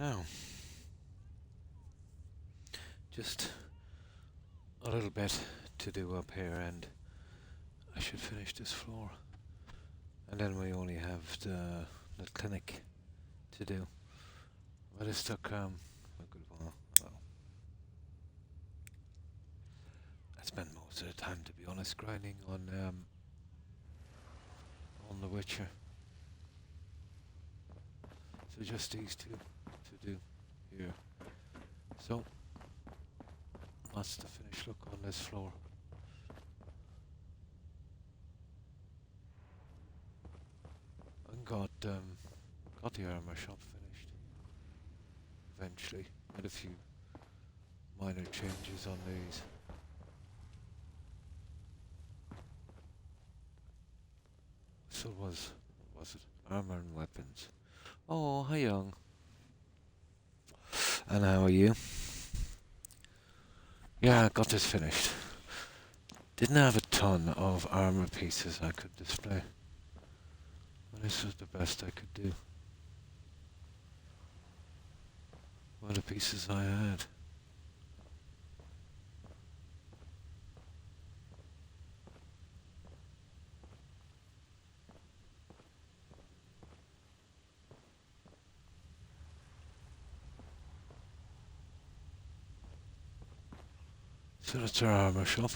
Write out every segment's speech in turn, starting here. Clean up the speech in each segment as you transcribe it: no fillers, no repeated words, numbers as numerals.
Now, just a little bit to do up here, and I should finish this floor. And then we only have the clinic to do. But it took a good while. Well, I spent most of the time, to be honest, grinding on The Witcher. So just these two to do here. So that's the finished look on this floor. And got the armor shop finished. Eventually, made a few minor changes on these. So was it armor and weapons? Oh, hi young. And how are you? Yeah, I got this finished. Didn't have a ton of armor pieces I could display. But this was the best I could do. What the pieces I had. So that's our armor shop.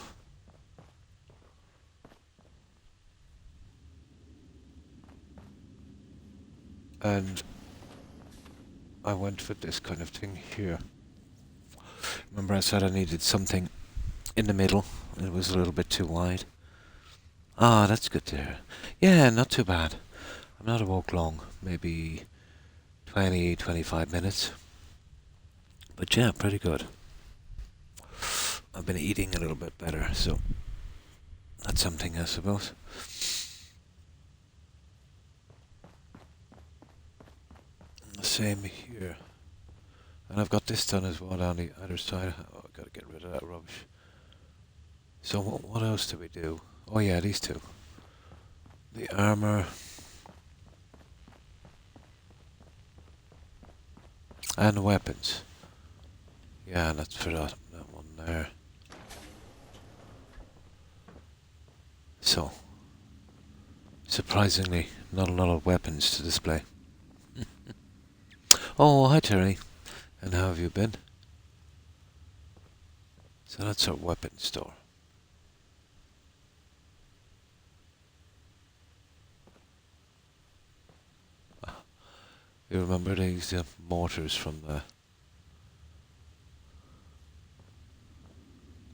And I went for this kind of thing here. Remember I said I needed something in the middle. It was a little bit too wide. Ah, that's good to hear. Yeah, not too bad. I'm not awoke long. Maybe 20, 25 minutes. But yeah, pretty good. I've been eating a little bit better, so that's something, I suppose. The same here. And I've got this done as well on the other side. Oh, I've got to get rid of that rubbish. So what else do we do? Oh yeah, these two. The armor. And the weapons. Yeah, that's for that one there. So, surprisingly, not a lot of weapons to display. Oh, hi Terry. And how have you been? So that's our weapon store. You remember these mortars from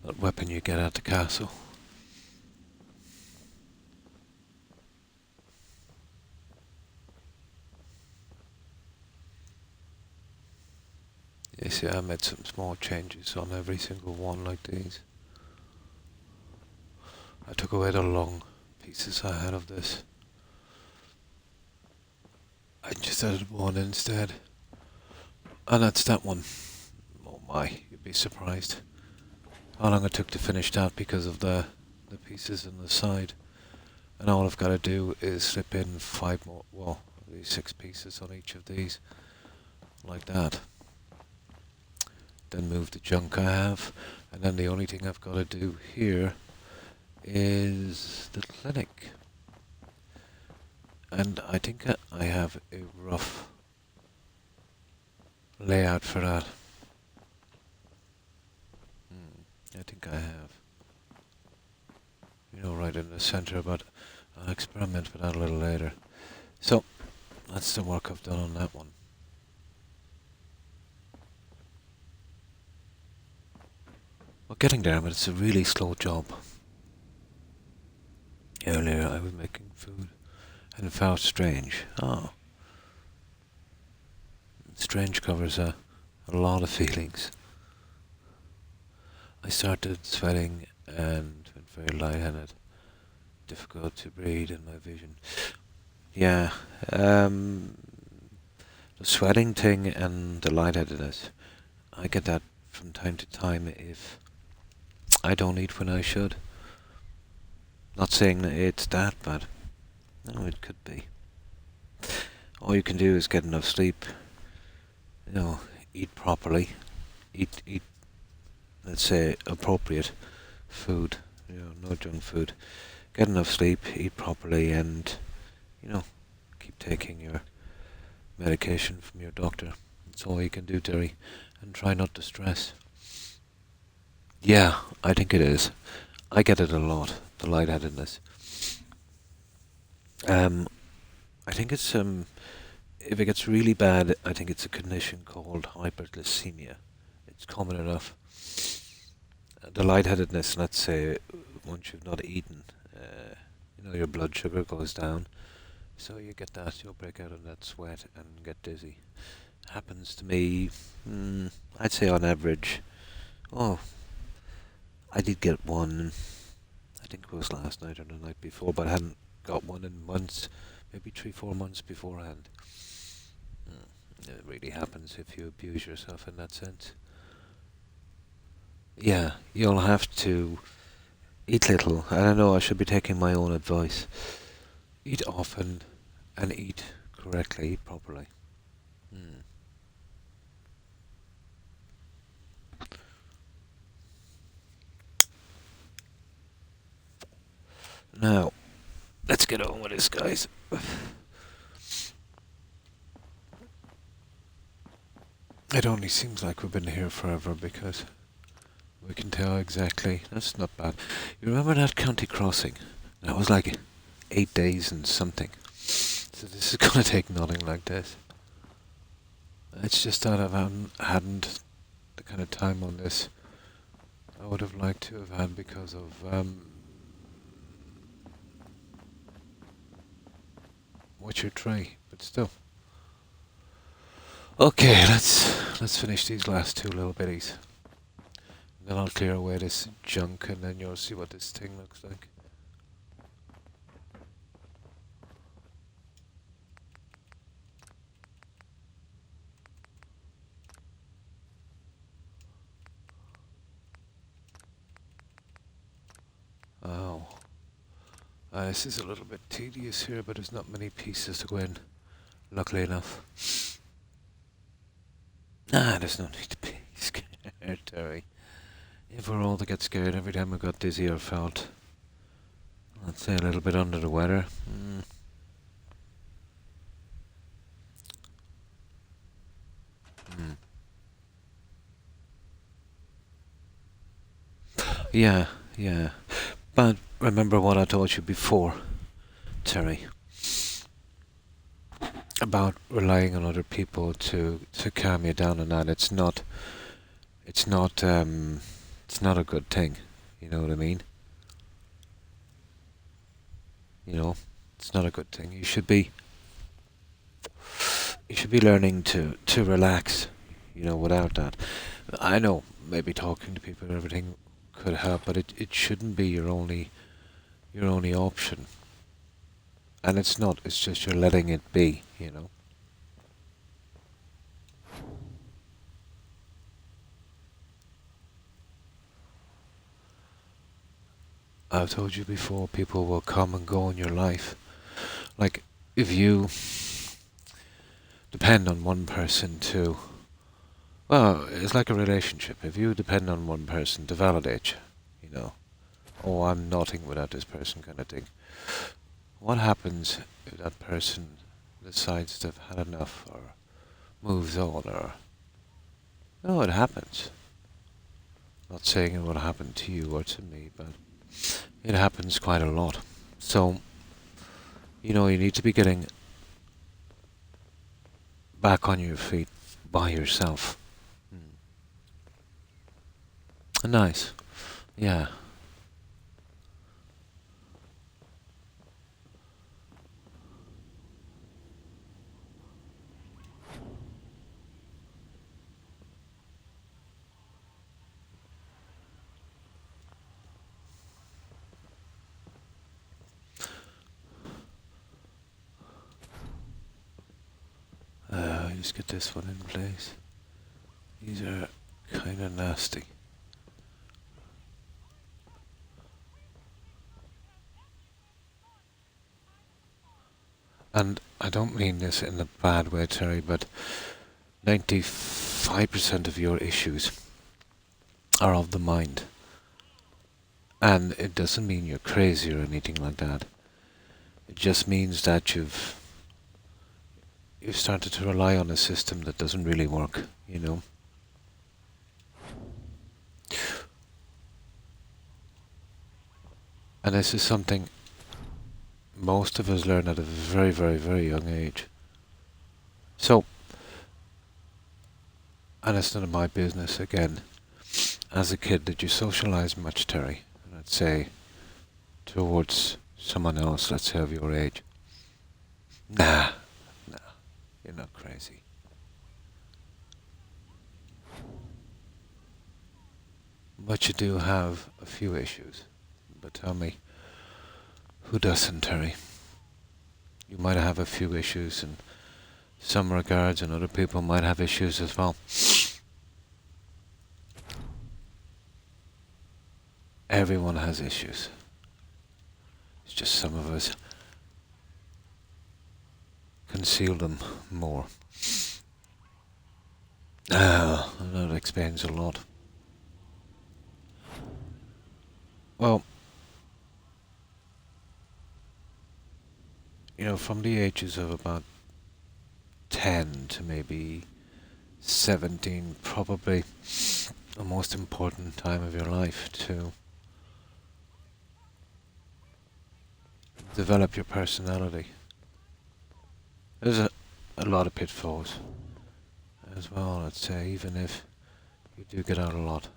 that weapon you get at the castle? You see, I made some small changes on every single one like these. I took away the long pieces I had of this. I just added one instead. And that's that one. Oh my, you'd be surprised how long it took to finish that because of the pieces on the side. And all I've got to do is slip in 5 more, well, these 6 pieces on each of these. Like that. Then move the junk I have. And then the only thing I've got to do here is the clinic. And I think I have a rough layout for that. I think I have. You know, right in the center, but I'll experiment with that a little later. So, that's the work I've done on that one. Well, getting there, but it's a really slow job. Earlier I was making food and found strange. Oh. Strange covers a lot of feelings. I started sweating and went very lightheaded. Difficult to breathe in my vision. Yeah, the sweating thing and the lightheadedness. I get that from time to time if I don't eat when I should. Not saying that it's that bad. No, it could be. All you can do is get enough sleep. You know, eat properly, eat, let's say, appropriate food. You know, no junk food. Get enough sleep, eat properly, and you know, keep taking your medication from your doctor. That's all you can do, Terry, and try not to stress. Yeah, I think it is. I get it a lot. The lightheadedness. Um, I think it's if it gets really bad, I think it's a condition called hyperglycemia. It's common enough. The lightheadedness, let's say, once you've not eaten, your blood sugar goes down, so you get that. You'll break out in that sweat and get dizzy. Happens to me. I'd say on average. Oh, I did get one. I think it was last night or the night before, but I hadn't got one in months, maybe 3, 4 months beforehand. It really happens if you abuse yourself in that sense. Yeah, you'll have to eat little. I don't know, I should be taking my own advice. Eat often and eat correctly, eat properly. Mm. Now, let's get on with this, guys. It only seems like we've been here forever because we can tell exactly. That's not bad. You remember that county crossing? That was like 8 days and something. So this is gonna take nothing like this. It's just that hadn't the kind of time on this I would have liked to have had because of what's your tray, but still. Okay, let's finish these last two little bitties. And then I'll clear away this junk and then you'll see what this thing looks like. Oh. This is a little bit tedious here, but there's not many pieces to go in, luckily enough. There's no need to be scared, Terry. If we're all to get scared every time we got dizzy or felt, let's say, a little bit under the weather. Yeah, yeah. But remember what I told you before, Terry, about relying on other people to calm you down and that. It's not, it's not a good thing. You know what I mean? You know, it's not a good thing. You should be learning to relax. You know, without that. I know maybe talking to people and everything could help, but it shouldn't be your only option. And it's not. It's just you're letting it be. You know. I've told you before, people will come and go in your life. Like, if you depend on one person to, well, it's like a relationship. If you depend on one person to validate you, oh, I'm nothing without this person kind of thing. What happens if that person decides they've had enough or moves on or, no, it happens. Not saying it will happen to you or to me, but it happens quite a lot. So, you need to be getting back on your feet by yourself. Nice. Yeah. Just get this one in place. These are kind of nasty. And I don't mean this in a bad way, Terry, but 95% of your issues are of the mind. And it doesn't mean you're crazy or anything like that. It just means that you've started to rely on a system that doesn't really work, you know. And this is something most of us learn at a very, very, very young age. So, and it's none of my business again. As a kid, did you socialize much, Terry? Let's say towards someone else, let's say of your age. Nah, nah, you're not crazy. But you do have a few issues. But tell me, who doesn't, Terry? You might have a few issues in some regards, and other people might have issues as well. Everyone has issues. It's just some of us conceal them more. And that explains a lot. Well, you know, from the ages of about 10 to maybe 17, probably the most important time of your life to develop your personality. There's a lot of pitfalls as well, I'd say, even if you do get out a lot.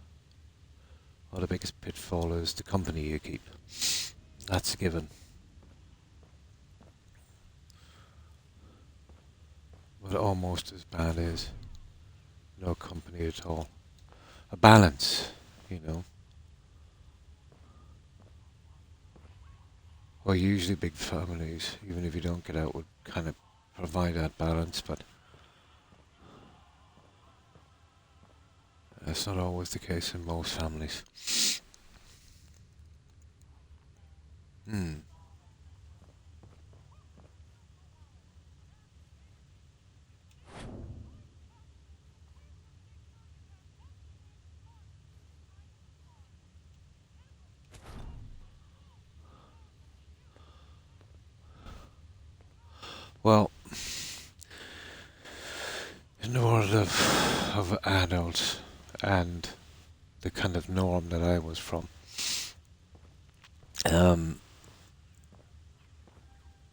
Well, the biggest pitfall is the company you keep. That's a given. But almost as bad is no company at all. A balance, you know. Well, usually big families, even if you don't get out, would kind of provide that balance, but that's not always the case in most families. Hmm. Well, in the world of adults and the kind of norm that I was from, um,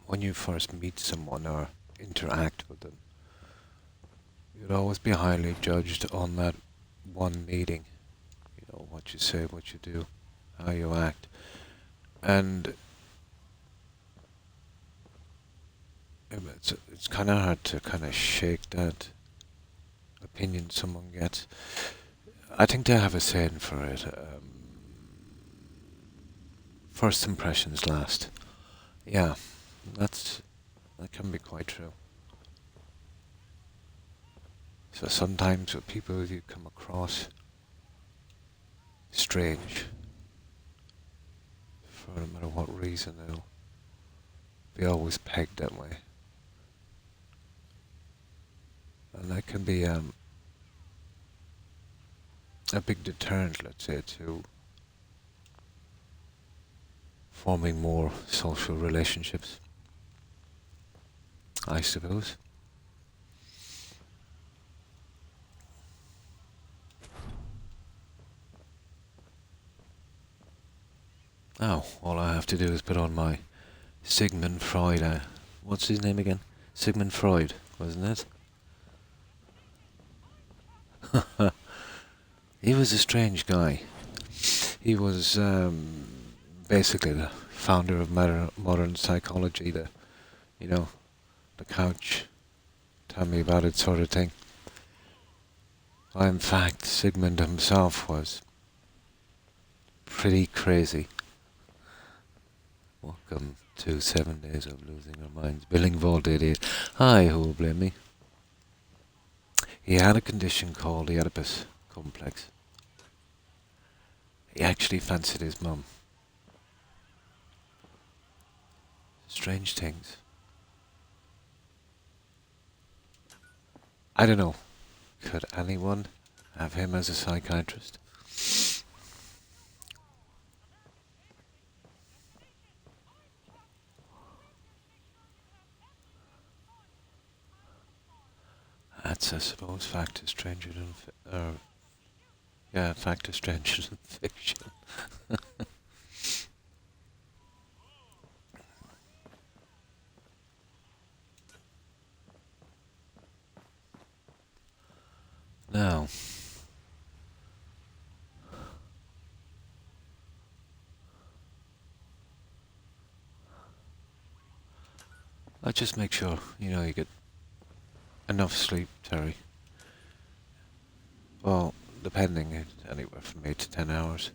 when you first meet someone or interact with them, you'd always be highly judged on that one meeting. You know, what you say, what you do, how you act. And it's kind of hard to kind of shake that opinion someone gets. I think they have a saying for it. First impressions last. Yeah, that can be quite true. So sometimes with people you come across strange, for no matter what reason, they'll be always pegged that way. And that can be a big deterrent, let's say, to forming more social relationships, I suppose. Oh, all I have to do is put on my Sigmund Freud. What's his name again? Sigmund Freud, wasn't it? He was a strange guy. He was basically the founder of modern psychology, you know, the couch, tell me about it sort of thing. Well, in fact, Sigmund himself was pretty crazy. Welcome to 7 Days of Losing Our Minds. Billing Vault Idiot. Hi, who will blame me? He had a condition called the Oedipus complex. He actually fancied his mum. Strange things. I don't know. Could anyone have him as a psychiatrist? That's, I suppose, fact is stranger than yeah, fact is stranger than fiction. Now, I just make sure you get enough sleep, Terry. Well, depending, it's anywhere from 8 to 10 hours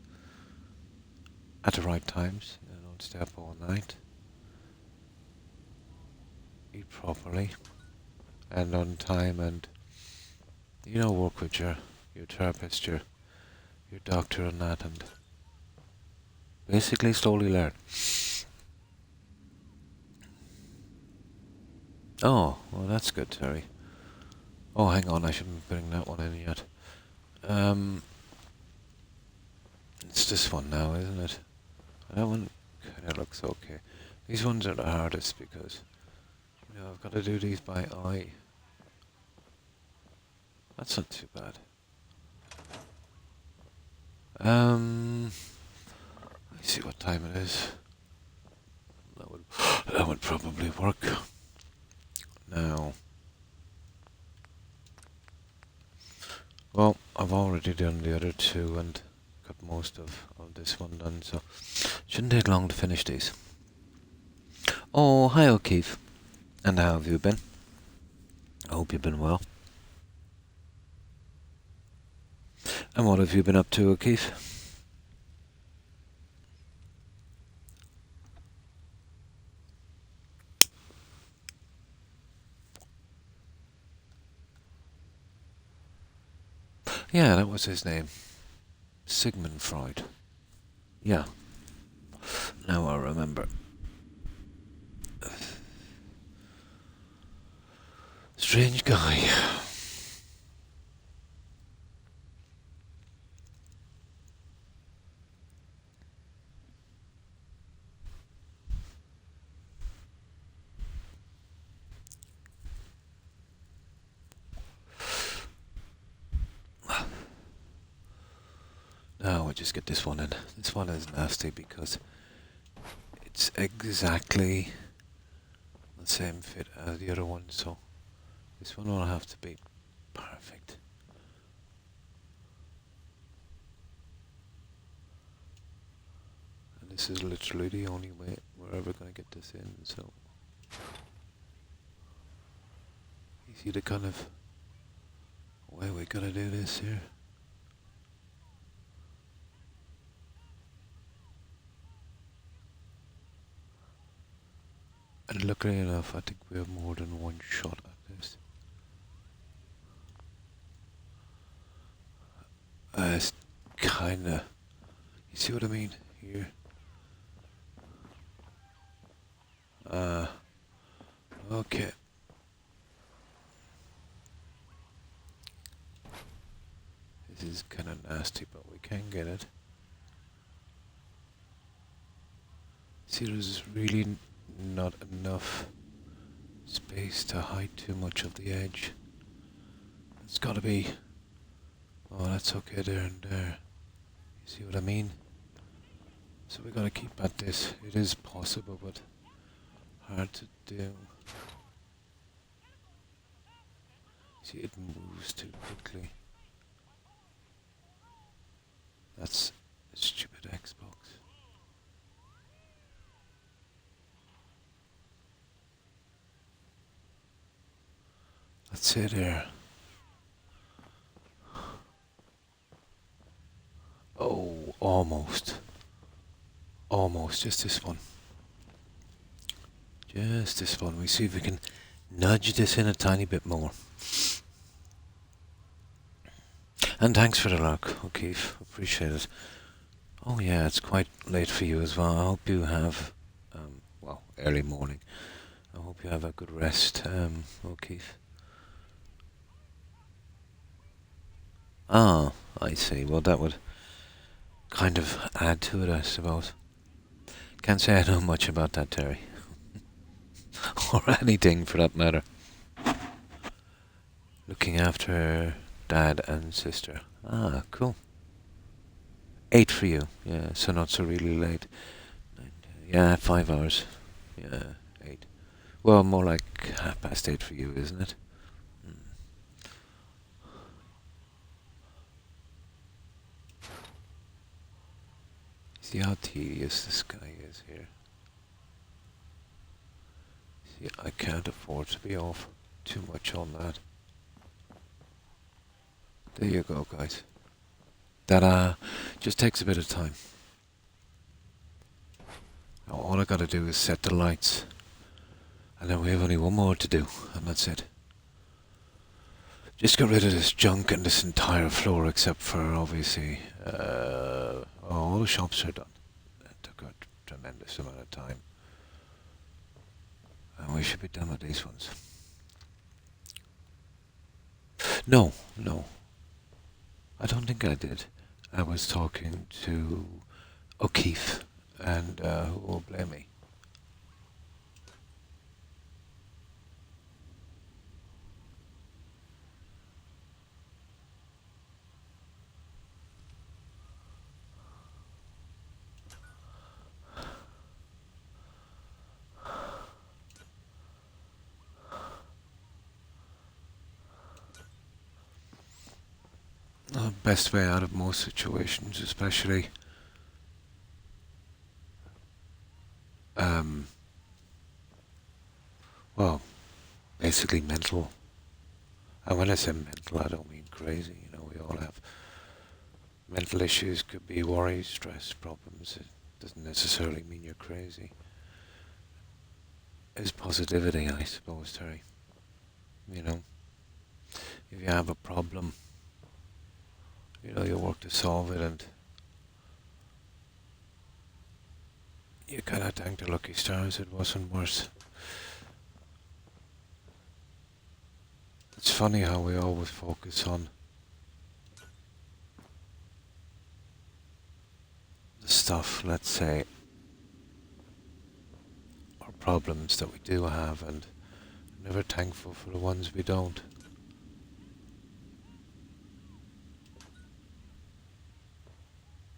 at the right times. Don't stay up all night. Eat properly and on time, and work with your therapist, your doctor, and that, and basically slowly learn. Oh, well, that's good, Terry. Oh, hang on, I shouldn't be putting that one in yet. It's this one now, isn't it? That one kind of looks okay. These ones are the hardest because, I've got to do these by eye. That's not too bad. Let's see what time it is. That would probably work. Now, well, I've already done the other two and got most of this one done, so shouldn't take long to finish these. Oh, hi O'Keefe. And how have you been? I hope you've been well. And what have you been up to, O'Keefe? Yeah, that was his name. Sigmund Freud. Yeah. Now I remember. Strange guy. Now we just get this one in. This one is nasty because it's exactly the same fit as the other one, so this one will have to be perfect. And this is literally the only way we're ever going to get this in, so you see the kind of way we got to do this here. And luckily enough, I think we have more than one shot at this. It's kinda, you see what I mean here? Okay. This is kinda nasty, but we can get it. See, there's really not enough space to hide too much of the edge. It's gotta be, oh, that's okay there and there. You see what I mean? So we gotta keep at this. It is possible, but hard to do. See, it moves too quickly. That's a stupid Xbox. Let's say there. Oh, almost. Almost, just this one. Just this one. We see if we can nudge this in a tiny bit more. And thanks for the luck, O'Keefe. Appreciate it. Oh yeah, it's quite late for you as well. I hope you have, well, early morning. I hope you have a good rest, O'Keefe. Ah, I see. Well, that would kind of add to it, I suppose. Can't say I know much about that, Terry. Or anything for that matter. Looking after dad and sister. Ah, cool. 8 for you. Yeah, so not so really late. Yeah, 5 hours. Yeah, 8. Well, more like 8:30 for you, isn't it? Hmm. See how tedious this guy is here. See, I can't afford to be off too much on that. There you go, guys. That just takes a bit of time. Now, all I gotta do is set the lights, and then we have only one more to do, and that's it. Just get rid of this junk and this entire floor, except for obviously, all the shops are done. That took a tremendous amount of time, and we should be done with these ones. No, no, I don't think I did. I was talking to O'Keefe, and who will blame me? Best way out of most situations, especially um, well, basically mental. And when I say mental, I don't mean crazy. You know, we all have mental issues. Could be worry, stress, problems. It doesn't necessarily mean you're crazy. It's positivity, I suppose, Terry. You know, if you have a problem, you know, you work to solve it, and you kind of thank the lucky stars it wasn't worse. It's funny how we always focus on the stuff, let's say, or problems that we do have, and never thankful for the ones we don't.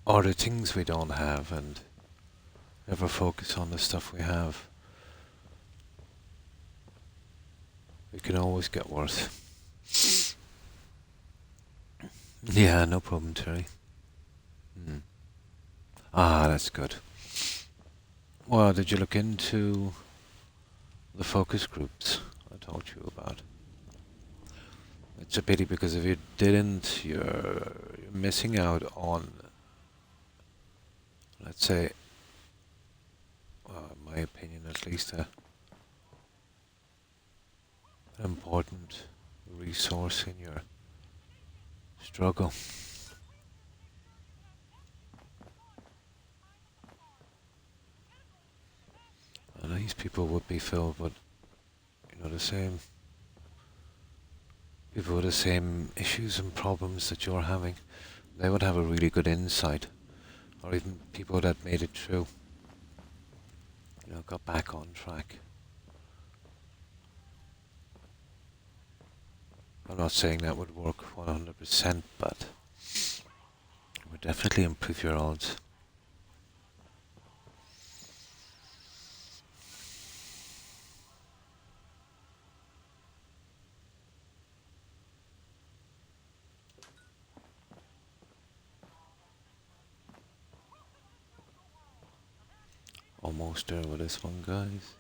Or the things we don't have, and never focus on the stuff we have. It can always get worse. Yeah, no problem, Terry. Hmm. Ah, that's good. Well, did you look into the focus groups I told you about? It's a pity because if you didn't, you're missing out on, let's say, in my opinion at least, an important resource in your struggle. And these people would be filled with, you know, the same people with the same issues and problems that you're having. They would have a really good insight, or even people that made it through, you know, got back on track. I'm not saying that would work 100%, but it would definitely improve your odds. Almost there with this one, guys.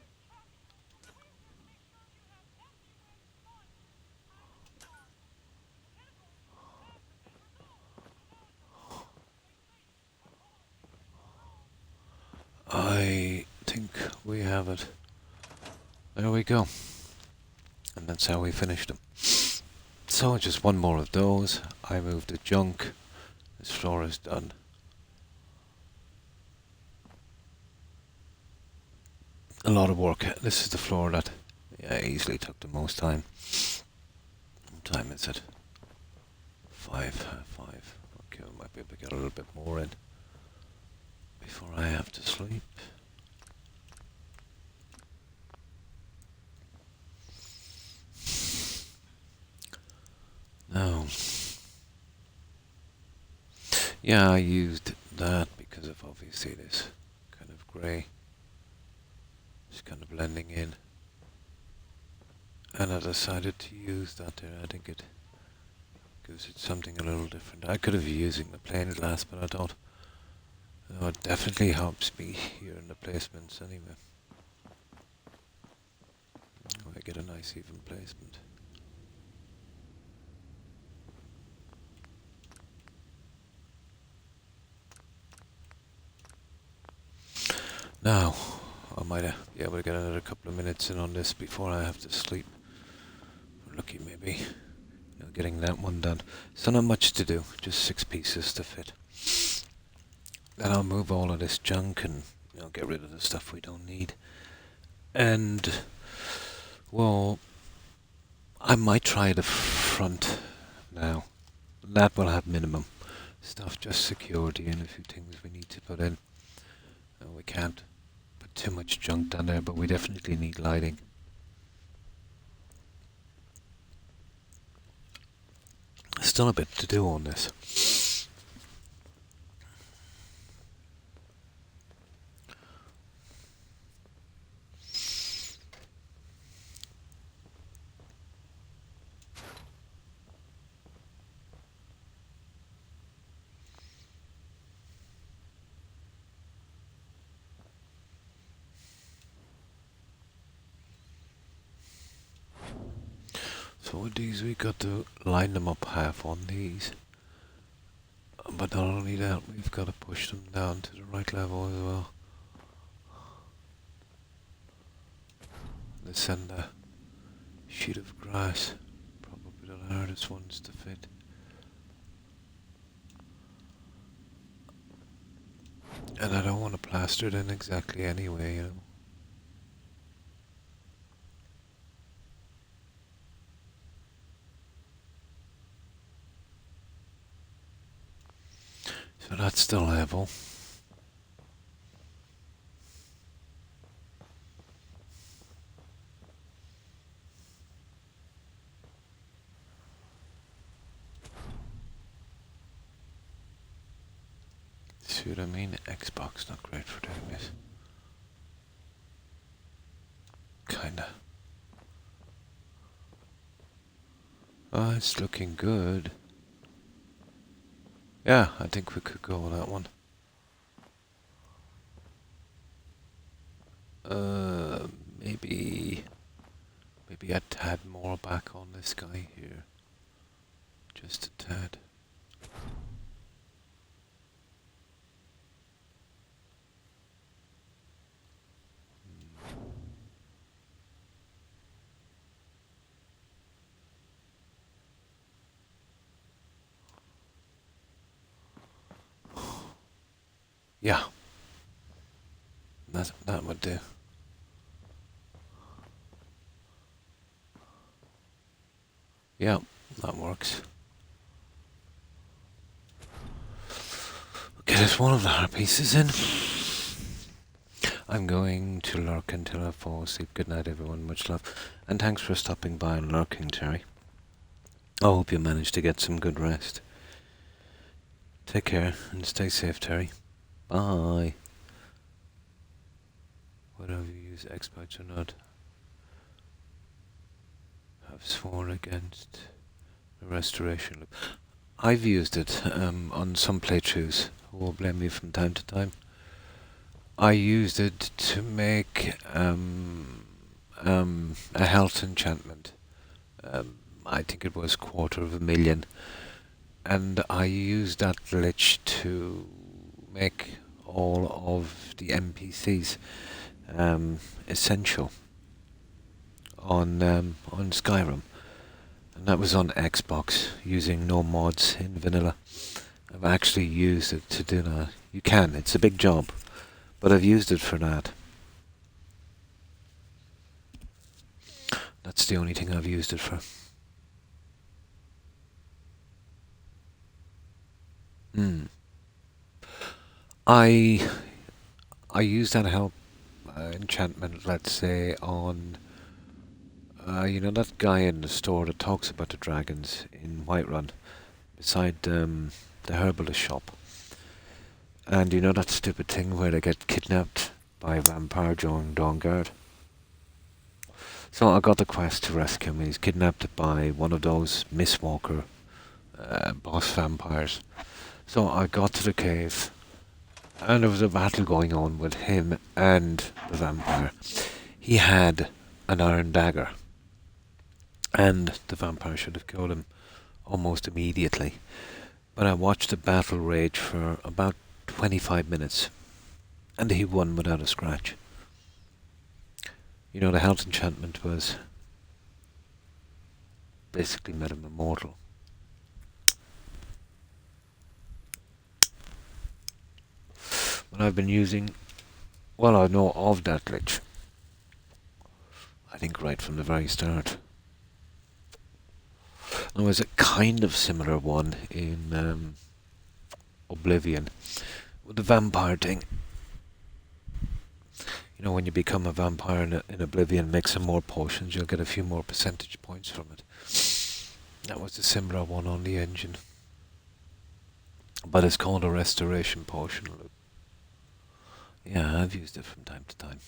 I think we have it. There we go. And that's how we finished them. So just one more of those. I moved the junk. This floor is done. A lot of work. This is the floor that easily took the most time. What time is it? 5. Okay, we might be able to get a little bit more in before I have to sleep. Now, yeah, I used that because of obviously this kind of grey, just kind of blending in. And I decided to use that there. I think it gives it something a little different. I could have been using the plain glass, but I thought, no, it definitely helps me here in the placements anyway. I get a nice even placement. Now, I might be able to get another couple of minutes in on this before I have to sleep. We're lucky maybe. Getting that one done. So not much to do, just 6 pieces to fit. Then I'll move all of this junk and get rid of the stuff we don't need. And, well, I might try the front now. That will have minimum stuff, just security and a few things we need to put in. We can't put too much junk down there, but we definitely need lighting. Still a bit to do on this. So with these we got to line them up half on these. But not only that, we've got to push them down to the right level as well. This and the sheet of grass, probably the hardest ones to fit. And I don't want to plaster it in exactly anyway, So that's the level. See what I mean? Xbox not great for doing this. Kinda. Oh, it's looking good. Yeah, I think we could go with that one. Maybe a tad more back on this guy here. Just a tad. Yeah. That would do. Yeah, that works. Okay, there's one of the hard pieces in. I'm going to lurk until I fall asleep. Good night, everyone. Much love. And thanks for stopping by and lurking, Terry. I hope you managed to get some good rest. Take care and stay safe, Terry. Bye. Whether you use exploits or not, I've sworn against the restoration loop. I've used it on some playthroughs. Who will blame me from time to time? I used it to make a health enchantment. I think it was 250,000, and I used that glitch to make all of the NPCs essential on Skyrim, and that was on Xbox using no mods in vanilla. I've actually used it to do that. You can, it's a big job, but I've used it for that. That's the only thing I've used it for. Hmm. I I use that help enchantment, let's say, on you know that guy in the store that talks about the dragons in Whiterun, beside the herbalist shop. And you know that stupid thing where they get kidnapped by a vampire during Dawnguard? So I got the quest to rescue him. He's kidnapped by one of those Mistwalker boss vampires. So I got to the cave, and there was a battle going on with him and the vampire. He had an iron dagger, and the vampire should have killed him almost immediately. But I watched the battle rage for about 25 minutes, and he won without a scratch. You know, the health enchantment was basically made him immortal. But I've been using, well, I know of that glitch, I think right from the very start. There was a kind of similar one in Oblivion with the vampire thing. You know, when you become a vampire in Oblivion, make some more potions, you'll get a few more percentage points from it. That was a similar one on the engine. But it's called a restoration potion. Yeah, I've used it from time to time.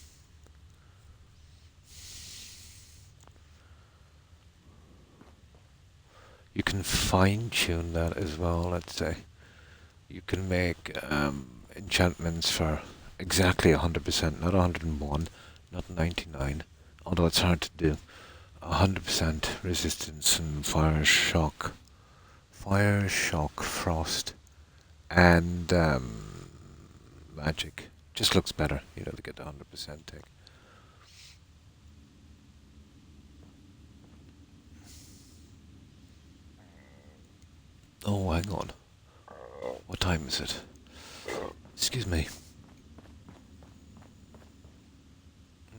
You can fine-tune that as well, let's say. You can make enchantments for exactly 100%, not 101, not 99, although it's hard to do. 100% resistance and fire, shock, frost, and magic. Just looks better, you know, to get the 100% take. Oh, hang on. What time is it? Excuse me.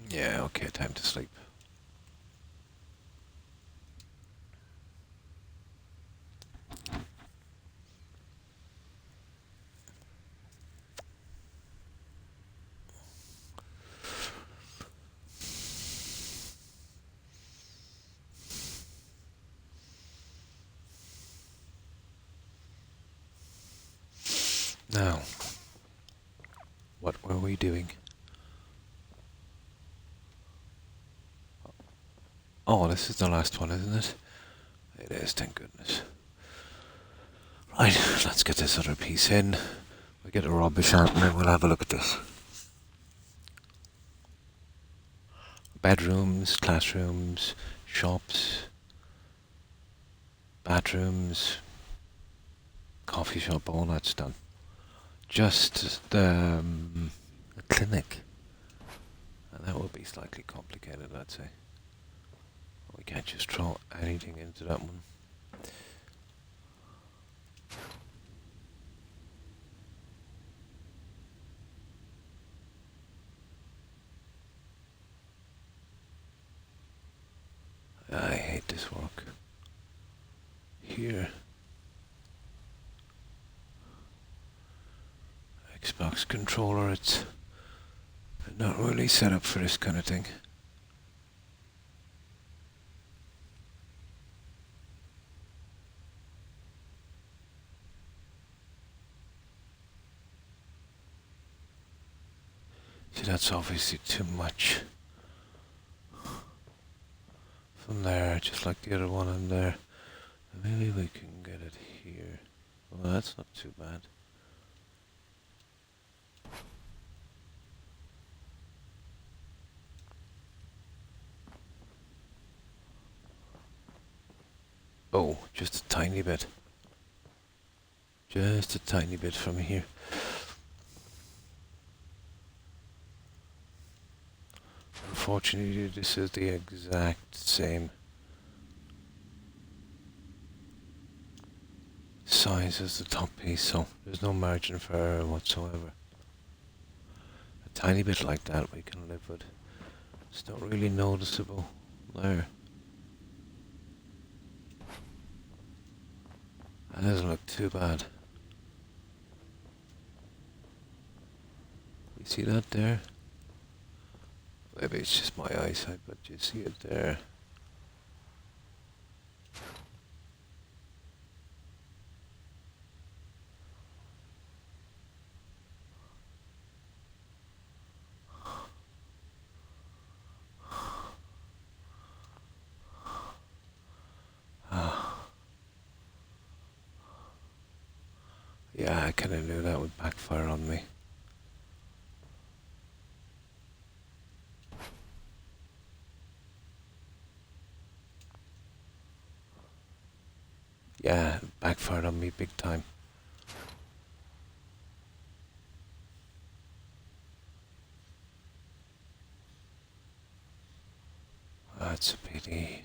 Yeah, okay, time to sleep. Now, what were we doing? Oh, this is the last one, isn't it? It is, thank goodness. Right, let's get this other piece in. We'll get the rubbish out and then we'll have a look at this. Bedrooms, classrooms, shops, bathrooms, coffee shop, all that's done. Just the clinic. And that will be slightly complicated, I'd say. We can't just throw anything into that one. I hate this work. Here. Xbox controller, it's not really set up for this kind of thing. See, that's obviously too much. From there, just like the other one in there. Maybe we can get it here. Well, that's not too bad. Oh, just a tiny bit. Just a tiny bit from here. Unfortunately, this is the exact same size as the top piece, so there's no margin for error whatsoever. A tiny bit like that we can live with. It's not really noticeable there. That doesn't look too bad. You see that there? Maybe it's just my eyesight, but you see it there. Yeah, I kind of knew that would backfire on me. Yeah, it backfired on me big time. That's a pity.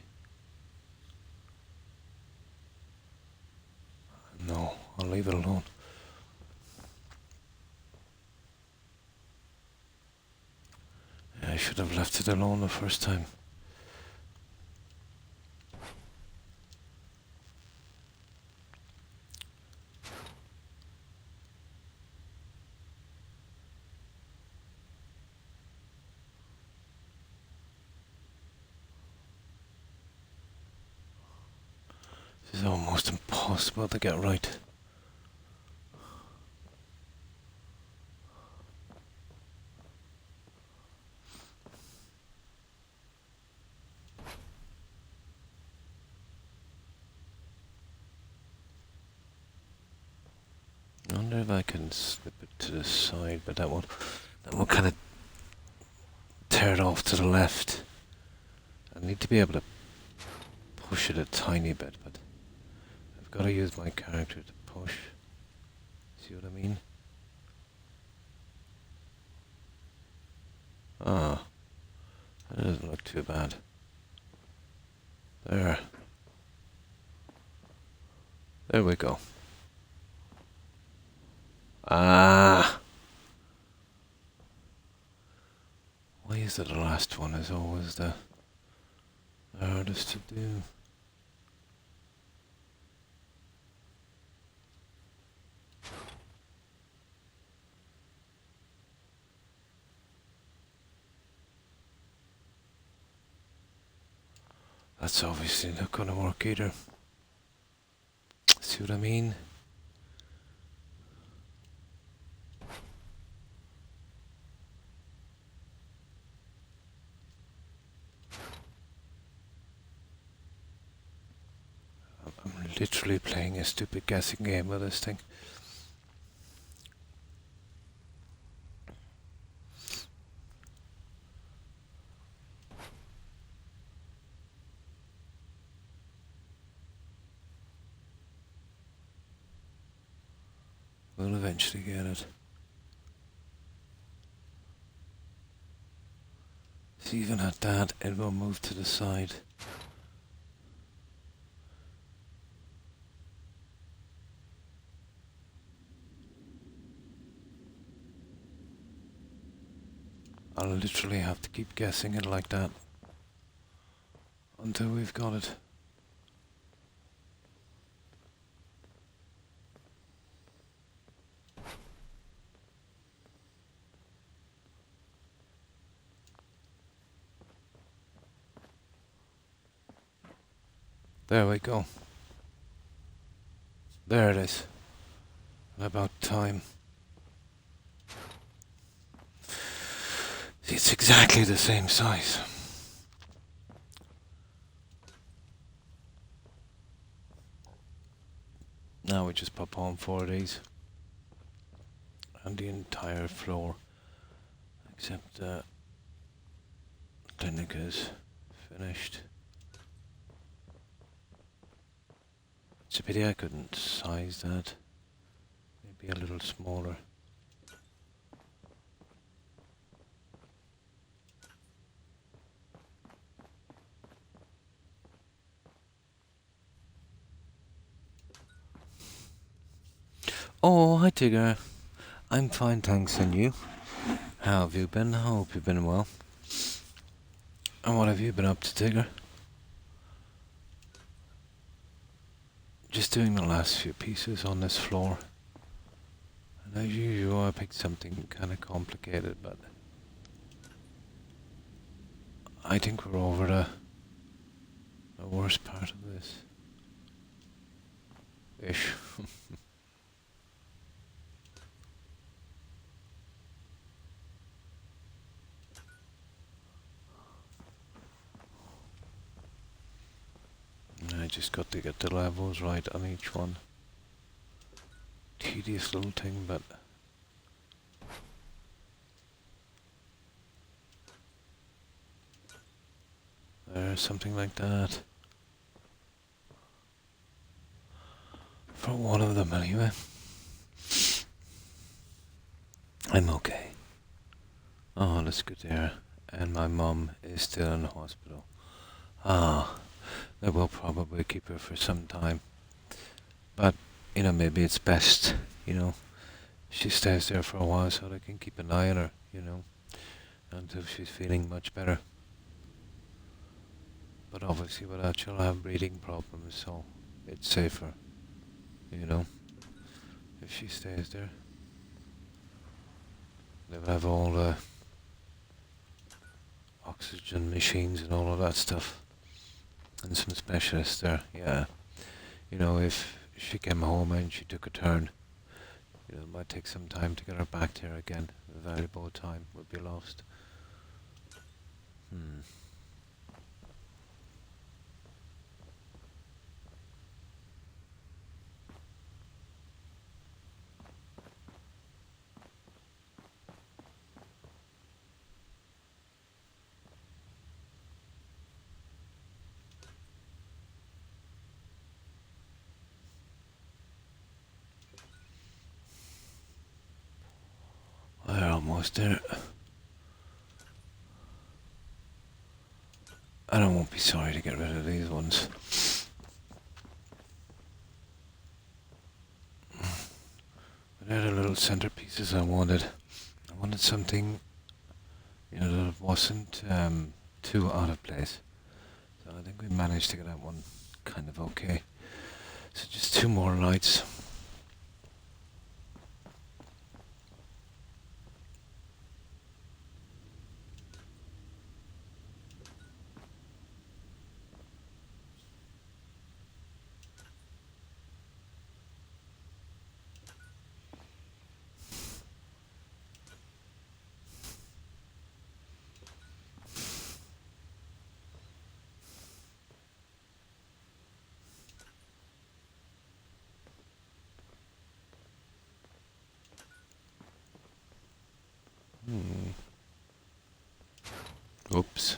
No, I'll leave it alone. I should have left it alone the first time. This is almost impossible to get right. I wonder if I can slip it to the side, but that will kind of tear it off to the left. I need to be able to push it a tiny bit, but I've got to use my character to push. See what I mean? Ah, that doesn't look too bad. There. There we go. Ah! Why is it the last one is always the hardest to do? That's obviously not going to work either. See what I mean? I'm literally playing a stupid guessing game with this thing. We'll eventually get it. See, even at that, it will move to the side. I'll literally have to keep guessing it like that until we've got it. There we go. There it is. About time. See, it's exactly the same size. Now we just pop on 4 of these. And the entire floor. Except the clinic is finished. It's a pity I couldn't size that. Maybe a little smaller. Oh, hi Tigger. I'm fine, thanks, and you? How have you been? I hope you've been well. And what have you been up to, Tigger? Just doing the last few pieces on this floor. And As usual, I picked something kind of complicated, but I think we're over the worst part of this. Ish. I just got to get the levels right on each one. Tedious little thing, but there's something like that. For one of them anyway. I'm okay. Oh, that's good there. And my mum is still in the hospital. Ah, they will probably keep her for some time. But, maybe it's best, she stays there for a while so they can keep an eye on her, until she's feeling much better. But obviously without she'll have breathing problems, so it's safer, if she stays there. They will have all the oxygen machines and all of that stuff. And some specialists there, yeah. If she came home and she took a turn, it might take some time to get her back there again. A valuable time would be lost. We're almost there. And I won't be sorry to get rid of these ones. But they're the little centerpieces I wanted. I wanted something, that wasn't too out of place. So I think we managed to get that one kind of okay. So just 2 more lights. Oops.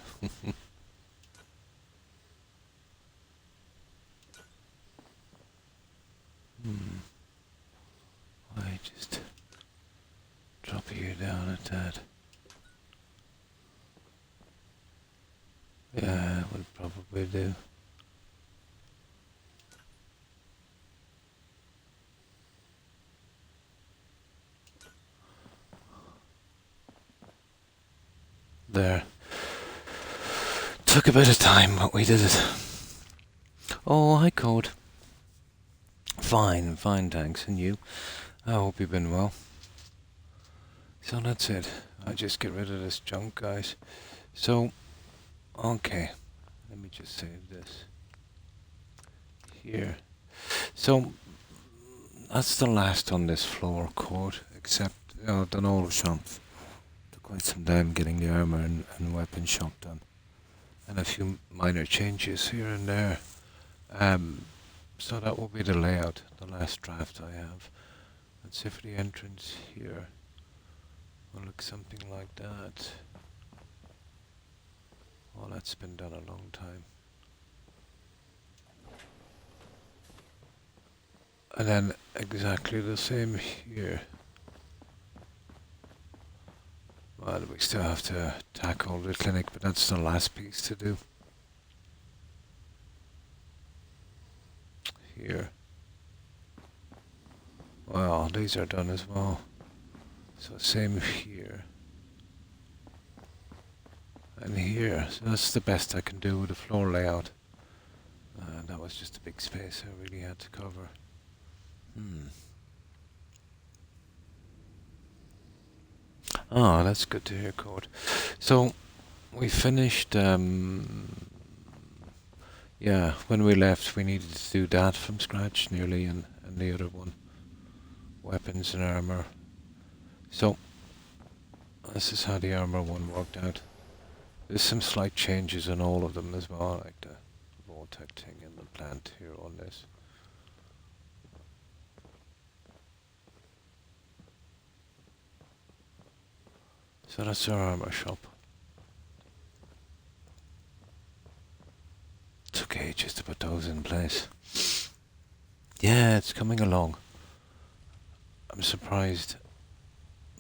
I just drop you down at that. Yeah, would probably do. There. Took a bit of time, but we did it. Oh, hi, Code. Fine, thanks. And you? I hope you've been well. So that's it. I just get rid of this junk, guys. So, okay. Let me just save this. Here. So, that's the last on this floor, Code. Except, I've done all the shops. Took quite some time getting the armor and weapon shop done. And a few minor changes here and there. So that will be the layout, the last draft I have. Let's see if the entrance here will look something like that. Well, that's been done a long time. And then exactly the same here. Well, we still have to tackle the clinic, but that's the last piece to do. Here. Well, these are done as well. So same here. And here. So that's the best I can do with the floor layout. That was just a big space I really had to cover. Oh, that's good to hear, Cord. So, we finished, yeah, when we left, we needed to do that from scratch nearly, and the other one, weapons and armor. So, this is how the armor one worked out. There's some slight changes in all of them as well, like the vortex thing and the plant here on this. So that's our armor shop. Took ages to put those in place. Yeah, it's coming along. I'm surprised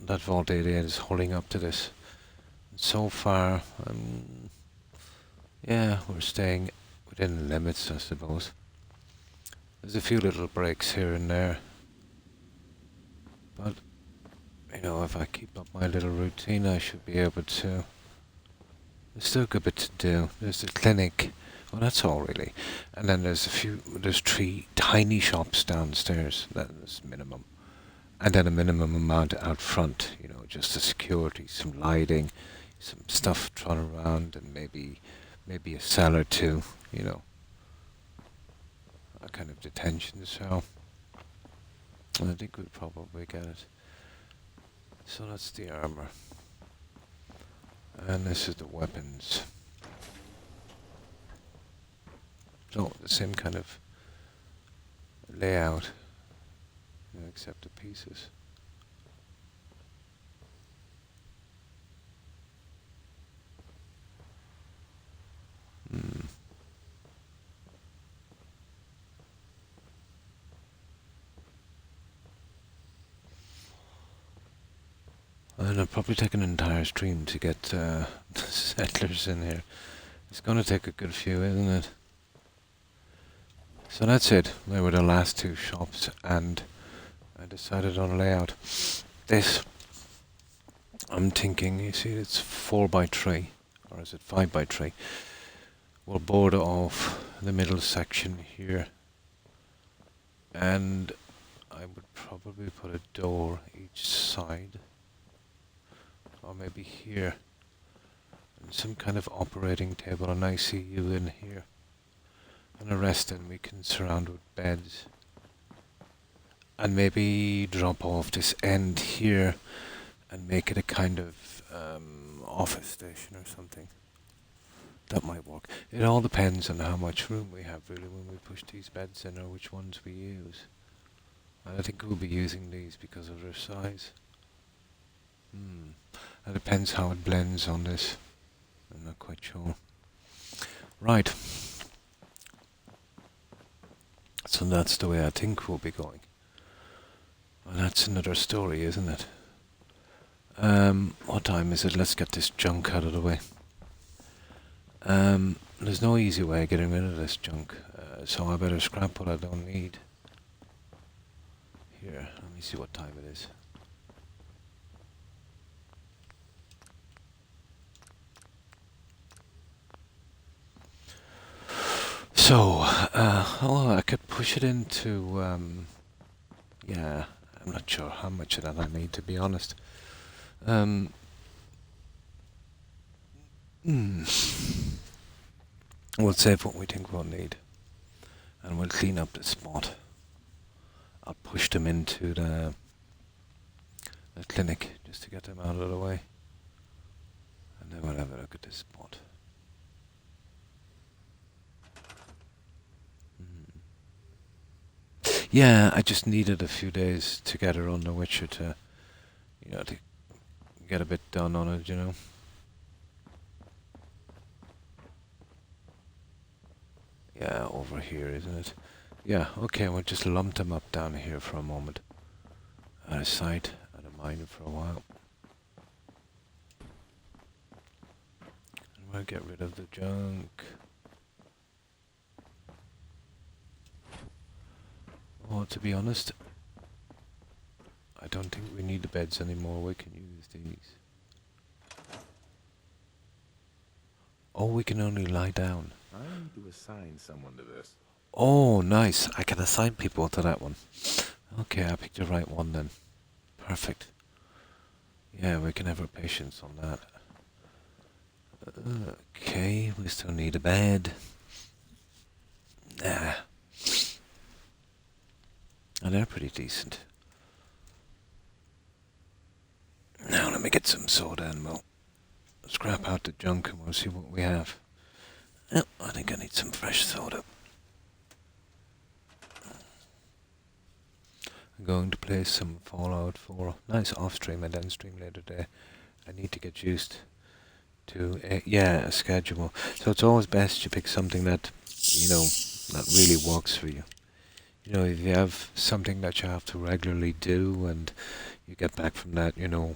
that Vault 88 is holding up to this. So far, yeah, we're staying within limits, I suppose. There's a few little breaks here and there. But, you know, if I keep up my little routine, I should be able to. There's still a good bit to do. There's the clinic. Well, that's all really. And then there's 3 tiny shops downstairs. That's minimum. And then a minimum amount out front, you know, just the security, some lighting, some stuff thrown around, and maybe a cell or two, you know, a kind of detention cell. And I think we'd probably get it. So that's the armor. And this is the weapons. So the same kind of layout, you know, except the pieces. And it'll probably take an entire stream to get the settlers in here. It's going to take a good few, isn't it? So that's it. They were the last 2 shops, and I decided on a layout. This, I'm thinking, you see, it's 4x3, or is it 5x3? We'll border off the middle section here, and I would probably put a door each side, or maybe here, and some kind of operating table, an ICU in here, and the rest then we can surround with beds, and maybe drop off this end here and make it a kind of office station or something. That might work. It all depends on how much room we have really when we push these beds in, or which ones we use. And I think we'll be using these because of their size. It depends how it blends on this. I'm not quite sure. Right. So that's the way I think we'll be going. Well, that's another story, isn't it? What time is it? Let's get this junk out of the way. There's no easy way of getting rid of this junk, so I better scrap what I don't need. Here, let me see what time it is. So, oh, I could push it into, yeah, I'm not sure how much of that I need, to be honest. We'll save what we think we'll need, and we'll clean up the spot. I'll push them into the clinic just to get them out of the way, and then we'll have a look at this spot. Yeah, I just needed a few days to get her on the Witcher to, you know, to get a bit done on it, you know. Yeah, over here, isn't it? Yeah, okay, we'll just lump them up down here for a moment. Out of sight, out of mind for a while. And we'll get rid of the junk. Oh, to be honest, I don't think we need the beds anymore. We can use these. Oh, we can only lie down. I need to assign someone to this. Oh, nice. I can assign people to that one. Okay, I picked the right one then. Perfect. Yeah, we can have our patience on that. Okay, we still need a bed. Nah. And they're pretty decent. Now let me get some soda and we'll scrap out the junk and we'll see what we have. Oh, I think I need some fresh soda. I'm going to play some Fallout 4. Nice off-stream and then-stream later today. I need to get used to a schedule. So it's always best to pick something that, that really works for you. If you have something that you have to regularly do and you get back from that, a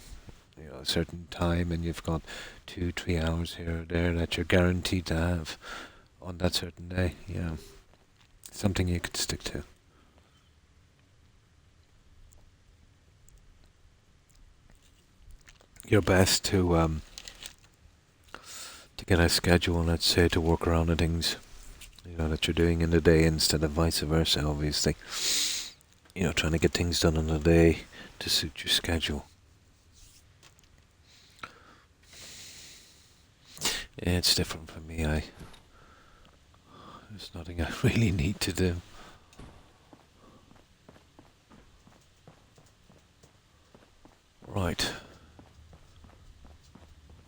certain time and you've got 2-3 hours here or there that you're guaranteed to have on that certain day, something you could stick to. Your best to get a schedule, let's say, to work around the things, that you're doing in the day instead of vice versa, obviously. Trying to get things done in the day to suit your schedule. It's different for me. There's nothing I really need to do. Right.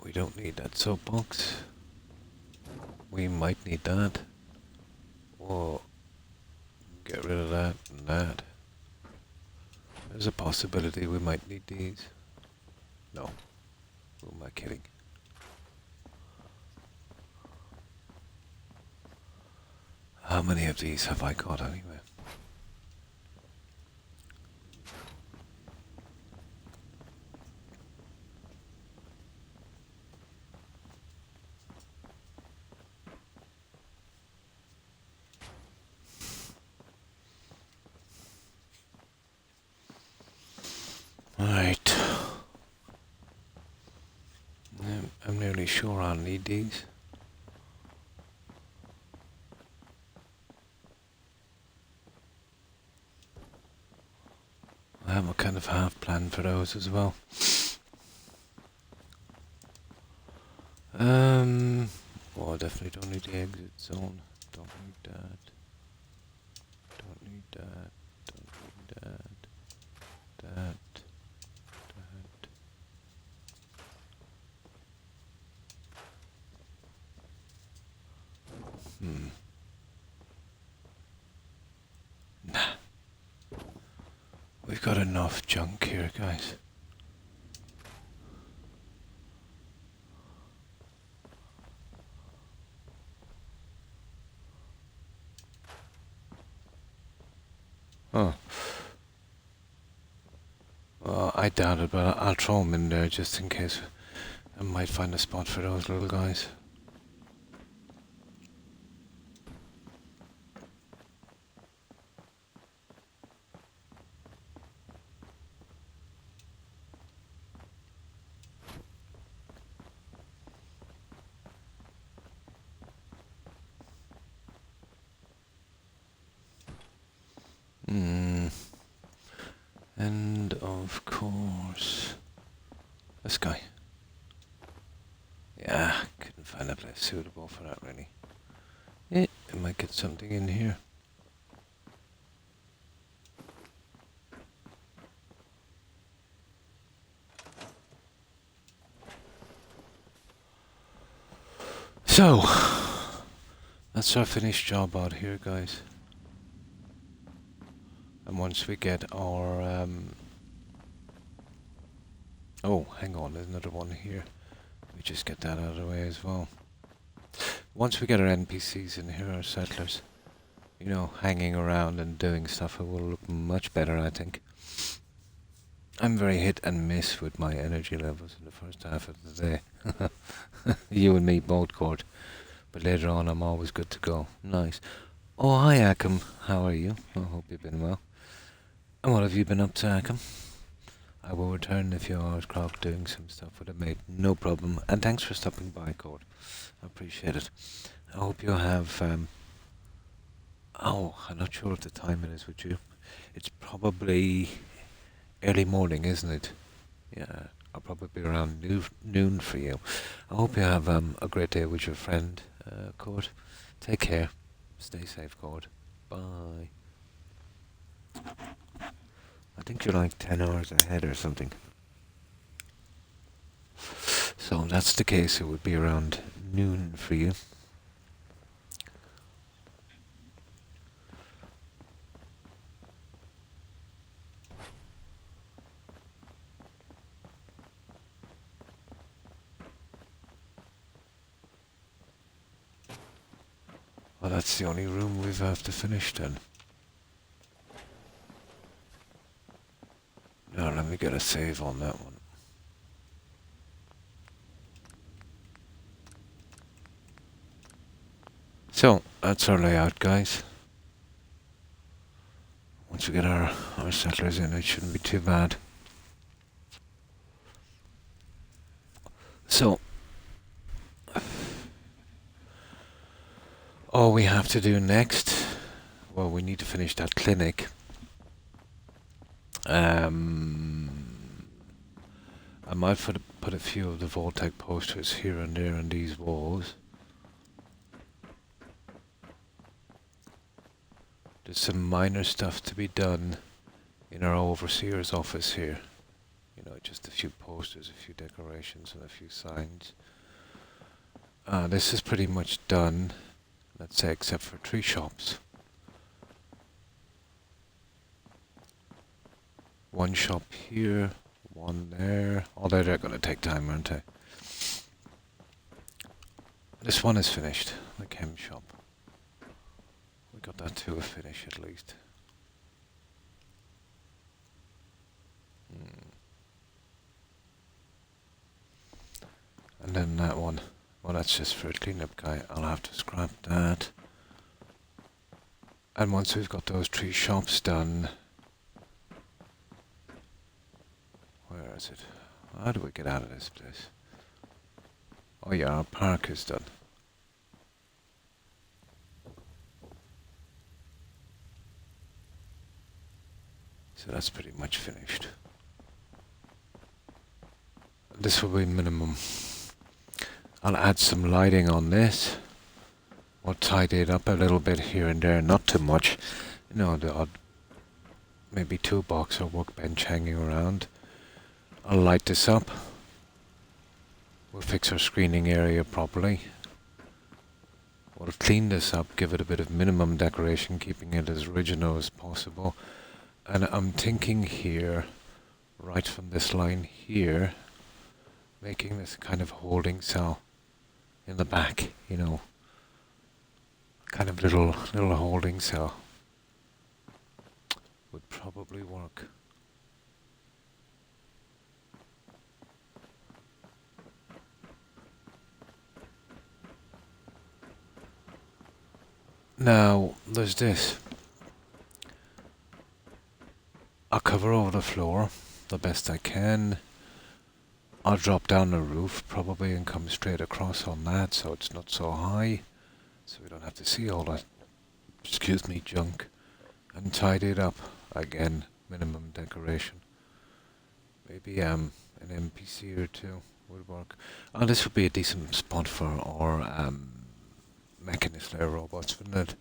We don't need that soapbox. We might need that. Whoa. Get rid of that and that. There's a possibility we might need these. No. Who am I kidding? How many of these have I got anyway? Right. I'm nearly sure I'll need these. I have a kind of half plan for those as well. I definitely don't need the exit zone. Don't need that. Don't need that. Don't need that. That. Nah. We've got enough junk here, guys. Oh. Well, I doubt it, but I'll throw them in there just in case. I might find a spot for those little guys. And of course, this guy. Yeah, couldn't find a place suitable for that really. I might get something in here. So, that's our finished job out here, guys. And once we get our, oh, hang on, there's another one here. We just get that out of the way as well. Once we get our NPCs in here, our settlers, hanging around and doing stuff, it will look much better, I think. I'm very hit and miss with my energy levels in the first half of the day. You and me both, Court. But later on, I'm always good to go. Nice. Oh, hi, Akam. How are you? I hope you've been well. And what have you been up to, Akam? I will return in a few hours, Croc, doing some stuff with a mate. No problem. And thanks for stopping by, Court. I appreciate it. I hope you have, oh, I'm not sure what the time it is with you. It's probably early morning, isn't it? Yeah. I'll probably be around noon for you. I hope you have a great day with your friend, Cord. Take care. Stay safe, Cord. Bye. I think you're like 10 hours ahead or something. So if that's the case, it would be around noon for you. Well, that's the only room we've have to finish then. Now let me get a save on that one. So, that's our layout, guys. Once we get our settlers in, it shouldn't be too bad. So, all we have to do next, well, we need to finish that clinic. I might put a few of the Voltec posters here and there on these walls. There's some minor stuff to be done in our overseer's office here. You know, just a few posters, a few decorations, and a few signs. This is pretty much done, let's say, except for 3 shops. 1 shop here, 1 there. Although they're going to take time, aren't they? This one is finished, the chem shop. We got that to a finish at least. And then that one, well, that's just for a cleanup guy. I'll have to scrap that. And once we've got those 3 shops done, where is it? How do we get out of this place? Oh yeah, our park is done. So that's pretty much finished. This will be minimum. I'll add some lighting on this. We'll tidy it up a little bit here and there, not too much. You know, the odd maybe toolbox or workbench hanging around. I'll light this up. We'll fix our screening area properly. We'll clean this up, give it a bit of minimum decoration, keeping it as original as possible. And I'm thinking here, right from this line here, making this kind of holding cell in the back, you know, kind of little holding cell would probably work. Now, there's this. I'll cover over the floor the best I can. I'll drop down the roof probably and come straight across on that so it's not so high. So we don't have to see all that, excuse me, junk. And tidy it up. Again, minimum decoration. Maybe an NPC or 2 would work. Oh, this would be a decent spot for our mechanist layer robots, wouldn't it?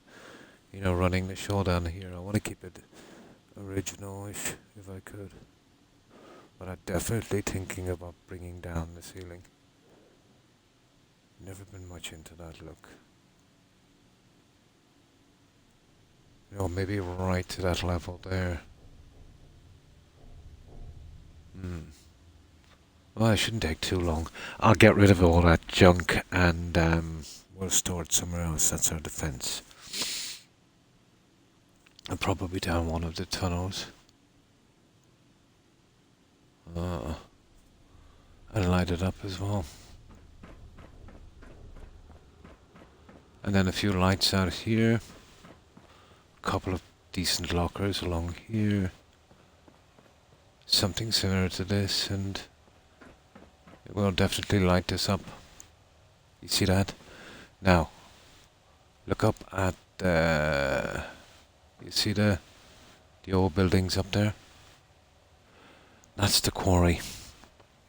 You know, running the show down here. I want to keep it original-ish if I could. But I'm definitely thinking about bringing down the ceiling. Never been much into that look. You know, maybe right to that level there. Well, it shouldn't take too long. I'll get rid of all that junk and we'll store it somewhere else. That's our defense. And probably down one of the tunnels. And light it up as well. And then a few lights out here. A couple of decent lockers along here. Something similar to this, and it will definitely light this up. You see that? Now, look up at the... You see the old buildings up there? That's the quarry.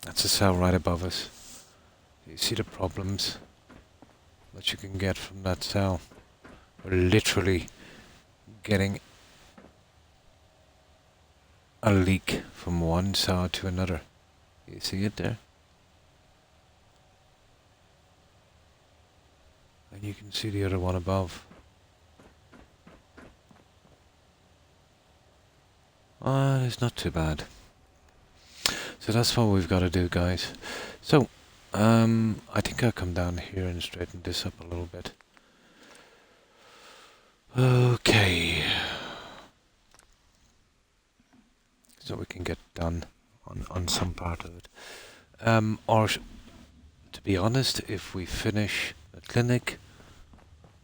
That's a cell right above us. You see the problems that you can get from that cell. We're literally getting a leak from one cell to another. You see it there? And you can see the other one above. It's not too bad. So that's what we've got to do, guys. So, I think I'll come down here and straighten this up a little bit. Okay. So we can get done on some part of it. Or, to be honest, if we finish the clinic,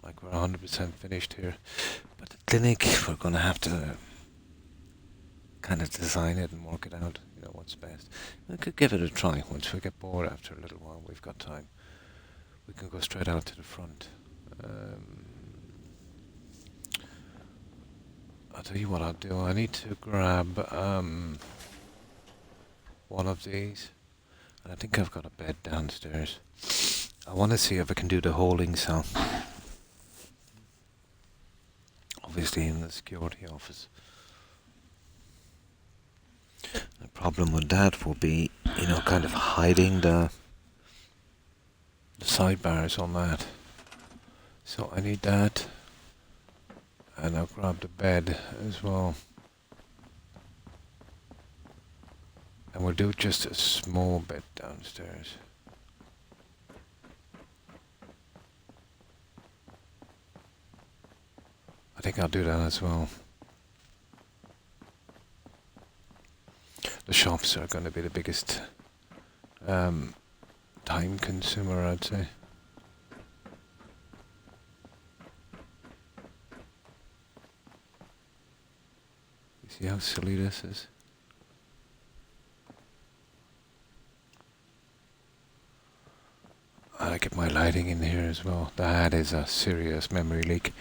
like we're 100% finished here, but the clinic, we're going to have to kind of design it and work it out, you know, what's best. We could give it a try. Once we get bored after a little while, we've got time. We can go straight out to the front. I'll tell you what I'll do. I need to grab one of these. And I think I've got a bed downstairs. I want to see if I can do the holding cell. Obviously in the security office. The problem with that will be, you know, kind of hiding the sidebars on that. So I need that. And I'll grab the bed as well. And we'll do just a small bit downstairs. I think I'll do that as well. The shops are going to be the biggest time consumer, I'd say. You see how silly this is? I get my lighting in here as well. That is a serious memory leak.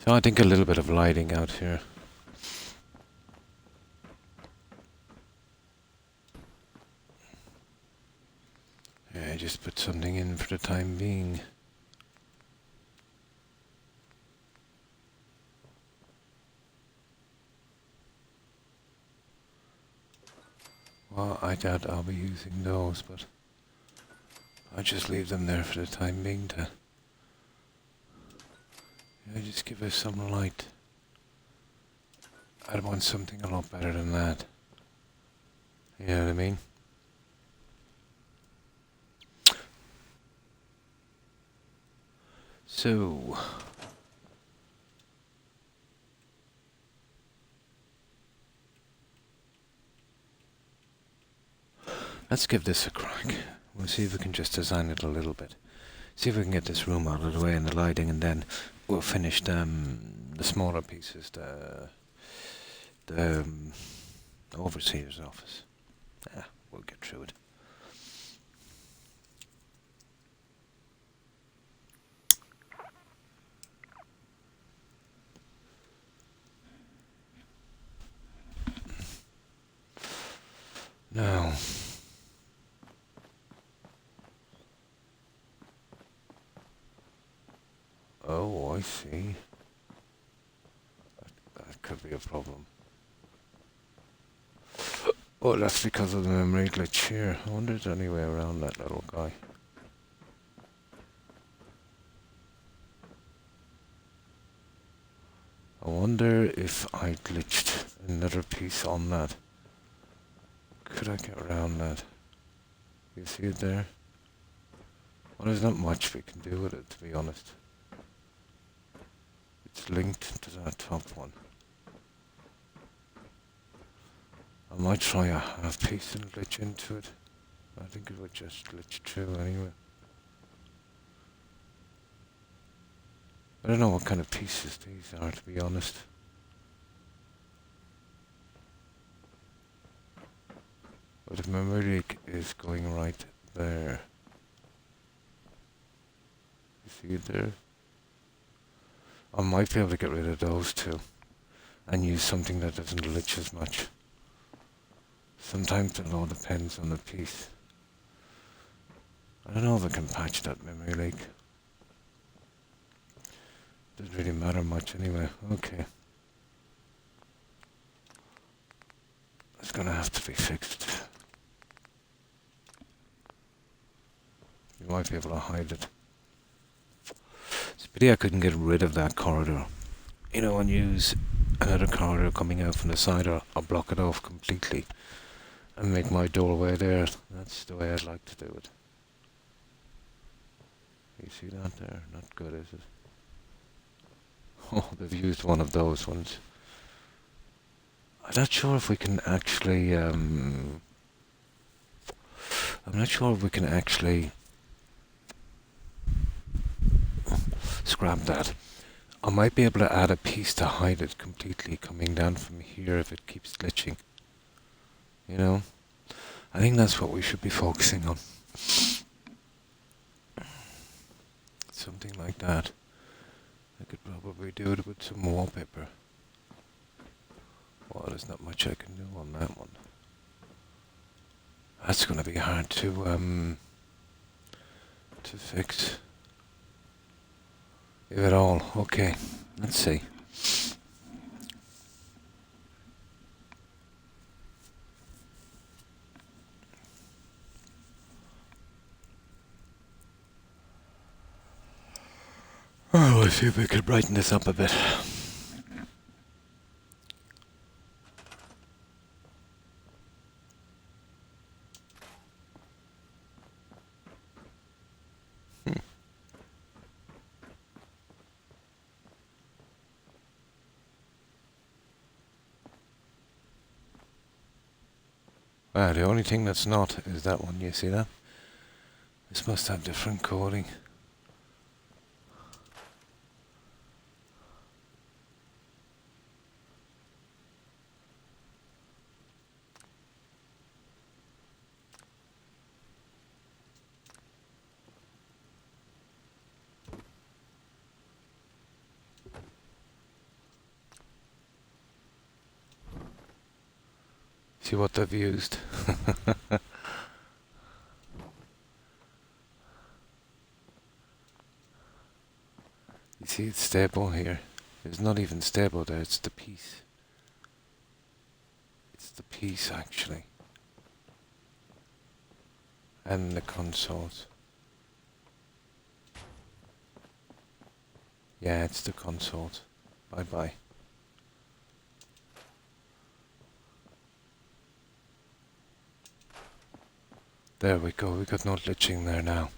So I think a little bit of lighting out here. Yeah, just put something in for the time being. Well, I doubt I'll be using those, but I'll just leave them there for the time being to just give us some light. I'd want something a lot better than that. You know what I mean? So, let's give this a crack. We'll see if we can just design it a little bit. See if we can get this room out of the way and the lighting, and then we'll finish the smaller pieces, the overseer's office. Yeah, we'll get through it. Now, oh, I see. That could be a problem. Oh, that's because of the memory glitch here. I wonder if there's any way around that little guy. I wonder if I glitched another piece on that. Could I get around that? You see it there? Well, there's not much we can do with it, to be honest. It's linked to that top one. I might try a half piece and glitch into it. I think it would just glitch through anyway. I don't know what kind of pieces these are, to be honest. But if memory leak is going right there, you see it there? I might be able to get rid of those two and use something that doesn't glitch as much. Sometimes it all depends on the piece. I don't know if I can patch that memory leak. Doesn't really matter much anyway. Okay. It's gonna have to be fixed. You might be able to hide it. It's a pity I couldn't get rid of that corridor. You know, and use another corridor coming out from the side, or block it off completely and make my doorway there. That's the way I'd like to do it. You see that there? Not good, is it? Oh, they've used one of those ones. I'm not sure if we can actually, I'm not sure if we can actually scrap that. I might be able to add a piece to hide it completely coming down from here if it keeps glitching. You know? I think that's what we should be focusing on. Something like that. I could probably do it with some wallpaper. Well, there's not much I can do on that one. That's going to be hard to fix. If at all. Okay, let's see. Oh, let's see if we could brighten this up a bit. Ah, the only thing that's not is that one, you see that? This must have different coding. See what they've used. You see it's stable here. It's not even stable there, it's the piece. It's the piece actually. And the consoles. Yeah, it's the consoles. Bye bye. There we go, we got no glitching there now.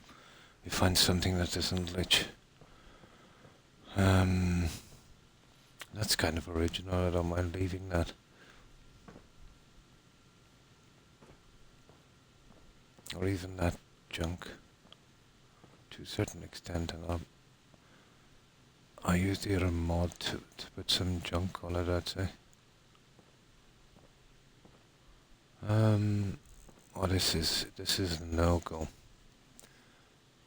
We find something that doesn't glitch. That's kind of original, I don't mind leaving that. Or even that junk. To a certain extent, and I use the other mod to put some junk on it, I'd say. Oh, this is a no-go.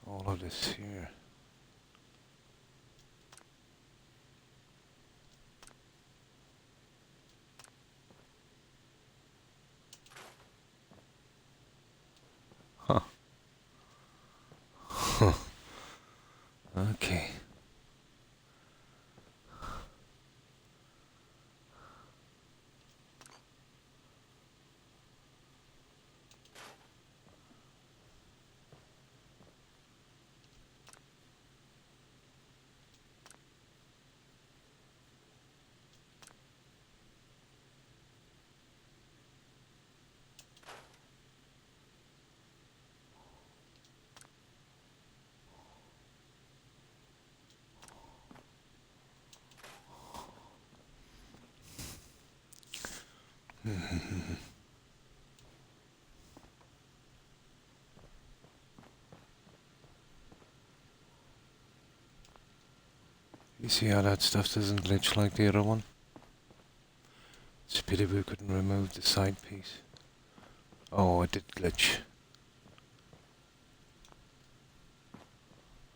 All of this here. Huh. Okay. You see how that stuff doesn't glitch like the other one? It's a pity we couldn't remove the side piece. Oh, it did glitch.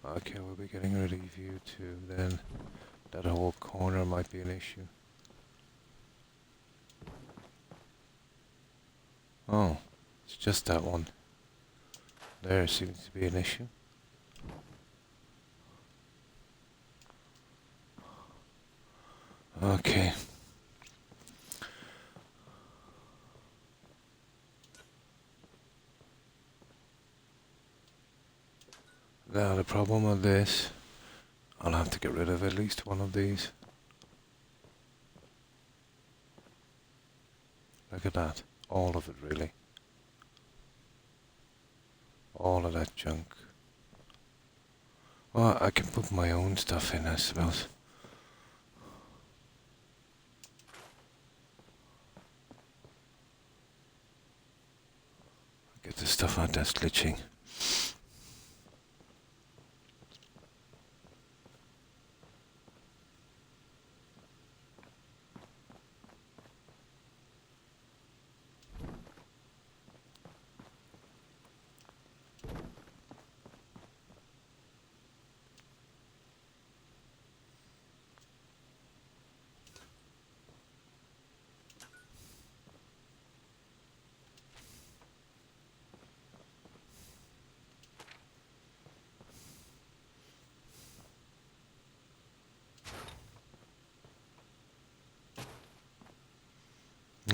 Okay, we'll be getting rid of you too, then. That whole corner might be an issue. Oh, it's just that one. There seems to be an issue. Okay. Now the problem with this, I'll have to get rid of at least one of these. Look at that. All of it, really. All of that junk. Well, I can put my own stuff in, I suppose. Get the stuff out that's glitching.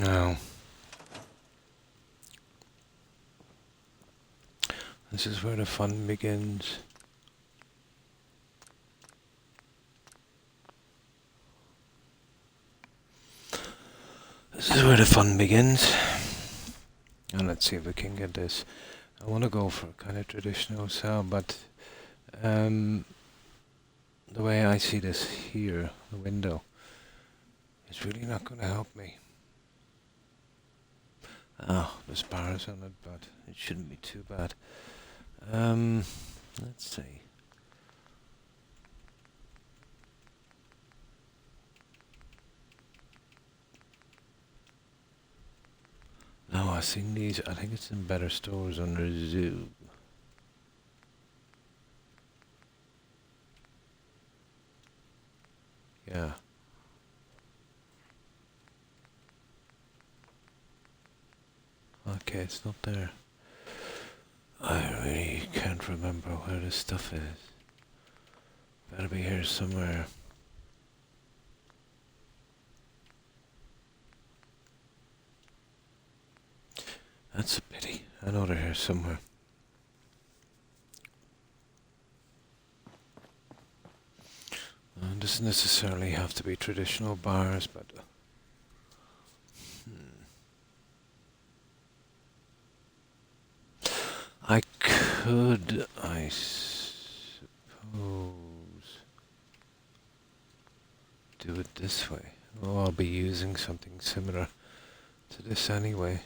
Now, this is where the fun begins. This is where the fun begins. And let's see if we can get this. I want to go for a kind of traditional sound, but the way I see this here, the window, is really not going to help me. Ah, there's bars on it, but it shouldn't be too bad. Let's see. No, I've seen these. I think it's in better stores under Zoo. Yeah. Okay, it's not there. I really can't remember where this stuff is. Better be here somewhere. That's a pity. I know they're here somewhere. It doesn't necessarily have to be traditional bars, but I could, I suppose, do it this way. Oh, I'll be using something similar to this anyway.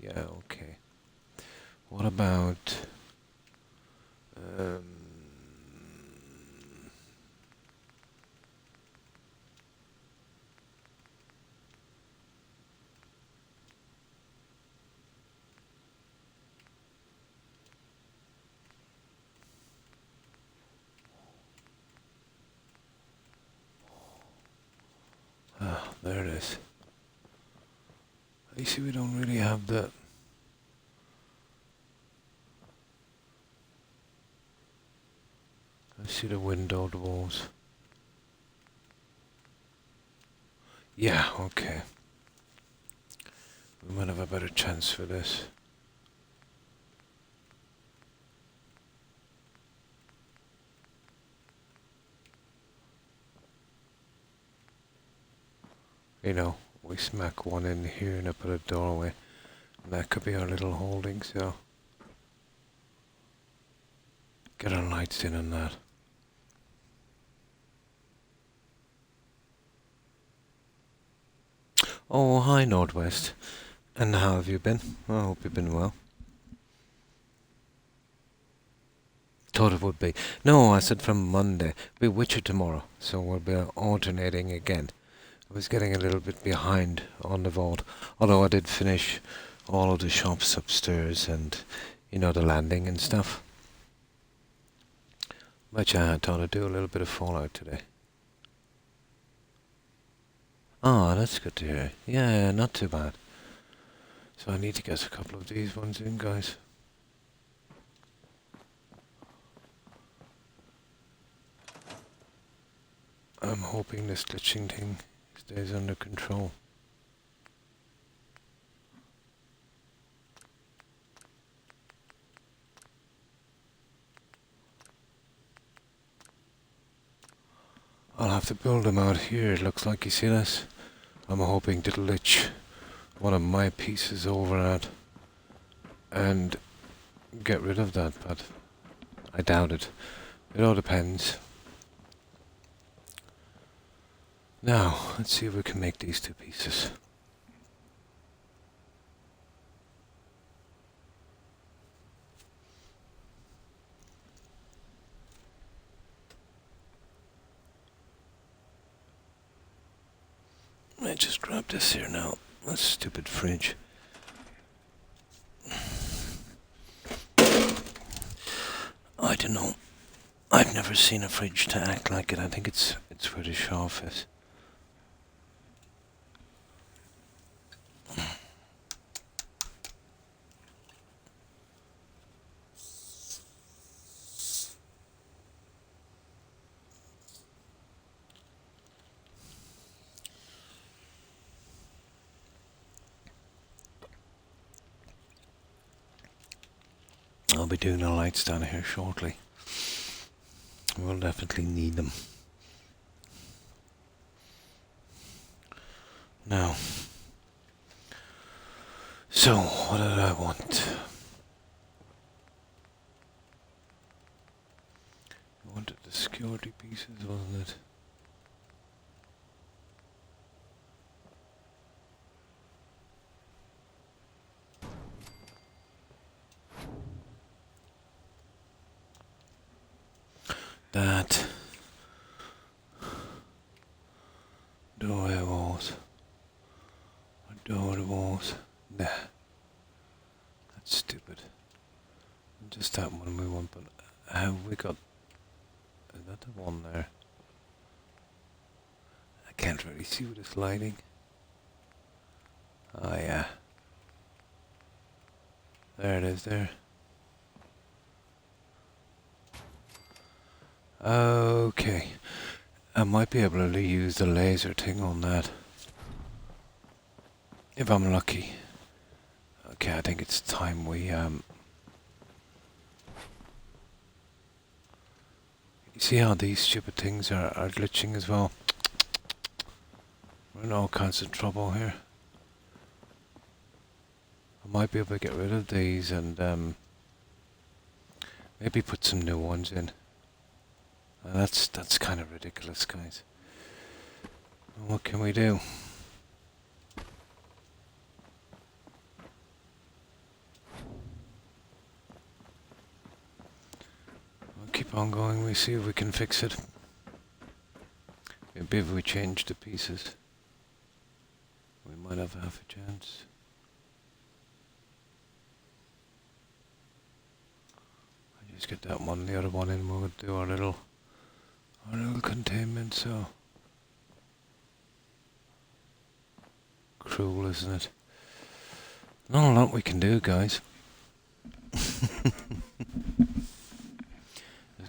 Yeah, okay. What about there it is. You see, we don't really have the I see the windowed walls. Yeah, okay. We might have a better chance for this. You know, we smack one in here and I put a doorway. And that could be our little holding, so get our lights in on that. Oh, hi Northwest. And how have you been? I hope you've been well. Thought it would be. No, I said from Monday. Be Witcher tomorrow, so we'll be alternating again. I was getting a little bit behind on the vault, although I did finish all of the shops upstairs and, you know, the landing and stuff. But yeah, I thought I'd do a little bit of Fallout today. Oh, that's good to hear. Yeah, not too bad. So I need to get a couple of these ones in, guys. I'm hoping this glitching thing stays under control. I'll have to build them out here, it looks like. You see this? I'm hoping to glitch one of my pieces over that and get rid of that, but I doubt it. It all depends. Now, let's see if we can make these two pieces. I just grab this here now. That stupid fridge. I don't know. I've never seen a fridge to act like it. I think it's where the shelf is. I'll be doing the lights down here shortly. We'll definitely need them. Now, so what did I want? I wanted the security pieces, wasn't it? That doorway walls. Door walls. Nah. That's stupid. Just that one we want, but have we got... Is that the one there? I can't really see with this lighting. Oh yeah. There it is there. Okay. I might be able to use the laser thing on that. If I'm lucky. Okay, I think it's time we You see how these stupid things are glitching as well? We're in all kinds of trouble here. I might be able to get rid of these and maybe put some new ones in. That's kind of ridiculous, guys. What can we do? We'll keep on going, we see if we can fix it. Maybe if we change the pieces, we might have half a chance. I just get that one, the other one in, we'll do our little containment, so... Cruel, isn't it? Not a lot we can do, guys. There's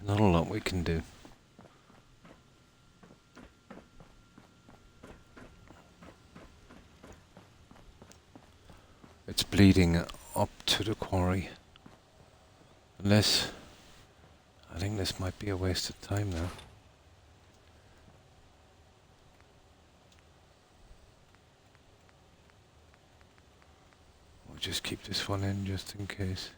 not a lot we can do. It's bleeding up to the quarry. Unless... I think this might be a waste of time now. We'll just keep this one in just in case.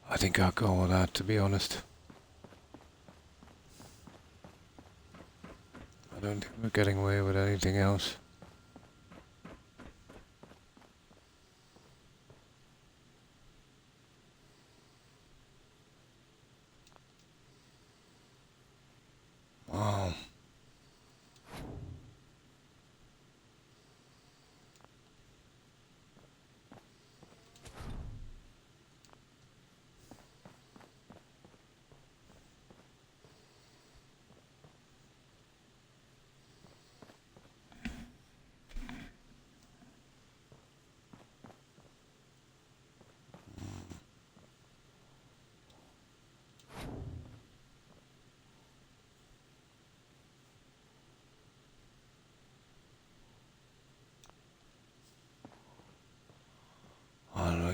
I think I'll go with that, to be honest. I don't think we're getting away with anything else.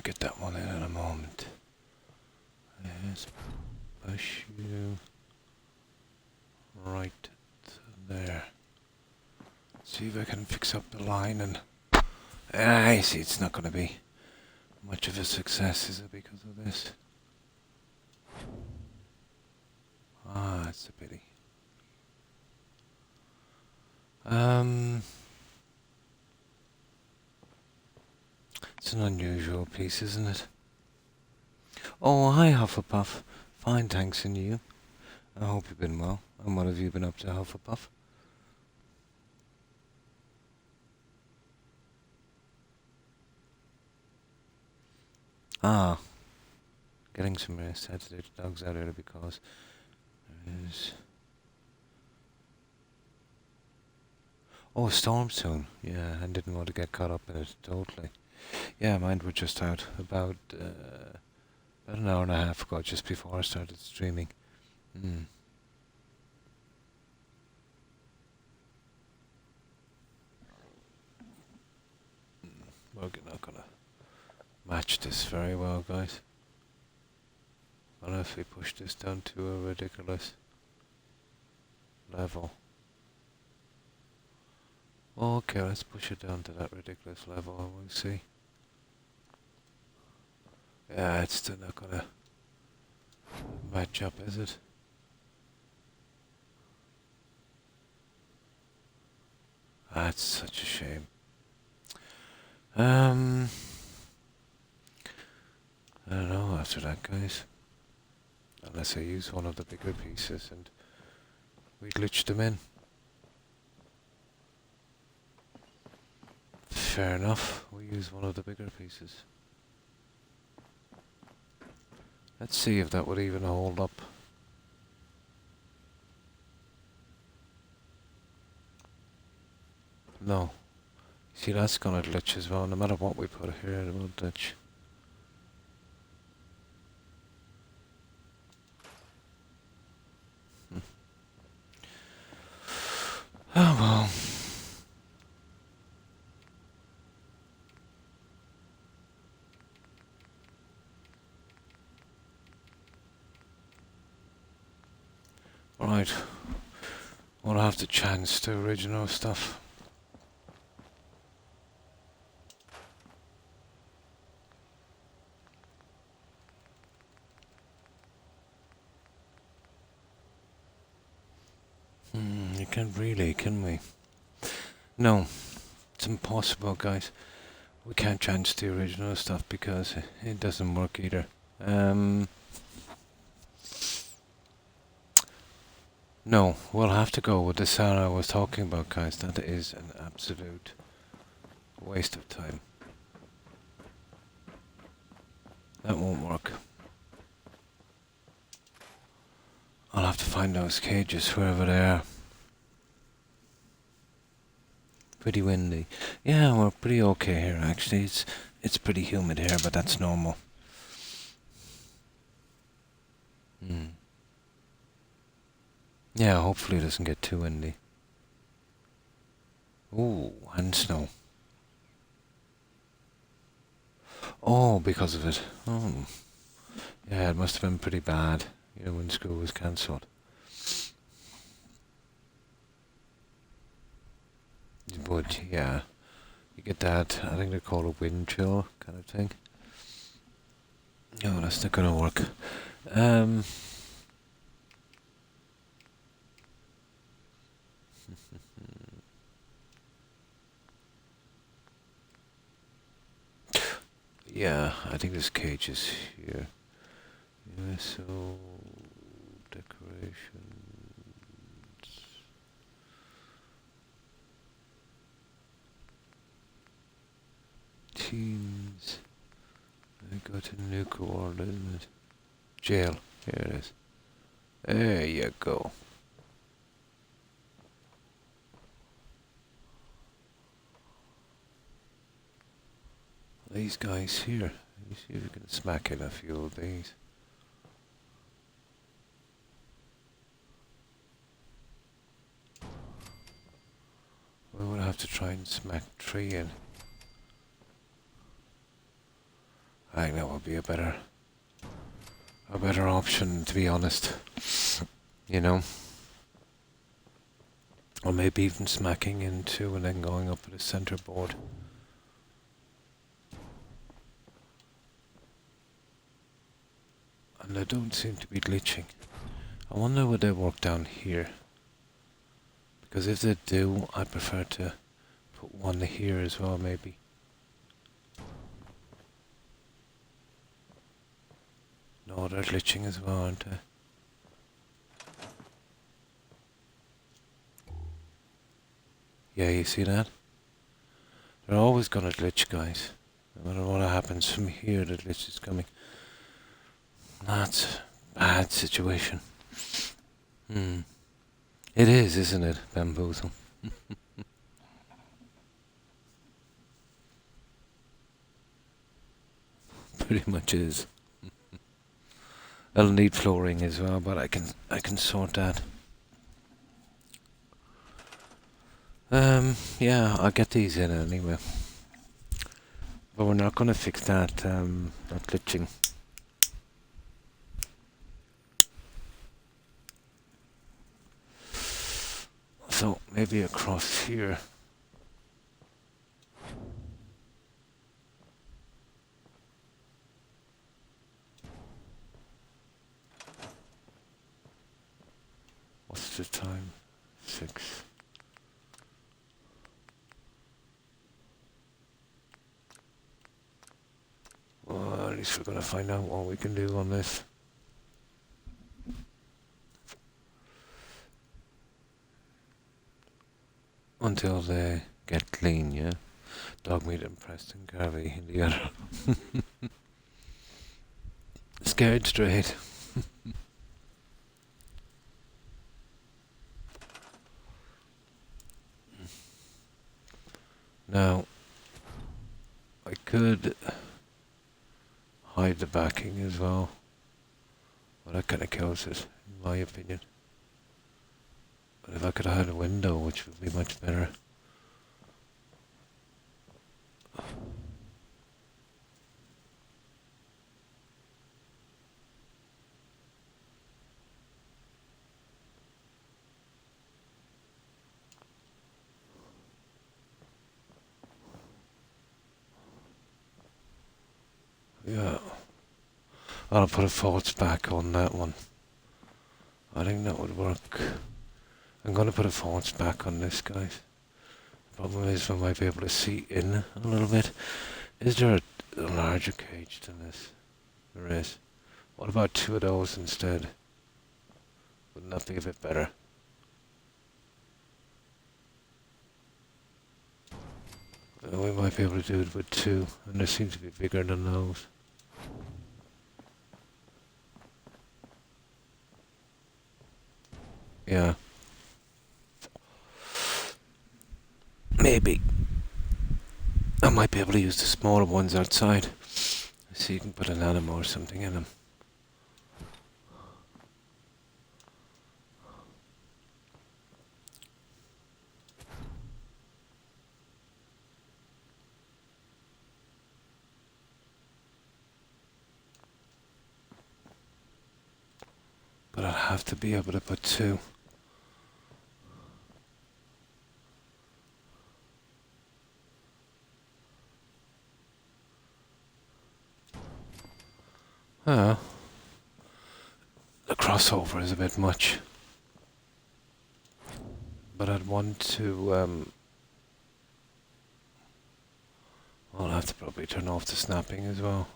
get that one in a moment. Yes, push you right there. See if I can fix up the line and... I see it's not going to be much of a success, is it, because of this? Ah, that's a pity. It's an unusual piece, isn't it? Oh, hi, Hufflepuff. Fine, thanks, and you? I hope you've been well. And what have you been up to, Hufflepuff? Ah, getting some rest. Had to take the dogs out early because there is... Oh, a storm soon. Yeah, I didn't want to get caught up in it, totally. Yeah, mine were just out about an hour and a half ago, just before I started streaming. We're not gonna match this very well, guys. Unless we push this down to a ridiculous level. Okay, let's push it down to that ridiculous level and we'll see. Yeah, it's still not gonna match up, is it? That's such a shame. I don't know after that, guys. Unless I use one of the bigger pieces and we glitch them in. Fair enough, we use one of the bigger pieces. Let's see if that would even hold up. No. See, that's gonna glitch as well. No matter what we put here, it will glitch. Oh well. Right. We'll have the chance to original stuff. You can't really, can we? No. It's impossible, guys. We can't change the original stuff because it doesn't work either. No, we'll have to go with the sound I was talking about, guys. That is an absolute waste of time. That won't work. I'll have to find those cages wherever they are. Pretty windy. Yeah, we're pretty okay here actually. It's pretty humid here, but that's normal. Yeah, hopefully it doesn't get too windy. Ooh, and snow. Oh, because of it. Oh. Yeah, it must have been pretty bad, when school was cancelled. But, yeah. You get that, I think they call it wind chill kind of thing. No, that's not gonna work. Yeah, I think this cage is here. USO decorations. Teams. I got a new coordinate. Jail. Here it is. There you go. These guys here. Let me see if we can smack in a few of these. We will have to try and smack 3 in. I think that would be a better option, to be honest. You know? Or maybe even smacking into and then going up to the center board. And they don't seem to be glitching. I wonder would they work down here? Because if they do, I prefer to put one here as well, maybe. No, they're glitching as well, aren't they? Yeah, you see that? They're always gonna glitch, guys. No matter what happens from here, the glitch is coming. That's a bad situation. It is, isn't it, Bamboozle? Pretty much is. I'll need flooring as well, but I can sort that. Yeah, I'll get these in anyway. But we're not gonna fix that that glitching. So maybe across here. What's the time? 6. Well, at least we're gonna find out what we can do on this. Until they get clean, yeah? Dog meat and Preston Garvey in the other. Scared straight. Now, I could hide the backing as well, but that kind of kills it, in my opinion. But if I could hide a window, which would be much better. Yeah. I'll put a false back on that one. I think that would work. I'm gonna put a false back on this, guys. The problem is we might be able to see in a little bit. Is there a larger cage than this? There is. What about 2 of those instead? Wouldn't that be a bit better? We might be able to do it with 2, and they seem to be bigger than those. Yeah. Maybe. I might be able to use the smaller ones outside. So you can put an animal or something in them. But I'll have to be able to put 2. Oh. The crossover is a bit much. But I'd want to, I'll have to probably turn off the snapping as well.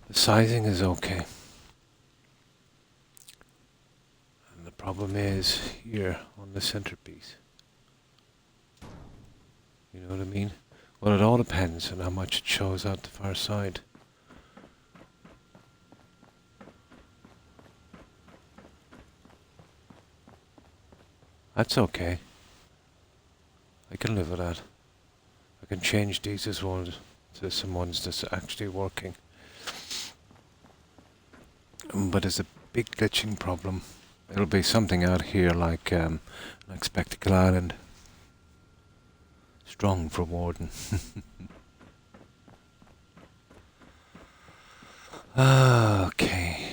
The sizing is okay. And the problem is here on the centerpiece. You know what I mean? Well, it all depends on how much it shows out the far side. That's okay. I can live with that. I can change these as well to some ones that's actually working. But there's a big glitching problem. It'll be something out here like Spectacle Island. Strong for Warden. Okay.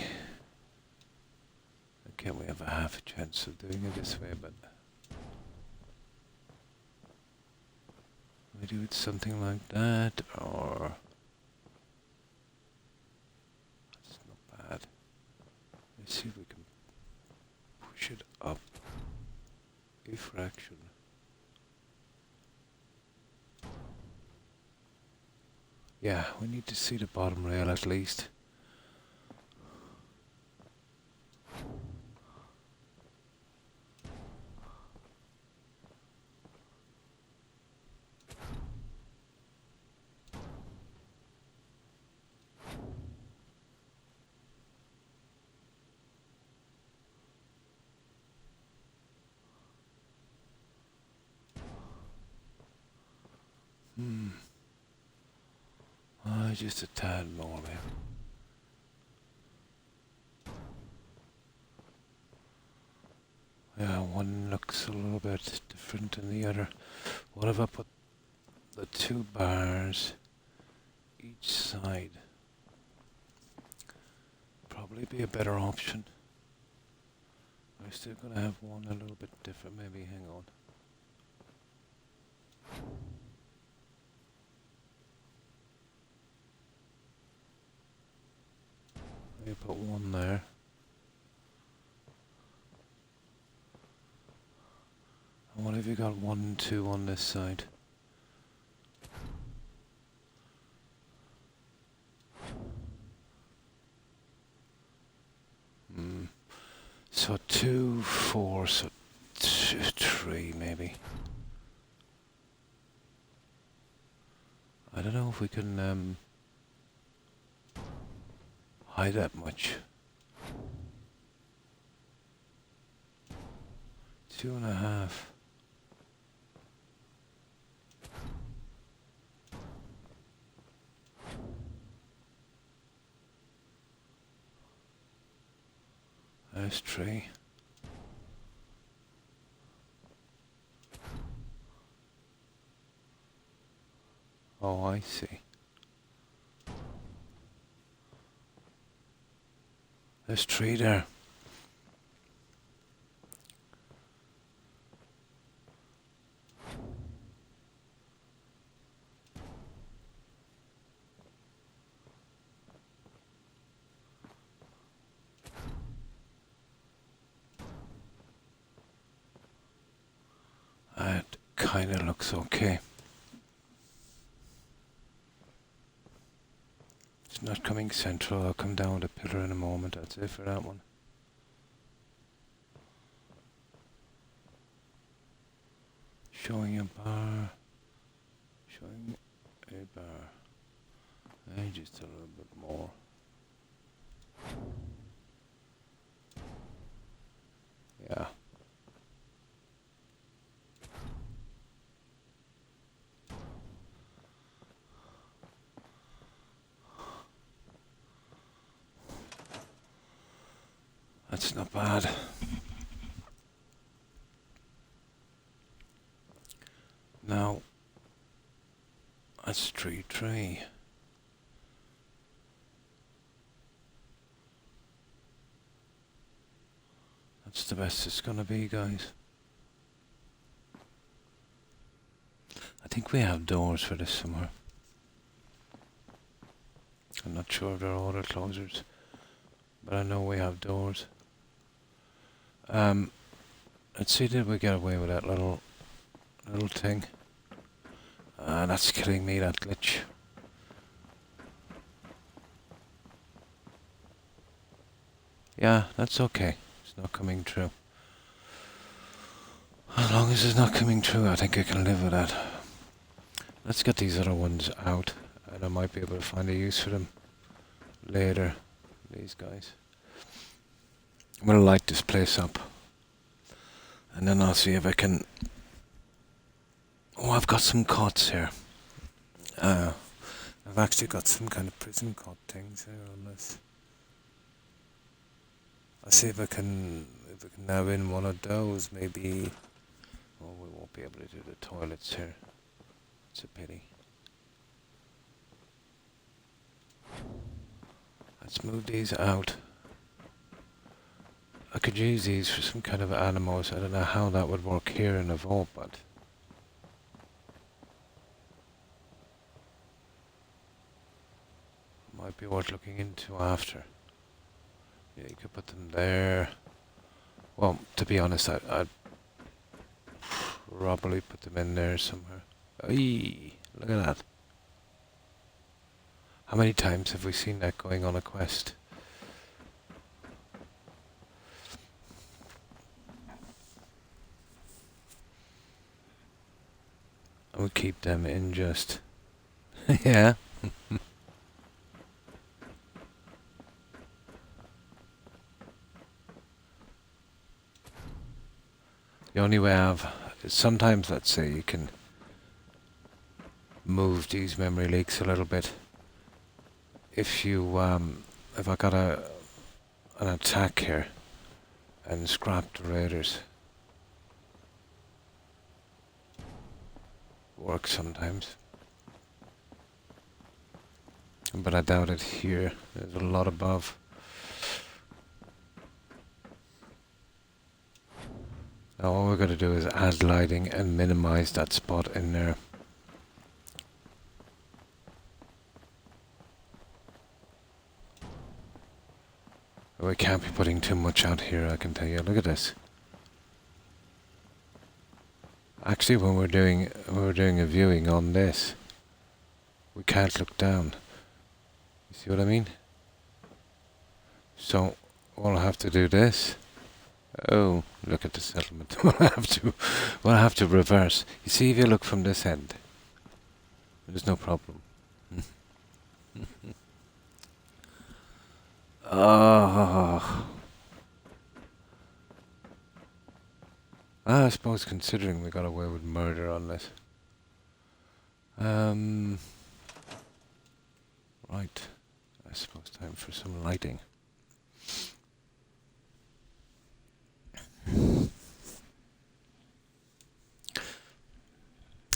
Okay, we have a half a chance of doing it this way, but we do it something like that, or that's not bad. Let's see if we can push it up a fraction. Yeah, we need to see the bottom rail at least. Just a tad more, maybe. Yeah, one looks a little bit different than the other. What if I put the 2 bars each side? Probably be a better option. We're still gonna have one a little bit different, maybe. Hang on. Maybe put one there. And what have you got? 1 and 2 on this side? So 2, 4, so 2, 3 maybe. I don't know if we can hide that much. 2.5. There's 3. Oh, I see. There's 3 there. That kind of looks okay. It's not coming central. I'll come down the pillar in a moment. That's it for that one. Showing a bar. Showing a bar. And just a little bit more. Yeah. That's not bad. Now, that's 3, 3. That's the best it's gonna be, guys. I think we have doors for this somewhere. I'm not sure if they're auto closers, but I know we have doors. Let's see, did we get away with that little thing? That's killing me, that glitch. Yeah, that's okay. It's not coming true. As long as it's not coming true, I think I can live with that. Let's get these other ones out, and I might be able to find a use for them later. These guys. I'm gonna light this place up, and then I'll see if I can. Oh, I've got some cots here. I've actually got some kind of prison cot things here on this. I'll see if I can have in one of those, maybe. Oh, we won't be able to do the toilets here. It's a pity. I Let's move these out. I could use these for some kind of animals. I don't know how that would work here in a vault, but... might be worth looking into after. Yeah, you could put them there. Well, to be honest, I'd probably put them in there somewhere. Eee, look at that. How many times have we seen that going on a quest? I would keep them in just... yeah. The only way I've... sometimes, let's say, you can move these memory leaks a little bit. If you, if I got an attack here and scrap the raiders, works sometimes. But I doubt it here. There's a lot above. Now all we're going to do is add lighting and minimize that spot in there. We can't be putting too much out here, I can tell you. Look at this. Actually, when we're doing a viewing on this, we can't look down. You see what I mean? So we'll have to do this. Oh, look at the settlement. we'll have to reverse. You see, if you look from this end, there's no problem. Oh. I suppose considering we got away with murder on this. Right. I suppose time for some lighting.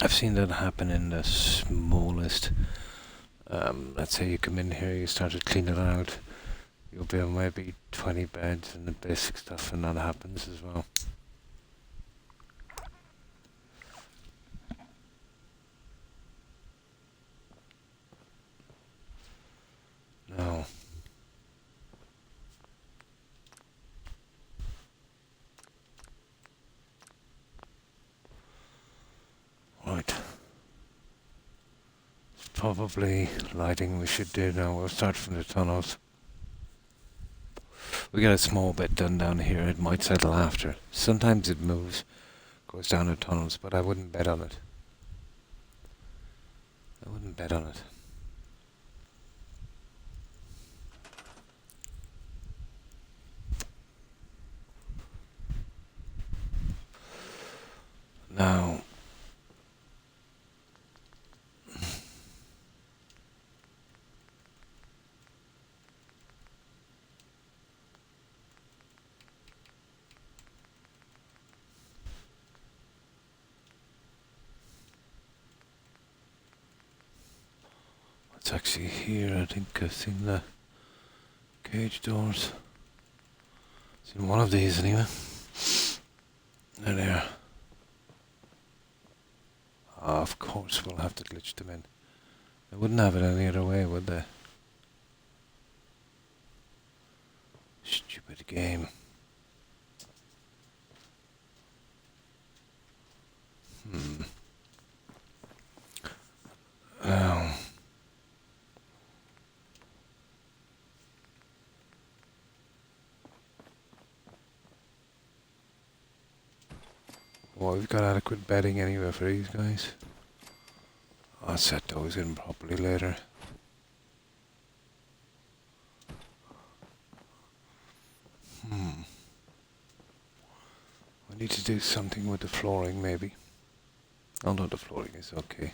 I've seen that happen in the smallest. Let's say you come in here, you start to clean it out. You'll be on maybe 20 beds and the basic stuff, and that happens as well. No. Right. It's probably lighting we should do now. We'll start from the tunnels. We get a small bit done down here. It might settle after. Sometimes it moves, goes down the tunnels, but I wouldn't bet on it. I wouldn't bet on it. Now, it's actually here. I think I've seen the cage doors. Seen one of these anyway. There they are. Of course we'll have to glitch them in. They wouldn't have it any other way, would they? Stupid game. Now, well, we've got adequate bedding anyway for these guys. I'll set those in properly later. I need to do something with the flooring, maybe. Although the flooring is okay.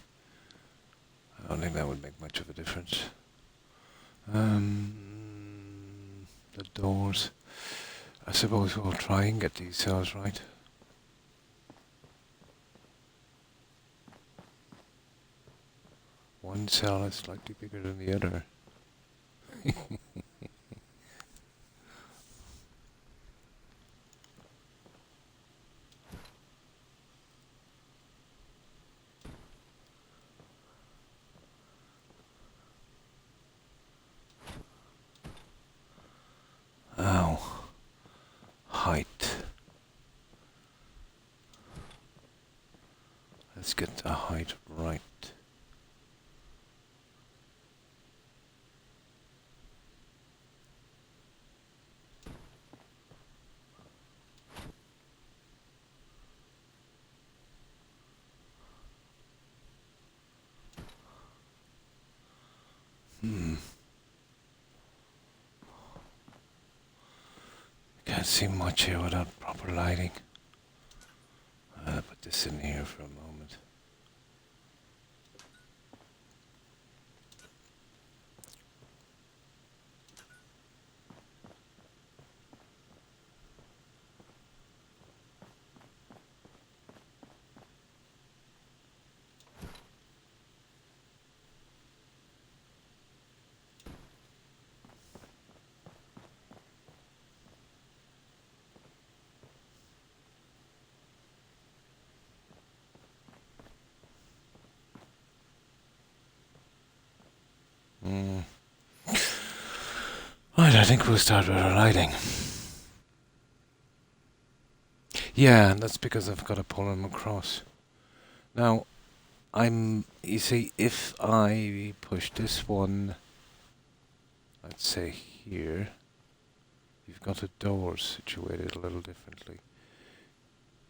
I don't think that would make much of a difference. The doors. I suppose we'll try and get these cells right. One cell is slightly bigger than the other. get the height right. Can't see much here without proper lighting. I'll put this in here for a moment. Right, I think we'll start with our lighting. Yeah, and that's because I've got to pull them across. Now, you see, if I push this one, let's say here, you've got the doors situated a little differently.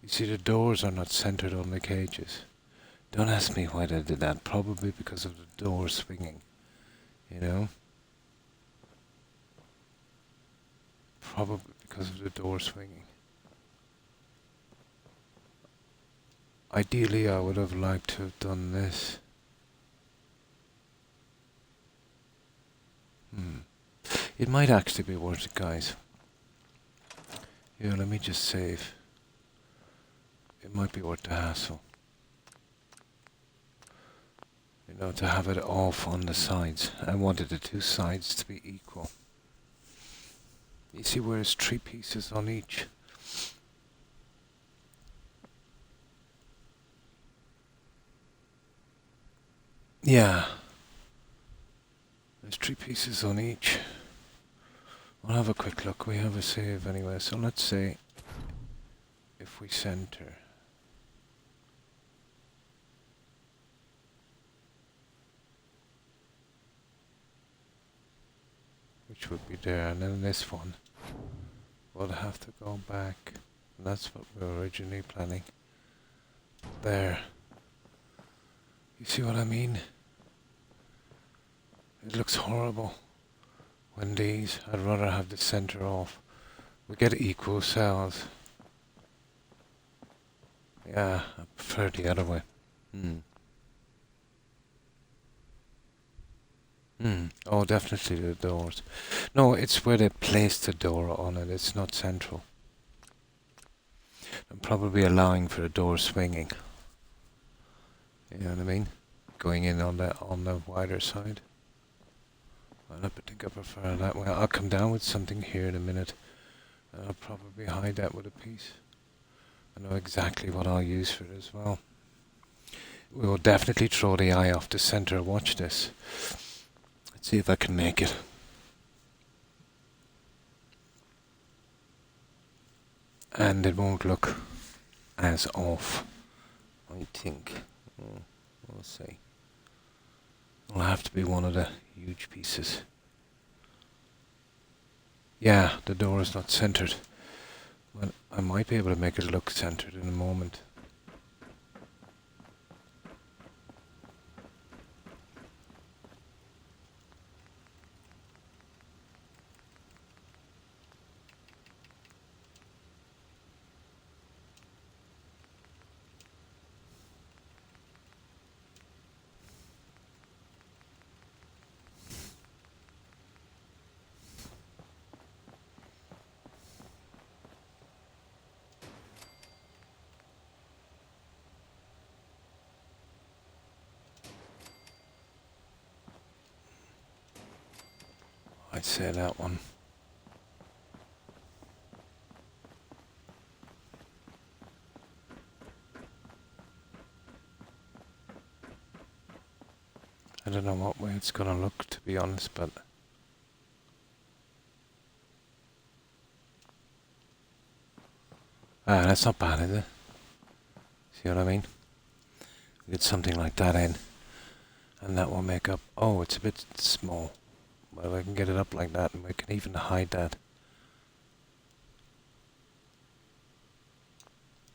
You see, the doors are not centered on the cages. Don't ask me why they did that. Probably because of the door swinging, you know? Probably because of the door swinging. Ideally, I would have liked to have done this. It might actually be worth it, guys. Yeah, let me just save. It might be worth the hassle. You know, to have it off on the sides. I wanted the two sides to be equal. You see where it's 3 pieces on each? Yeah. There's 3 pieces on each. We'll have a quick look. We have a save anyway. So let's say if we center. Which would be there. And then this one. We'll have to go back. And that's what we were originally planning. There. You see what I mean? It looks horrible. When these, I'd rather have the center off. We get equal cells. Yeah, I prefer the other way. Oh, definitely the doors. No, it's where they place the door on it. It's not central. I'm probably allowing for the door swinging. You know what I mean? Going in on the wider side. I think I prefer that way. I'll come down with something here in a minute. And I'll probably hide that with a piece. I know exactly what I'll use for it as well. We will definitely throw the eye off the center. Watch this. Let's see if I can make it. And it won't look as off, I think. We'll see. It'll have to be one of the huge pieces. Yeah, the door is not centered. Well, I might be able to make it look centered in a moment. I'd say that one. I don't know what way it's gonna look, to be honest, but that's not bad, is it? See what I mean? Get something like that in, and that will make up. Oh, it's a bit small. Well, I can get it up like that, and we can even hide that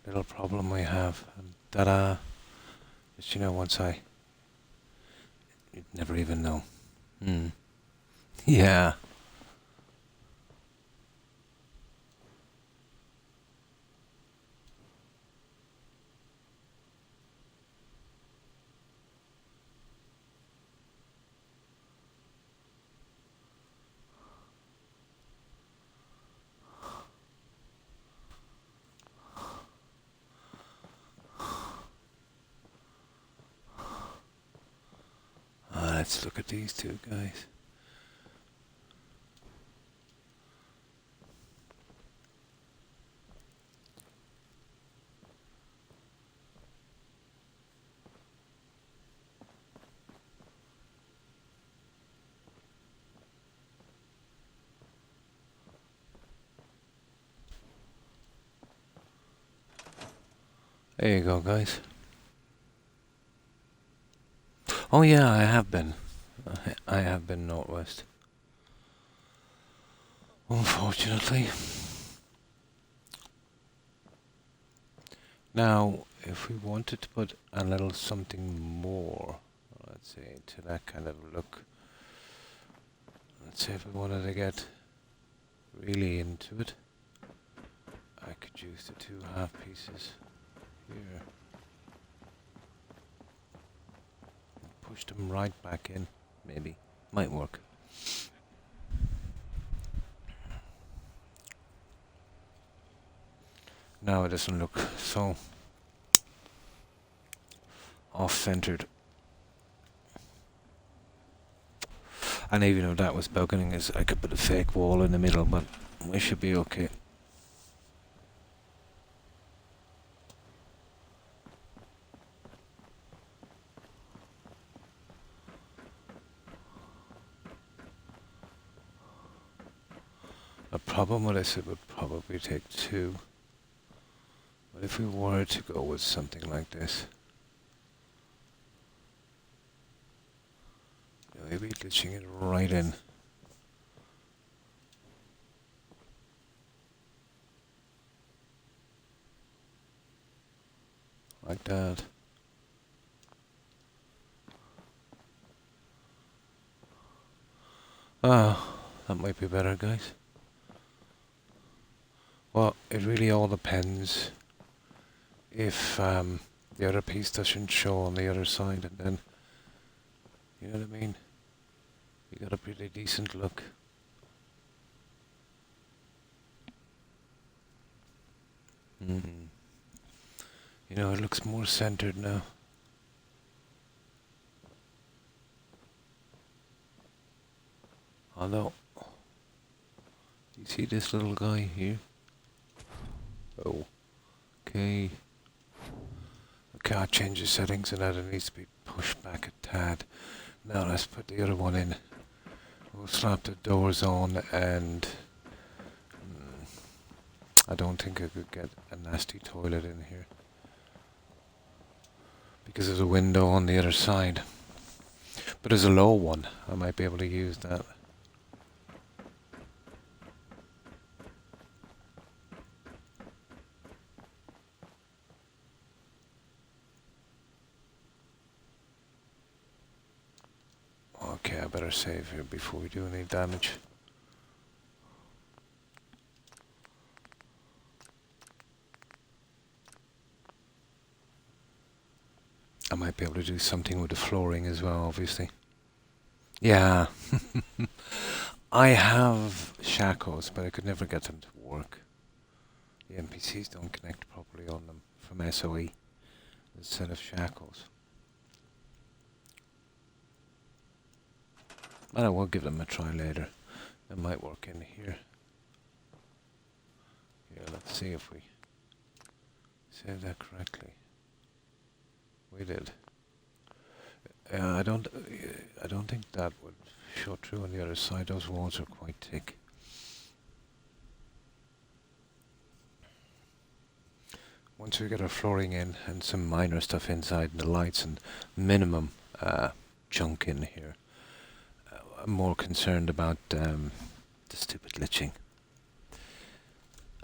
little problem we have. And ta-da! Just, once you'd never even know. Yeah. Let's look at these two guys. There you go, guys. Oh yeah, I have been. I have been northwest. Unfortunately. Now, if we wanted to put a little something more, let's say, to that kind of look. Let's say if we wanted to get really into it, I could use the two half pieces here. Push them right back in, maybe. Might work. Now it doesn't look so off-centered. And even if that was bugging us, I could put a fake wall in the middle, but we should be okay. The problem with this, it would probably take two. But if we were to go with something like this, maybe glitching it right in. Like that. Ah, that might be better, guys. Well, it really all depends if the other piece doesn't show on the other side, and then, you know what I mean? You got a pretty decent look. You know, it looks more centered now. Although, do you see this little guy here? Oh, okay. Okay, I'll change the settings and that it needs to be pushed back a tad. Now let's put the other one in. We'll slap the doors on, and I don't think I could get a nasty toilet in here because there's a window on the other side. But there's a low one. I might be able to use that. Okay, I better save here before we do any damage. I might be able to do something with the flooring as well, obviously. Yeah. I have shackles, but I could never get them to work. The NPCs don't connect properly on them from SOE instead of shackles. But I will give them a try later. It might work in here. Yeah, let's see if we save that correctly. We did. I don't think that would show through on the other side. Those walls are quite thick. once we get our flooring in and some minor stuff inside and the lights and minimum junk in here, I'm more concerned about the stupid glitching.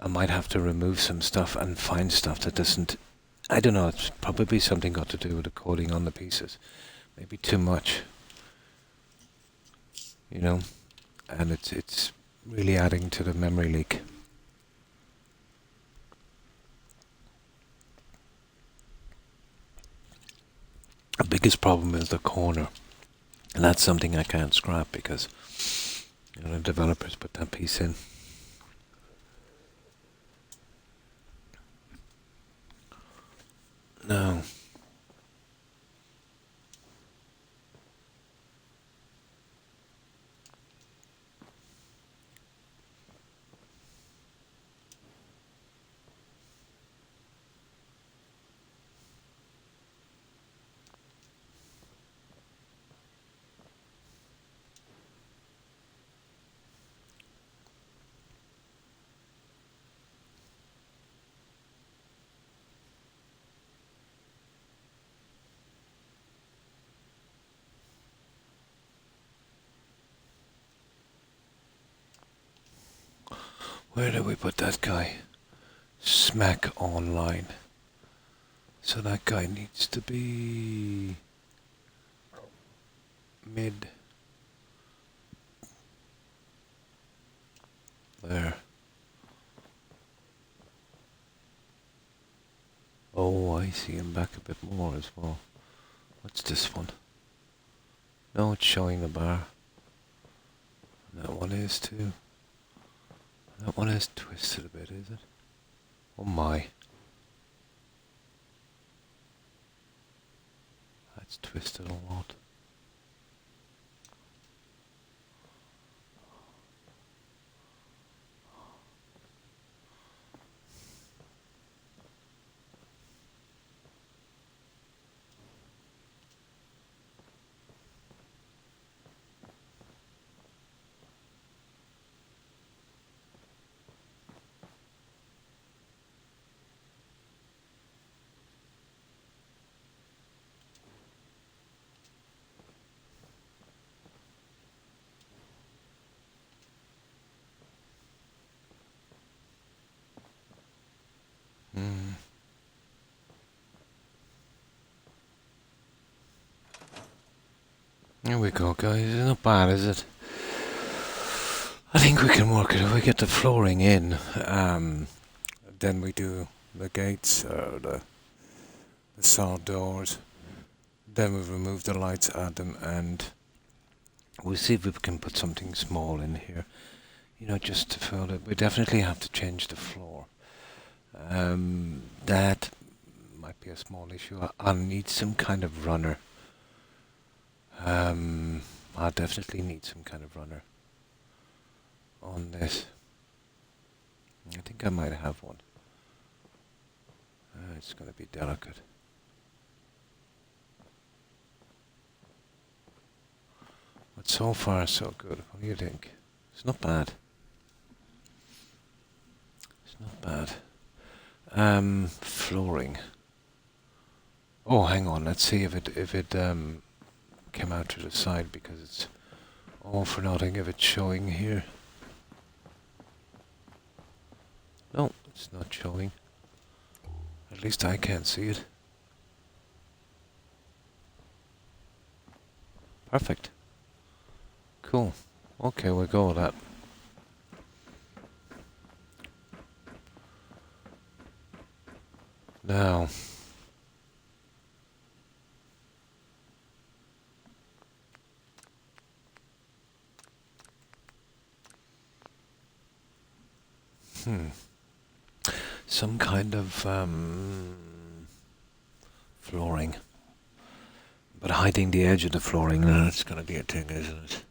I might have to remove some stuff and find stuff that doesn't... I don't know, it's probably something got to do with the coding on the pieces. Maybe too much. You know? And it's really adding to the memory leak. The biggest problem is the corner. And that's something I can't scrap because the developers put that piece in. No. Where do we put that guy? Smack online. So that guy needs to be mid. There. Oh, I see him back a bit more as well. What's this one? No, it's showing the bar. That one is too. That one is twisted a bit, is it? Oh my. That's twisted a lot. Here we go, guys. It's not bad, is it? I think we can work it. If we get the flooring in, then we do the gates, or the solid doors. Then we remove the lights, add them, and we'll see if we can put something small in here. You know, just to fill it. We definitely have to change the floor. That might be a small issue. I'll need some kind of runner. I'll definitely need some kind of runner on this. I think I might have one. It's going to be delicate. But so far so good. What do you think? It's not bad. It's not bad. Flooring. Oh, hang on. Let's see if it came out to the side, because it's all for nothing if it's showing here. No, it's not showing. At least I can't see it. Perfect. Cool. Okay, we'll go with that. Now, some kind of flooring. But hiding the edge of the flooring, that's going to be a thing, isn't it?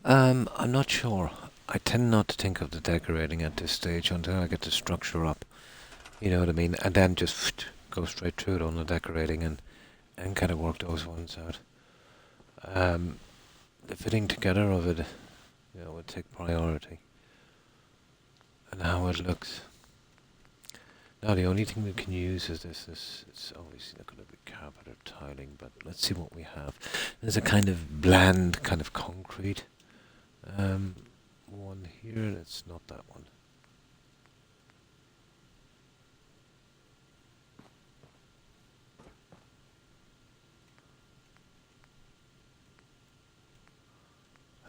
I'm not sure. I tend not to think of the decorating at this stage until I get the structure up. You know what I mean? And then just go straight through it on the decorating and kind of work those ones out. the fitting together of it, would take priority, and how it looks. Now the only thing we can use is this. It's obviously not going to be carpet or tiling, but let's see what we have. There's a kind of bland, kind of concrete one here. That's not that one.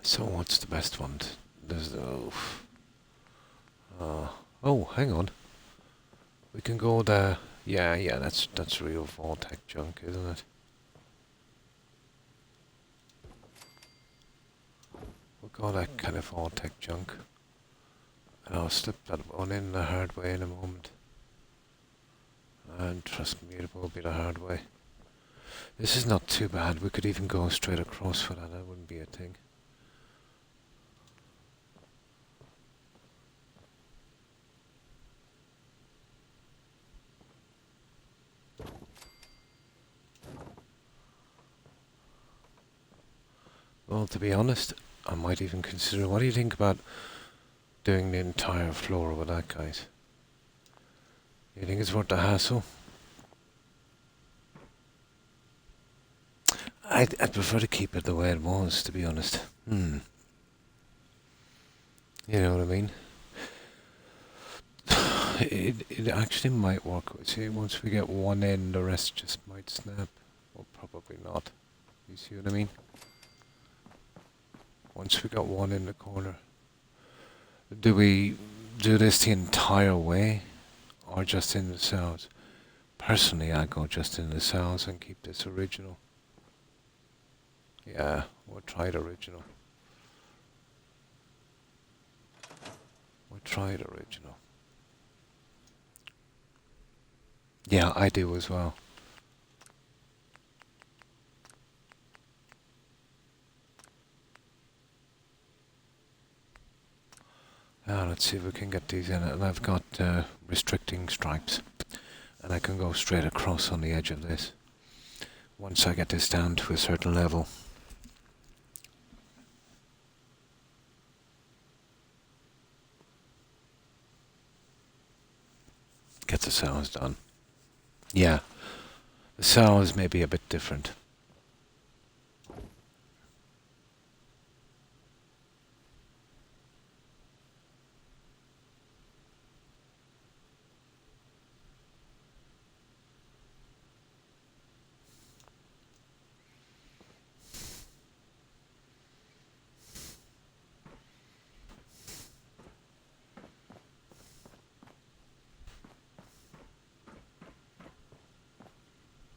So what's the best one? There's oh, hang on. We can go there. Yeah, that's real Vortex junk, isn't it? We'll go that kind of Vortex junk. And I'll slip that one in the hard way in a moment. And trust me, it will be the hard way. This is not too bad. We could even go straight across for that. That wouldn't be a thing. Well, to be honest, I might even consider... What do you think about doing the entire floor with that, guys? You think it's worth the hassle? I'd prefer to keep it the way it was, to be honest. You know what I mean? It actually might work. See, once we get one end, the rest just might snap. Or probably not. You see what I mean? Once we got one in the corner. Do we do this the entire way? Or just in the cells? Personally, I go just in the cells and keep this original. Yeah, we'll try the original. We'll try the original. Yeah, I do as well. Now let's see if we can get these in. And I've got restricting stripes. And I can go straight across on the edge of this. Once I get this down to a certain level. Get the cells done. Yeah, the cells may be a bit different.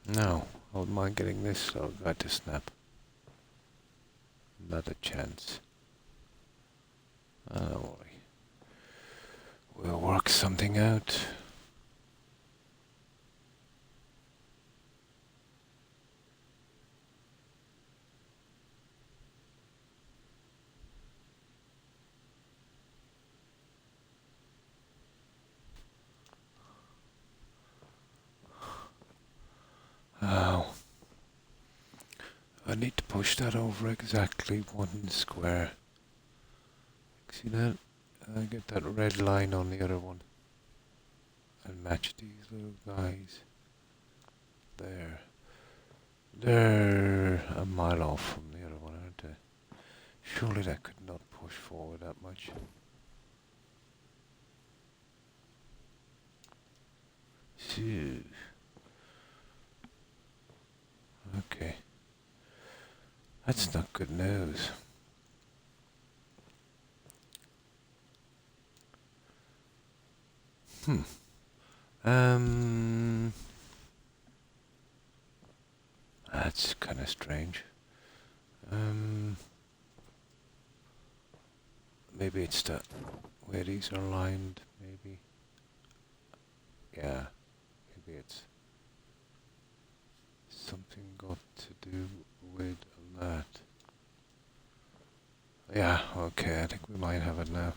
No, I wouldn't mind getting this little guy to snap. Not a chance. Don't worry. We'll work something out. Oh. I need to push that over exactly one square. See that? Get that red line on the other one. And match these little guys. There. They're a mile off from the other one, aren't they? Surely that could not push forward that much. Phew. Okay. That's not good news. That's kind of strange. Maybe it's the way these are lined, maybe. Yeah, maybe it's something got to do with that. Yeah, okay, I think we might have it now.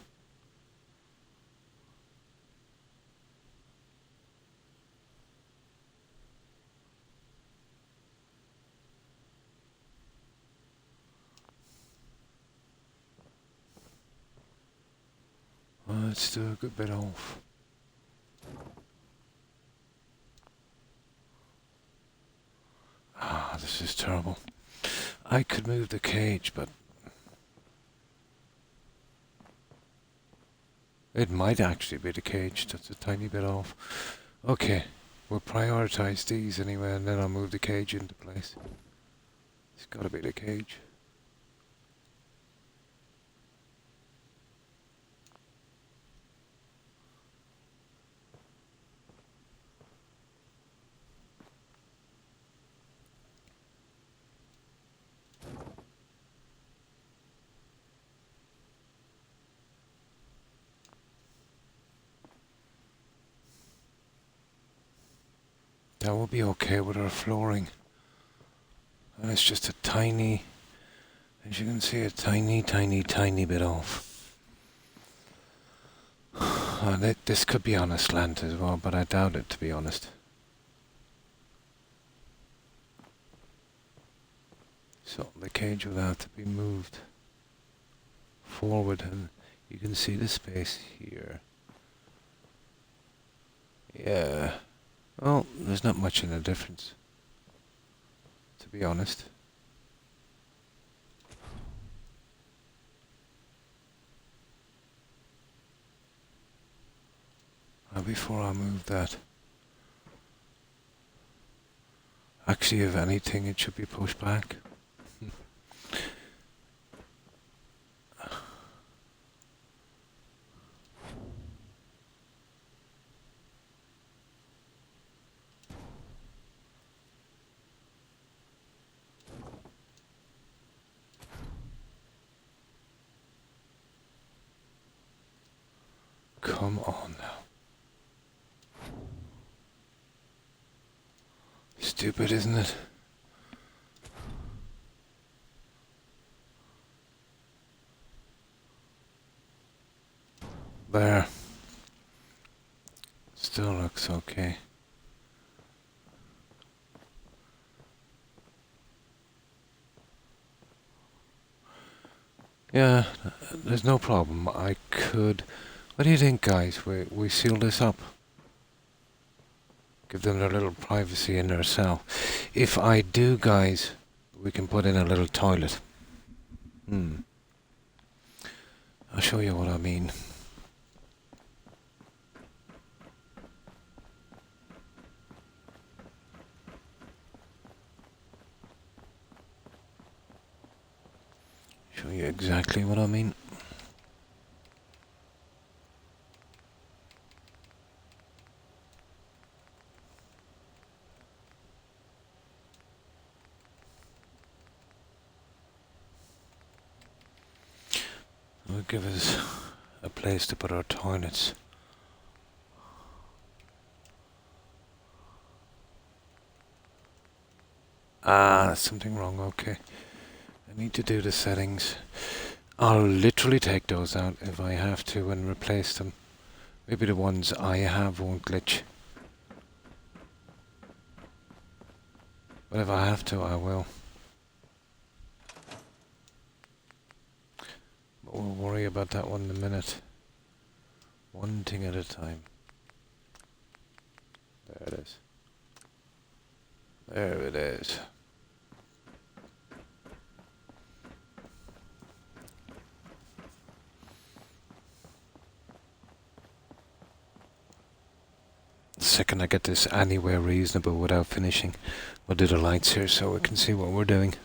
It's still a good bit off. Ah, this is terrible. I could move the cage, but it might actually be the cage that's a tiny bit off. Okay, we'll prioritize these anyway, and then I'll move the cage into place. It's gotta be the cage. That will be okay with our flooring. And it's just a tiny, as you can see, a tiny, tiny, tiny bit off. And this could be on a slant as well, but I doubt it, to be honest. So the cage will have to be moved forward, and you can see the space here. Yeah. Well, there's not much in the difference, to be honest. Before I move that, actually, if anything, it should be pushed back. Come on now. Stupid, isn't it? There. Still looks okay. Yeah, there's no problem. I could... What do you think, guys? We seal this up? Give them their little privacy in their cell. If I do, guys, we can put in a little toilet. I'll show you what I mean. Show you exactly what I mean. It'll give us a place to put our toilets. Ah, there's something wrong, okay. I need to do the settings. I'll literally take those out if I have to and replace them. Maybe the ones I have won't glitch. But if I have to, I will. But we'll worry about that one in a minute. One thing at a time. There it is. There it is. The second I get this anywhere reasonable without finishing, we'll do the lights here so we can see what we're doing.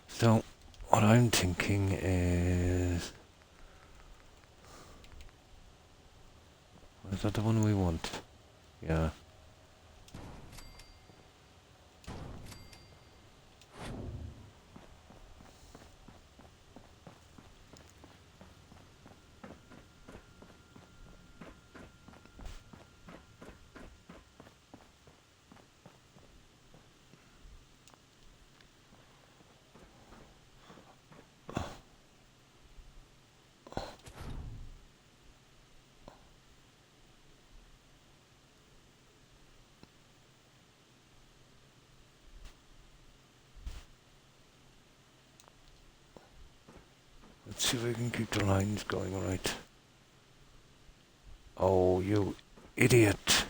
So, what I'm thinking is... Is that the one we want? Yeah. See if we can keep the lines going right. Oh, you idiot.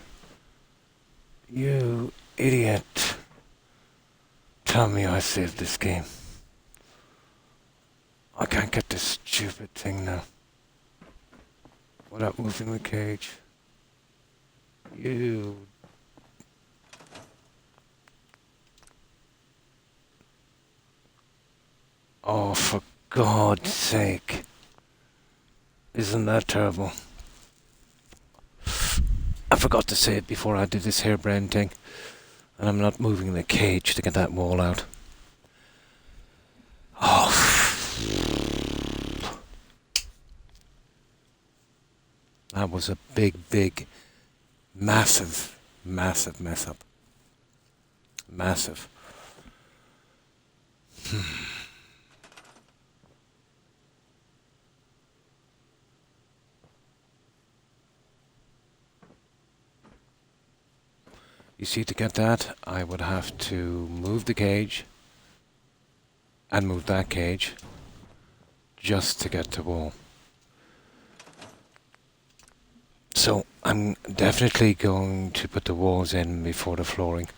You idiot. Tell me I saved this game. I can't get this stupid thing now. Without moving the cage. You... Oh, for God's sake. Isn't that terrible? I forgot to say it before I did this harebrained thing. And I'm not moving the cage to get that wall out. Oh. That was a big, massive mess up. Massive. You see, to get that, I would have to move the cage and move that cage just to get the wall. So I'm definitely going to put the walls in before the flooring.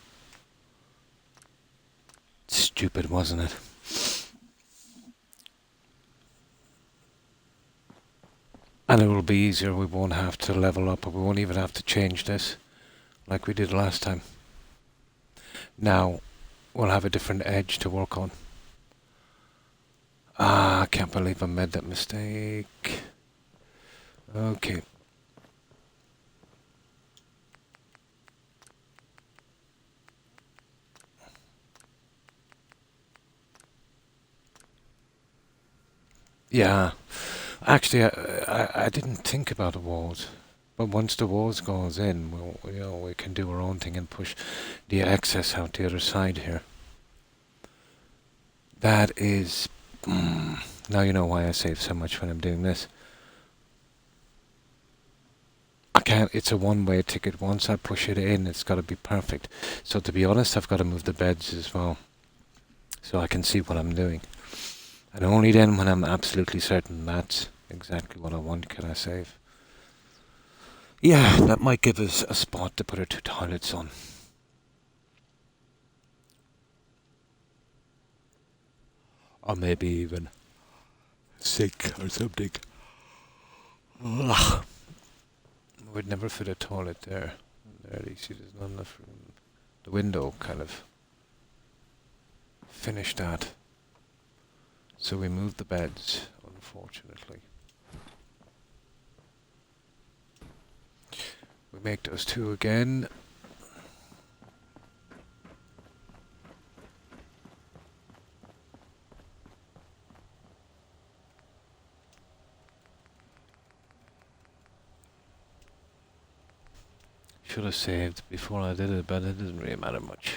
Stupid, wasn't it? And it will be easier. We won't have to level up, or we won't even have to change this like we did last time. Now we'll have a different edge to work on. I can't believe I made that mistake. Okay. Yeah. Actually, I didn't think about the walls. But once the walls goes in, we can do our own thing and push the excess out the other side here. That is... now you know why I save so much when I'm doing this. I can't... It's a one-way ticket. Once I push it in, it's got to be perfect. So to be honest, I've got to move the beds as well. So I can see what I'm doing. And only then, when I'm absolutely certain that's exactly what I want, can I save. Yeah, that might give us a spot to put our 2 toilets on. Or maybe even sink or something. Ugh. We'd never fit a toilet there. There, you see, there's not enough room. The window kind of finished that. So we moved the beds, unfortunately. We make those 2 again. Should have saved before I did it, but it doesn't really matter much.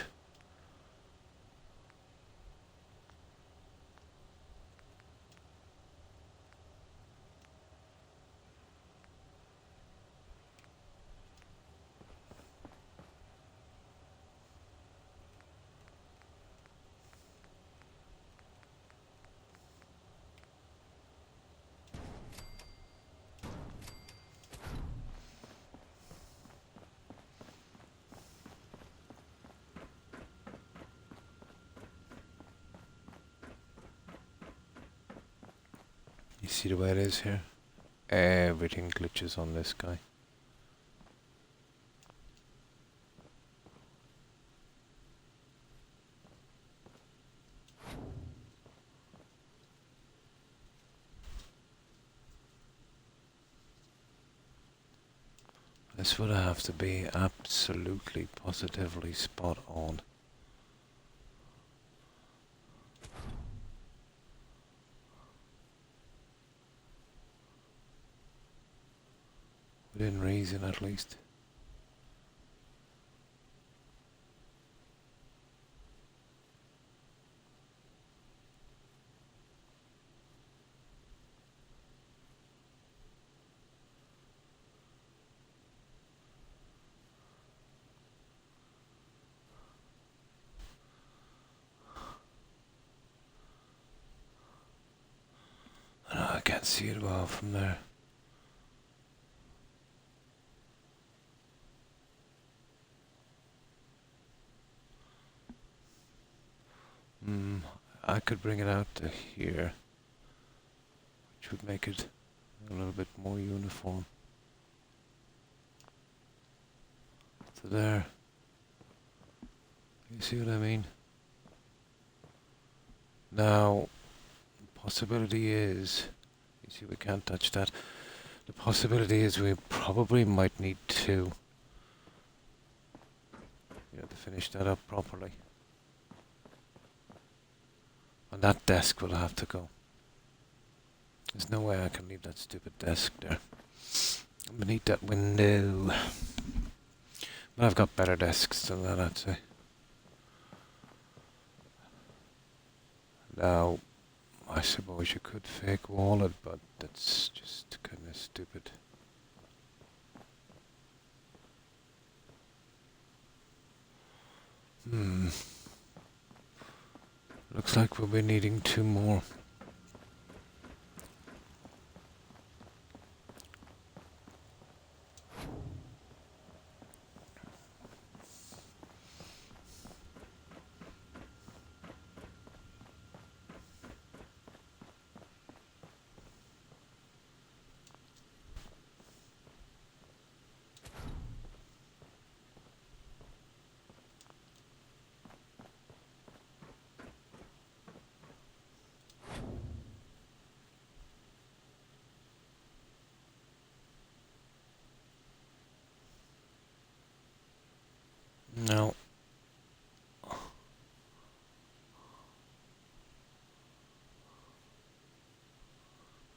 You see the way it is here? Everything glitches on this guy. This would have to be absolutely, positively spot on. Within reason, at least. see it well from there. I could bring it out to here, which would make it a little bit more uniform. To there. You see what I mean? Now, the possibility is, you see we can't touch that. The possibility is we probably might need to, to finish that up properly. And that desk will have to go. There's no way I can leave that stupid desk there. I'm gonna need that window. But I've got better desks than that, I'd say. Now, I suppose you could fake wall it, but that's just kind of stupid. Looks like we'll be needing 2 more. No.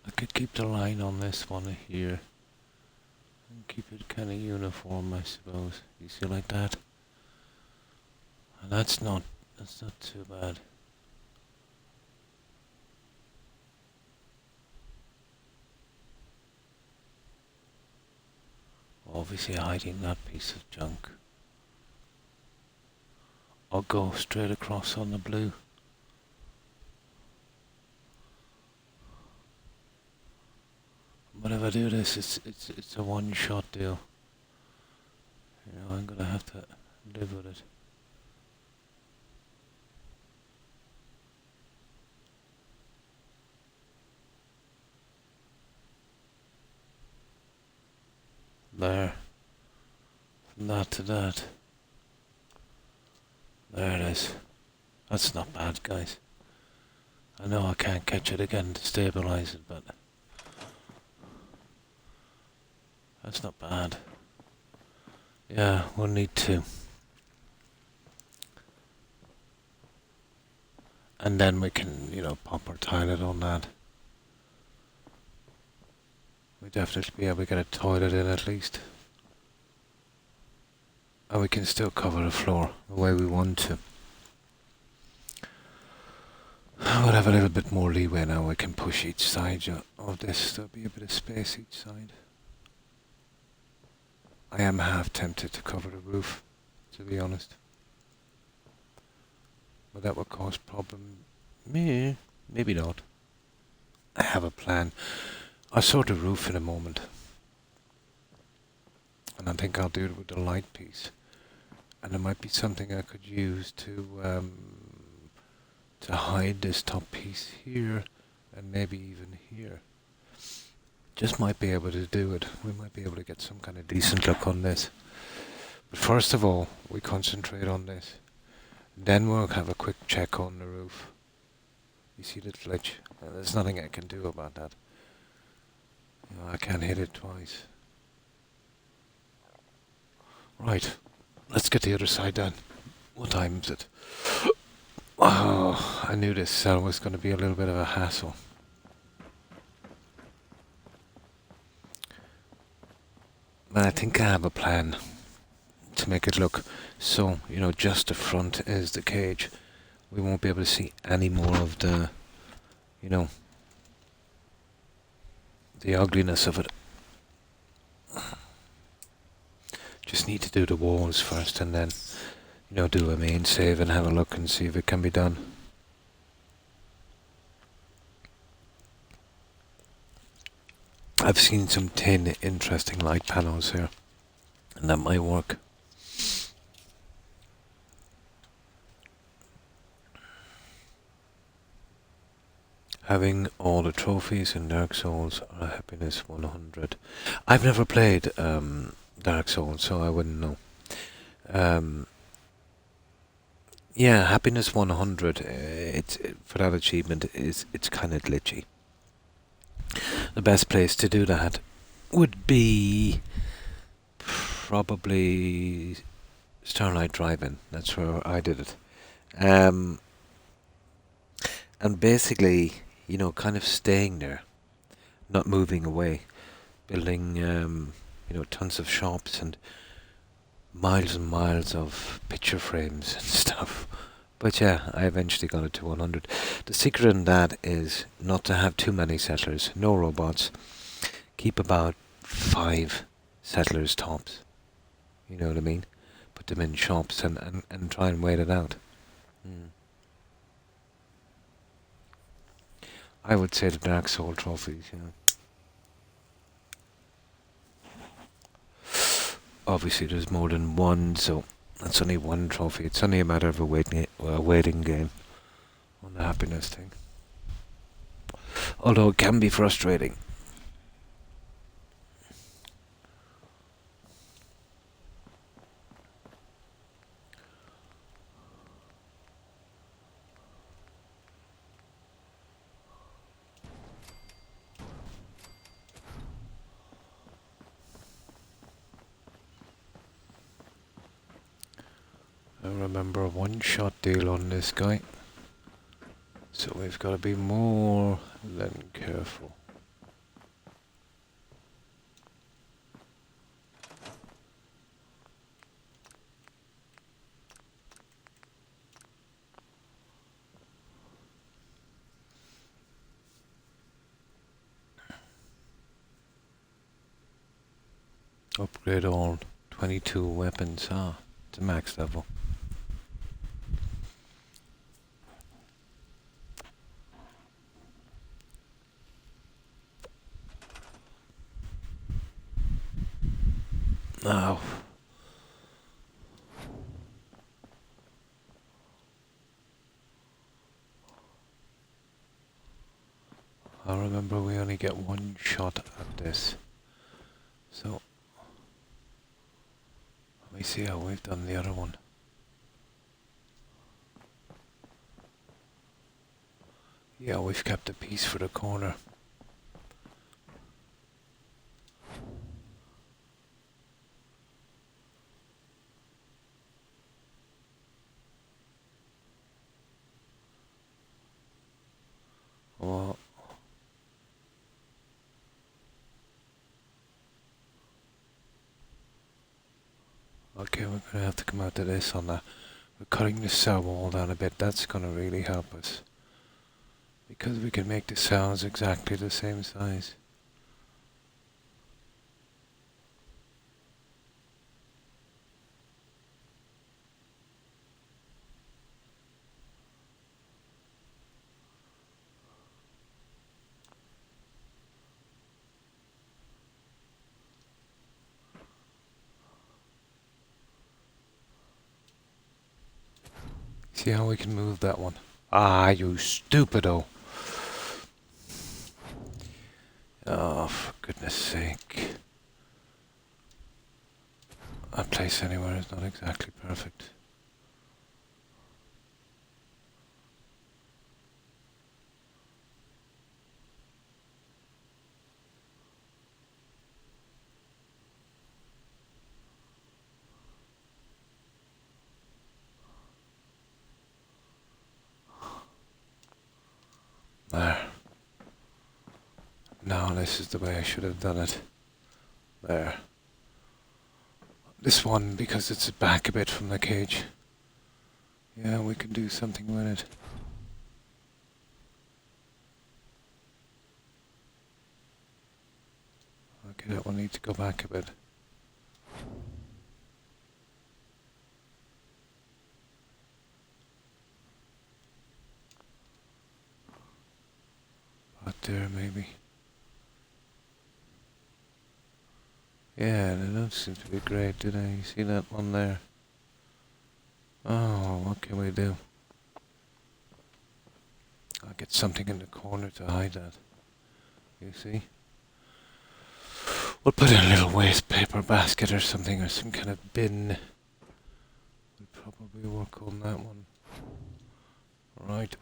I could keep the line on this one here. And keep it kind of uniform, I suppose. You see like that? And that's not too bad. Obviously hiding that piece of junk. I'll go straight across on the blue. But if I do this, it's a one-shot deal. I'm gonna have to live with it. There. From that to that. There it is. That's not bad, guys. I know I can't catch it again to stabilize it, but that's not bad. Yeah, we'll need 2. And then we can, pop our toilet on that. We definitely be able to get a toilet in at least. And we can still cover the floor the way we want to. We'll have a little bit more leeway now. We can push each side of this. There'll be a bit of space each side. I am half tempted to cover the roof, to be honest. But that would cause problem. Maybe not. I have a plan. I'll sort the roof in a moment. And I think I'll do it with the light piece. And there might be something I could use to hide this top piece here, and maybe even here. Just might be able to do it. We might be able to get some kind of decent look on this. But first of all, we concentrate on this. Then we'll have a quick check on the roof. You see that glitch? There's nothing I can do about that. I can't hit it twice. Right. Let's get the other side done. What time is it? Oh, I knew this cell was going to be a little bit of a hassle. But I think I have a plan to make it look so, just the front is the cage. We won't be able to see any more of the, the ugliness of it. Just need to do the walls first and then, do a main save and have a look and see if it can be done. I've seen some 10 interesting light panels here, and that might work. Having all the trophies in Dark Souls or happiness 100. I've never played Dark Souls, so I wouldn't know. Yeah, happiness 100. For that achievement it's kind of glitchy. The best place to do that would be probably Starlight Drive-In. That's where I did it. And basically, kind of staying there, not moving away, building, tons of shops and miles of picture frames and stuff. But yeah, I eventually got it to 100. The secret in that is not to have too many settlers, no robots. Keep about 5 settlers tops. You know what I mean? Put them in shops and try and wait it out. I would say the Dark Soul trophies, Obviously there's more than one, so that's only one trophy. It's only a matter of a waiting game on the happiness thing. Although it can be frustrating. I remember a one-shot deal on this guy. So we've got to be more than careful. Upgrade all 22 weapons. It's a max level. Now, I remember we only get one shot at this. So, let me see how we've done the other one. Yeah, we've kept a piece for the corner. Well, okay, we're gonna have to come out to this on that. We're cutting the cell wall down a bit. That's gonna really help us. Because we can make the cells exactly the same size. See how we can move that one? Ah, you stupido! Oh, for goodness sake. That place anywhere is not exactly perfect. There. Now this is the way I should have done it. There. This one, because it's back a bit from the cage. Yeah, we can do something with it. Okay, that one needs to go back a bit. About there, maybe. Yeah, they don't seem to be great, do they? You see that one there? Oh, what can we do? I'll get something in the corner to hide that. You see? We'll put in a little waste paper basket or something, or some kind of bin. Would probably work on that one. Right.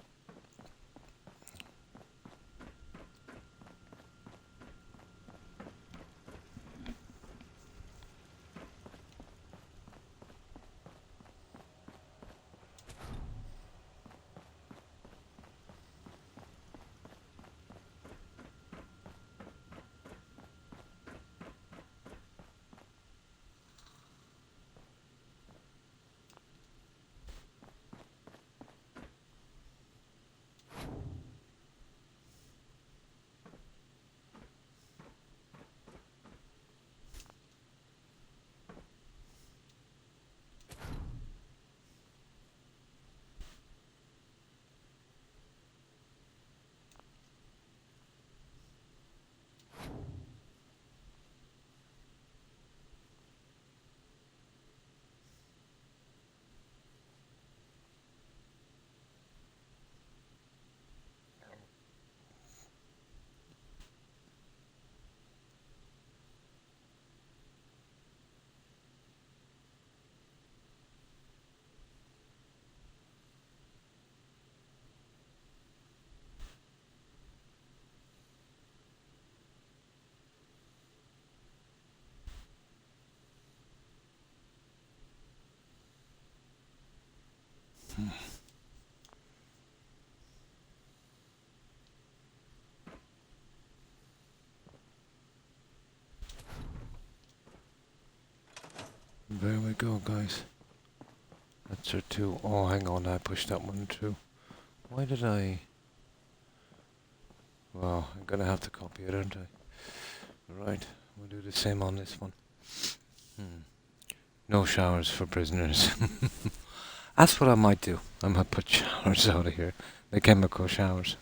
There we go, guys. That's our two. Oh, hang on, I pushed that one through. Why did I? Well, I'm gonna have to copy it, aren't I? Right, we'll do the same on this one. No showers for prisoners. That's what I might do. I might put showers out of here. The chemical showers.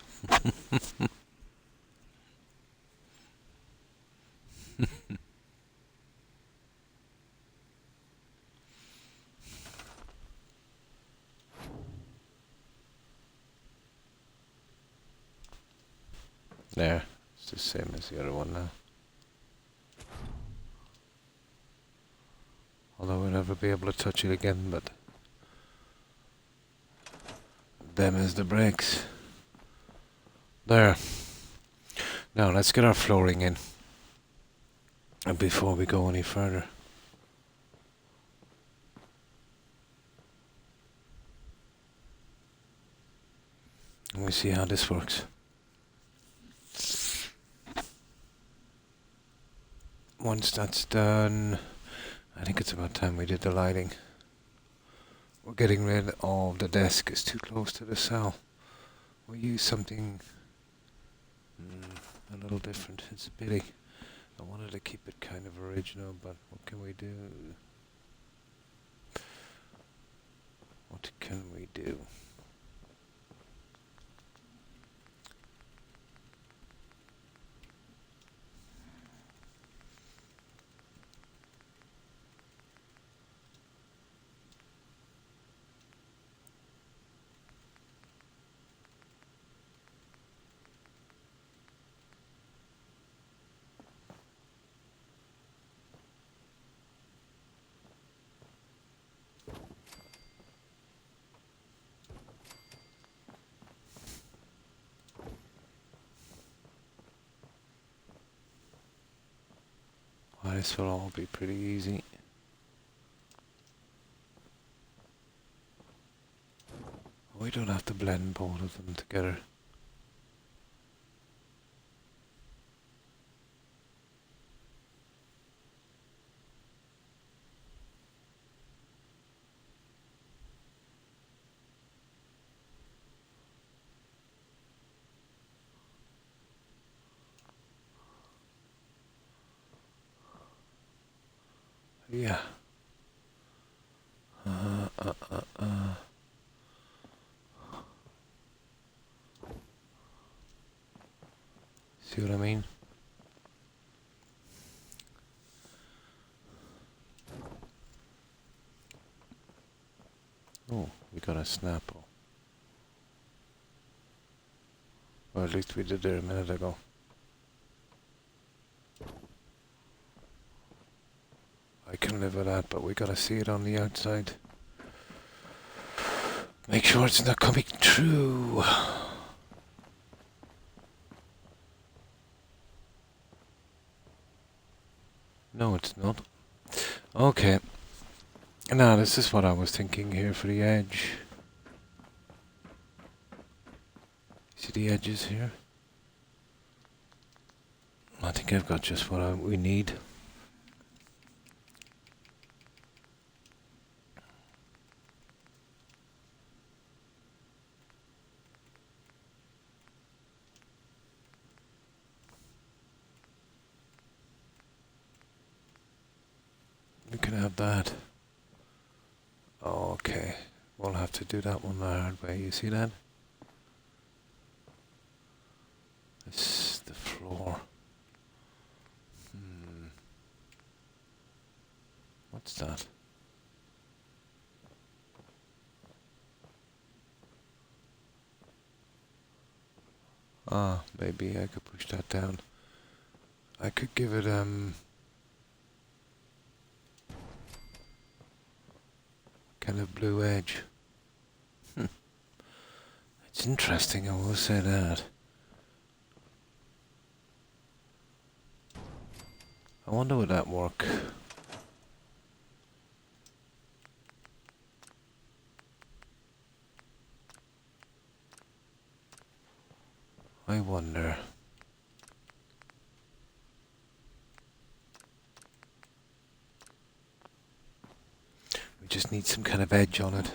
There. It's the same as the other one now. Although we'll never be able to touch it again, but them is the brakes. There. Now let's get our flooring in. And before we go any further. And we see how this works. Once that's done, I think it's about time we did the lighting. We're getting rid of the desk. It's too close to the cell. We'll use something a little different. It's a pity. I wanted to keep it kind of original, but what can we do? What can we do? Well, this will all be pretty easy. We don't have to blend both of them together. Yeah. See what I mean? got a Snapple. Or at least we did there a minute ago. I can live with that, but we gotta see it on the outside. Make sure it's not coming true. No, it's not. Okay. Now, this is what I was thinking here for the edge. See the edges here? I think I've got just what we need. We can have that. Okay. We'll have to do that one the hard way. You see that? This is the floor. What's that? Ah, maybe I could push that down. I could give it kind of blue edge. It's interesting, I will say that. I wonder would that work. I wonder. We just need some kind of edge on it.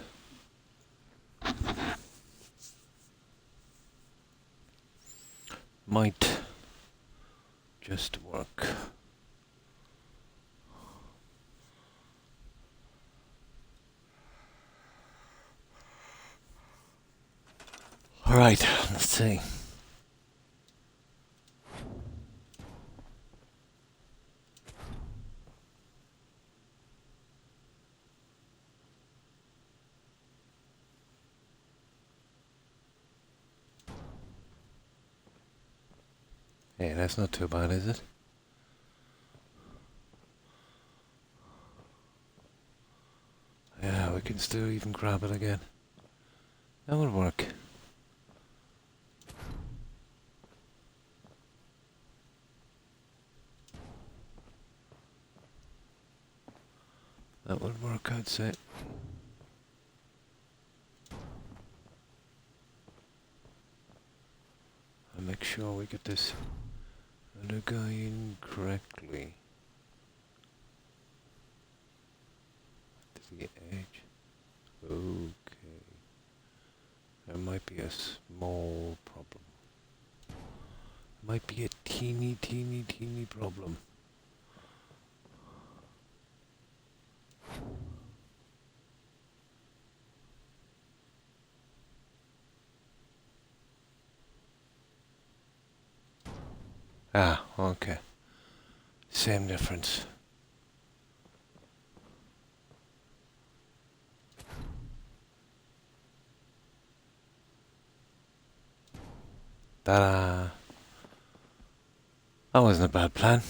Might just work. Alright, let's see. Hey, that's not too bad, is it? Yeah, we can still even grab it again. That would work. That would work, I'd say. And make sure we get this other guy in correctly. To the edge. Okay. There might be a small problem. Might be a teeny problem. Ah, okay. Same difference. Ta-da! That wasn't a bad plan.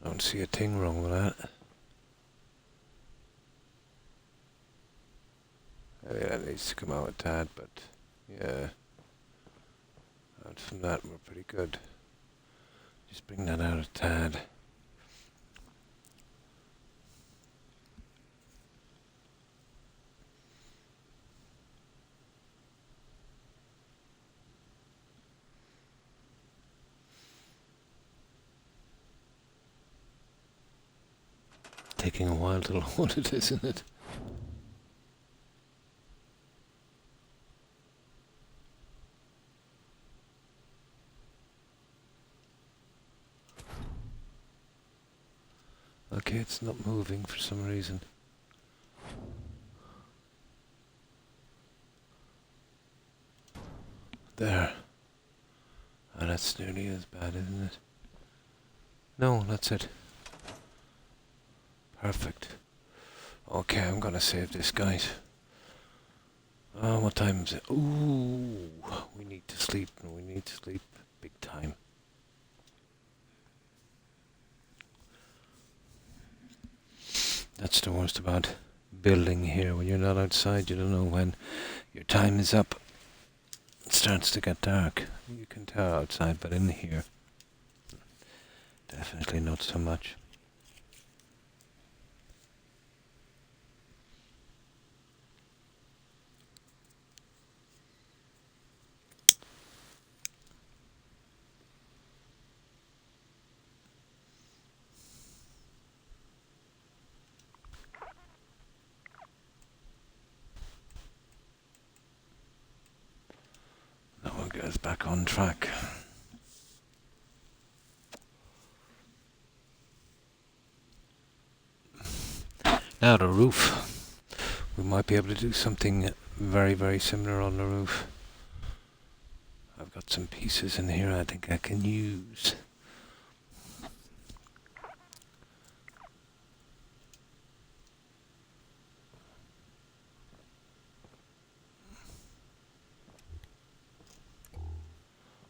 I don't see a thing wrong with that. Maybe that needs to come out a tad, but yeah. Out from that, we're pretty good. Just bring that out a tad. Taking a while to load it, isn't it? Okay, it's not moving for some reason. There. Oh, that's nearly as bad, isn't it? No, that's it. Perfect. Okay, I'm gonna save this, guys. What time is it? Ooh, we need to sleep. We need to sleep big time. That's the worst about building here. When you're not outside, you don't know when your time is up. It starts to get dark. You can tell outside, but in here, definitely not so much. That one goes back on track. Now the roof. We might be able to do something very, very similar on the roof. I've got some pieces in here I think I can use.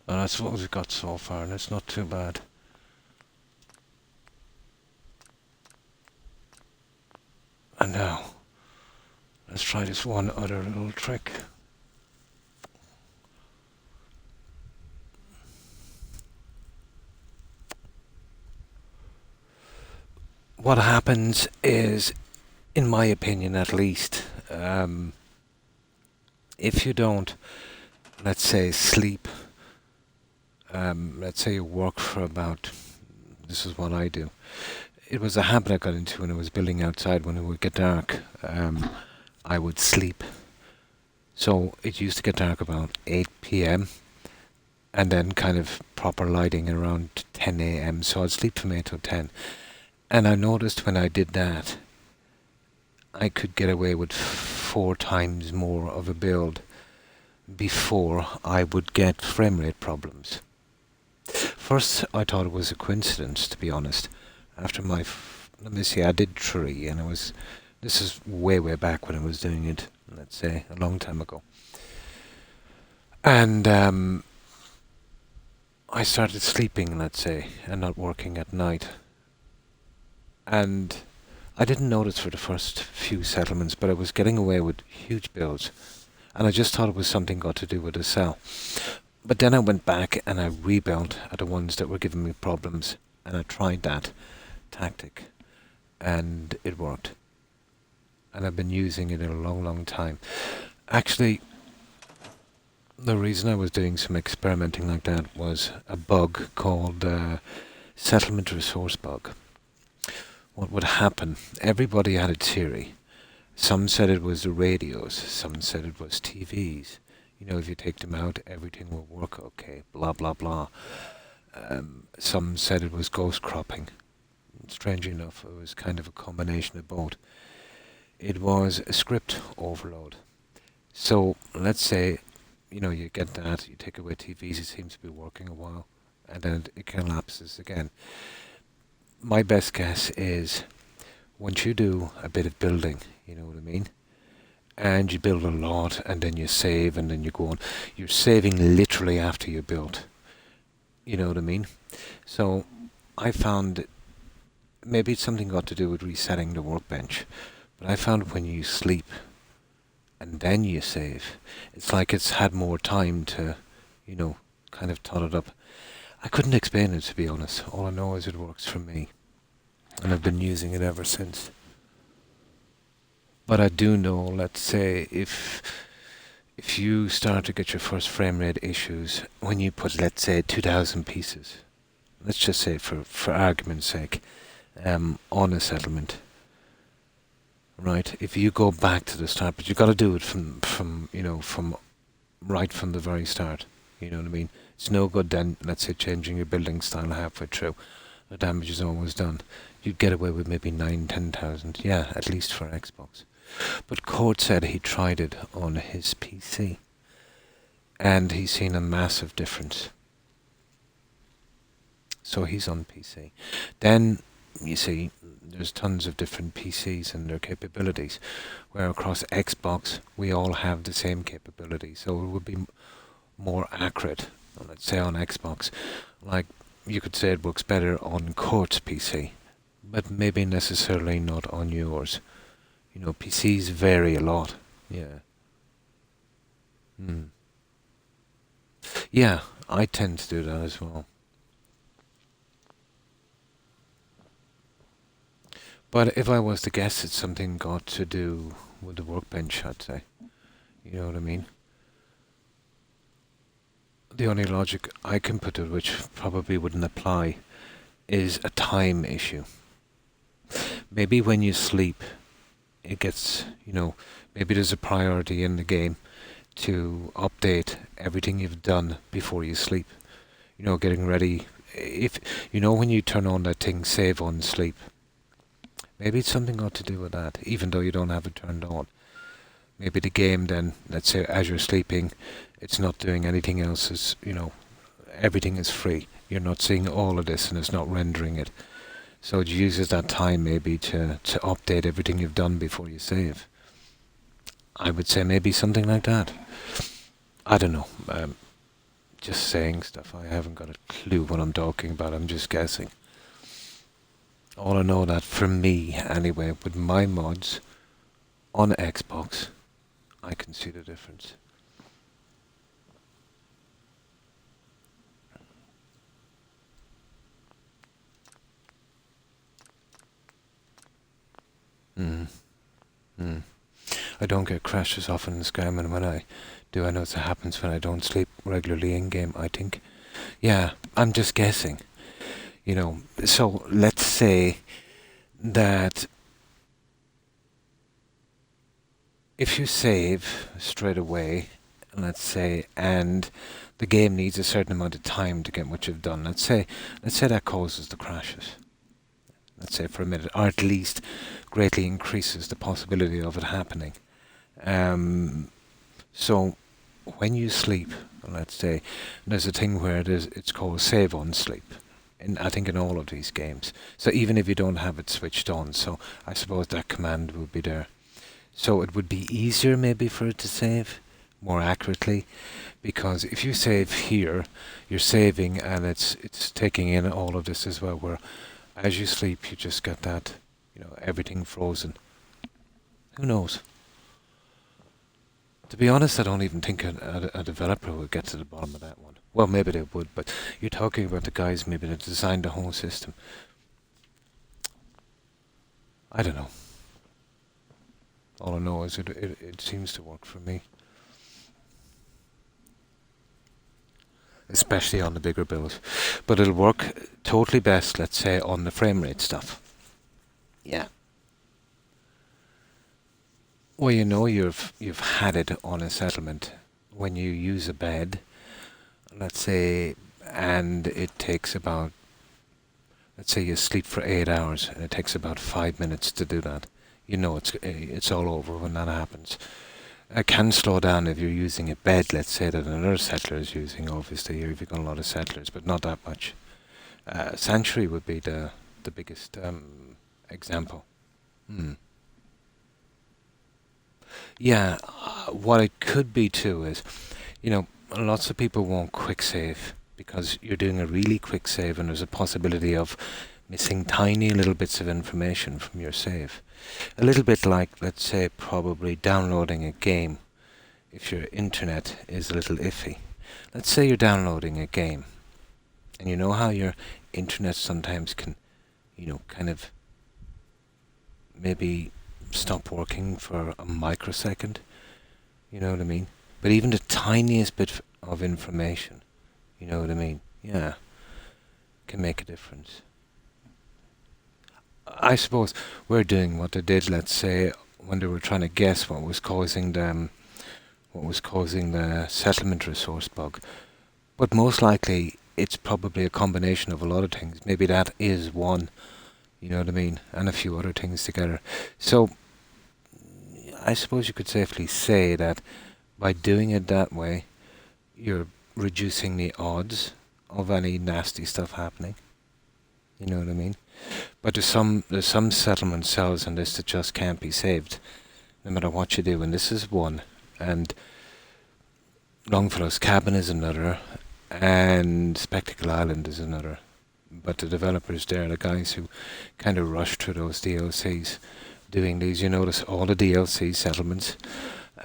And that's what we've got so far, and it's not too bad. And now, let's try this one other little trick. What happens is, in my opinion at least, if you don't, let's say, sleep, let's say you work for about, this is what I do. It was a habit I got into when I was building outside. When it would get dark, I would sleep. So it used to get dark about 8 p.m. and then kind of proper lighting around 10 a.m. So I'd sleep from 8 till 10. And I noticed when I did that, I could get away with 4 times more of a build before I would get frame rate problems. First, I thought it was a coincidence, to be honest. After my, let me see, I did 3, and this is way, way back when I was doing it, let's say, a long time ago. And I started sleeping, let's say, and not working at night. And I didn't notice for the first few settlements, but I was getting away with huge builds. And I just thought it was something got to do with the cell. But then I went back and I rebuilt at the ones that were giving me problems. And I tried that tactic. And it worked. And I've been using it in a long, long time. Actually, the reason I was doing some experimenting like that was a bug called settlement resource bug. What would happen? Everybody had a theory. Some said it was the radios, some said it was TVs. You know, if you take them out, everything will work okay, blah, blah, blah. Some said it was ghost cropping. Strangely enough, it was kind of a combination of both. It was a script overload. So, let's say, you know, you get that, you take away TVs, it seems to be working a while, and then it collapses again. My best guess is, once you do a bit of building, you know what I mean? And you build a lot, and then you save, and then you go on. You're saving literally after you build. You know what I mean? So I found maybe it's something got to do with resetting the workbench, but I found when you sleep and then you save, it's like it's had more time to, you know, kind of tot it up. I couldn't explain it, to be honest. All I know is it works for me, and I've been using it ever since. But I do know, let's say, if you start to get your first frame rate issues, when you put, let's say, 2,000 pieces, let's just say for argument's sake, on a settlement, right? If you go back to the start, but you've got to do it from you know, from right from the very start. You know what I mean? It's no good then, let's say, changing your building style halfway through. The damage is always done. You'd get away with maybe 9,000-10,000, yeah, at least for Xbox. But Cord said he tried it on his PC, and he's seen a massive difference. So he's on PC. Then you see, there's tons of different PCs and their capabilities, where across Xbox we all have the same capability, so it would be more accurate. Let's say on Xbox, like you could say it works better on Kurt's PC, but maybe necessarily not on yours. You know, PCs vary a lot. Yeah. Hmm. Yeah, I tend to do that as well. But if I was to guess, it's something got to do with the workbench, I'd say. You know what I mean? The only logic I can put to it, which probably wouldn't apply, is a time issue. Maybe when you sleep, it gets, maybe there's a priority in the game to update everything you've done before you sleep. Getting ready. If when you turn on that thing, save on sleep. Maybe it's something got to do with that, even though you don't have it turned on. Maybe the game then, let's say as you're sleeping, it's not doing anything else. Everything is free. You're not seeing all of this and it's not rendering it. So it uses that time maybe to update everything you've done before you save. I would say maybe something like that. I don't know. Just saying stuff. I haven't got a clue what I'm talking about. I'm just guessing. All I know that for me, anyway, with my mods on Xbox, I can see the difference. Mm. Mm. I don't get crashes often in Skyrim, and when I do, I notice it happens when I don't sleep regularly in game, I think. Yeah, I'm just guessing. So let's say that if you save straight away, let's say, and the game needs a certain amount of time to get what you've done, let's say that causes the crashes. Let's say for a minute, or at least greatly increases the possibility of it happening. So when you sleep, let's say, there's a thing where it's called save on sleep. I think in all of these games. So even if you don't have it switched on, so I suppose that command would be there. So it would be easier maybe for it to save more accurately, because if you save here, you're saving and it's taking in all of this as well, where as you sleep you just get that, everything frozen. Who knows? To be honest, I don't even think a developer would get to the bottom of that one. Well, maybe they would, but you're talking about the guys maybe that designed the whole system. I don't know. All I know is it seems to work for me. Especially on the bigger builds. But it'll work totally best, let's say, on the frame rate stuff. Yeah. Well, you've had it on a settlement when you use a bed, let's say, and it takes about, let's say you sleep for 8 hours and it takes about 5 minutes to do that. It's all over when that happens. It can slow down if you're using a bed, let's say, that another settler is using, obviously, if you've got a lot of settlers, but not that much. Sanctuary would be the biggest example. Hmm. Yeah, what it could be too is, lots of people won't quick save because you're doing a really quick save and there's a possibility of missing tiny little bits of information from your save. A little bit like, let's say, probably downloading a game if your internet is a little iffy. Let's say you're downloading a game and you know how your internet sometimes can, kind of maybe stop working for a microsecond. You know what I mean? But even the tiniest bit of information, you know what I mean? Yeah, can make a difference. I suppose we're doing what they did, let's say, when they were trying to guess what was causing the settlement resource bug. But most likely, it's probably a combination of a lot of things. Maybe that is one, you know what I mean, and a few other things together. So I suppose you could safely say that by doing it that way, you're reducing the odds of any nasty stuff happening. You know what I mean? But there's some settlement cells in this that just can't be saved, no matter what you do. And this is one, and Longfellow's Cabin is another, and Spectacle Island is another. But the developers there, the guys who kind of rushed through those DLCs, doing these. You notice all the DLC settlements.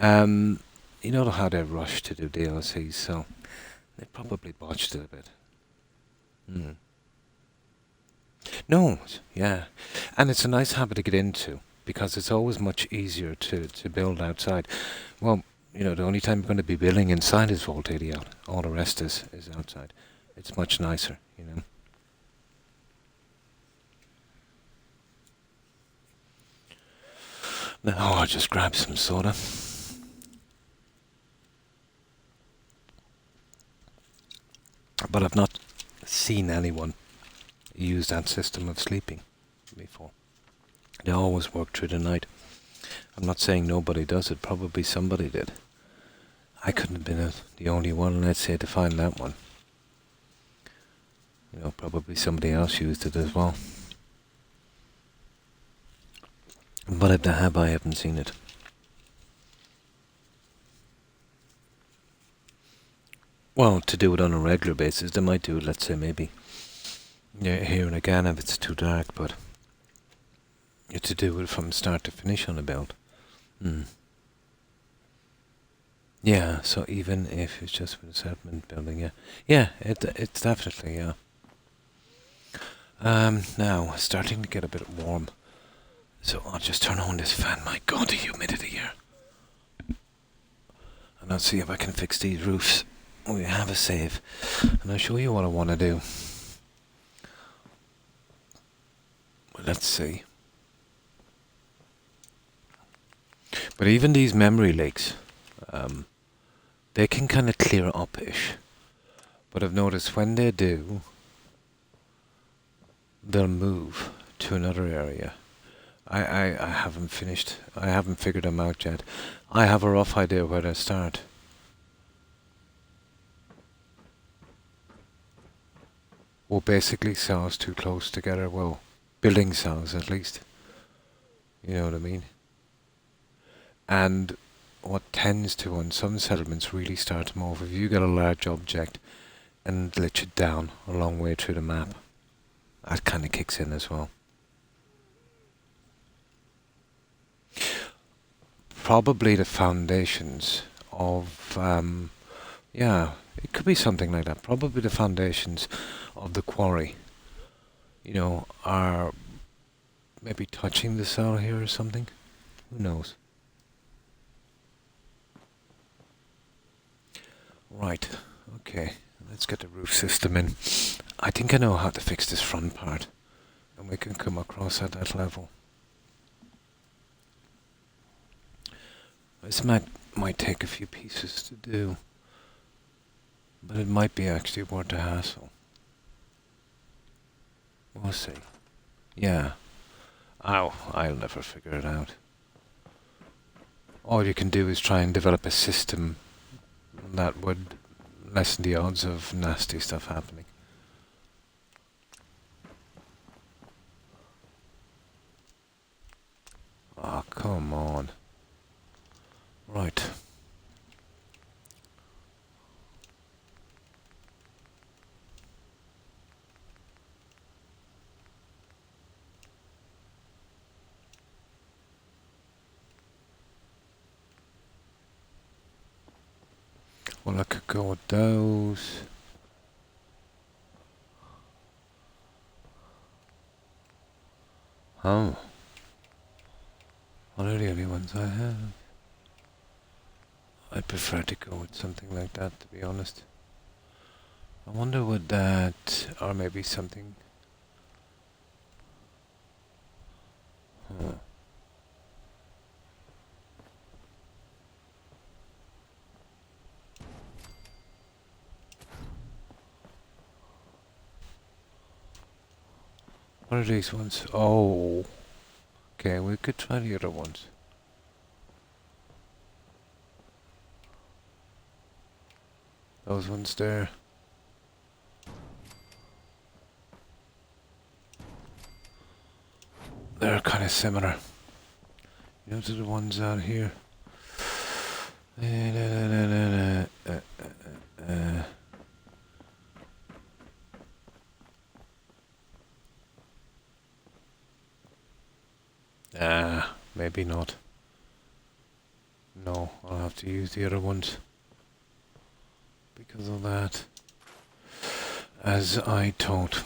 You know how they rush to do DLCs, so they probably botched it a bit. Hmm. No, yeah. And it's a nice habit to get into because it's always much easier to build outside. Well, the only time you're going to be building inside is Vault 80 out. All the rest is outside. It's much nicer. Now I'll just grab some soda. But I've not seen anyone use that system of sleeping before. They always work through the night. I'm not saying nobody does it. Probably somebody did. I couldn't have been the only one, let's say, to find that one. Probably somebody else used it as well. But if they have, I haven't seen it. Well, to do it on a regular basis, they might do it, let's say, maybe here and again if it's too dark, but to do it from start to finish on a build. Yeah, so even if it's just for the settlement building, yeah. Yeah, it's definitely, yeah. Now, it's starting to get a bit warm, so I'll just turn on this fan. My God, the humidity here. And I'll see if I can fix these roofs. We have a save, and I'll show you what I want to do. Let's see. But even these memory lakes, they can kind of clear up-ish. But I've noticed when they do, they'll move to another area. I haven't finished. I haven't figured them out yet. I have a rough idea where to start. Well, basically cells too close together. Well, building cells at least. You know what I mean? And what tends to, on some settlements, really start to move, if you get a large object and glitch it down a long way through the map, that kind of kicks in as well. Probably the foundations of, yeah, it could be something like that. Probably the foundations of the quarry, are maybe touching the cell here or something. Who knows? Right, okay, let's get the roof system in. I think I know how to fix this front part, and we can come across at that level. This might take a few pieces to do, but it might be actually worth the hassle. We'll see. Yeah. I'll never figure it out. All you can do is try and develop a system that would lessen the odds of nasty stuff happening. Oh, come on. Right. Well, I could go with those. Oh. What are the only ones I have? I'd prefer to go with something like that, to be honest. I wonder would that, or maybe something. Huh. What are these ones? Oh. Okay, we could try the other ones. Those ones there. they're kind of similar. You know, to the ones out here. Maybe not. No, I'll have to use the other ones because of that. As I thought.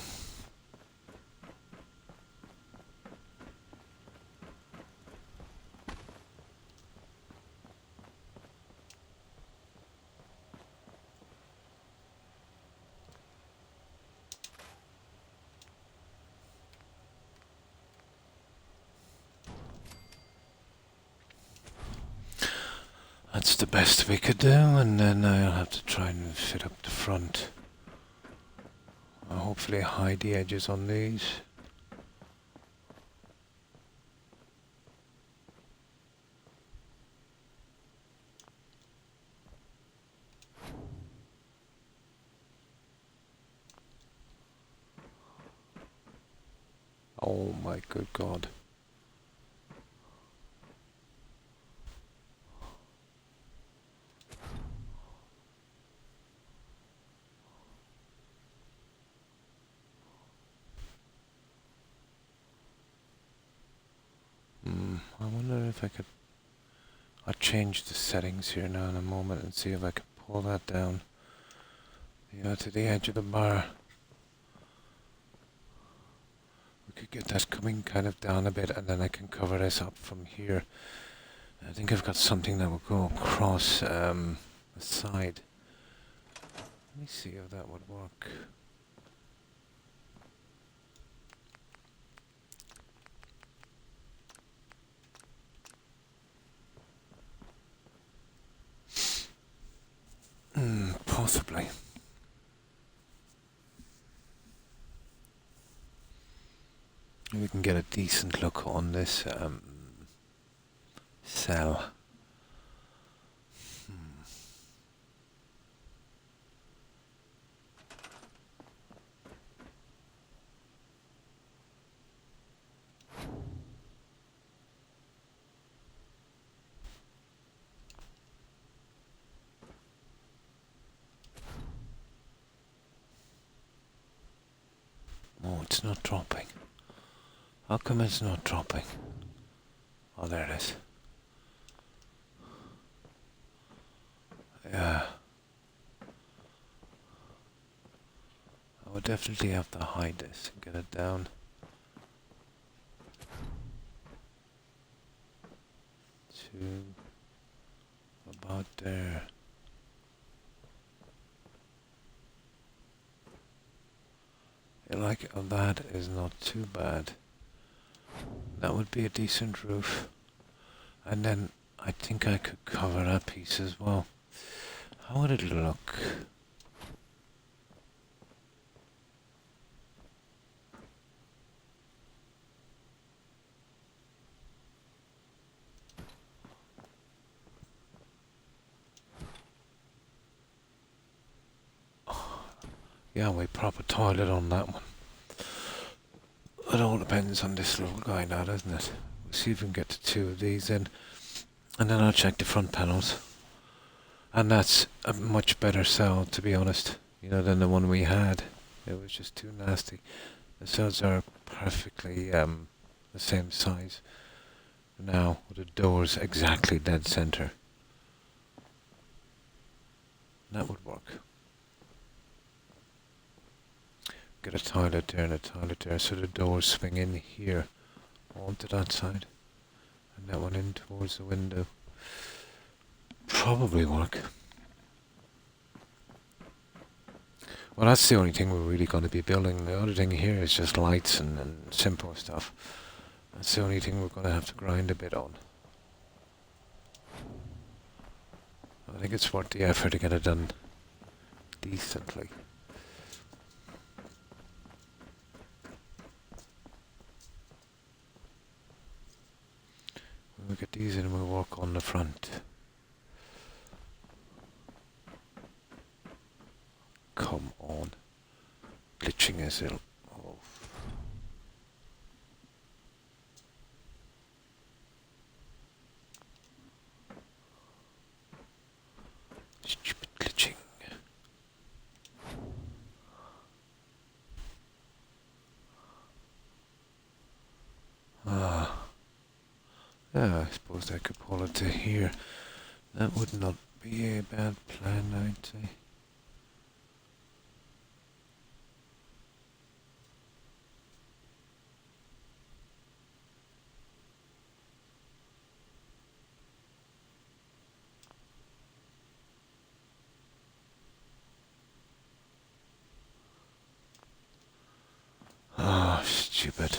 That's the best we could do, and then I'll have to try and fit up the front. I'll hopefully hide the edges on these. Oh my good God. I wonder if I could... I'll change the settings here now in a moment and see if I can pull that down, you know, to the edge of the bar. We could get that coming kind of down a bit, and then I can cover this up from here. I think I've got something that will go across the side. Let me see if that would work. Possibly. We can get a decent look on this cell. Oh, it's not dropping. How come it's not dropping? Oh, there it is. Yeah. I would definitely have to hide this and get it down. To about there. Like that is not too bad. That would be a decent roof. And then I think I could cover that piece as well. How would it look? Yeah, we proper toilet on that one. It all depends on this little guy now, doesn't it? We'll see if we can get to 2 of these in. And then I'll check the front panels. And that's a much better cell, to be honest, you know, than the one we had. It was just too nasty. The cells are perfectly the same size now, with the doors exactly dead center. That would work. Get a toilet there and a toilet there, so the doors swing in here onto that side, and that one in towards the window. Probably work. Well, that's the only thing we're really going to be building. The other thing here is just lights and simple stuff. That's the only thing we're going to have to grind a bit on. I think it's worth the effort to get it done decently. We'll get these in and we'll work on the front. Come on. Glitching is ill. Oh. Yeah, I suppose I could pull it to here. That would not be a bad plan, I'd say. Oh, stupid.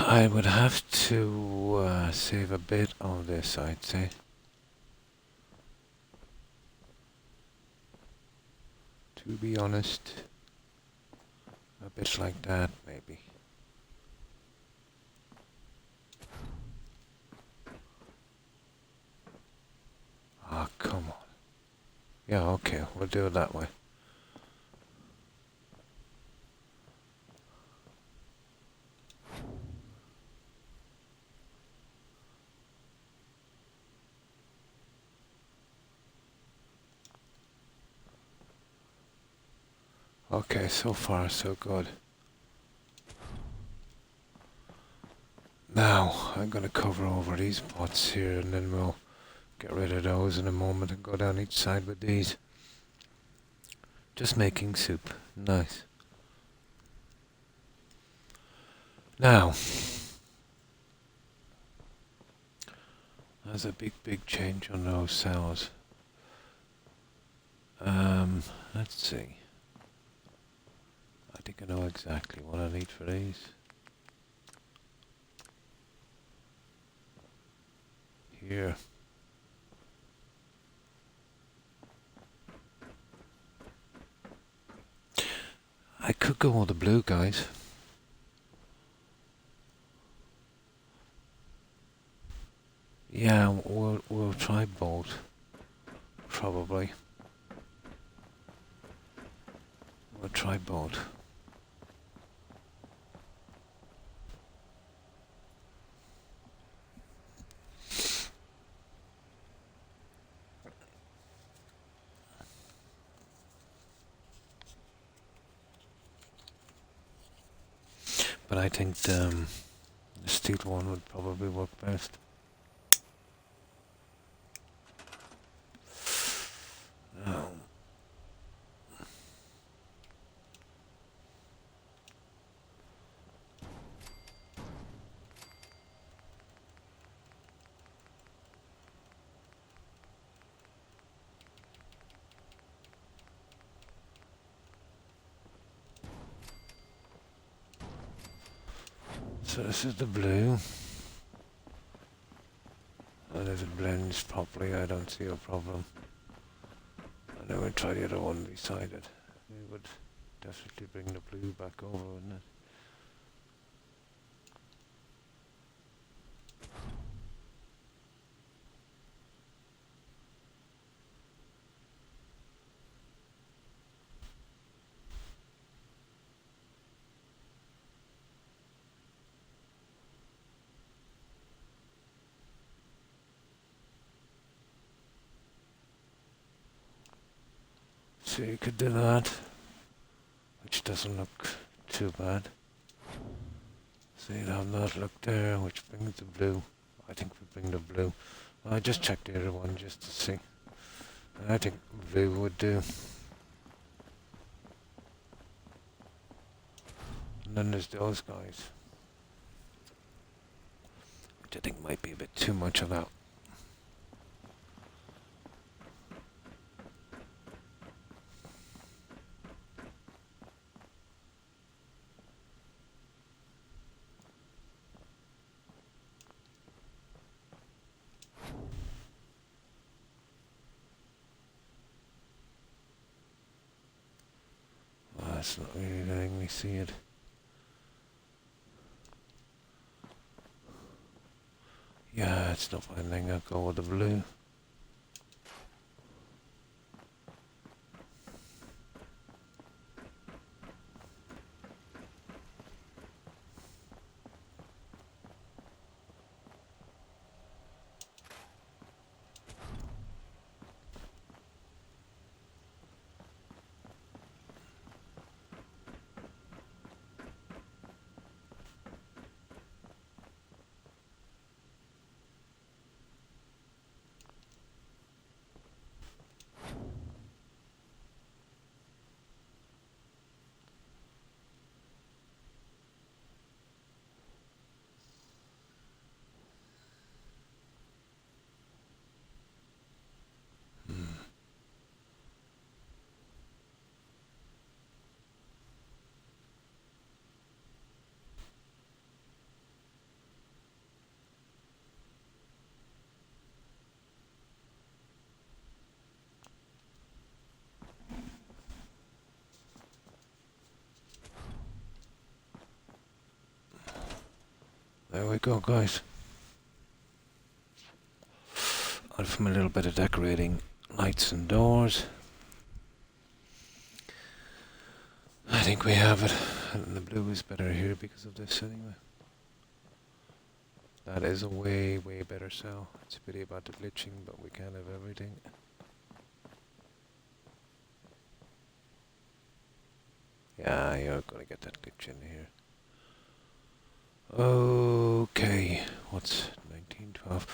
I would have to save a bit of this, I'd say. To be honest, a bit like that, maybe. Ah, come on. Yeah, okay, we'll do it that way. Okay, so far so good. Now, I'm gonna cover over these pots here and then we'll get rid of those in a moment and go down each side with these. Just making soup. Nice. Now, there's a big change on those cells. Let's see. I think I know exactly what I need for these. Here. I could go on the blue, guys. Yeah, we'll try both. Probably. We'll try both. But I think the steel one would probably work best. Now, so this is the blue. And if it blends properly, I don't see a problem. And then we'll try the other one beside it. It would definitely bring the blue back over, wouldn't it? So you could do that, which doesn't look too bad. So you'd have that look there, which brings the blue. I think we bring the blue. I just checked the other one just to see. And I think blue would do. And then there's those guys, which I think might be a bit too much of that. Well, that's not really letting me see it. Yeah, it's not finding. I'll go with the blue. There we go, guys. And from a little bit of decorating lights and doors, I think we have it. And the blue is better here because of this anyway. That is a way, way better cell. It's a pity about the glitching, but we can't have everything. Yeah, you're gonna get that glitch in here. Okay, what's 1912?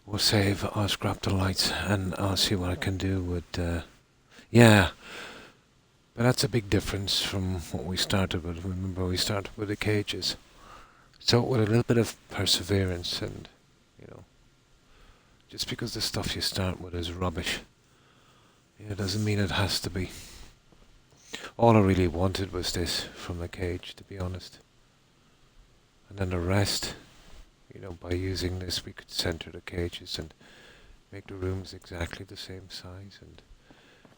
We'll save, I'll scrap the lights and I'll see what I can do with, yeah. But that's a big difference from what we started with. Remember, we started with the cages. So with a little bit of perseverance and, you know, just because the stuff you start with is rubbish, it doesn't mean it has to be. All I really wanted was this from the cage, to be honest. And then the rest, you know, by using this we could center the cages and make the rooms exactly the same size and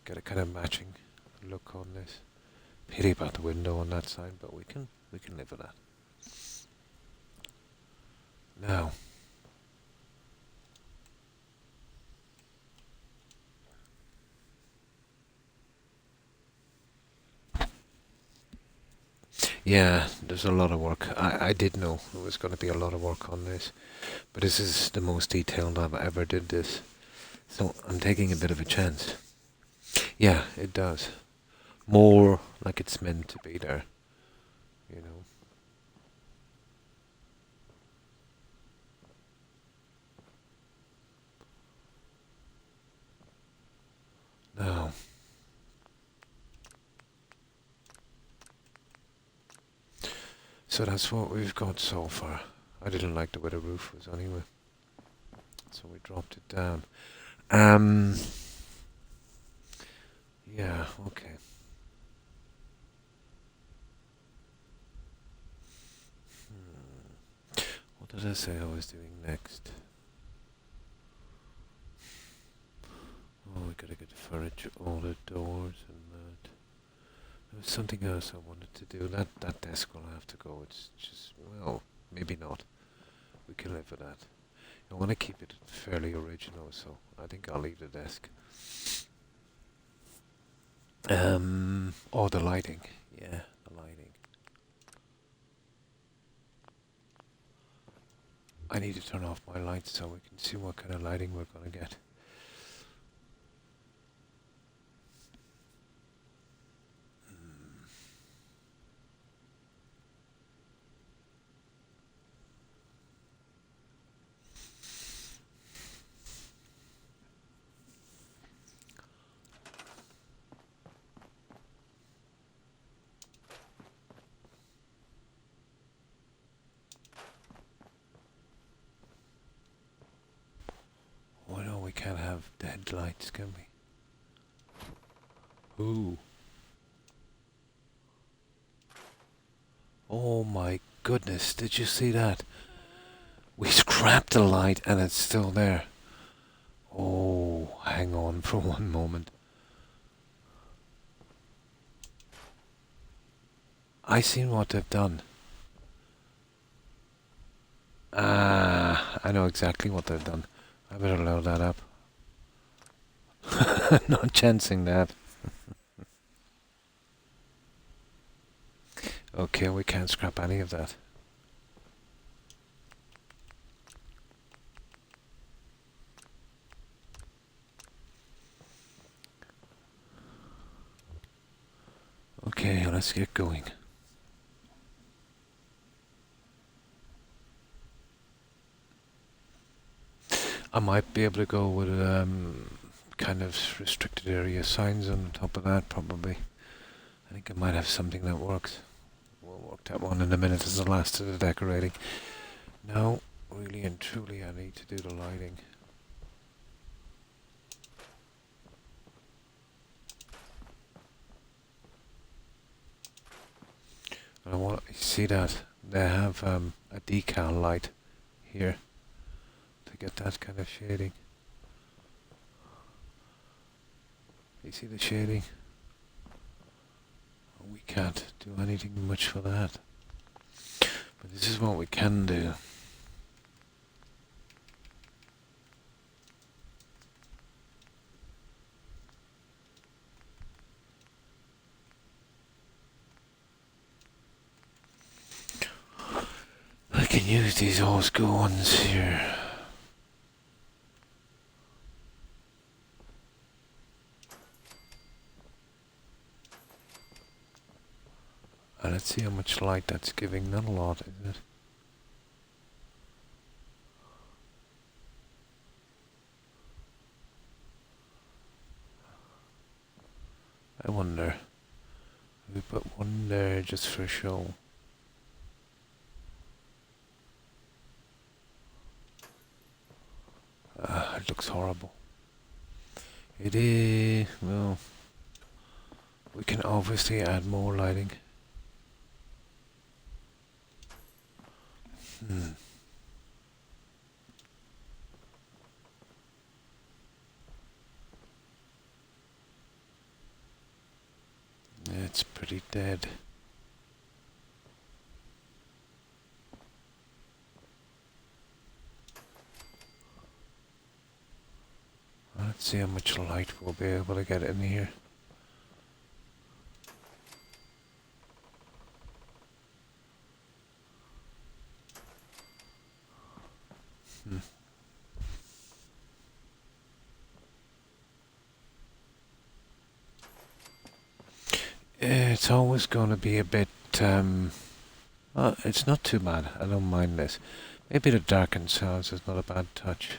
get a kind of matching look on this. Pity about the window on that side, but we can live with that. Now, yeah, there's a lot of work. I did know there was going to be a lot of work on this, but this is the most detailed I've ever did this, so I'm taking a bit of a chance. Yeah, it does. More like it's meant to be there, you know. Now, so that's what we've got so far. I didn't like the way the roof was anyway, so we dropped it down. Yeah, okay. What did I say I was doing next? Oh, we gotta get the furniture, all the doors and that. There was something else I wanted to do. That desk will have to go. It's just, well, maybe not. We can live with that. I want to keep it fairly original, so I think I'll leave the desk. Oh, the lighting. Yeah, the lighting. I need to turn off my lights so we can see what kind of lighting we're gonna get. Oh no, we can't have dead lights, can we? Ooh. Oh my goodness, did you see that? We scrapped the light and it's still there. Oh, hang on for one moment. I seen what they've done. Ah, I know exactly what they've done. I better load that up. Not chancing that. Okay, we can't scrap any of that. Okay, let's get going. I might be able to go with kind of restricted area signs on top of that, probably. I think I might have something that works. We'll work that one in a minute as the last of the decorating. Now, really and truly, I need to do the lighting. And I want you see that they have a decal light here to get that kind of shading. You see the shading? We can't do anything much for that. But this is what we can do. I can use these old school ones here. Let's see how much light that's giving. Not a lot, is it? I wonder. We put one there just for show. It looks horrible. It is. Well, we can obviously add more lighting. It's pretty dead. Let's see how much light we'll be able to get in here. It's always going to be a bit, it's not too bad. I don't mind this. Maybe the darkened cells is not a bad touch.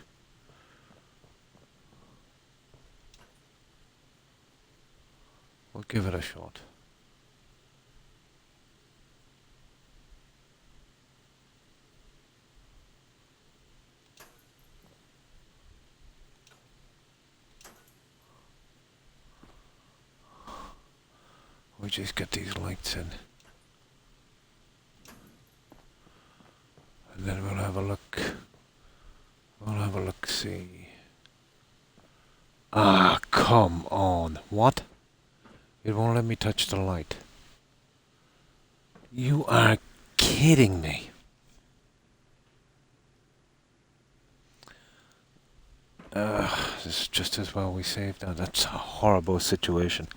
We'll give it a shot. We just get these lights in. And then we'll have a look. We'll have a look, see. Ah, come on. What? It won't let me touch the light. You are kidding me. This is just as well we saved that. That's a horrible situation.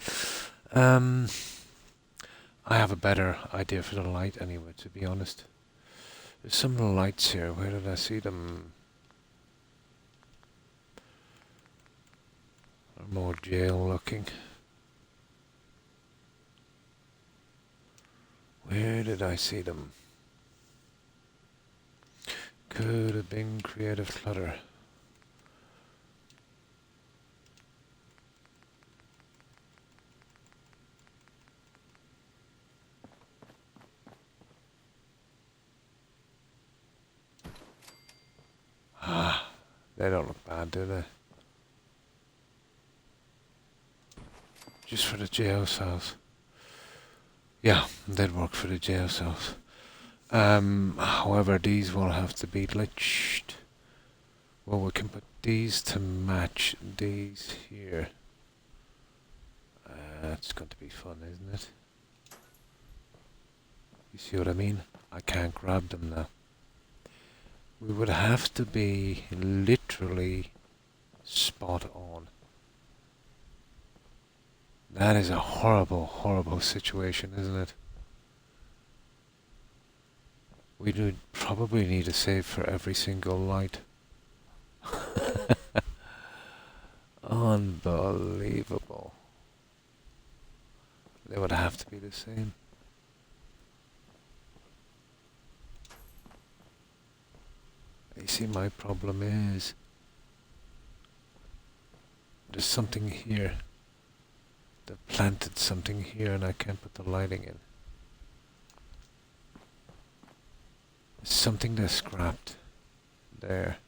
I have a better idea for the light anyway, to be honest. There's some lights here. Where did I see them? They're more jail looking. Where did I see them? Could have been creative clutter. They don't look bad, do they? Just for the jail cells. Yeah, they'd work for the jail cells. However, these will have to be glitched. Well, we can put these to match these here. It's going to be fun, isn't it? You see what I mean? I can't grab them now. We would have to be literally spot on. That is a horrible, horrible situation, isn't it? We would probably need a save for every single light. Unbelievable. They would have to be the same. You see, my problem is there's something here. They've planted something here and I can't put the lighting in. There's something that's scrapped there.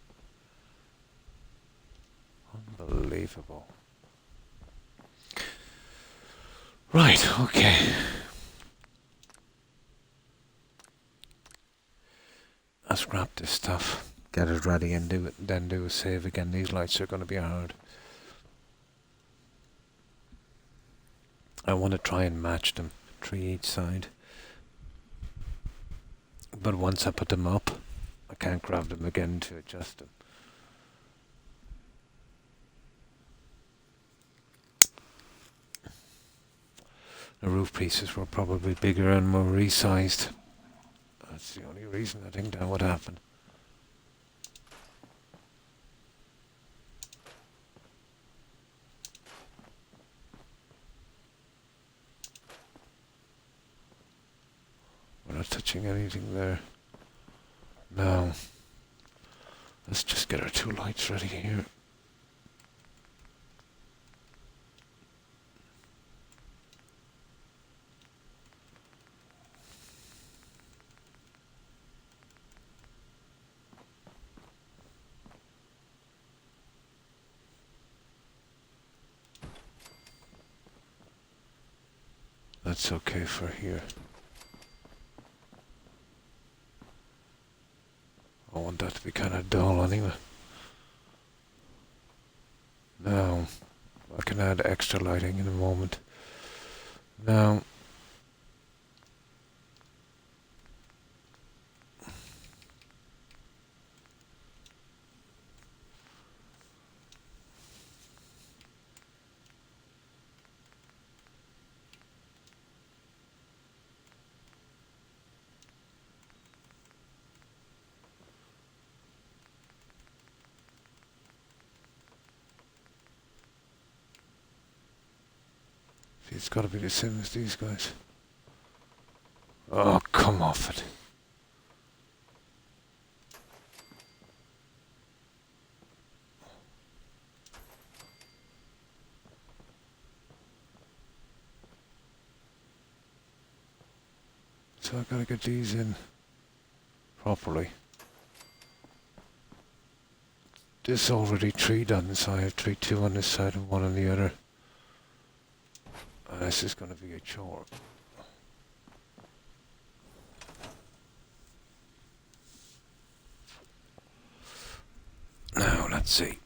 Unbelievable. Right, okay. I'll scrap this stuff, get it ready and do it, then do a save again. These lights are going to be hard. I want to try and match them, 3 each side. But once I put them up, I can't grab them again to adjust them. The roof pieces were probably bigger and more resized. That's the only reason I think that would happen. We're not touching anything there. No. Let's just get our 2 lights ready here. That's okay for here. I want that to be kind of dull anyway. Now, I can add extra lighting in a moment. Now, see, it's got to be the same as these guys. Oh, come off it. So I gotta get these in properly. There's already 3 done, so I have 3, 2 on this side and 1 on the other. And this is gonna be a chore. Now, let's see.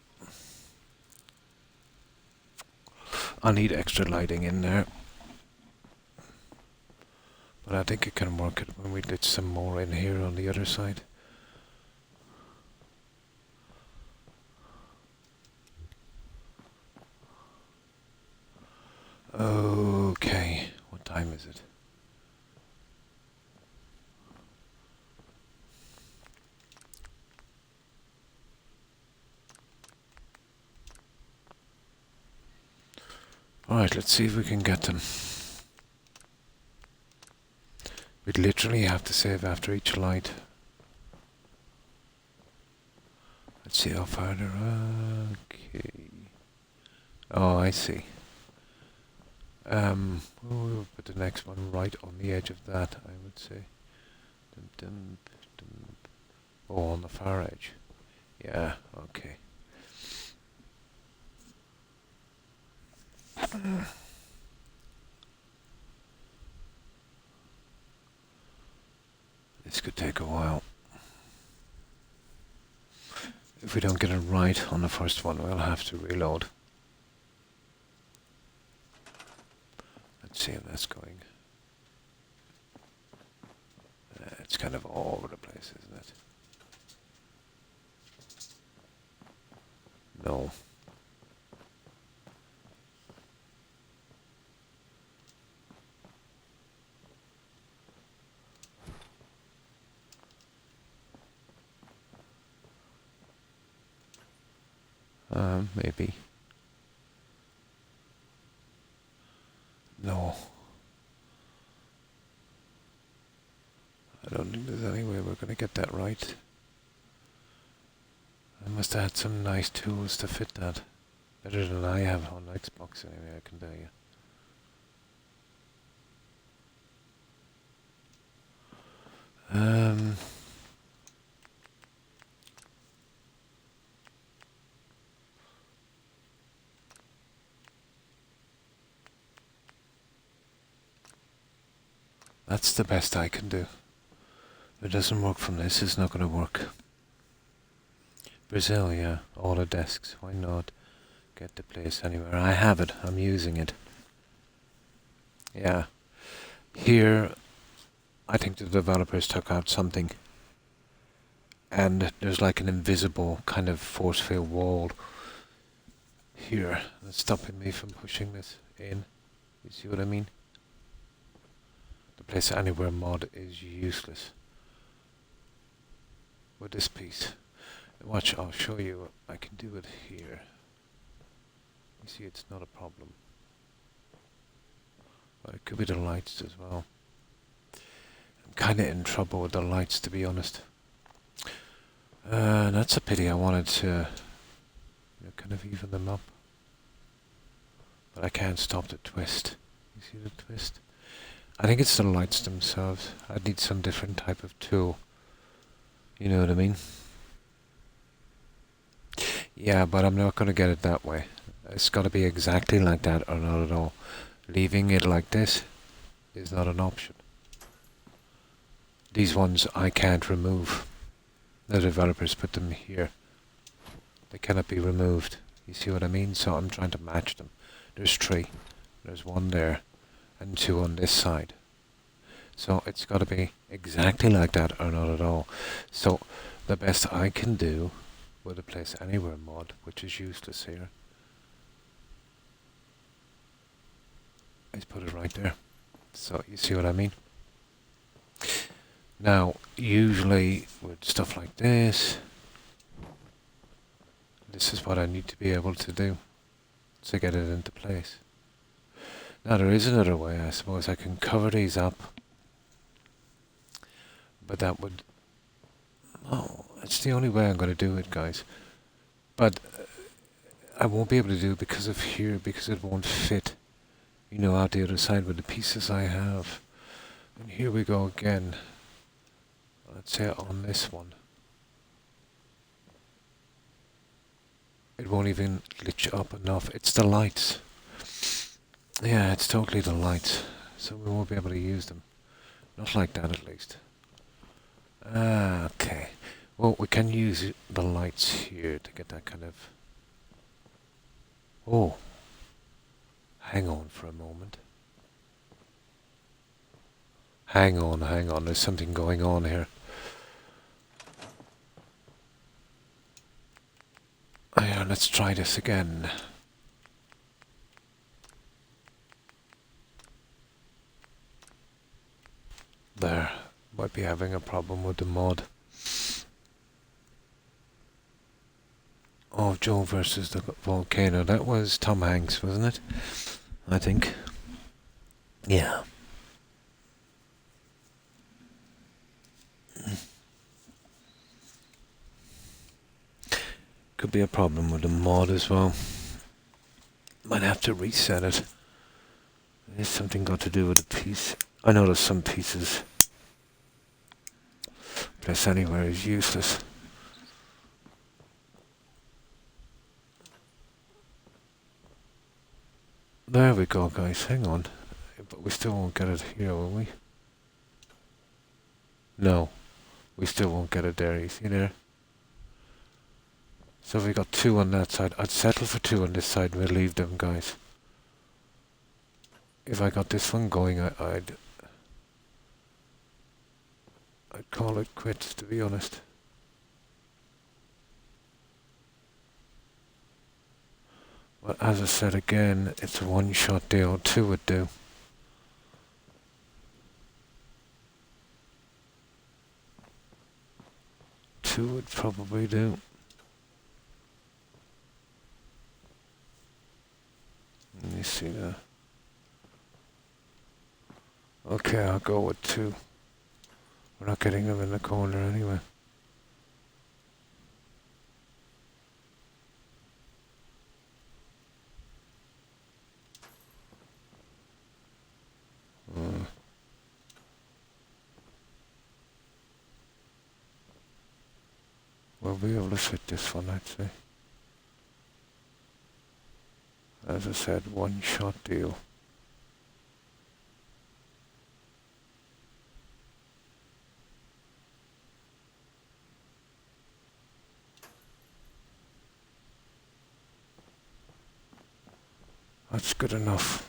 I need extra lighting in there. But I think I can work it when we get some more in here on the other side. Okay, what time is it? Alright, let's see if we can get them. We'd literally have to save after each light. Let's see how far they're... Okay. Oh, I see. We'll put the next one right on the edge of that, I would say. Dun, dun, dun. Oh, on the far edge. Yeah, okay. This could take a while. If we don't get it right on the first one, we'll have to reload. Let's see how that's going. It's kind of all over the place, isn't it? No. Maybe. No. I don't think there's any way we're going to get that right. I must have had some nice tools to fit that. Better than I have on Xbox anyway, I can tell you. That's the best I can do. If it doesn't work from this, it's not going to work. Brazil, yeah. All the desks. Why not get the place anywhere? I have it. I'm using it. Yeah. Here, I think the developers took out something, and there's like an invisible kind of force field wall here that's stopping me from pushing this in. You see what I mean? The place anywhere mod is useless with this piece. Watch, I'll show you. I can do it here. You see, it's not a problem. But it could be the lights as well. I'm kind of in trouble with the lights, to be honest. That's a pity. I wanted to kind of even them up. But I can't stop the twist. You see the twist? I think it's the lights themselves. I need some different type of tool. You know what I mean? Yeah, but I'm not going to get it that way. It's got to be exactly like that or not at all. Leaving it like this is not an option. These ones I can't remove. The developers put them here. They cannot be removed. You see what I mean? So I'm trying to match them. There's 3. There's 1 there. And 2 on this side. So it's got to be exactly like that or not at all. So the best I can do with the place anywhere mod, which is useless here, is put it right there. So you see what I mean? Now, usually with stuff like this, this is what I need to be able to do to get it into place. Now there is another way. I suppose I can cover these up, but that would... Oh, it's the only way I'm going to do it, guys. But I won't be able to do it because of here, because it won't fit, you know, out the other side with the pieces I have. And here we go again. Let's say on this one. It won't even lit up enough. It's the lights. Yeah, it's totally the lights. So we won't be able to use them. Not like that, at least. Okay. Well, we can use the lights here to get that kind of... Oh. Hang on for a moment. Hang on. There's something going on here. Yeah, let's try this again. There. Might be having a problem with the mod. Oh, Joe versus the volcano. That was Tom Hanks, wasn't it? I think. Yeah. Could be a problem with the mod as well. Might have to reset it. There's something got to do with the piece. I know there's some pieces. Press anywhere is useless. There we go, guys. Hang on. But we still won't get it here, will we? No. We still won't get it there. You see there? So we got 2 on that side. I'd settle for 2 on this side and we'll leave them, guys. If I got this one going, I'd call it quits, to be honest. But as I said again, it's a one-shot deal. 2 would do. Two would probably do. Let me see that. Okay, I'll go with 2. We're not getting them in the corner anyway. We'll be able to fit this one, I'd say. As I said, one-shot deal. That's good enough.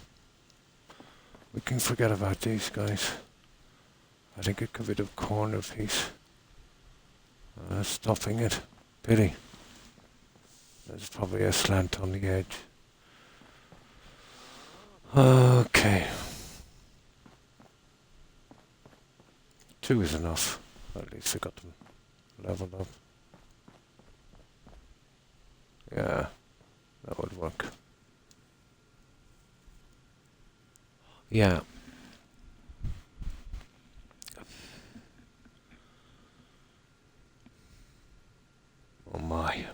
We can forget about these guys. I think it could be the corner piece. Stuffing it. Pity. There's probably a slant on the edge. Okay. 2 is enough. At least I got them leveled up. Yeah, that would work. Yeah. Oh my.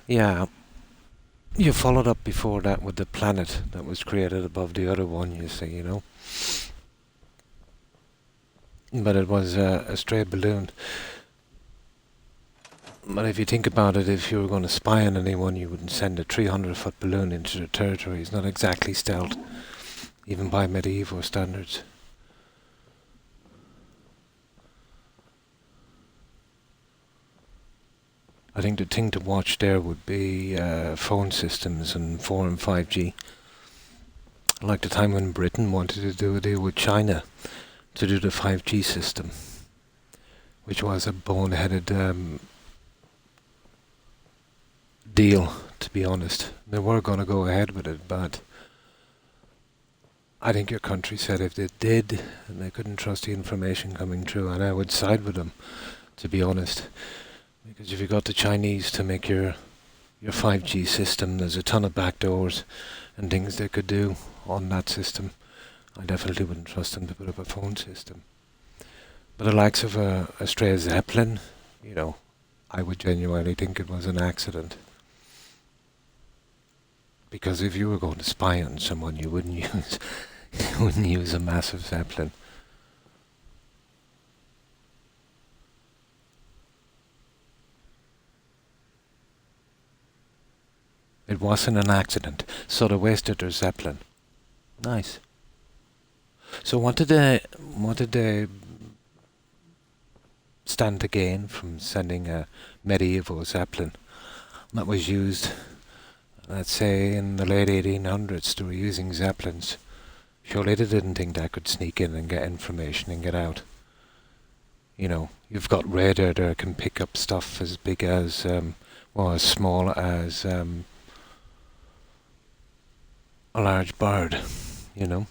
Yeah. You followed up before that with the planet that was created above the other one, you see, you know. But it was a stray balloon. But if you think about it, if you were going to spy on anyone, you wouldn't send a 300-foot balloon into their territory. It's not exactly stealth, even by medieval standards. I think the thing to watch there would be phone systems and 4 and 5G. Like the time when Britain wanted to do a deal with China to do the 5G system, which was a boneheaded deal, to be honest. They were going to go ahead with it, but I think your country said if they did, and they couldn't trust the information coming through, and I would side with them, to be honest. Because if you got the Chinese to make your 5G system, there's a ton of backdoors and things they could do on that system. I definitely wouldn't trust them to put up a phone system. But the likes of a stray Zeppelin, you know, I would genuinely think it was an accident. Because if you were going to spy on someone, you wouldn't use a massive Zeppelin. It wasn't an accident, so they wasted their Zeppelin. Nice. So what did they stand to gain from sending a medieval Zeppelin that was used, let's say, in the late 1800s? They were using Zeppelins. Surely they didn't think that could sneak in and get information and get out. You know, you've got radar that can pick up stuff as big as, as small as a large bird, you know.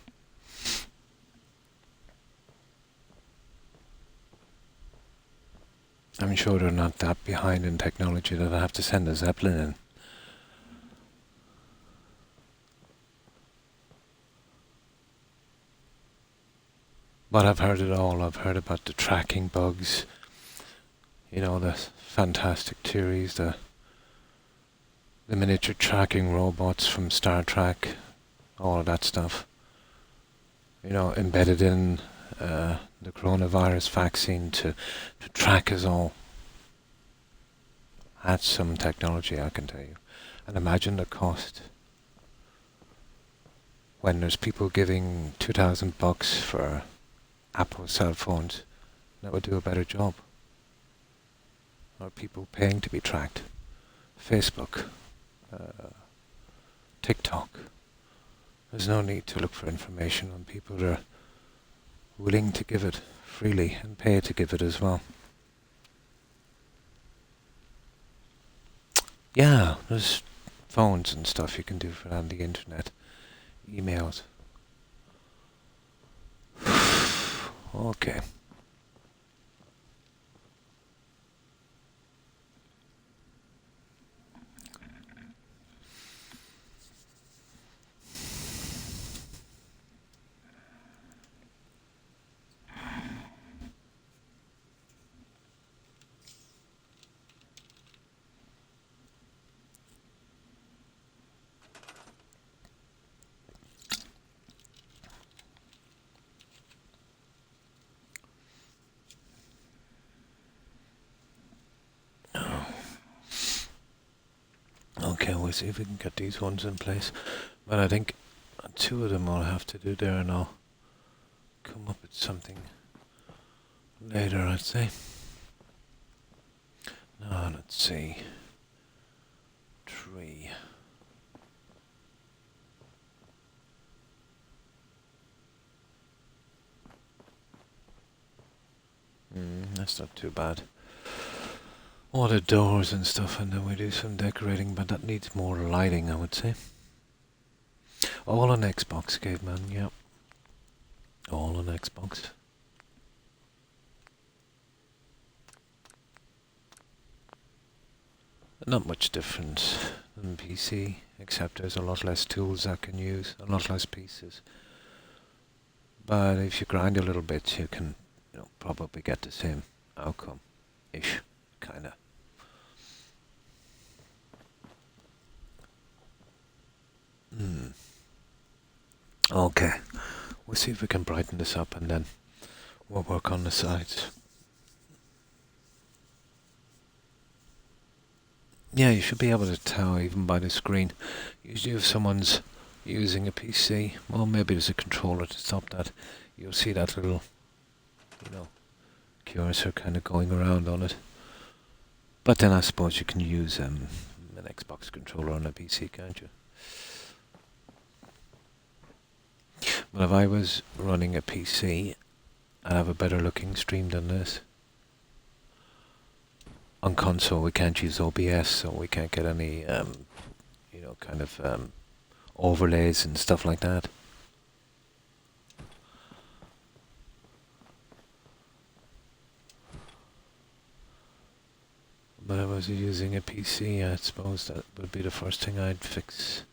I'm sure they're not that behind in technology that I have to send a Zeppelin in. But I've heard it all. I've heard about the tracking bugs, you know, the fantastic theories, the miniature tracking robots from Star Trek, all of that stuff. You know, embedded in the coronavirus vaccine to track us all. That's some technology, I can tell you. And imagine the cost. When there's people giving $2,000 for Apple cell phones that would do a better job. Or people paying to be tracked. Facebook. TikTok. There's no need to look for information on people that are willing to give it freely and pay to give it as well. Yeah, there's phones and stuff you can do for that on the internet. Emails. Okay. Okay, we'll see if we can get these ones in place. But I think 2 of them I'll have to do there, and I'll come up with something later, I'd say. Now, let's see. 3. That's not too bad. All the doors and stuff, and then we do some decorating, but that needs more lighting, I would say. All on Xbox, Caveman, yep. All on Xbox. Not much different than PC, except there's a lot less tools I can use, a lot less pieces. But if you grind a little bit, you can, probably get the same outcome-ish, kinda. Okay, we'll see if we can brighten this up and then we'll work on the sides. Yeah, you should be able to tell even by the screen. Usually if someone's using a PC, well, maybe there's a controller to stop that. You'll see that little, cursor kind of going around on it. But then I suppose you can use an Xbox controller on a PC, can't you? But if I was running a PC, I'd have a better looking stream than this. On console, we can't use OBS, so we can't get any, overlays and stuff like that. But if I was using a PC, I suppose that would be the first thing I'd fix.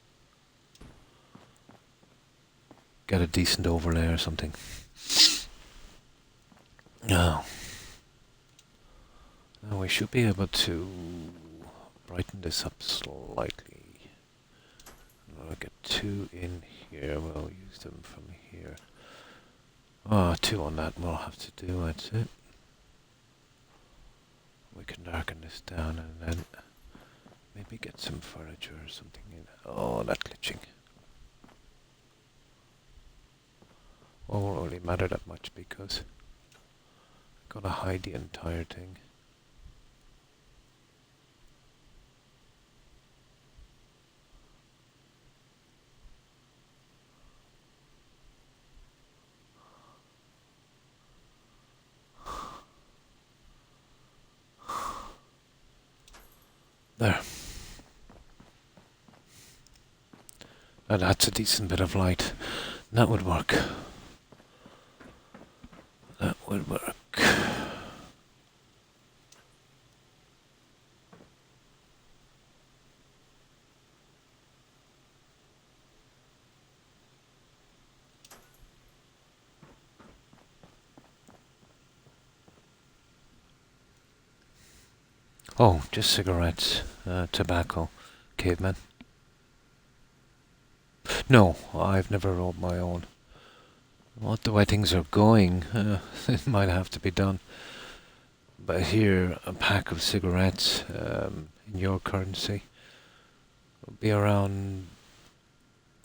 Get a decent overlay or something. Now we should be able to brighten this up slightly. I'll get 2 in here, we'll use them from here. 2 on that we'll have to do, I'd say. We can darken this down and then maybe get some furniture or something in. Oh, that glitching. Won't really matter that much because I've got to hide the entire thing. There. Now that's a decent bit of light. That would work. That would work. Oh, just cigarettes, tobacco, caveman. No, I've never rolled my own. What the way things are going, it might have to be done. But here, a pack of cigarettes in your currency would be around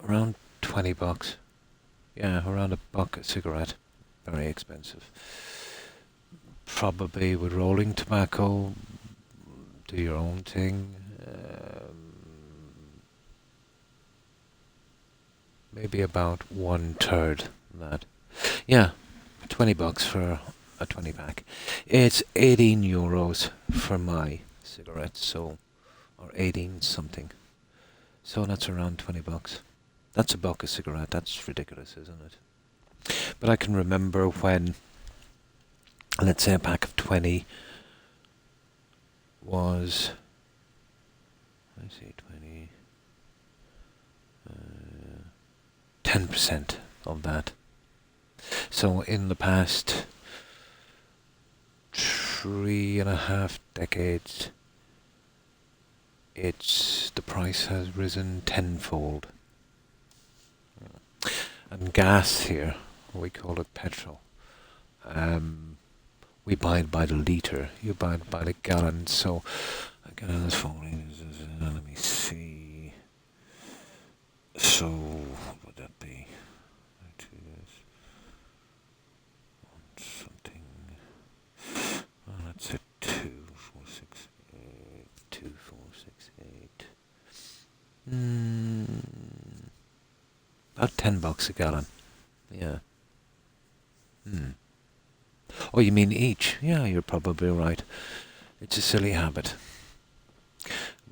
$20. Yeah, around $1 a cigarette. Very expensive. Probably with rolling tobacco, do your own thing. Maybe about 1/3 that. Yeah, $20 for a 20 pack. It's 18 euros for my cigarettes, so, or 18 something. So that's around $20. That's $1 a cigarette. That's ridiculous, isn't it? But I can remember when, let's say, a pack of 20 was, let's see, 20, 10% of that. So in the past 3.5 decades, the price has risen tenfold. And gas here, we call it petrol. We buy it by the litre, you buy it by the gallon, so a gallon is 4 litres, let me see. So, what would that be? Something. Well, that's a 2, 4, 6, 8, 2, 4, 6, 8. About $10 a gallon. Yeah. Oh, you mean each? Yeah, you're probably right. It's a silly habit.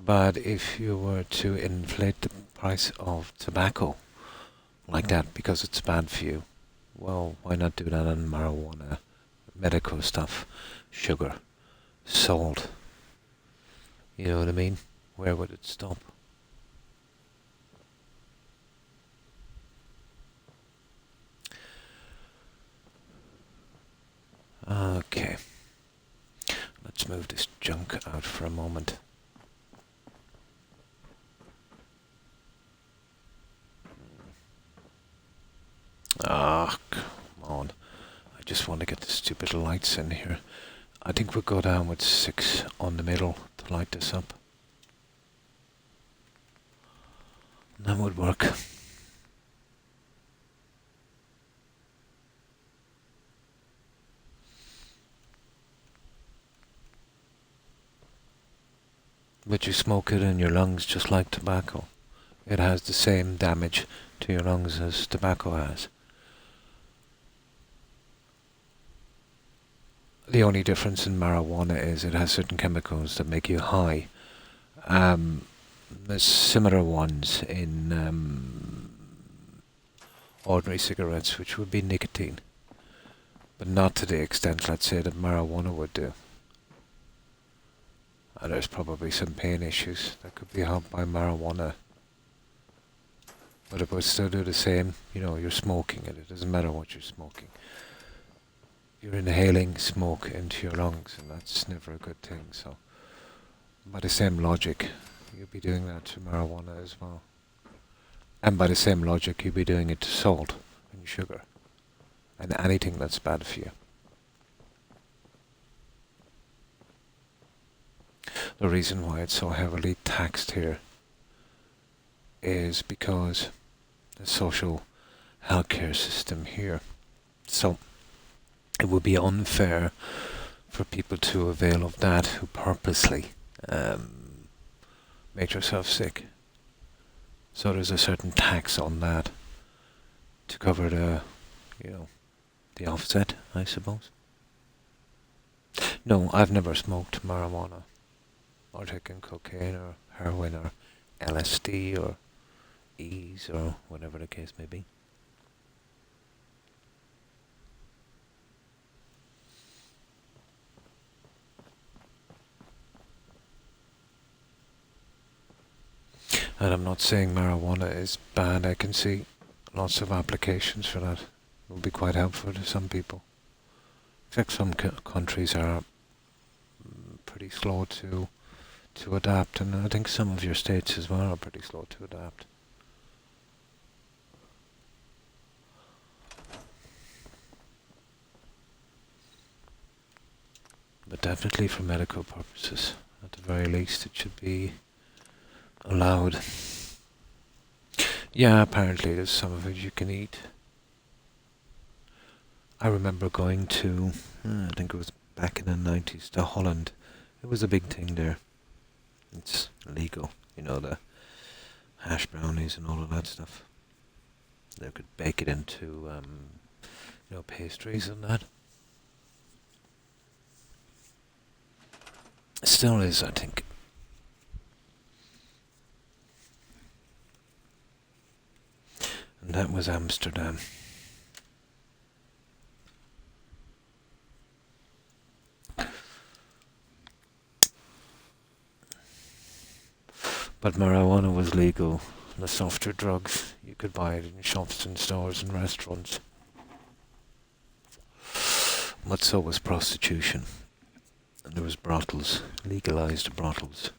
But if you were to inflate the price of tobacco like that because it's bad for you, well, why not do that on marijuana, medical stuff, sugar, salt? You know what I mean? Where would it stop? Okay. Let's move this junk out for a moment. Ah, come on. I just want to get the stupid lights in here. I think we'll go down with 6 on the middle to light this up. That would work. But you smoke it in your lungs just like tobacco. It has the same damage to your lungs as tobacco has. The only difference in marijuana is it has certain chemicals that make you high. There's similar ones in ordinary cigarettes, which would be nicotine, but not to the extent, let's say, that marijuana would do. And there's probably some pain issues that could be helped by marijuana. But it would still do the same. You know, you're smoking it. It doesn't matter what you're smoking. You're inhaling smoke into your lungs, and that's never a good thing. So, by the same logic, you'd be doing that to marijuana as well. And by the same logic, you'd be doing it to salt and sugar and anything that's bad for you. The reason why it's so heavily taxed here is because the social healthcare system here. So it would be unfair for people to avail of that who purposely make themselves sick. So there's a certain tax on that to cover the offset, I suppose. No, I've never smoked marijuana or taken cocaine or heroin or LSD or E's or whatever the case may be. And I'm not saying marijuana is bad. I can see lots of applications for that. It will be quite helpful to some people. In fact, some countries are pretty slow to adapt, and I think some of your states as well are pretty slow to adapt. But definitely for medical purposes, at the very least, it should be allowed. Yeah, apparently there's some of it you can eat. I remember going to, I think it was back in the 90s, to Holland. It was a big thing there. It's legal, you know, the hash brownies and all of that stuff. They could bake it into, pastries and that. Still is, I think. And that was Amsterdam. But marijuana was legal. The softer drugs, you could buy it in shops and stores and restaurants. But so was prostitution. And there was brothels, legalized brothels.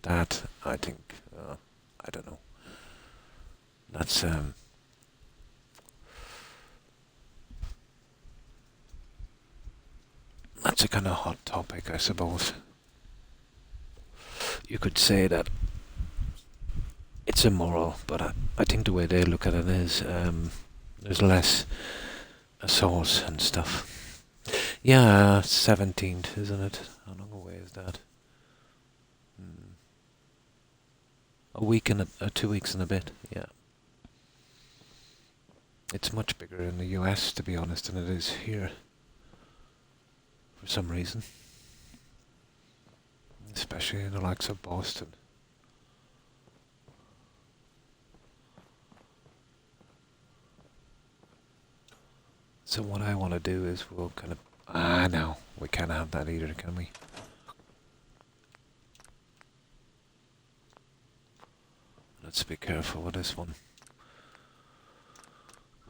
That, I think, I don't know. That's a kind of hot topic, I suppose. You could say that it's immoral, but I think the way they look at it is there's less assaults and stuff. Yeah, 17th, isn't it? How long away is that? A week and 2 weeks and a bit, yeah. It's much bigger in the US, to be honest, than it is here. For some reason. Especially in the likes of Boston. So what I want to do is we'll kind of... no, we can't have that either, can we? Let's be careful with this one.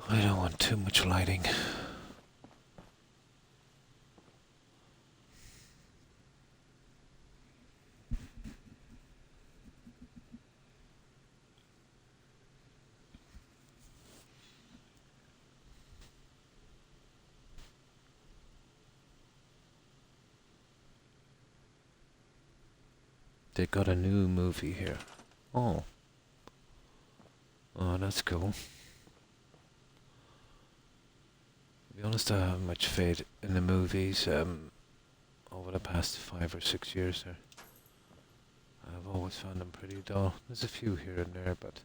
I don't want too much lighting. They got a new movie here. Oh. Oh, that's cool. To be honest, I haven't much faith in the movies over the past 5 or 6 years there. I've always found them pretty dull. There's a few here and there, but...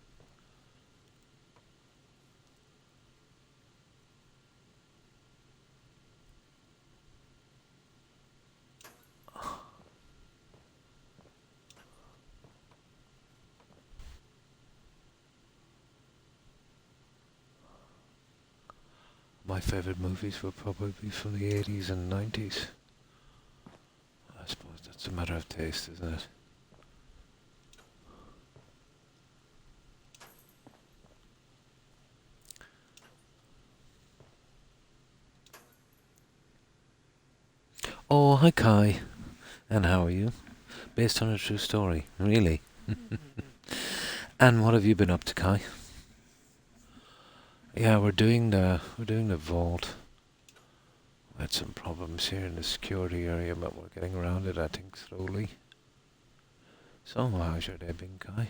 My favourite movies will probably be from the 80s and 90s. I suppose that's a matter of taste, isn't it? Oh, hi Kai. And how are you? Based on a true story, really? And what have you been up to, Kai? Yeah, we're doing the vault. We had some problems here in the security area, but we're getting around it, I think, slowly. So, how's your day been, Kai?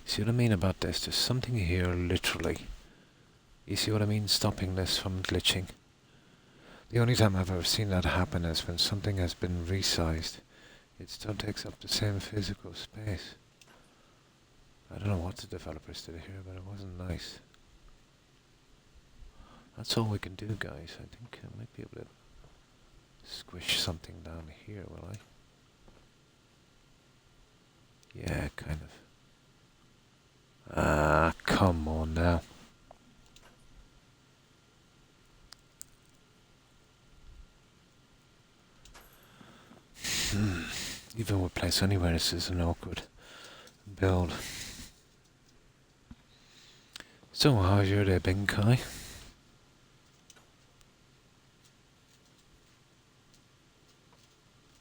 See what I mean about this? There's something here, literally. You see what I mean? Stopping this from glitching. The only time I've ever seen that happen is when something has been resized. It still takes up the same physical space. I don't know what the developers did here, but it wasn't nice. That's all we can do, guys. I think I might be able to squish something down here, will I? Yeah, kind of. Ah, come on now. Even with Place Anywhere, this is an awkward build. So, how's your day been, Kai?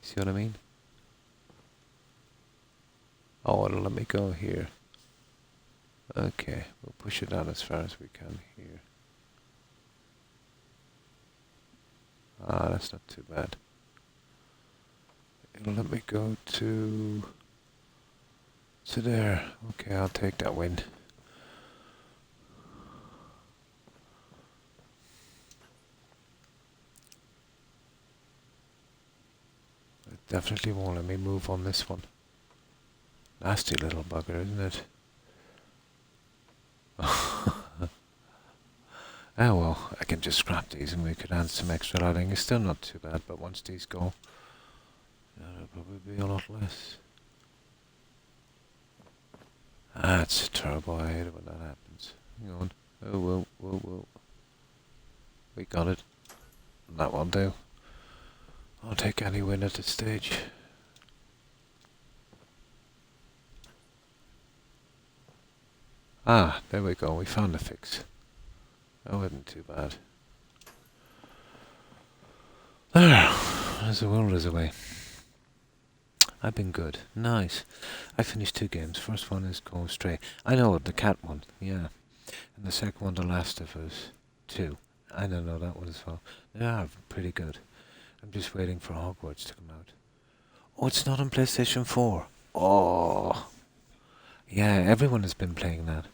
See what I mean? Oh, it'll let me go here. Okay, we'll push it down as far as we can here. Ah, that's not too bad. It'll let me go to there. Okay, I'll take that win. It definitely won't let me move on this one. Nasty little bugger, isn't it? Oh well, I can just scrap these and we could add some extra lighting. It's still not too bad, but once these go, it'll probably be a lot less. Ah, it's terrible. I hate it when that happens. Hang on. Oh, whoa, whoa, whoa. We got it. That will do. I'll take any win at this stage. Ah, there we go. We found the fix. That wasn't too bad. There. As the world is away. I've been good. Nice. I finished 2 games. First one is Go Stray. I know, the cat one. Yeah. And the second one, The Last of Us 2. I don't know that one as well. They are pretty good. I'm just waiting for Hogwarts to come out. Oh, it's not on PlayStation 4. Oh. Yeah, everyone has been playing that.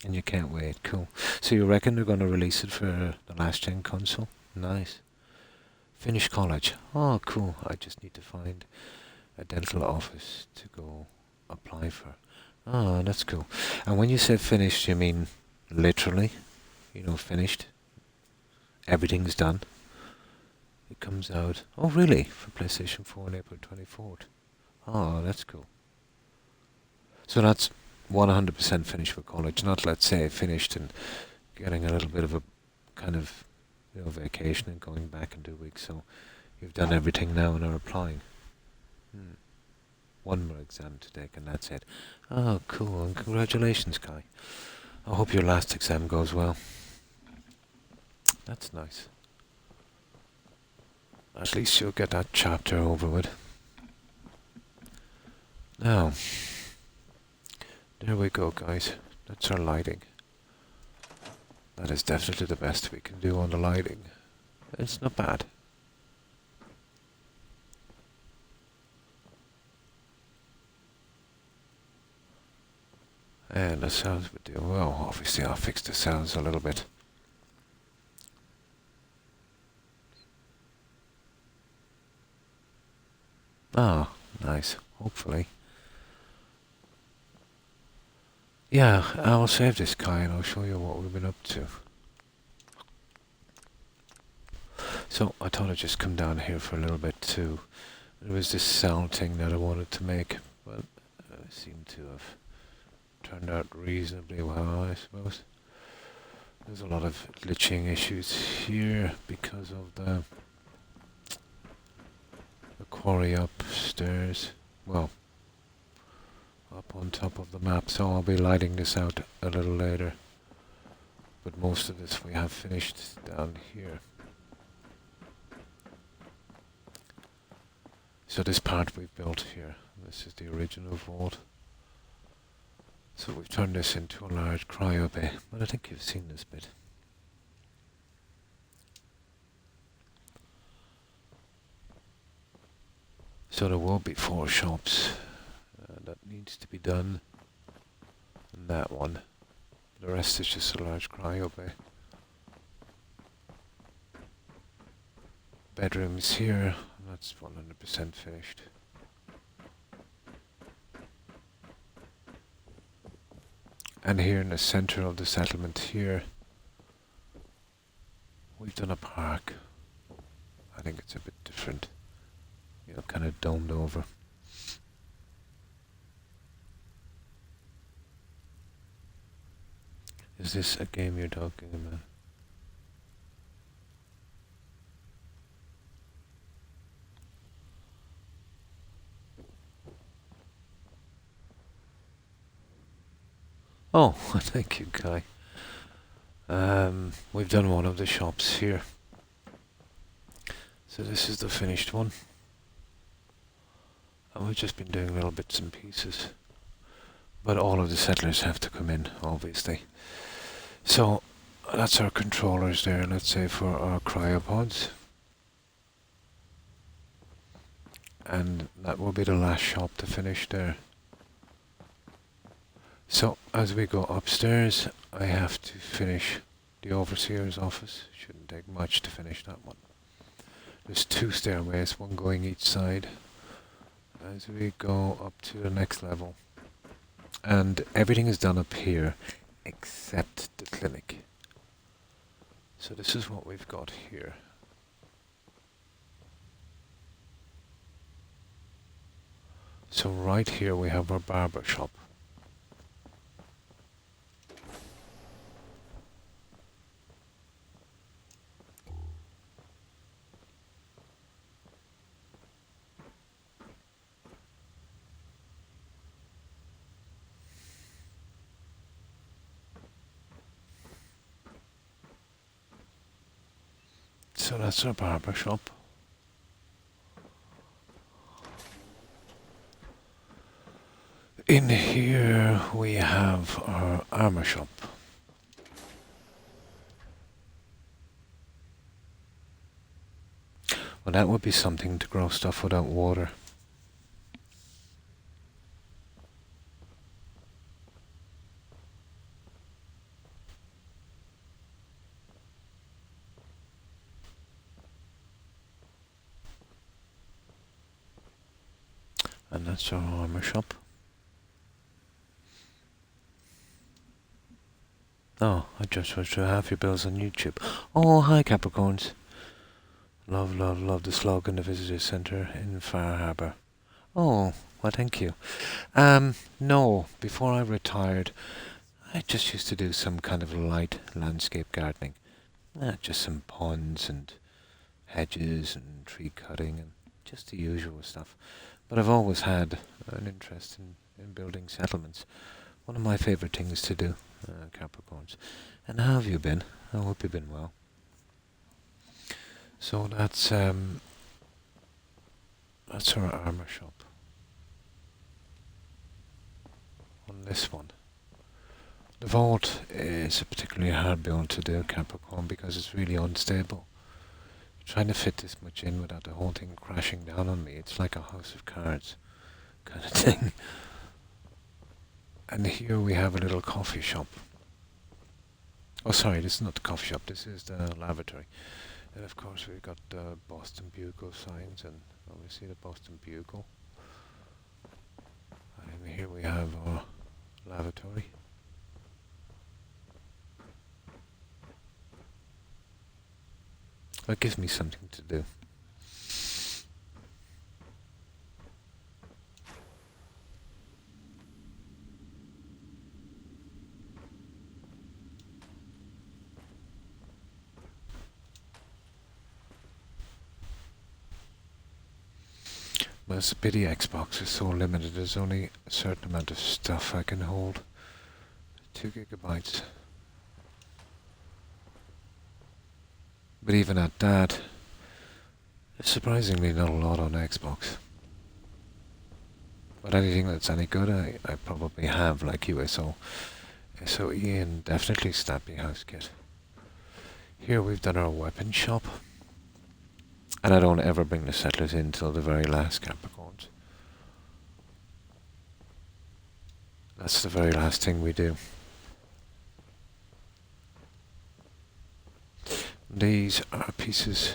And you can't wait. Cool. So you reckon they're going to release it for the last gen console? Nice. Finish college. Oh, cool. I just need to find a dental office to go apply for. Oh, that's cool. And when you say finished, you mean literally? You know, finished? Everything's done? It comes out. Oh, really? For PlayStation 4 on April 24th. Oh, that's cool. So that's 100% finished with college, not, let's say, finished and getting a little bit of a kind of, vacation and going back in 2 weeks. So you've done everything now and are applying. One more exam to take and that's it. Oh, cool. And congratulations, Kai. I hope your last exam goes well. That's nice. At least you'll get that chapter over with. Now, there we go, guys. That's our lighting. That is definitely the best we can do on the lighting. It's not bad. And the sounds we do. Well, obviously I'll fix the sounds a little bit. Ah, nice. Hopefully. Yeah, I'll save this Kai and I'll show you what we've been up to. So I thought I'd just come down here for a little bit too. There was this sound thing that I wanted to make, but it seemed to have turned out reasonably well, I suppose. There's a lot of glitching issues here because of the quarry upstairs. Well, up on top of the map, so I'll be lighting this out a little later. But most of this we have finished down here. So this part we've built here, this is the original vault. So we've turned this into a large cryo bay, but I think you've seen this bit. So there will be 4 shops that needs to be done, and that one. The rest is just a large cryo bay. Bedrooms here, that's 100% finished. And here in the center of the settlement here, we've done a park. I think it's a bit different, kind of domed over. Is this a game you're talking about? Oh, thank you, Kai. We've done one of the shops here. So this is the finished one. And we've just been doing little bits and pieces. But all of the settlers have to come in, obviously. So that's our controllers there, let's say, for our cryopods. And that will be the last shop to finish there. So as we go upstairs, I have to finish the overseer's office. Shouldn't take much to finish that one. There's 2 stairways, one going each side, as we go up to the next level. And everything is done up here except the clinic. So this is what we've got here. So right here we have our barber shop. So that's our barber shop. In here we have our armor shop. Well, that would be something to grow stuff without water. And that's our armor shop. Oh, I just watched half your bills on YouTube. Oh, hi Capricorns. Love, love, love the slog in the visitor centre in Far Harbour. Oh, well, thank you. No, before I retired, I just used to do some kind of light landscape gardening. Just some ponds and hedges and tree cutting and just the usual stuff. But I've always had an interest in building settlements. One of my favourite things to do, Capricorns. And how have you been? I hope you've been well. So that's our armour shop. On this one. The vault is a particularly hard build to do, Capricorn, because it's really unstable. Trying to fit this much in without the whole thing crashing down on me, it's like a house of cards kind of thing. And here we have a little coffee shop. Oh, sorry, this is not the coffee shop, this is the lavatory. And of course we've got the Boston Bugle signs, and obviously the Boston Bugle. And here we have our lavatory. That gives me something to do. Well, it's a pity Xbox is so limited. There's only a certain amount of stuff I can hold. 2 gigabytes. But even at that, there's surprisingly not a lot on Xbox. But anything that's any good, I probably have, like USO, SOE, and definitely Snappy House Kit. Here we've done our weapon shop. And I don't ever bring the settlers in till the very last, Capricorns. That's the very last thing we do. These are pieces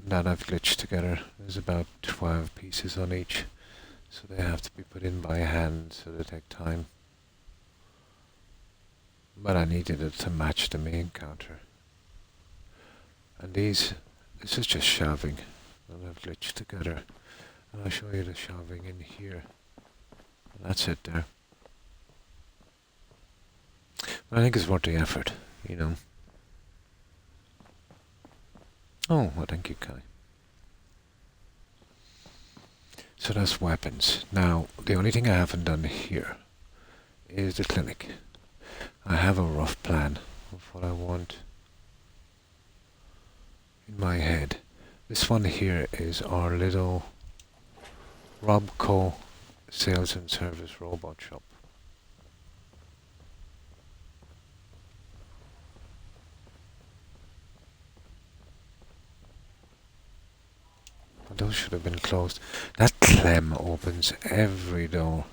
that I've glitched together. There's about 12 pieces on each, so they have to be put in by hand, so they take time. But I needed it to match the main counter. And this is just shelving that I've glitched together. And I'll show you the shelving in here. And that's it there. But I think it's worth the effort, you know. Oh, well, thank you, Kai. So that's weapons. Now, the only thing I haven't done here is the clinic. I have a rough plan of what I want in my head. This one here is our little Robco sales and service robot shop. Those should have been closed. That clem opens every door.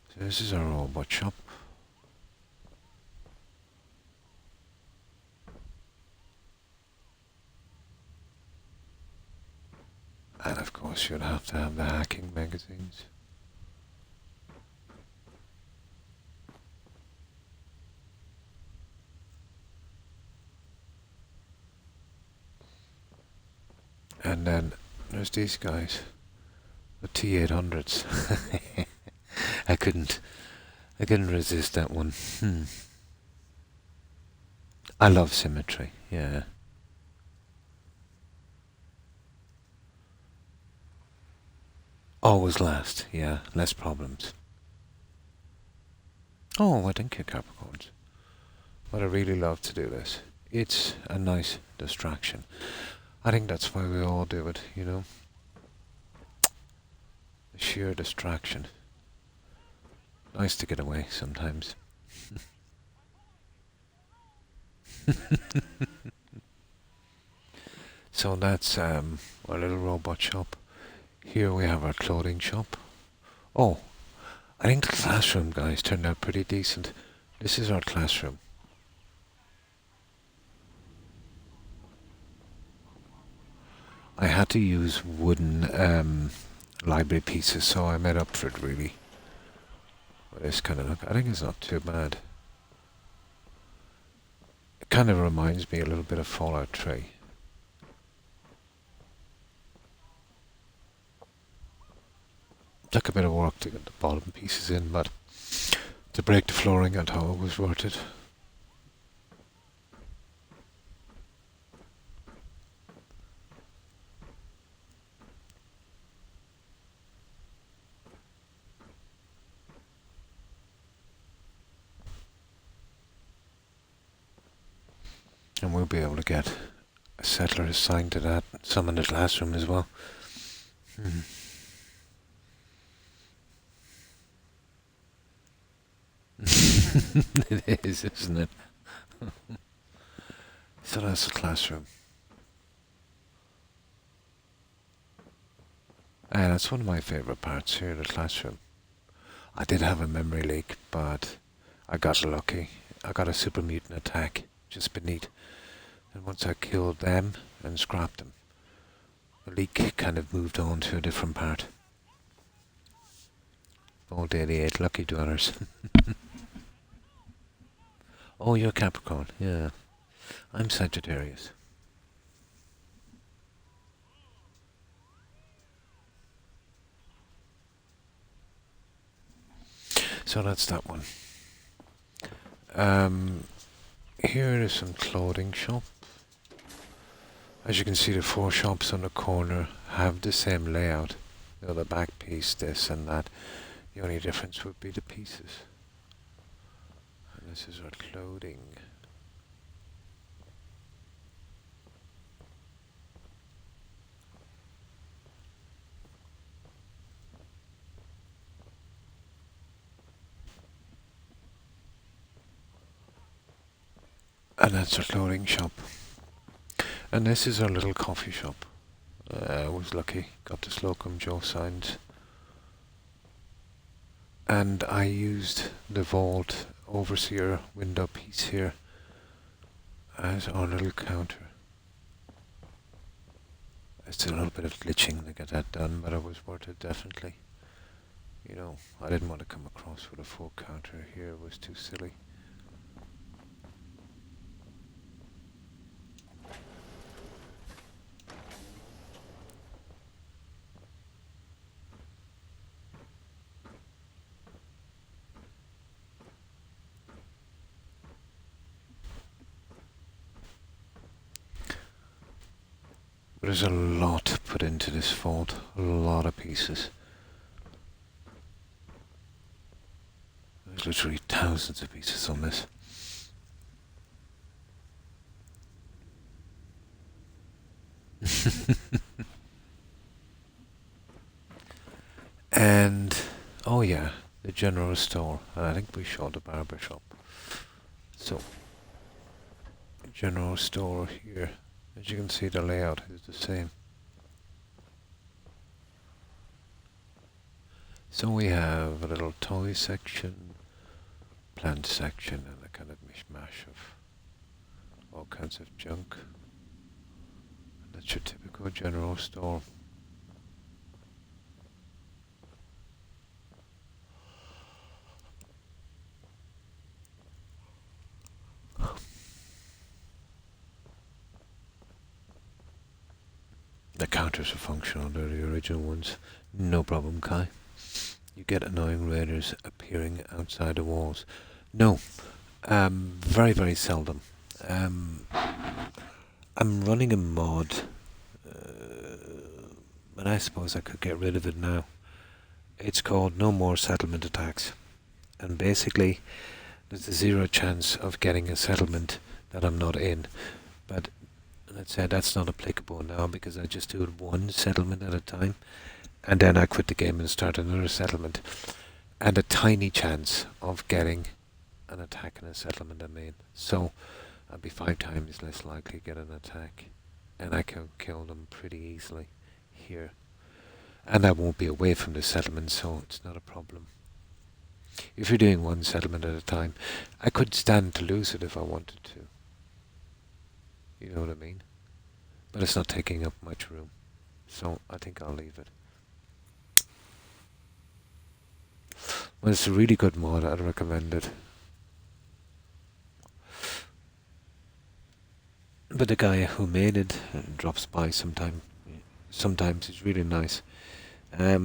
So this is our robot shop. And of course you'd have to have the hacking magazines. And then there's these guys, the T800s. I couldn't resist that one. I love symmetry, yeah. Always last, yeah, less problems. Oh, I thank you, Capricorns. But I really love to do this. It's a nice distraction. I think that's why we all do it, you know? The sheer distraction. Nice to get away sometimes. So that's our little robot shop. Here we have our clothing shop. Oh, I think the classroom, guys, turned out pretty decent. This is our classroom. I had to use wooden library pieces, so I made up for it really. But this kind of look, I think it's not too bad. It kind of reminds me a little bit of Fallout 3. Took a bit of work to get the bottom pieces in, but to break the flooring, I thought it was worth it. And we'll be able to get a settler assigned to that, some in the classroom as well. It is, isn't it? So that's the classroom. And that's one of my favourite parts here, the classroom. I did have a memory leak, but I got lucky. I got a super mutant attack just beneath. And once I killed them and scrapped them, the leak kind of moved on to a different part. Old 88, lucky dwellers. Oh, you're Capricorn, yeah. I'm Sagittarius. So that's that one. Here is some clothing shop. As you can see, the 4 shops on the corner have the same layout. You know, the back piece, this and that. The only difference would be the pieces. And this is our clothing. And that's our clothing shop. And this is our little coffee shop. I was lucky, got the Slocum Joe signed. And I used the vault overseer window piece here as our little counter. It's a little bit of glitching to get that done, but it was worth it definitely. You know, I didn't want to come across with a full counter here, it was too silly. There's a lot put into this vault, a lot of pieces. There's literally thousands of pieces on this. And, oh yeah, the general store. And I think we showed the barber shop. So, general store here. As you can see, the layout is the same. So we have a little toy section, plant section, and a kind of mishmash of all kinds of junk. And that's your typical general store. The counters are functional, they're the original ones. No problem, Kai. You get annoying raiders appearing outside the walls. No, very, very seldom. I'm running a mod, but I suppose I could get rid of it now. It's called No More Settlement Attacks. And basically, there's a 0 chance of getting a settlement that I'm not in. But let's say that's not applicable now because I just do one settlement at a time. And then I quit the game and start another settlement. And a tiny chance of getting an attack in a settlement I'm in. So I'll be 5 times less likely to get an attack. And I can kill them pretty easily here. And I won't be away from the settlement, so it's not a problem. If you're doing one settlement at a time, I could stand to lose it if I wanted to. You know what I mean? But it's not taking up much room. So I think I'll leave it. Well, it's a really good mod. I'd recommend it. But the guy who made it drops by sometime. Sometimes it's really nice. I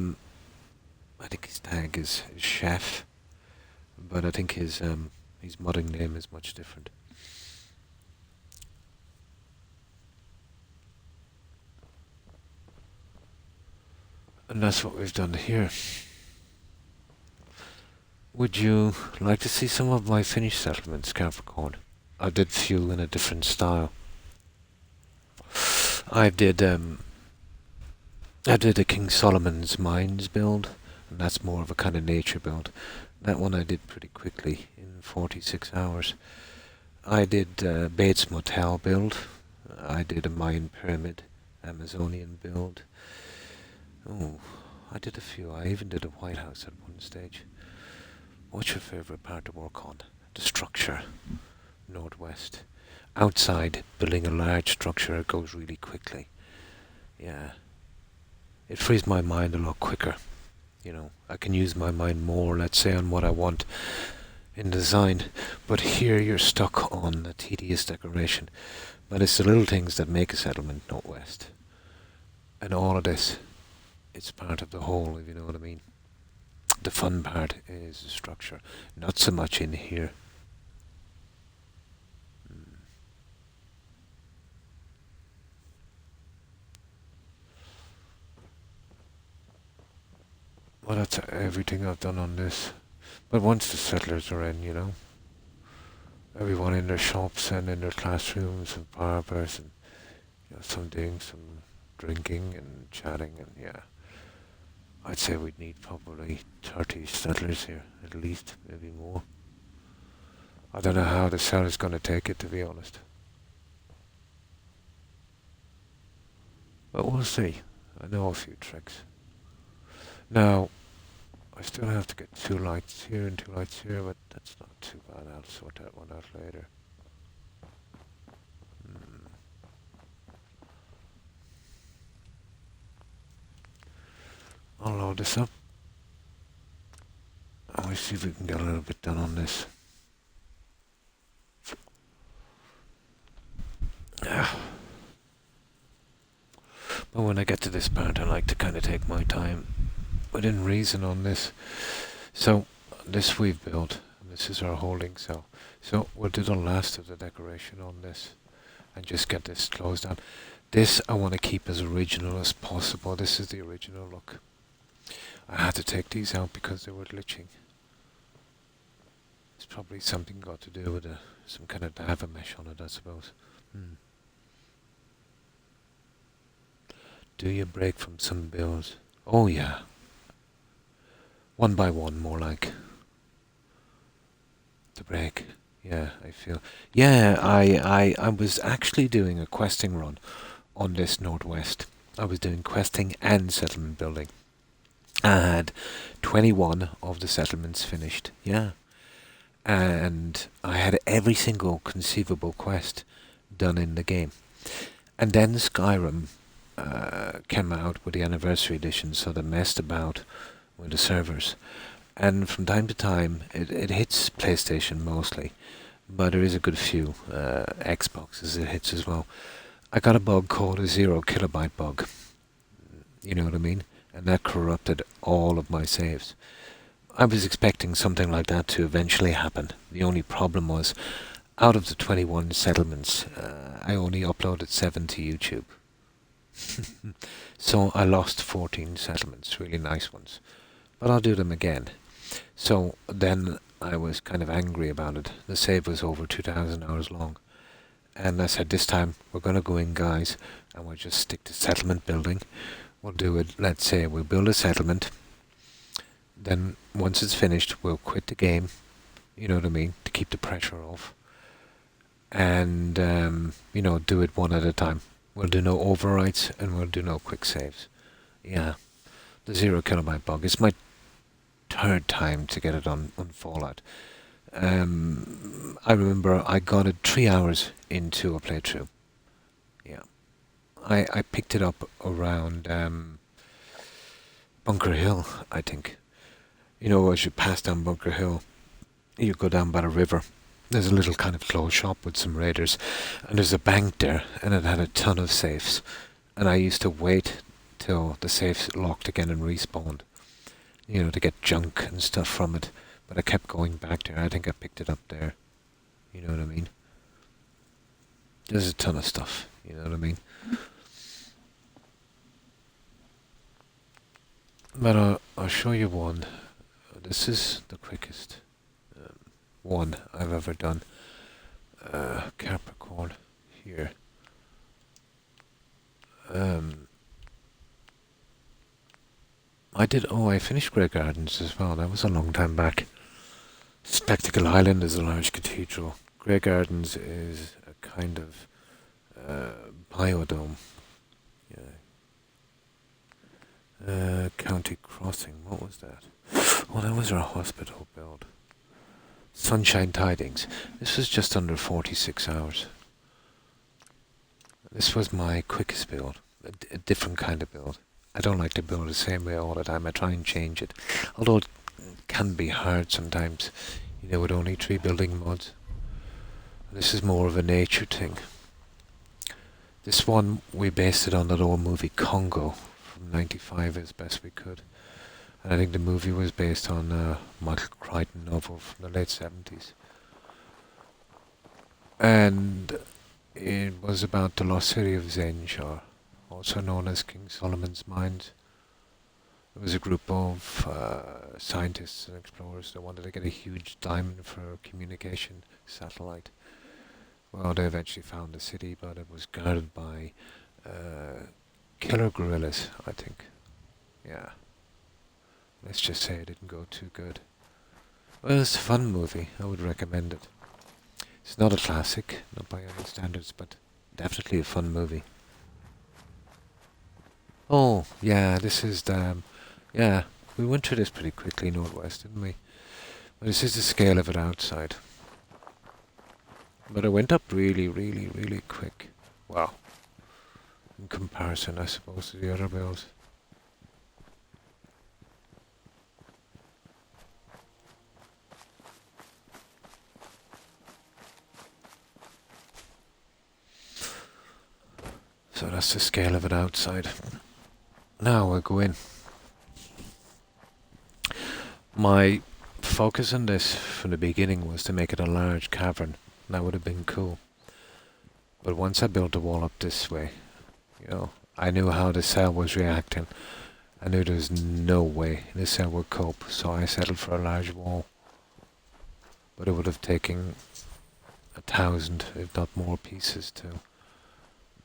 think his tag is chef, but I think his modding name is much different. And that's what we've done here. Would you like to see some of my finished settlements, Capricorn? I did few in a different style. I did a King Solomon's Mines build, and that's more of a kind of nature build. That one I did pretty quickly, in 46 hours. I did Bates Motel build. I did a Mayan Pyramid, Amazonian build. Oh, I did a few. I even did a White House at one stage. What's your favourite part to work on? The structure, northwest. Outside, building a large structure, it goes really quickly. Yeah. It frees my mind a lot quicker. You know, I can use my mind more, let's say, on what I want in design. But here you're stuck on a tedious decoration. But it's the little things that make a settlement northwest. And all of this, it's part of the whole, if you know what I mean. The fun part is the structure, not so much in here. Well, that's everything I've done on this. But once the settlers are in, you know, everyone in their shops and in their classrooms and barbers and, you know, some doing some drinking and chatting and yeah. I'd say we'd need probably 30 settlers here, at least, maybe more. I don't know how the cell is going to take it, to be honest. But we'll see. I know a few tricks. Now, I still have to get 2 lights here and 2 lights here, but that's not too bad. I'll sort that one out later. I'll load this up. And we'll see if we can get a little bit done on this. But when I get to this part, I like to kind of take my time within reason on this. So, this we've built, and this is our holding cell. So, we'll do the last of the decoration on this and just get this closed down. This I want to keep as original as possible. This is the original look. I had to take these out because they were glitching. It's probably something got to do with some kind of Java mesh on it, I suppose. Do you break from some builds? Oh yeah. One by one, more like. To break. Yeah, I feel. Yeah, I was actually doing a questing run on this northwest. I was doing questing and settlement building. I had 21 of the settlements finished. Yeah. And I had every single conceivable quest done in the game. And then Skyrim came out with the anniversary edition, so they messed about with the servers. And from time to time, it hits PlayStation mostly, but there is a good few Xboxes it hits as well. I got a bug called a 0 kilobyte bug. You know what I mean? And that corrupted all of my saves. I was expecting something like that to eventually happen. The only problem was, out of the 21 settlements, I only uploaded 7 to YouTube. So I lost 14 settlements, really nice ones. But I'll do them again. So then I was kind of angry about it. The save was over 2,000 hours long. And I said, this time we're going to go in, guys, and we'll just stick to settlement building. We'll do it, let's say we'll build a settlement. Then once it's finished, we'll quit the game. You know what I mean? To keep the pressure off. And, you know, do it one at a time. We'll do no overwrites and we'll do no quick saves. Yeah. The 0 kilobyte bug. It's my 3rd time to get it on Fallout. I remember I got it 3 hours into a playthrough. Yeah. I picked it up around Bunker Hill, I think. You know, as you pass down Bunker Hill, you go down by the river. There's a little kind of clothes shop with some raiders, and there's a bank there, and it had a ton of safes. And I used to wait till the safes locked again and respawned, you know, to get junk and stuff from it. But I kept going back there. I think I picked it up there. You know what I mean? There's a ton of stuff. You know what I mean? But I'll show you one. This is the quickest one I've ever done. Capricorn here. I finished Grey Gardens as well. That was a long time back. Spectacle Island is a large cathedral. Grey Gardens is a kind of biodome. Yeah. County Crossing, what was that? Oh, that was our hospital build. Sunshine Tidings. This was just under 46 hours. This was my quickest build. A different kind of build. I don't like to build the same way all the time. I try and change it. Although it can be hard sometimes, you know, with only 3 building mods. This is more of a nature thing. This one, we based it on that old movie Congo from '95 as best we could. And I think the movie was based on a Michael Crichton novel from the late 70s. And it was about the lost city of Zenj, also known as King Solomon's Mines. It was a group of scientists and explorers that wanted to get a huge diamond for a communication satellite. Well, they eventually found the city, but it was guarded by killer gorillas, I think. Yeah. Let's just say it didn't go too good. Well, it's a fun movie. I would recommend it. It's not a classic, not by any standards, but definitely a fun movie. Oh, yeah, this is the... yeah, we went through this pretty quickly, Northwest, didn't we? But this is the scale of it outside. But it went up really, really, really quick. Wow. In comparison, I suppose, to the other builds. So that's the scale of it outside. Now we'll go in. My focus on this from the beginning was to make it a large cavern. That would have been cool. But once I built the wall up this way, you know, I knew how the cell was reacting. I knew there was no way the cell would cope, so I settled for a large wall. But it would have taken 1,000, if not more, pieces to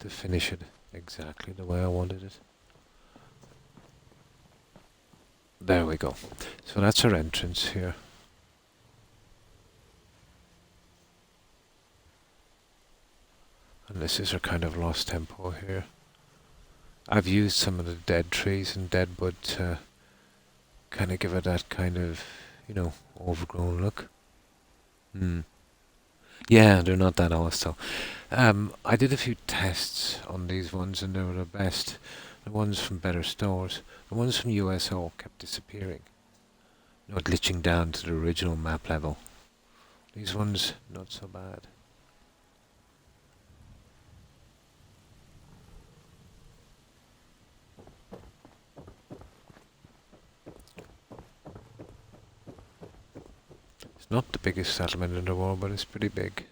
finish it exactly the way I wanted it. There we go. So that's our entrance here. And this is our kind of lost tempo here. I've used some of the dead trees and dead wood to kind of give it that kind of, you know, overgrown look. Yeah, they're not that hostile. I did a few tests on these ones and they were the best. The ones from better stores. The ones from USO kept disappearing. You know, glitching down to the original map level. These ones, not so bad. It's not the biggest settlement in the world, but it's pretty big.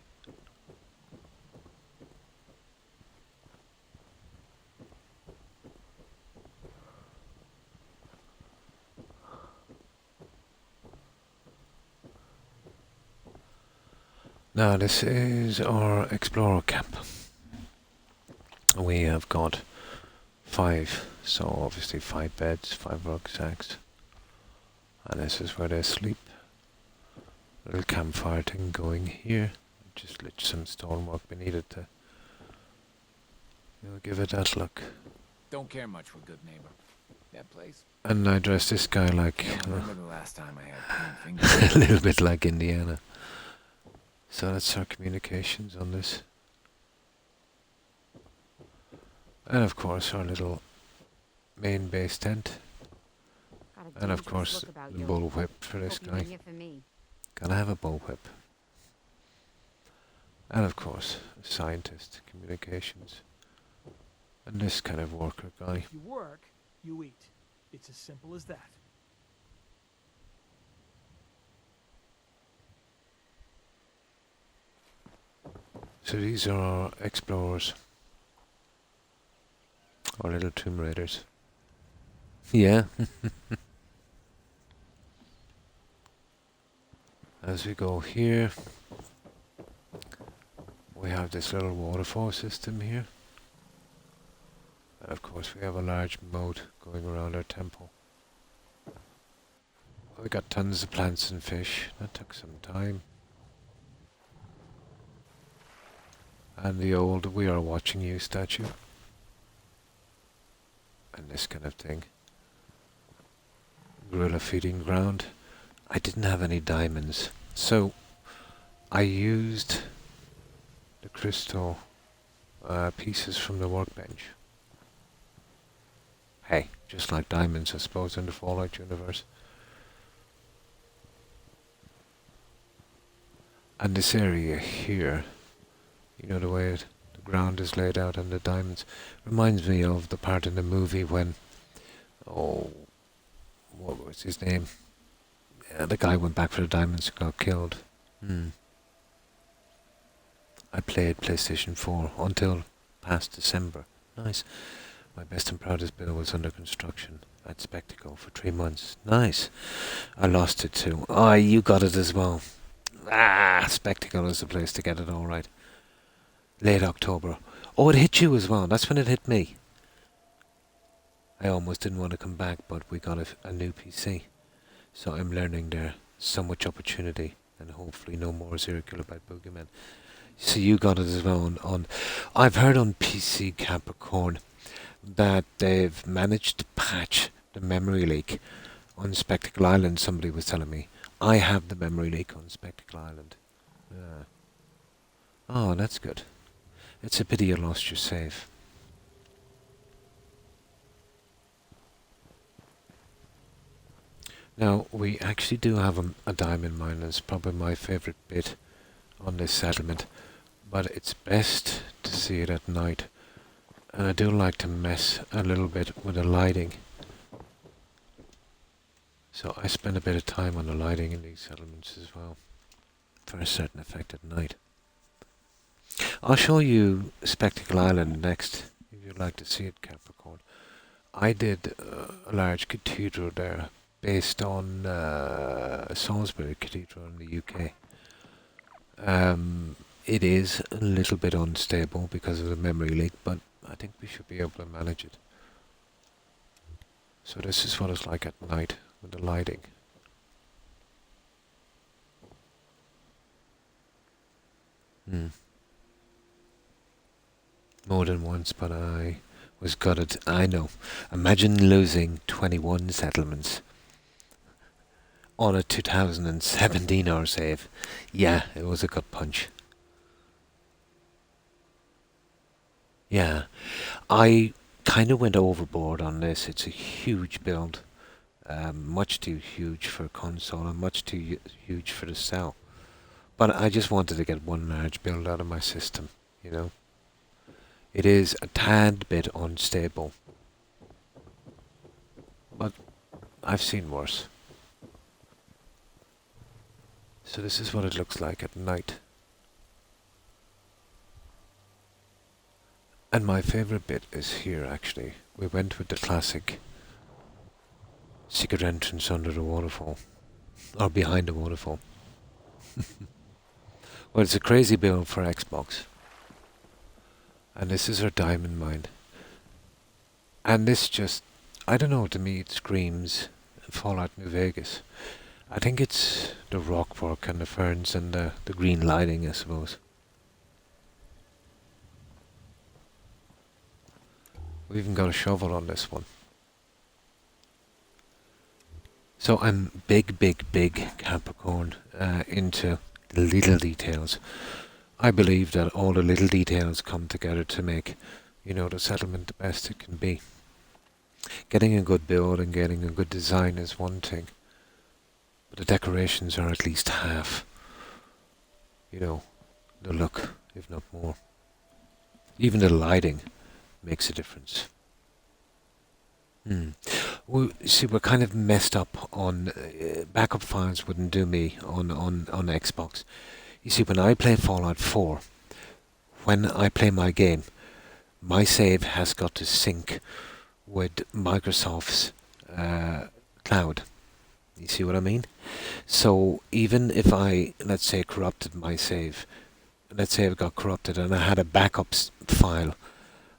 Now this is our explorer camp. We have got 5, so obviously 5 beds, 5 rucksacks. And this is where they sleep. Little campfire thing going here. Just lit some stonework beneath it to, you know, give it that look. Don't care much for good neighbor. That place. And I dressed this guy like Can't remember the last time I had clean fingers. a little bit like Indiana. So that's our communications on this. And of course our little main base tent. Got a And of dangerous course look about the you. bullwhip for this Hope you guy. ain't here for me. Gotta have a bullwhip. And of course, scientist, communications. And this kind of worker guy. If you work, you eat. It's as simple as that. So these are our explorers. Our little Tomb Raiders. Yeah. As we go here, we have this little waterfall system here. And of course we have a large moat going around our temple. We got tons of plants and fish. That took some time. And the old "We Are Watching You" statue. And this kind of thing. Gorilla feeding ground. I didn't have any diamonds, so I used the crystal pieces from the workbench. Hey, just like diamonds, I suppose, in the Fallout universe. And this area here, you know, the way the ground is laid out and the diamonds, reminds me of the part in the movie when, oh, what was his name? Yeah, the guy went back for the diamonds and got killed. I played PlayStation 4 until past December. Nice. My best and proudest bill was under construction at Spectacle for 3 months. Nice. I lost it too. Ah, you got it as well. Ah, Spectacle is the place to get it all right. Late October. Oh, it hit you as well. That's when it hit me. I almost didn't want to come back, but we got a new PC. So I'm learning there's so much opportunity and hopefully no more Zero Kilobyte Boogeyman. So you got it as well on I've heard on PC Capricorn that they've managed to patch the memory leak on Spectacle Island, somebody was telling me. I have the memory leak on Spectacle Island. Yeah. Oh, that's good. It's a pity you lost your save. Now, we actually do have a diamond mine. It's probably my favourite bit on this settlement. But it's best to see it at night. And I do like to mess a little bit with the lighting. So I spend a bit of time on the lighting in these settlements as well. For a certain effect at night. I'll show you Spectacle Island next, if you'd like to see it, Capricorn. I did a large cathedral there, based on Salisbury Cathedral in the UK. It is a little bit unstable because of the memory leak, but I think we should be able to manage it. So this is what it's like at night with the lighting. More than once, but I was gutted. I know. Imagine losing 21 settlements on a 2017 hour save. Yeah, it was a gut punch. Yeah, I kind of went overboard on this. It's a huge build. Much too huge for a console and much too huge for the cell. But I just wanted to get one large build out of my system, you know. It is a tad bit unstable. But I've seen worse. So this is what it looks like at night. And my favourite bit is here, actually. We went with the classic secret entrance under the waterfall. Or behind the waterfall. Well, it's a crazy build for Xbox. And this is our diamond mine. And this just, I don't know, to me it screams Fallout New Vegas. I think it's the rock work and the ferns and the green lighting, I suppose. We even got a shovel on this one. So I'm big Capricorn into the little details. I believe that all the little details come together to make, you know, the settlement the best it can be. Getting a good build and getting a good design is one thing, but the decorations are at least half, you know, the look, if not more. Even the lighting makes a difference. Well, see, we're kind of messed up on backup files wouldn't do me on Xbox. You see, when I play Fallout 4, when I play my game, my save has got to sync with Microsoft's cloud. You see what I mean? So even if I, let's say, corrupted my save, let's say it got corrupted and I had a backup file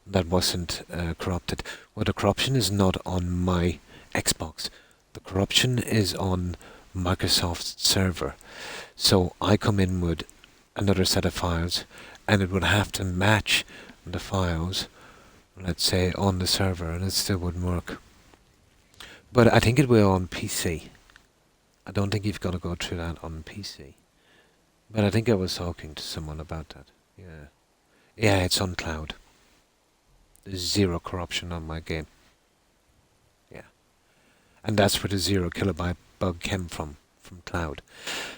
that wasn't corrupted. Well, the corruption is not on my Xbox. The corruption is on Microsoft's server. So I come in with another set of files and it would have to match the files, let's say, on the server, and it still wouldn't work. But I think it will on PC. I don't think you've got to go through that on PC. But I think I was talking to someone about that. Yeah. Yeah, it's on cloud. There's zero corruption on my game. Yeah. And that's where the 0 kilobyte bug came from cloud.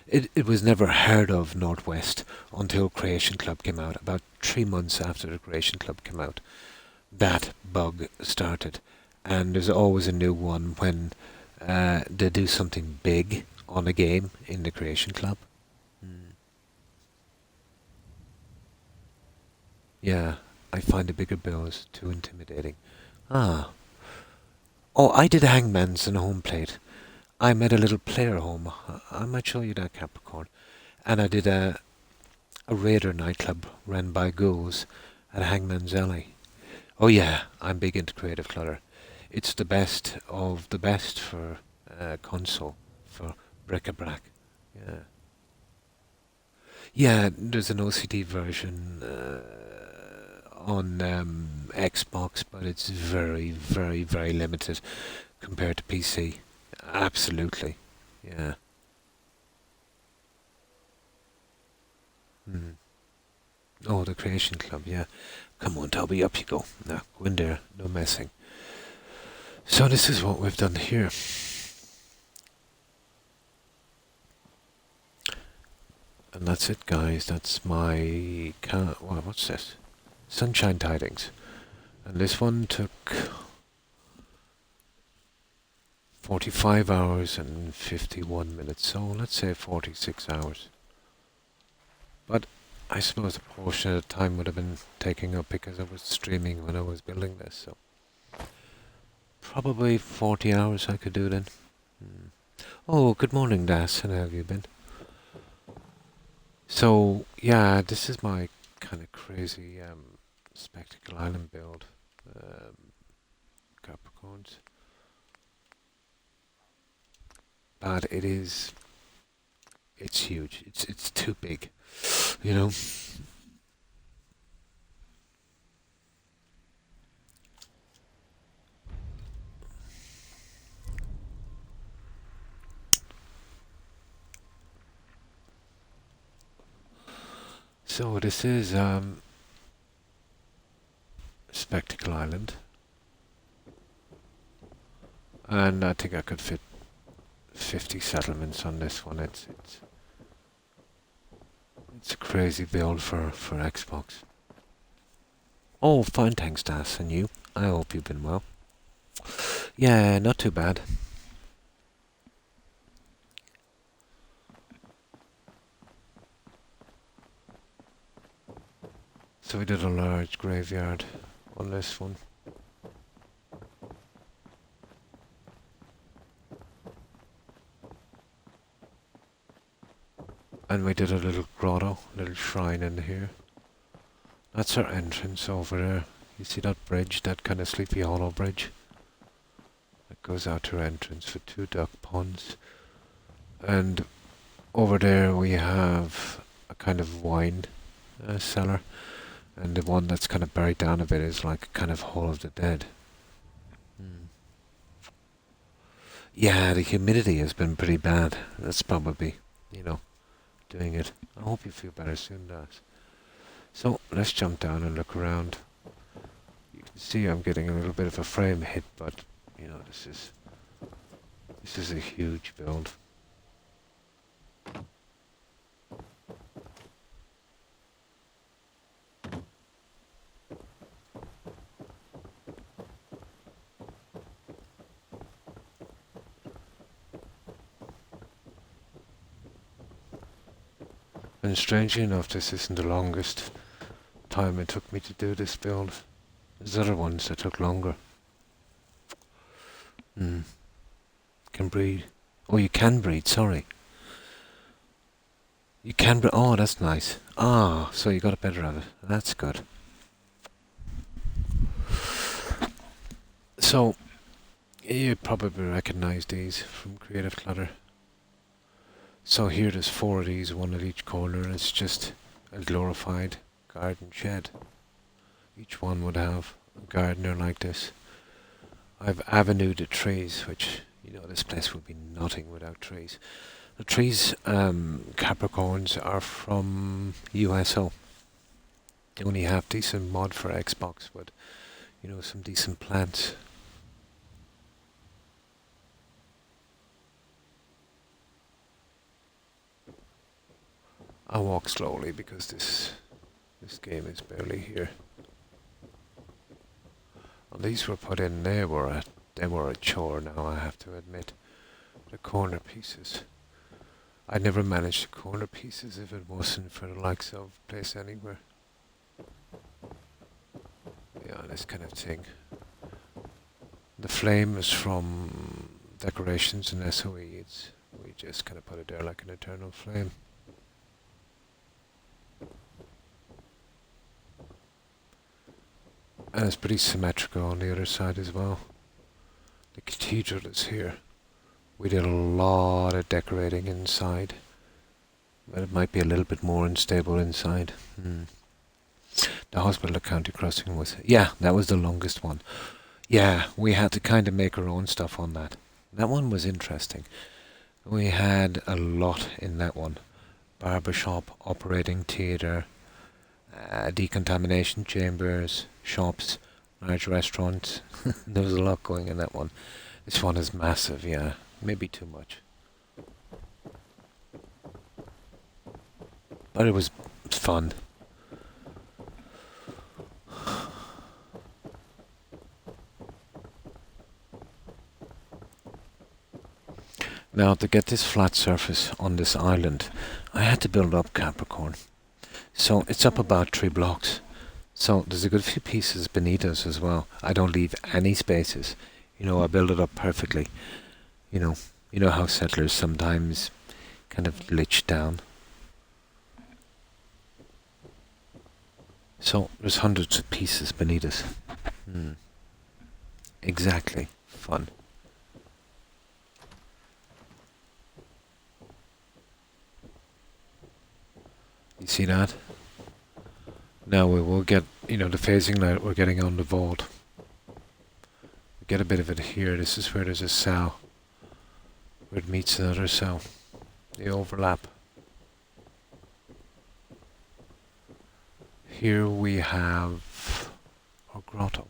It was never heard of Northwest until Creation Club came out. About 3 months after the Creation Club came out, that bug started. And there's always a new one when they do something big on a game in the Creation Club. Yeah, I find the bigger bills too intimidating. Ah. Oh, I did Hangman's and home plate. I made a little player home. I might show you that, Capricorn. And I did a Raider nightclub run by ghouls at Hangman's Alley. Oh yeah, I'm big into creative clutter. It's the best of the best for console, for bric-a-brac. Yeah. Yeah, there's an OCD version on Xbox, but it's very, very, very limited compared to PC. Absolutely. Yeah. Oh, the Creation Club, yeah. Come on, Toby, up you go. Now, go in there, no messing. So this is what we've done here. And that's it, guys. That's my... what's this? Sunshine Tidings. And this one took 45 hours and 51 minutes. So let's say 46 hours. But I suppose a portion of the time would have been taken up because I was streaming when I was building this. So probably 40 hours I could do then. Oh, good morning, Das. How have you been? So, yeah, this is my kind of crazy Spectacle Island build. Capricorns. But it's huge. It's too big, you know. So this is Spectacle Island, and I think I could fit 50 settlements on this one. It's a crazy build for Xbox. Oh, fine, thanks, Das, and you? I hope you've been well. Yeah, not too bad. So we did a large graveyard on this one. And we did a little grotto, little shrine in here. That's our entrance over there. You see that bridge, that kind of Sleepy Hollow bridge? That goes out to our entrance for 2 duck ponds. And over there we have a kind of wine cellar. And the one that's kind of buried down a bit is like a kind of Hall of the Dead. Yeah, the humidity has been pretty bad. That's probably, you know, doing it. I hope you feel better soon, Das. So, let's jump down and look around. You can see I'm getting a little bit of a frame hit, but you know, this is a huge build. And strangely enough, this isn't the longest time it took me to do this build. There's other ones that took longer. Can breed. Oh, you can breed, sorry. You can breed. Oh, that's nice. Ah, so you got a better of it. That's good. So, you probably recognize these from Creative Clutter. So here there's 4 of these, one at each corner, and it's just a glorified garden shed. Each one would have a gardener like this. I've avenued the trees, which, you know, this place would be nothing without trees. The trees, Capricorns, are from USO. They only have decent mod for Xbox, but, you know, some decent plants. I walk slowly because this game is barely here. Well, these were put in. They were a chore. Now I have to admit, the corner pieces. I never managed the corner pieces if it wasn't for the likes of Place Anywhere. Yeah, this kind of thing. The flame is from Decorations and SOE. We just kind of put it there like an eternal flame. And it's pretty symmetrical on the other side as well. The cathedral is here. We did a lot of decorating inside, but it might be a little bit more unstable inside. The hospital at County Crossing was... Yeah, that was the longest one. Yeah, we had to kind of make our own stuff on that. That one was interesting. We had a lot in that one. Barbershop, operating theatre, decontamination chambers, shops, large restaurants. There was a lot going in that one. This one is massive, yeah. Maybe too much. But it was fun. Now, to get this flat surface on this island, I had to build up Capricorn. So it's up about 3 blocks. So there's a good few pieces beneath us as well. I don't leave any spaces. You know, I build it up perfectly. You know how settlers sometimes kind of glitch down. So there's hundreds of pieces beneath us. Exactly. Fun. You see that? Now we will get, you know, the phasing light we're getting on the vault. We get a bit of it here. This is where there's a cell. Where it meets another cell. They overlap. Here we have our grotto.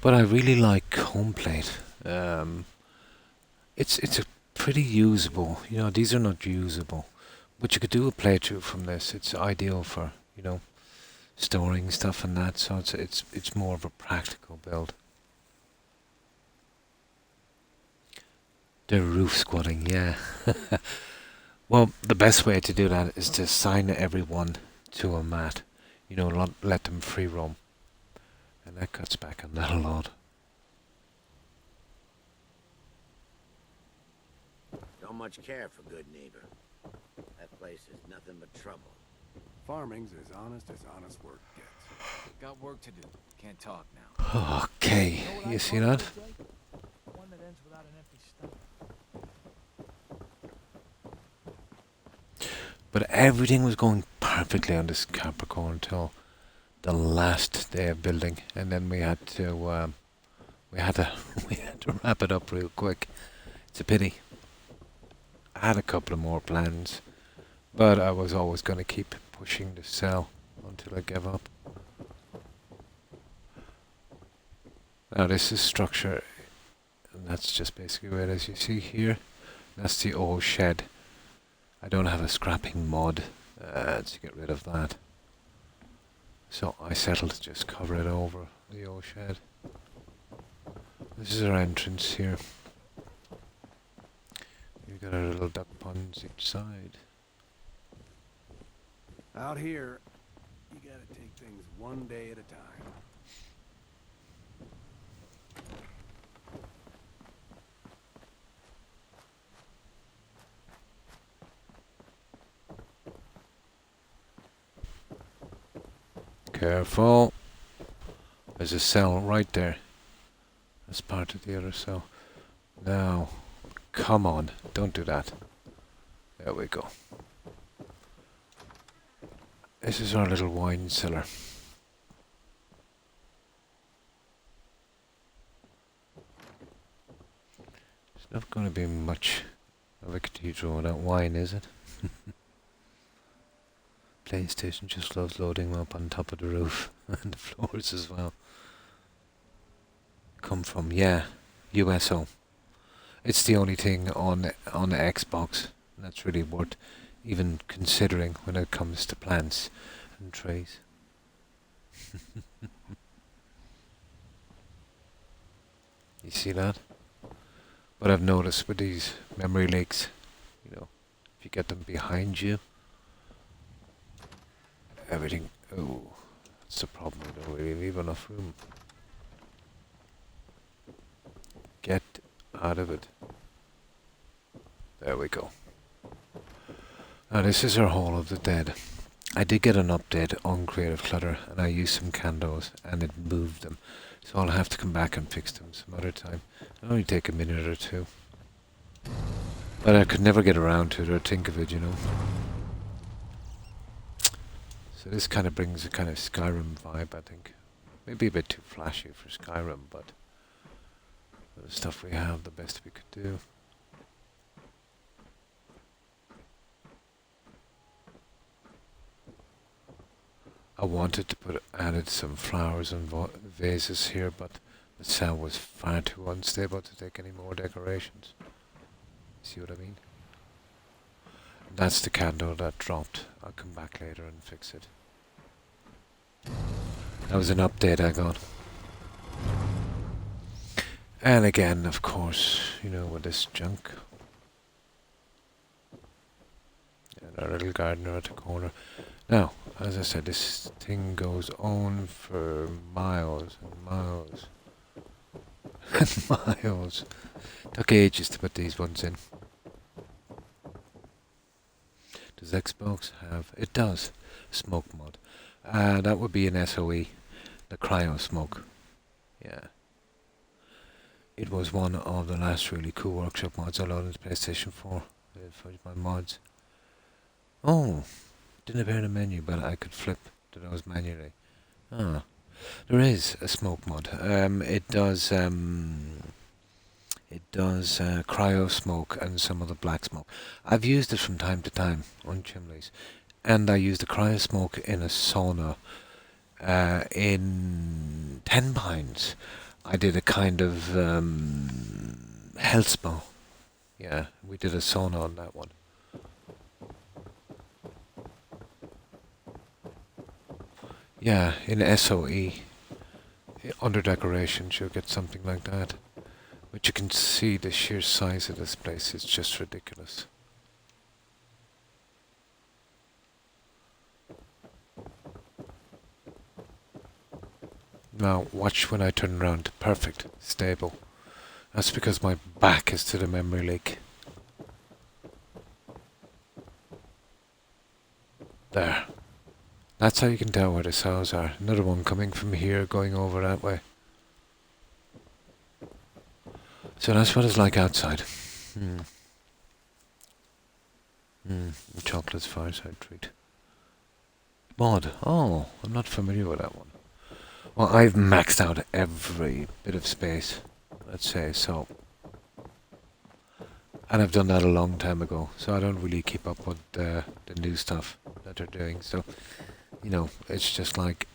But I really like home plate. It's a pretty usable. You know, these are not usable, but you could do a playthrough from this. It's ideal for, you know, storing stuff and that. So it's more of a practical build. The roof squatting, yeah. Well, the best way to do that is to assign everyone to a mat. You know, let them free roam. And that cuts back on that a lot. Don't much care for good neighbor. That place is nothing but trouble. Farming's as honest work gets. Got work to do. Can't talk now. Okay, you see that? One that ends without an empty stomach. But everything was going perfectly on this Capricorn until the last day of building, and then we had to we had to we had to wrap it up real quick. It's a pity. I had a couple of more plans, but I was always going to keep pushing the cell until I gave up. Now this is structure, and that's just basically where it is. You see here, that's the old shed. I don't have a scrapping mod to get rid of that. So I settled to just cover it over, the old shed. This is our entrance here. We've got our little duck ponds each side. Out here, you gotta take things one day at a time. Careful. There's a cell right there. That's part of the other cell. Now, come on, don't do that. There we go. This is our little wine cellar. It's not going to be much of a cathedral without wine, is it? PlayStation just loves loading them up on top of the roof and the floors as well. Come from, yeah, USO. It's the only thing on the Xbox that's really worth even considering when it comes to plants and trees. You see that? But I've noticed with these memory leaks, you know, if you get them behind you, everything, oh, that's the problem, we don't really leave enough room. Get out of it. There we go. Now this is our Hall of the Dead. I did get an update on Creative Clutter and I used some candles and it moved them. So I'll have to come back and fix them some other time. It'll only take a minute or two. But I could never get around to it or think of it, you know. So this kind of brings a kind of Skyrim vibe, I think. Maybe a bit too flashy for Skyrim, but the stuff we have, the best we could do. I wanted to added some flowers and vases here, but the cell was far too unstable to take any more decorations. See what I mean? That's the candle that dropped. I'll come back later and fix it. That was an update I got. And again, of course, you know, with this junk. And our little gardener at the corner. Now, as I said, this thing goes on for miles and miles and miles. Took ages to put these ones in. Does Xbox have? It does. Smoke mod. That would be an SOE. The cryo smoke. Yeah. It was one of the last really cool workshop mods I loaded on PlayStation 4 for my mods. Oh, didn't appear in the menu, but I could flip to those manually. Ah, there is a smoke mod. It does cryo smoke and some of the black smoke. I've used it from time to time on chimneys, and I used the cryo smoke in a sauna in 10 Pines. I did a kind of health spa. Yeah, we did a sauna on that one. Yeah, in SOE, under decorations, you'll get something like that. But you can see the sheer size of this place is just ridiculous. Now, watch when I turn around. Perfect. Stable. That's because my back is to the memory leak. There. That's how you can tell where the cells are. Another one coming from here, going over that way. So that's what it's like outside. Chocolate's fireside treat. Mod. Oh, I'm not familiar with that one. Well, I've maxed out every bit of space, let's say, so. And I've done that a long time ago, so I don't really keep up with the new stuff that they're doing. So, you know, it's just like,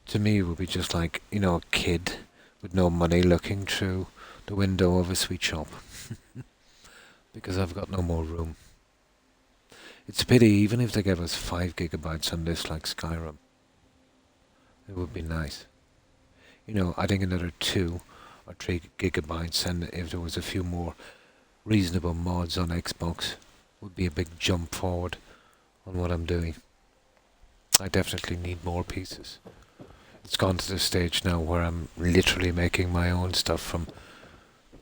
to me, it would be just like, you know, a kid with no money looking through the window of a sweet shop. Because I've got no more room. It's a pity, even if they gave us 5 gigabytes on this like Skyrim, it would be nice. You know, I think another 2 or 3 gigabytes, and if there was a few more reasonable mods on Xbox, would be a big jump forward on what I'm doing. I definitely need more pieces. It's gone to the stage now where I'm literally making my own stuff from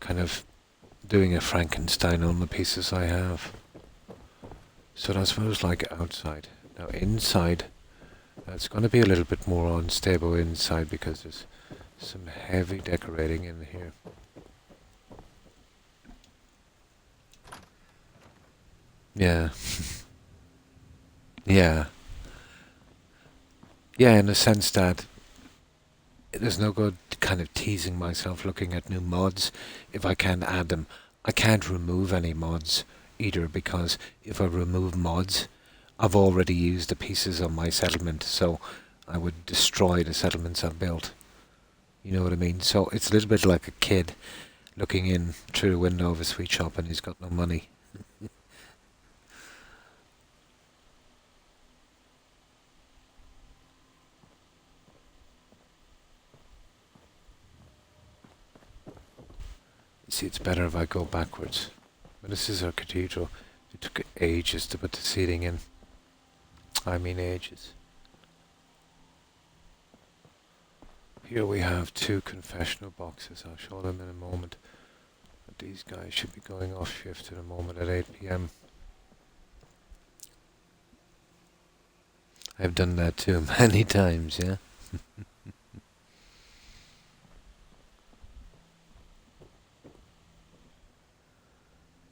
kind of doing a Frankenstein on the pieces I have. So that's what it's like outside. Now inside, it's going to be a little bit more unstable inside because there's some heavy decorating in here. Yeah. Yeah. Yeah, in the sense that there's no good kind of teasing myself looking at new mods if I can't add them. I can't remove any mods either because if I remove mods, I've already used the pieces on my settlement, so I would destroy the settlements I've built. You know what I mean? So it's a little bit like a kid looking in through the window of a sweet shop and he's got no money. See, it's better if I go backwards. But this is our cathedral. It took ages to put the seating in. I mean ages. Here we have 2 confessional boxes. I'll show them in a moment. But these guys should be going off shift in a moment at 8 PM. I've done that too many times, yeah?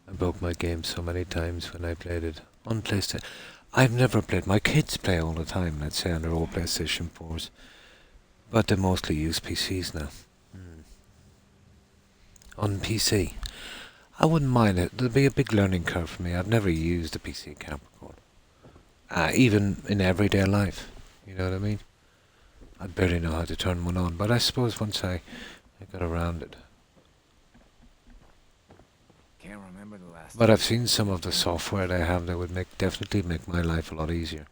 I broke my game so many times when I played it on PlayStation. I've never played. My kids play all the time, let's say, on their old PlayStation 4s. But they mostly use PCs now. On PC. I wouldn't mind it. There'd be a big learning curve for me. I've never used a PC Capricorn. Even in everyday life. You know what I mean? I barely know how to turn one on. But I suppose once I got around it. Can't remember the last But time I've seen some of the software they have that would definitely make my life a lot easier.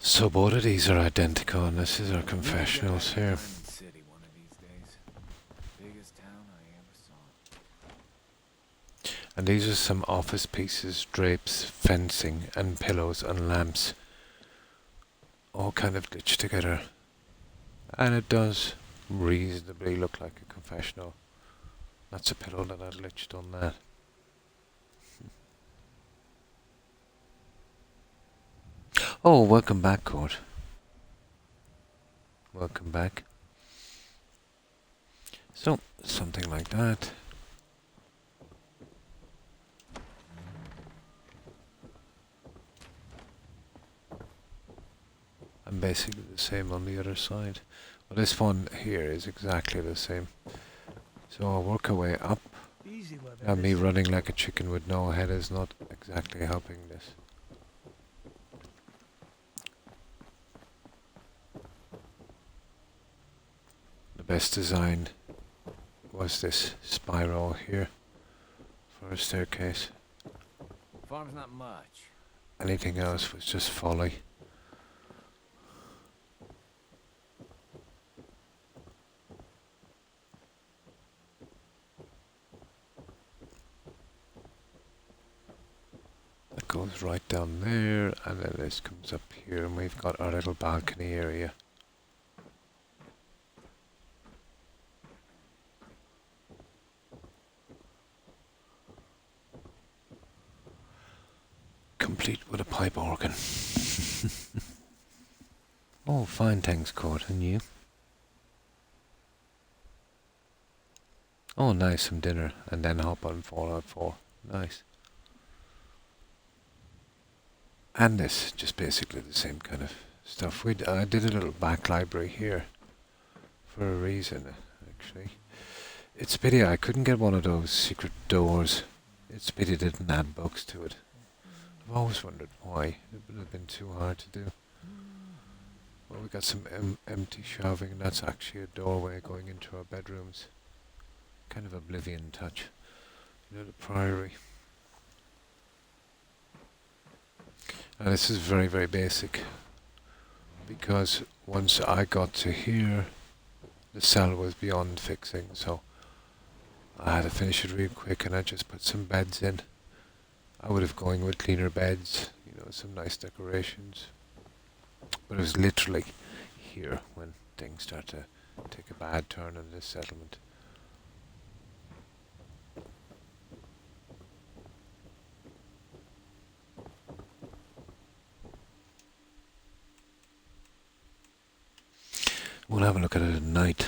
So both of these are identical, and this is our confessionals here. Diamond City one of these days. Biggest town I ever saw. And these are some office pieces, drapes, fencing, and pillows and lamps. All kind of glitched together. And it does reasonably look like a confessional. That's a pillow that I glitched on that. Oh, welcome back, Court. Welcome back. So, something like that. And basically the same on the other side. Well, this one here is exactly the same. So I'll work our way up. Easy, Leather. And me running like a chicken with no head is not exactly helping this. The best design was this spiral here for a staircase. Farm's not much. Anything else was just folly. That goes right down there, and then this comes up here, and we've got our little balcony area. Complete with a pipe organ. Oh, fine, thanks, Court. And you? Oh, nice, some dinner, and then hop on Fallout 4. Nice. And this, just basically the same kind of stuff. I did a little back library here for a reason, actually. It's a pity I couldn't get one of those secret doors. It's a pity they didn't add books to it. I've always wondered why. It would have been too hard to do. Well, we got some empty shelving, and that's actually a doorway going into our bedrooms. Kind of Oblivion touch. You know, the Priory. And this is very, very basic. Because once I got to here, the cell was beyond fixing, so I had to finish it real quick, and I just put some beds in. I would have gone with cleaner beds, you know, some nice decorations. But it was literally here when things start to take a bad turn in this settlement. We'll have a look at it at night.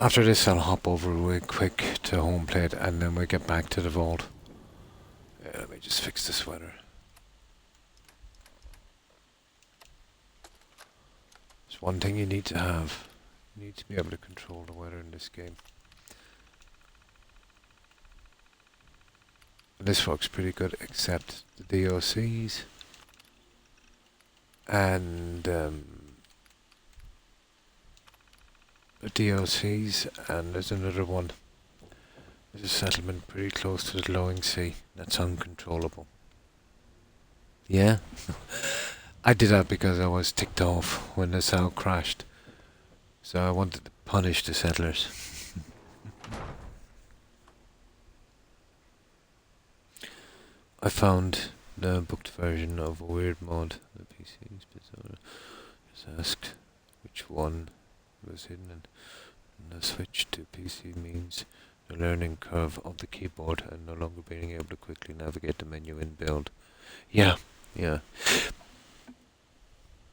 After this, I'll hop over real quick to home plate, and then we'll get back to the vault. Let me just fix the sweater. It's one thing you need to have. You need to be able to control the weather in this game. And this works pretty good, except the DOCs. And the DOCs, and there's another one. There's a settlement pretty close to the glowing sea. That's uncontrollable. Yeah? I did that because I was ticked off when the cell crashed. So I wanted to punish the settlers. I found the booked version of a weird mod. The PC's bizarre. Just asked which one was hidden, and the switch to PC means the learning curve of the keyboard and no longer being able to quickly navigate the menu in build. Yeah.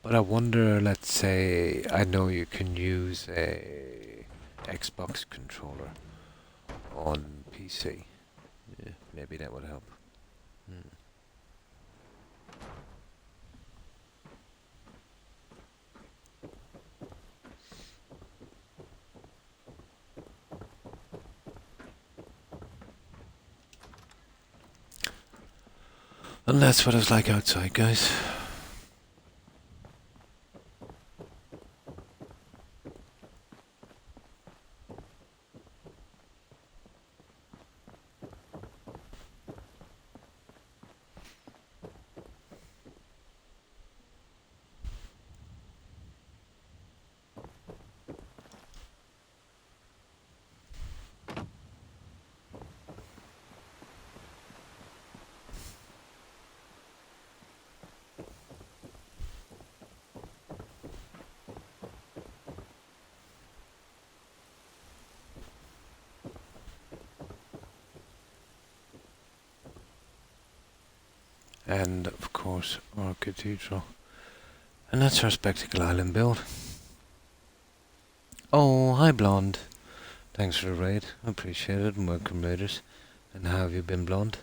But I wonder, let's say, I know you can use a Xbox controller on PC. Yeah, maybe that would help. And that's what it's like outside, guys. And of course our cathedral. And that's our Spectacle Island build. Oh, hi Blonde. Thanks for the raid. I appreciate it, and welcome raiders. And how have you been, Blonde?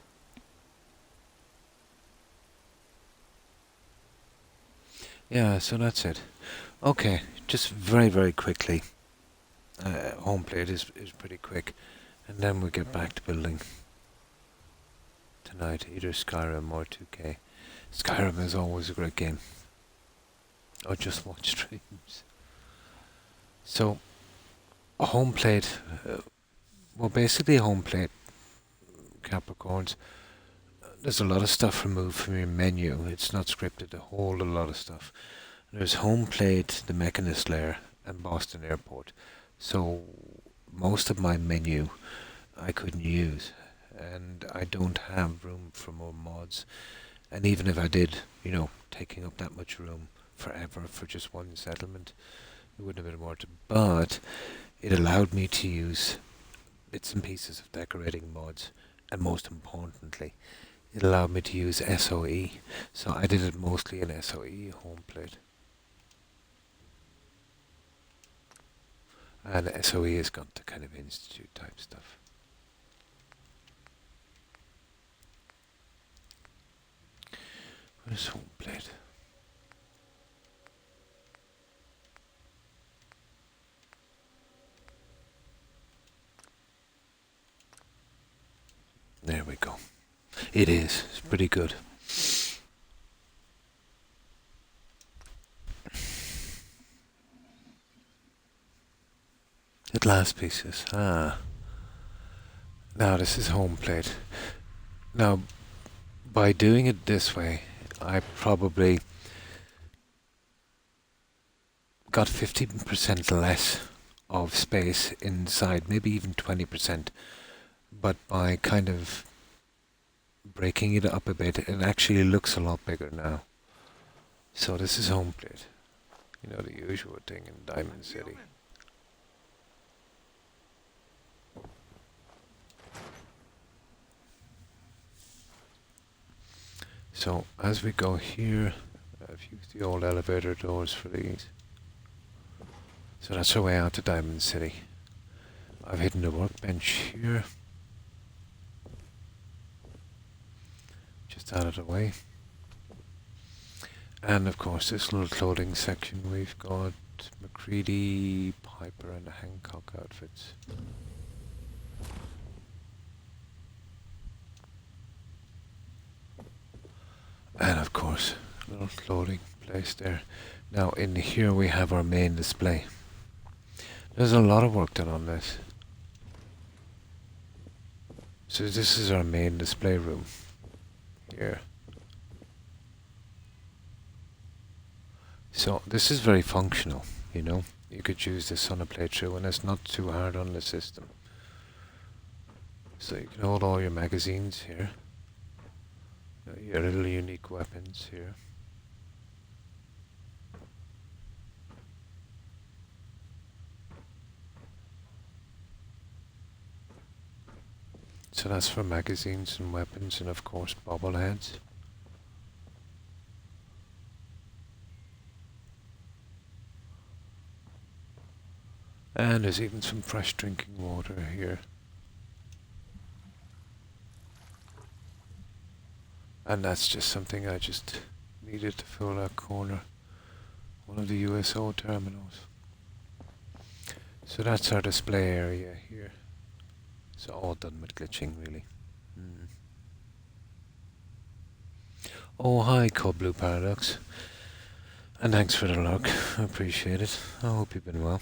Yeah, so that's it. Okay, just very, very quickly. Home plate is pretty quick. And then we'll get back to building. Tonight, either Skyrim or 2K. Skyrim is always a great game. Or just watch streams. So, a home plate, well basically a home plate, Capricorns, there's a lot of stuff removed from your menu. It's not scripted, a whole lot of stuff. There's home plate, the Mechanist layer, and Boston Airport. So, most of my menu I couldn't use. And I don't have room for more mods. And even if I did, you know, taking up that much room forever for just one settlement, it wouldn't have been worth it. But it allowed me to use bits and pieces of decorating mods, and most importantly, it allowed me to use SOE. So I did it mostly in SOE home plate. And SOE has gone to kind of institute type stuff. Where's home plate? There we go. It is. It's pretty good. The glass pieces. Ah. Now this is home plate. Now, by doing it this way, I probably got 15% less of space inside, maybe even 20%. But by kind of breaking it up a bit, it actually looks a lot bigger now. So this is home plate. You know, the usual thing in Diamond City. So as we go here, I've used the old elevator doors for these. So that's our way out to Diamond City. I've hidden the workbench here. Just out of the way. And of course this little clothing section, we've got McCready, Piper and the Hancock outfits. And of course, a little clothing place there. Now in here we have our main display. There's a lot of work done on this. So this is our main display room. Here. So this is very functional, you know. You could use this on a playthrough and it's not too hard on the system. So you can hold all your magazines here. Your little unique weapons here. So that's for magazines and weapons and of course bobbleheads. And there's even some fresh drinking water here. And that's just something I just needed to fill that corner. One of the USO terminals. So that's our display area here. It's all done with glitching really. Oh hi Code Blue Paradox. And thanks for the lurk. I appreciate it. I hope you've been well.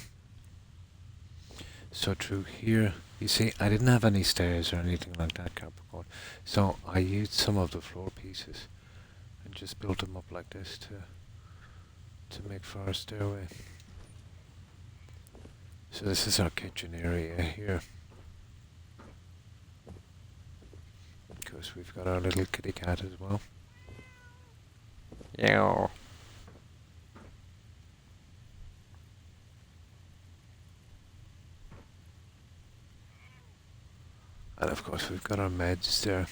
So through here, you see, I didn't have any stairs or anything like that, Capricorn. So I used some of the floor pieces and just built them up like this to make for our stairway. So this is our kitchen area here. Of course, we've got our little kitty cat as well. Yeah. And of course we've got our meds there.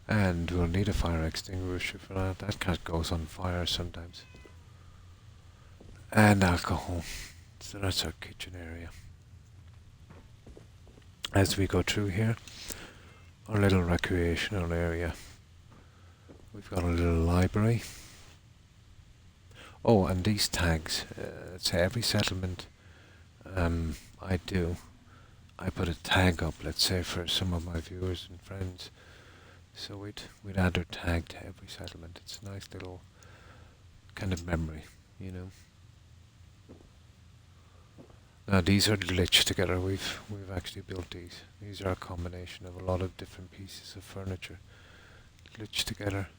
And we'll need a fire extinguisher for that. That cat goes on fire sometimes. And alcohol. So that's our kitchen area. As we go through here, our little recreational area. We've got a little library. Oh, and these tags. So every settlement I do, I put a tag up, let's say, for some of my viewers and friends. So we'd add their tag to every settlement. It's a nice little kind of memory, you know. Now these are glitched together. We've actually built these. These are a combination of a lot of different pieces of furniture glitched together.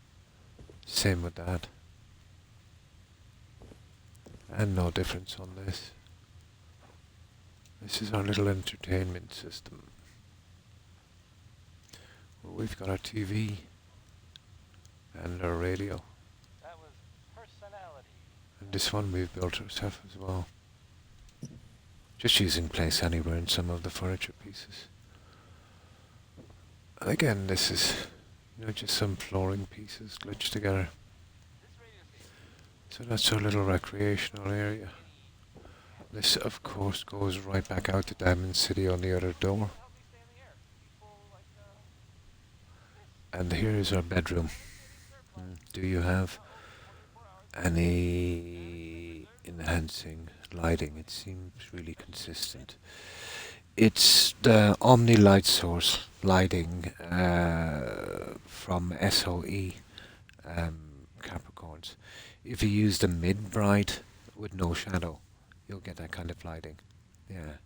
Same with that. And no difference on this. This is our little entertainment system. Well, we've got our TV and our radio. That was personality. And this one we've built ourselves as well. Just using place anywhere in some of the furniture pieces. And again, this is, just some flooring pieces glitched together. So that's our little recreational area. This, of course, goes right back out to Diamond City on the other door. And here is our bedroom. Do you have any enhancing lighting? It seems really consistent. It's the Omni light source lighting from SOE Capricorns. If you use the mid bright with no shadow, you'll get that kind of lighting. Yeah.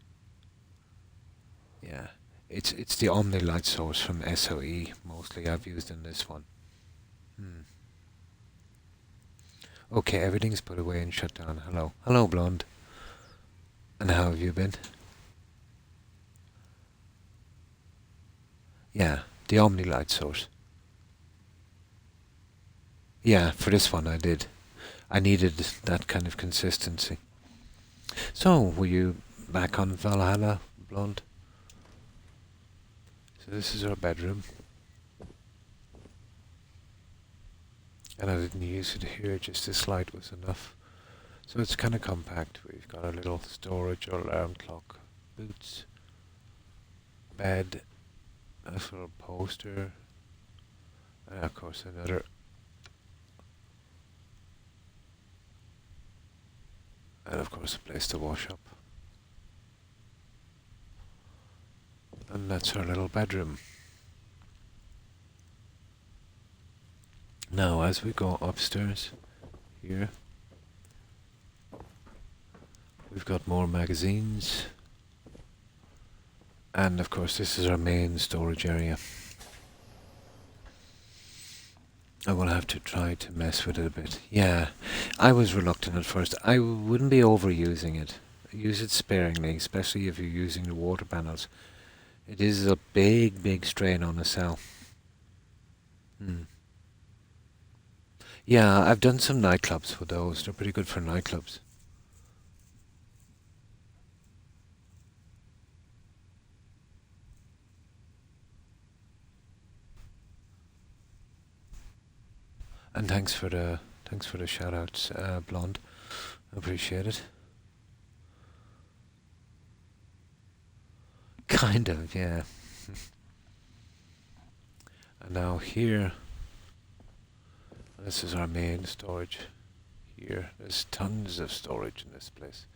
Yeah. It's the Omni light source from SOE mostly I've used in this one. Okay, everything's put away and shut down. Hello. Hello, Blonde. And how have you been? Yeah, the Omni light source. Yeah, for this one I did. I needed that kind of consistency. So, were you back on Valhalla, Blonde? So this is our bedroom. And I didn't use it here, just this light was enough. So it's kind of compact. We've got a little storage, alarm clock, boots, bed, a little poster, and of course another. And of course a place to wash up. And that's our little bedroom. Now as we go upstairs here, we've got more magazines. And of course this is our main storage area. I will have to try to mess with it a bit. Yeah, I was reluctant at first. I wouldn't be overusing it. Use it sparingly, especially if you're using the water panels. It is a big strain on the cell. Yeah, I've done some nightclubs with those. They're pretty good for nightclubs. And thanks for the shout outs, Blonde. Appreciate it. Kind of, yeah. And now here, this is our main storage. Here, there's tons of storage in this place.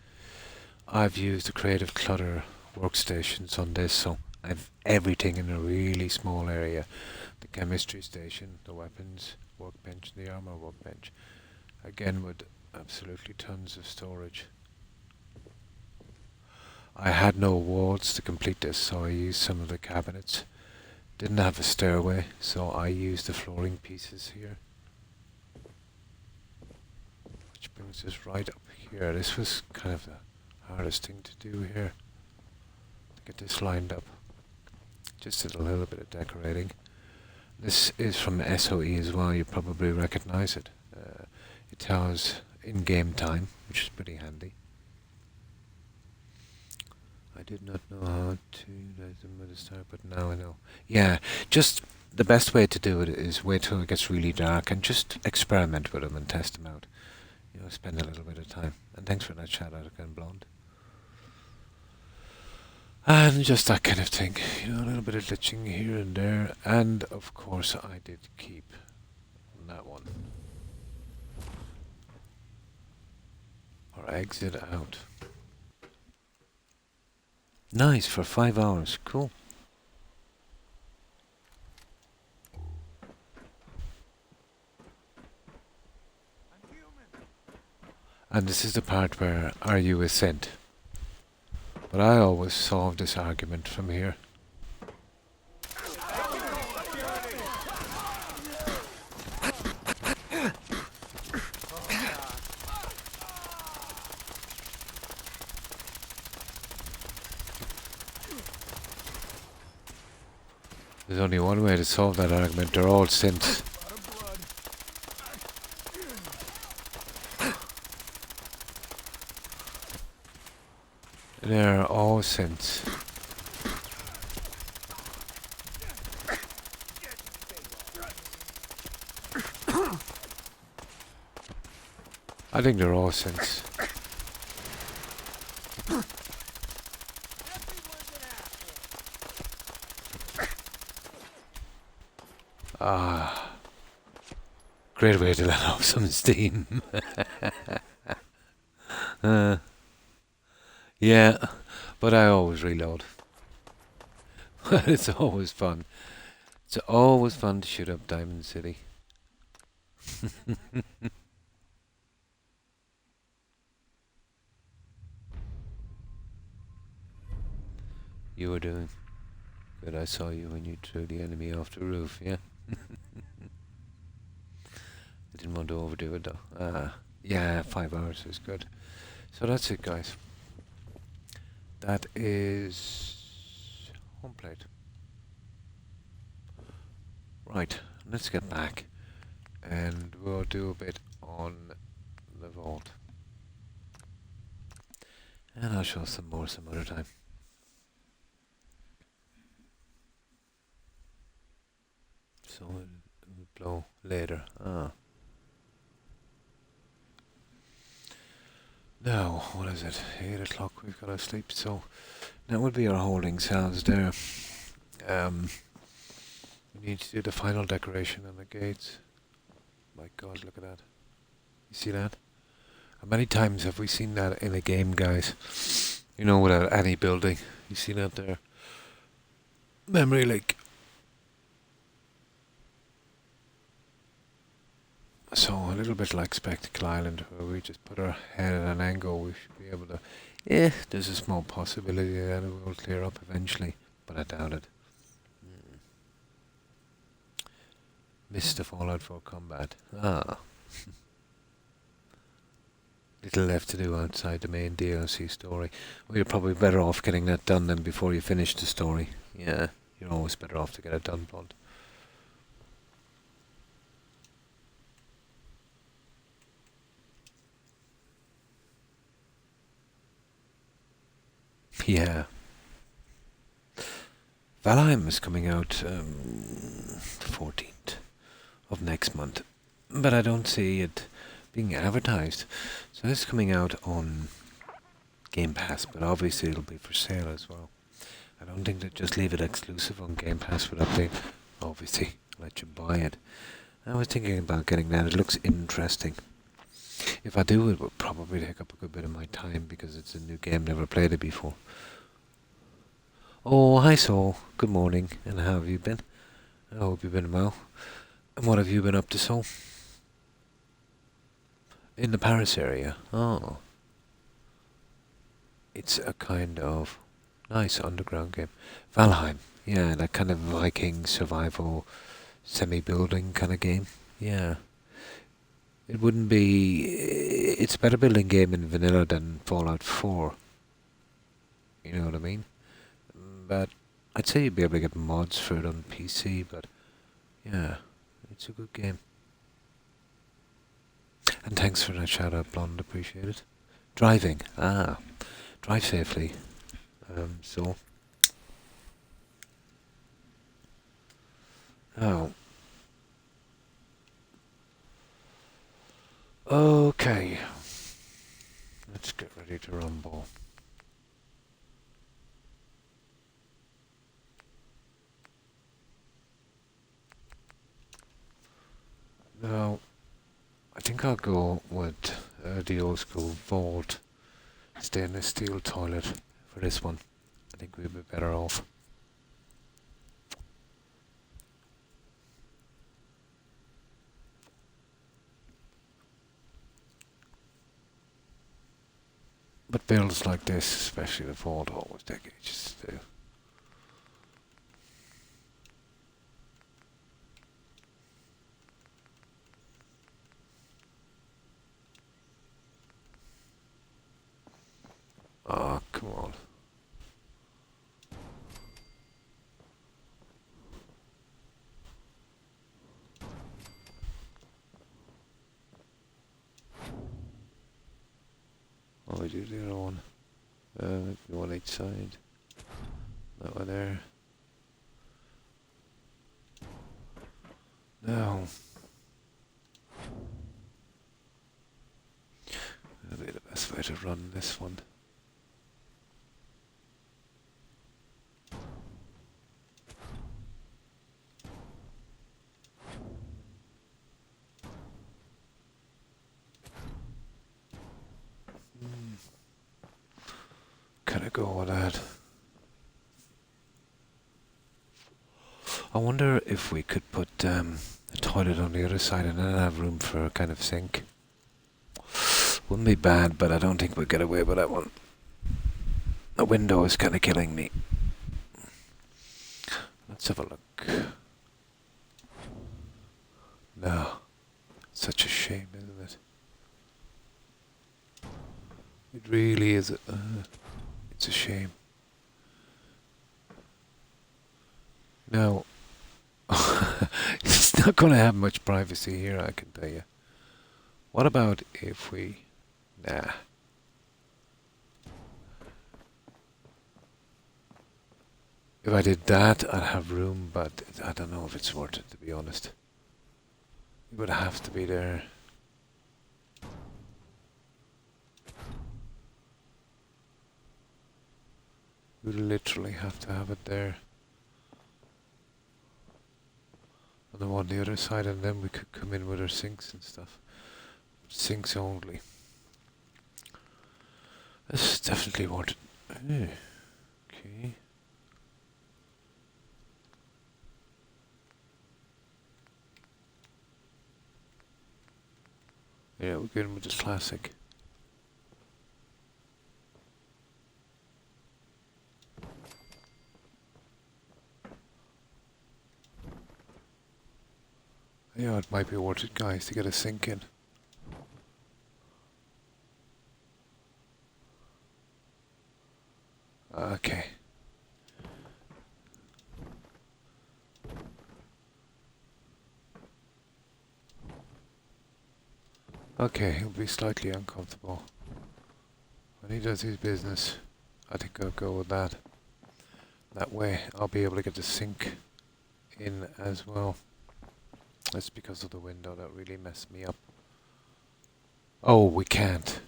I've used the Creative Clutter workstations on this, so I've everything in a really small area. The chemistry station, the weapons workbench, the armor workbench. Again with absolutely tons of storage. I had no walls to complete this, so I used some of the cabinets. Didn't have a stairway, so I used the flooring pieces here. Which brings us right up here. This was kind of the hardest thing to do here. To get this lined up. Just did a little bit of decorating. This is from SOE as well, you probably recognize it. It tells in-game time, which is pretty handy. I did not know how to use them at the start, but now I know. Yeah, just the best way to do it is wait till it gets really dark and just experiment with them and test them out. Spend a little bit of time. And thanks for that shout out again, Blonde. And just that kind of thing, a little bit of glitching here and there. And of course I did keep that one. Or exit out. Nice, for 5 hours, cool. And this is the part where are you a saint? But I always solve this argument from here. There's only one way to solve that argument. They're all synths. They're all synths. I think they're all since. Ah, great way to let off some steam. Yeah, but I always reload. It's always fun. It's always fun to shoot up Diamond City. You were doing good. I saw you when you threw the enemy off the roof, yeah? I didn't want to overdo it though. Yeah, 5 hours is good. So that's it, guys. That is home plate. Right, let's get back and we'll do a bit on the vault. And I'll show some more some other time. So it'll blow later. Now, what is it? 8 o'clock, we've got to sleep, so that would be our holding cells there. We need to do the final decoration on the gates. My God, look at that. You see that? How many times have we seen that in a game, guys? You know, without any building. You see that there? Memory Lake. So a little bit like Spectacle Island, where we just put our head at an angle, we should be able to... Yeah, there's a small possibility that it will clear up eventually, but I doubt it. Missed the Fallout 4 combat. Little left to do outside the main DLC story. Well, you're probably better off getting that done than before you finish the story. Yeah, you're always better off to get it done, Blunt. Yeah. Valheim is coming out the 14th of next month, but I don't see it being advertised. So this is coming out on Game Pass, but obviously it'll be for sale as well. I don't think they'll just leave it exclusive on Game Pass without they obviously let you buy it. I was thinking about getting that. It looks interesting. If I do, it will probably take up a good bit of my time because it's a new game, never played it before. Oh, hi Saul. Good morning. And how have you been? I hope you've been well. And what have you been up to, Saul? In the Paris area. Oh. It's a kind of nice underground game. Valheim. Yeah, that kind of Viking survival semi-building kind of game. Yeah. It wouldn't be... It's a better building game in vanilla than Fallout 4. You know what I mean? But I'd say you'd be able to get mods for it on PC, but yeah, it's a good game. And thanks for that shout out, Blonde, appreciate it. Driving, drive safely. So. Oh. Okay. Let's get ready to rumble. Now, I think I'll go with the old school vault stainless steel toilet for this one. I think we'll be better off. But builds like this, especially the vault, always take ages to do. Oh, come on. Oh, we do the other one. One each side. That one there. Now. best way to run this one. Can I go with that? I wonder if we could put a toilet on the other side and then have room for a kind of sink. Wouldn't be bad, but I don't think we'll get away with that one. The window is kind of killing me. Let's have a look. No. Such a shame, isn't it? It really is. It's a shame. Now, it's not going to have much privacy here, I can tell you. What about if we... Nah. If I did that, I'd have room, but I don't know if it's worth it, to be honest. It would have to be there. You literally have to have it there. And then on the other side, and then we could come in with our sinks and stuff. Sinks only. This is definitely worth it. Okay. Yeah, we're going with the classic. Yeah, it might be worth it, guys, to get a sink in. Okay. Okay, he'll be slightly uncomfortable. When he does his business, I think I'll go with that. That way, I'll be able to get the sink in as well. That's because of the window that really messed me up. Oh, we can't.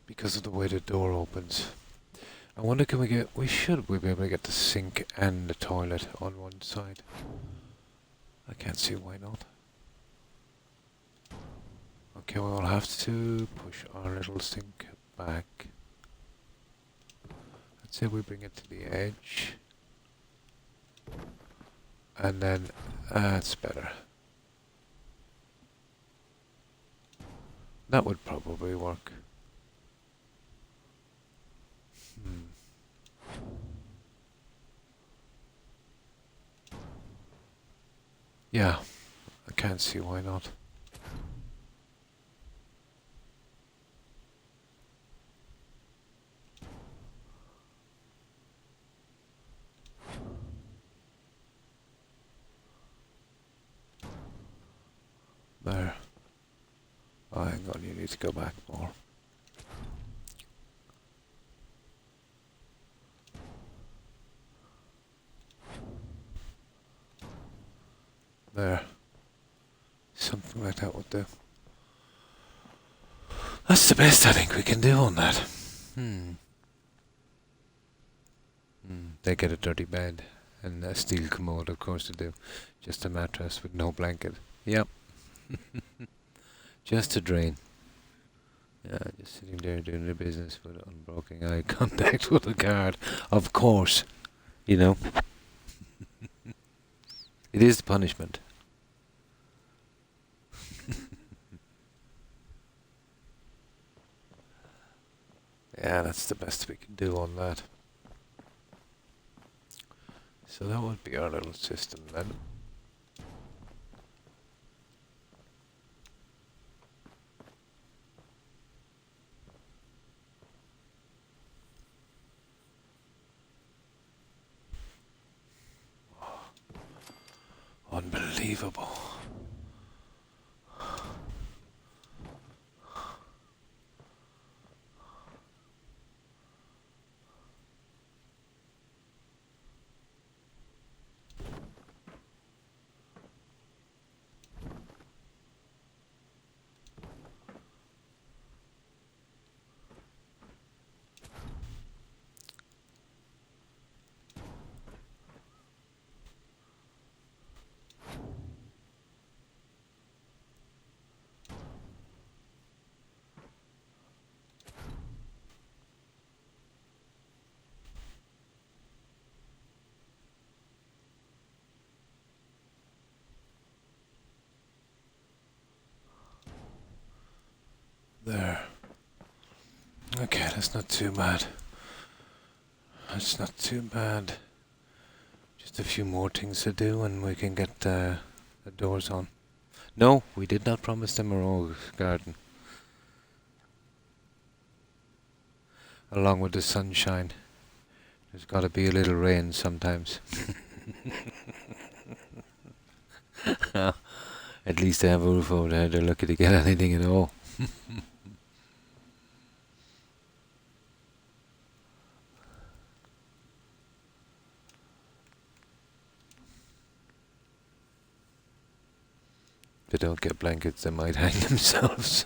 Because of the way the door opens. I wonder, can we get... we'll be able to get the sink and the toilet on one side. I can't see why not. Okay, we'll have to push our little sink back. Let's say we bring it to the edge. And then, that's better. That would probably work. Yeah, I can't see why not. There. Oh, hang on, you need to go back more. There. Something like that would do. That's the best I think we can do on that. They get a dirty bed and a steel commode, of course they do. Just a mattress with no blanket. Yep. Just a drain. Yeah, just sitting there doing their business with unbroken eye contact with the guard. Of course. You know. It is the punishment. Yeah, that's the best we can do on that. So that would be our little system then. Unbelievable. Okay, that's not too bad. That's not too bad. Just a few more things to do and we can get the doors on. No, we did not promise them a rose garden. Along with the sunshine. There's got to be a little rain sometimes. At least they have a roof over there. They're lucky to get anything at all. They don't get blankets, they might hang themselves.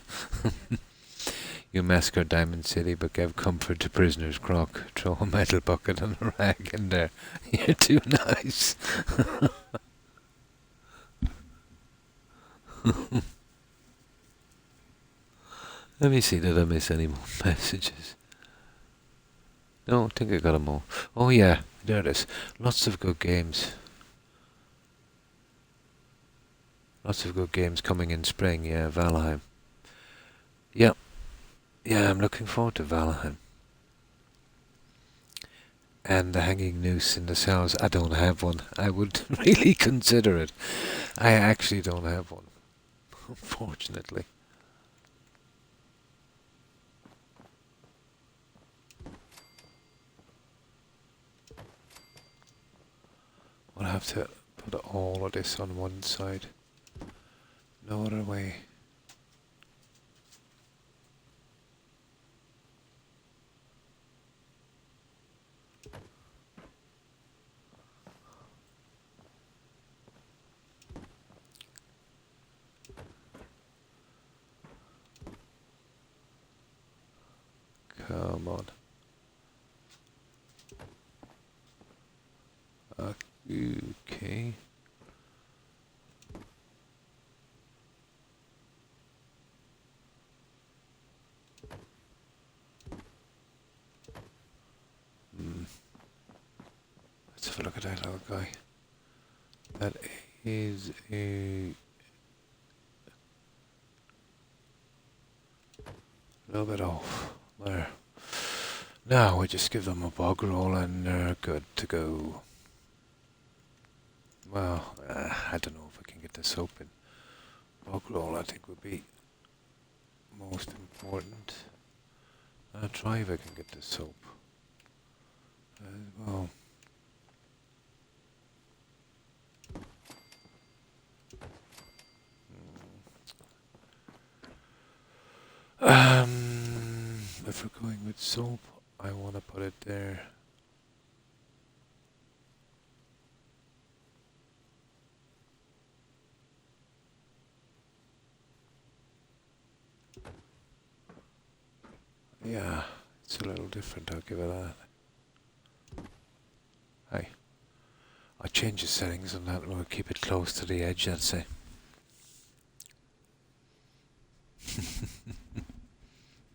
You massacre Diamond City, but give comfort to prisoners, Croc. Throw a metal bucket and a rag in there. You're too nice. Let me see, did I miss any more messages? No, I think I got them all. Oh yeah, there it is. Lots of good games. Lots of good games coming in spring, yeah, Valheim. Yeah. Yeah, I'm looking forward to Valheim. And the hanging noose in the cells, I don't have one. I would really consider it. I actually don't have one, unfortunately. I'll have to put all of this on one side. No other way. Come on. Okay. Let's have a look at that little guy. That is a little bit off. There. Now we just give them a bog roll and they're good to go. Well, I don't know if I can get this open. Bog roll I think would be most important. I'll try if I can get the soap as well. If we're going with soap, I want to put it there. Yeah, it's a little different, I'll give it that. Hey, I'll change the settings on that and we'll keep it close to the edge, I'd say.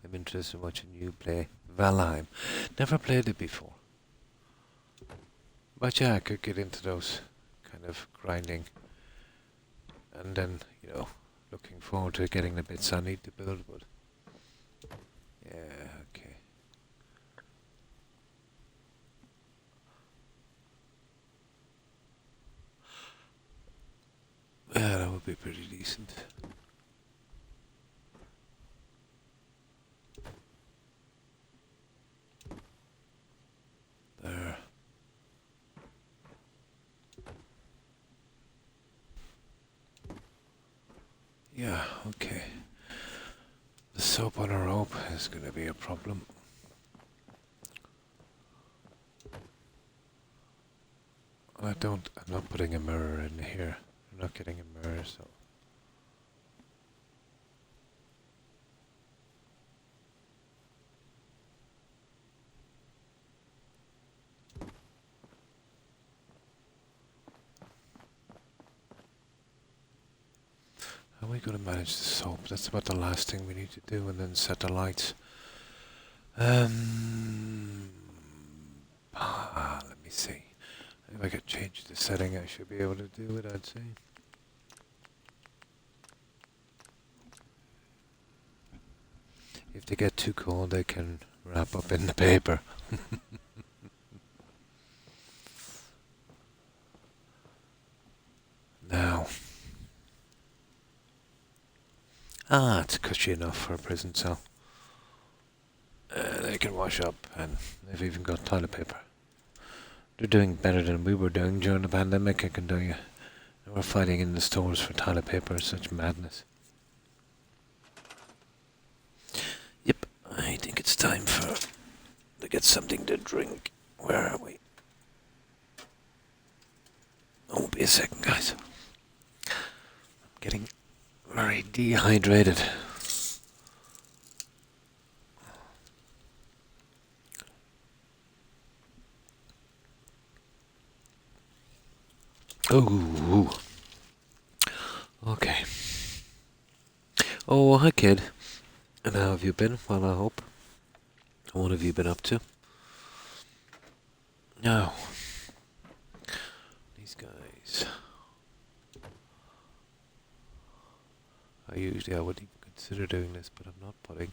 I'm interested in watching you play Valheim. Never played it before. But yeah, I could get into those kind of grinding. And then, you know, looking forward to getting the bits I need to build, but yeah, okay. Yeah, that would be pretty decent. There. Yeah, okay. The soap on a rope is going to be a problem. I'm not putting a mirror in here. I'm not getting a mirror, so. How are we going to manage the soap? That's about the last thing we need to do, and then set the lights. Let me see. If I could change the setting, I should be able to do it, I'd say. If they get too cold, they can wrap up in the paper. Now. It's cushy enough for a prison cell. They can wash up, and they've even got toilet paper. They're doing better than we were doing during the pandemic, I can tell you. They were fighting in the stores for toilet paper, such madness. Yep, I think it's time to get something to drink. Where are we? Oh, be a second, guys. I'm getting very dehydrated. Oh, okay. Oh, hi, kid. And how have you been? Well, I hope. What have you been up to? No. These guys. I wouldn't even consider doing this, but I'm not putting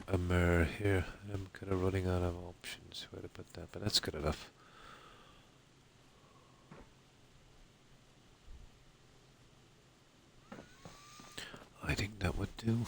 a mirror here. I'm kind of running out of options where to put that, but that's good enough. I think that would do.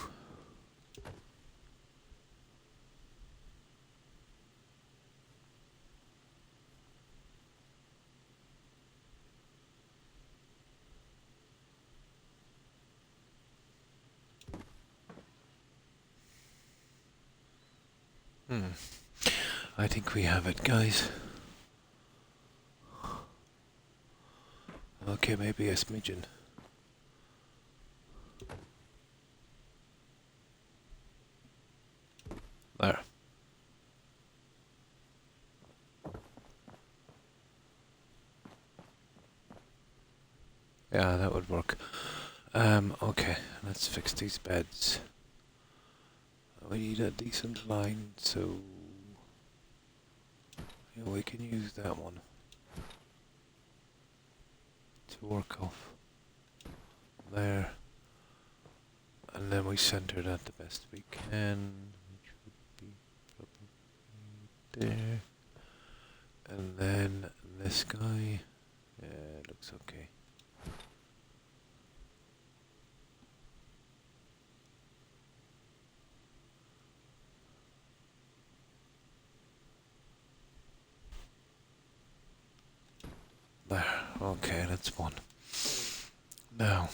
I think we have it, guys. Okay, maybe a smidgen. There. Yeah, that would work. Okay, let's fix these beds. We need a decent line, so yeah, we can use that one to work off there, and then we center that the best we can, which would be probably there, and then this guy, yeah, looks okay. There, okay, that's one. Now,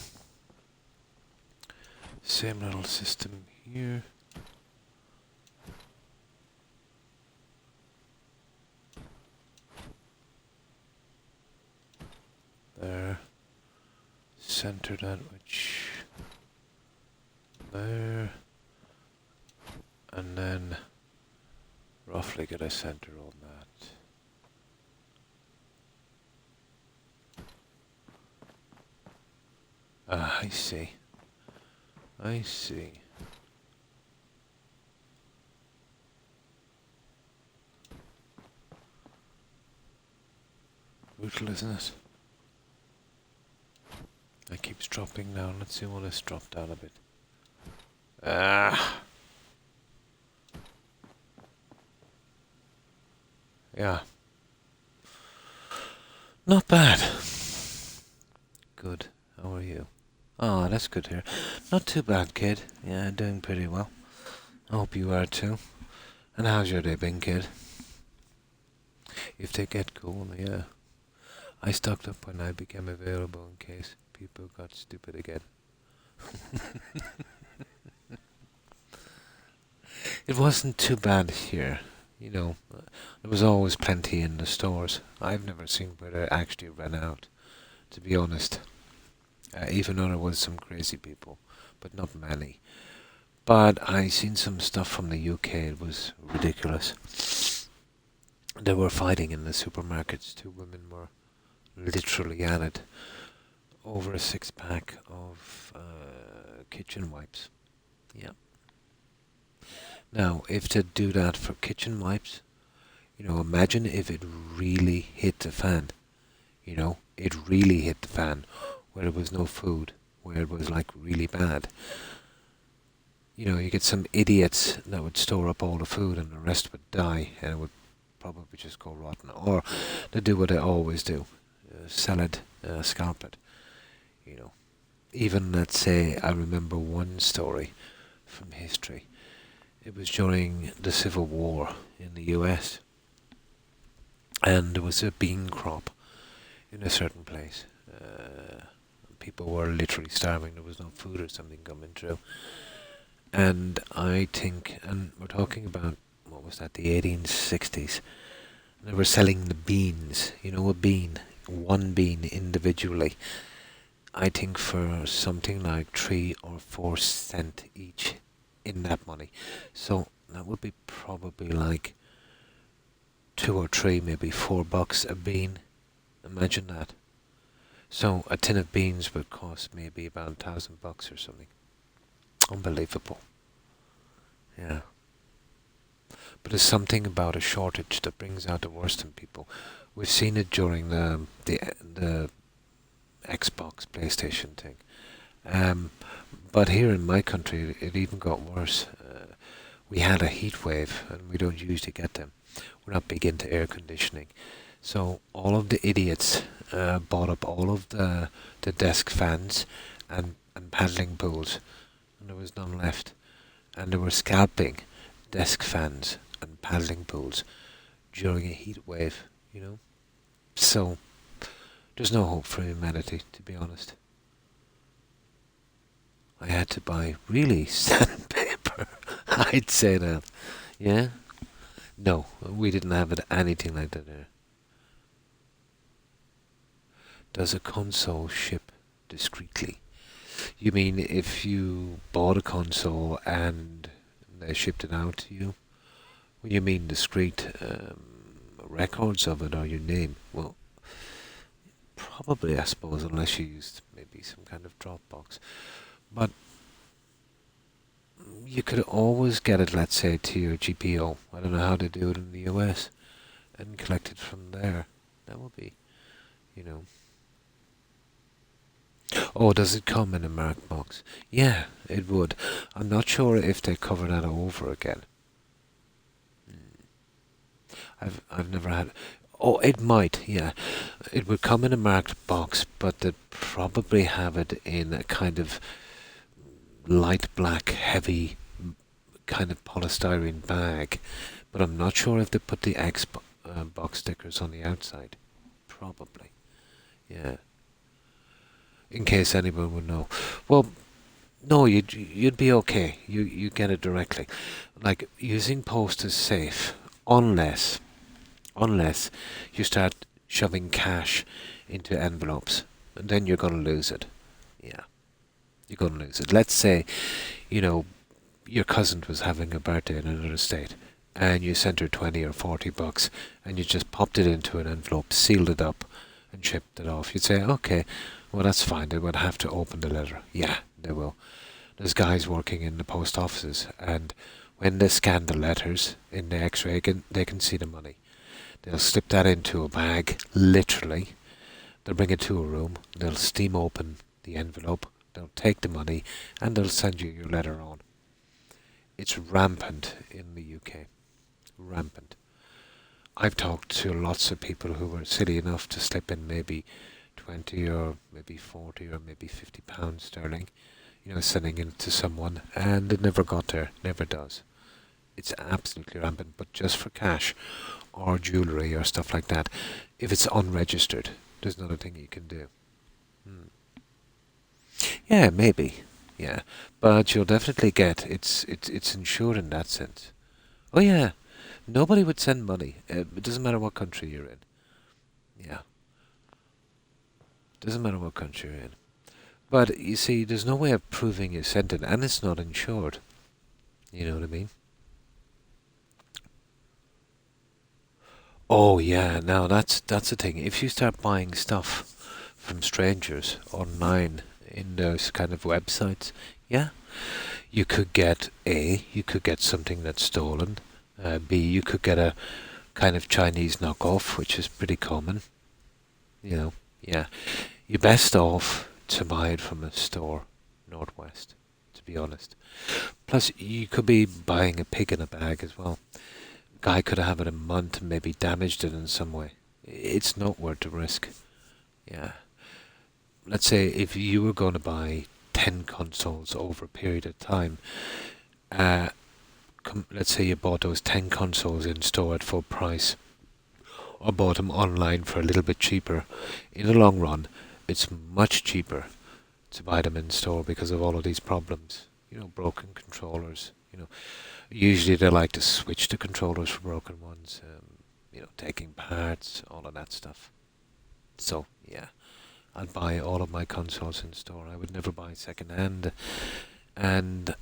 same little system here. There. Center that, which there. And then roughly get a center on that. Ah, I see. I see. Brutal, isn't it? It keeps dropping down. Let's see what it's dropped down a bit. Ah! Yeah. Not bad. Good. How are you? Oh, that's good to hear. Not too bad, kid. Yeah, doing pretty well. I hope you are too. And how's your day been, kid? If they get cool, yeah. I stocked up when I became available in case people got stupid again. It wasn't too bad here. You know, there was always plenty in the stores. I've never seen where they actually ran out, to be honest. Even though there was some crazy people, but not many. But I seen some stuff from the UK, it was ridiculous. They were fighting in the supermarkets. Two women were literally at it over a 6-pack of kitchen wipes. Yeah. Now, if they do that for kitchen wipes, you know, imagine if it really hit the fan. You know, it really hit the fan, where there was no food, where it was like really bad. You get some idiots that would store up all the food and the rest would die and it would probably just go rotten. Or they do what they always do, sell it, scalp it. Even, let's say, I remember one story from history. It was during the Civil War in the US, and there was a bean crop in a certain place. People were literally starving. There was no food or something coming through. And I think, and we're talking about, what was that, the 1860s. They were selling the beans, a bean, one bean individually. I think for something like 3 or 4 cents each in that money. So that would be probably like 2 or 3, maybe $4 a bean. Imagine that. So a tin of beans would cost maybe about $1,000 or something. Unbelievable. Yeah. But there's something about a shortage that brings out the worst in people. We've seen it during the Xbox, PlayStation thing. But here in my country, it even got worse. We had a heat wave, and we don't usually get them. We're not big into air conditioning. So all of the idiots bought up all of the desk fans and paddling pools, and there was none left. And they were scalping desk fans and paddling pools during a heat wave, So there's no hope for humanity, to be honest. I had to buy really sandpaper. I'd say that. Yeah? No, we didn't have anything like that there. Does a console ship discreetly? You mean if you bought a console and they shipped it out to you? When you mean discreet, records of it or your name? Well, probably, I suppose, unless you used maybe some kind of Dropbox. But you could always get it, let's say, to your GPO. I don't know how to do it in the US. And collect it from there. That would be, Oh, does it come in a marked box? Yeah, it would. I'm not sure if they cover that over again. I've never had. Oh, it might. Yeah, it would come in a marked box, but they'd probably have it in a kind of light black, heavy kind of polystyrene bag. But I'm not sure if they put the box stickers on the outside. Probably. Yeah. In case anyone would know. Well, no, you'd be okay. You get it directly. Like, using post is safe unless you start shoving cash into envelopes, and then you're gonna lose it. Yeah, you're gonna lose it. Let's say, your cousin was having a birthday in another state, and you sent her $20 or $40, and you just popped it into an envelope, sealed it up, and shipped it off. You'd say, okay, well, that's fine. They would have to open the letter. Yeah, they will. There's guys working in the post offices, and when they scan the letters in the X-ray, they can see the money. They'll slip that into a bag, literally. They'll bring it to a room. They'll steam open the envelope. They'll take the money, and they'll send you your letter on. It's rampant in the UK. Rampant. I've talked to lots of people who were silly enough to slip in maybe 20 or maybe 40 or maybe £50 sterling, sending it to someone, and it never got there, never does. It's absolutely rampant, but just for cash or jewellery or stuff like that, if it's unregistered, there's not a thing you can do. Yeah, maybe, yeah, but you'll definitely get, it's insured in that sense. Oh yeah, nobody would send money, it doesn't matter what country you're in. Yeah. Doesn't matter what country you're in. But you see, there's no way of proving you sent it, and it's not insured. You know what I mean? Oh yeah, now that's the thing. If you start buying stuff from strangers online in those kind of websites, yeah, you could get something that's stolen. B, you could get a kind of Chinese knockoff, which is pretty common. Yeah. You're best off to buy it from a store, Northwest. to be honest. Plus, you could be buying a pig in a bag as well. Guy could have it a month and maybe damaged it in some way. It's not worth the risk. Yeah. Let's say if you were going to buy 10 consoles over a period of time, let's say you bought those 10 consoles in store at full price, or bought them online for a little bit cheaper. In the long run, it's much cheaper to buy them in store because of all of these problems. You know, broken controllers. You know, usually they like to switch the controllers for broken ones. You know, taking parts, all of that stuff. So yeah, I'd buy all of my consoles in store. I would never buy second hand, and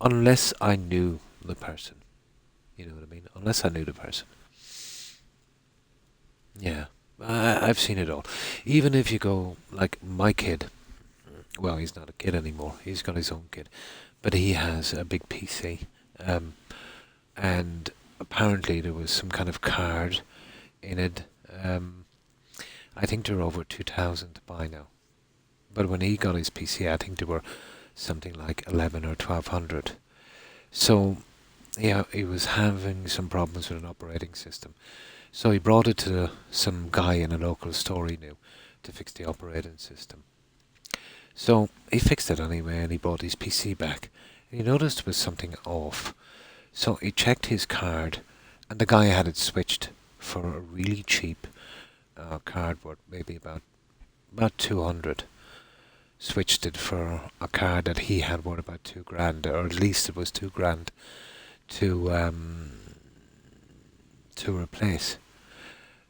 unless I knew the person. You know what I mean? Unless I knew the person. Yeah, I've seen it all. Even if you go, like my kid, well, he's not a kid anymore. He's got his own kid, but he has a big PC, and apparently there was some kind of card in it. I think they're over 2,000 to buy now, but when he got his PC, I think they were something like 11 or 1,200. So, yeah, he was having some problems with an operating system. So he brought it to some guy in a local store he knew to fix the operating system. So he fixed it anyway, and he brought his PC back. And he noticed there was something off. So he checked his card, and the guy had it switched for a really cheap card worth maybe about 200. Switched it for a card that he had worth about $2,000, or at least it was $2,000 to replace.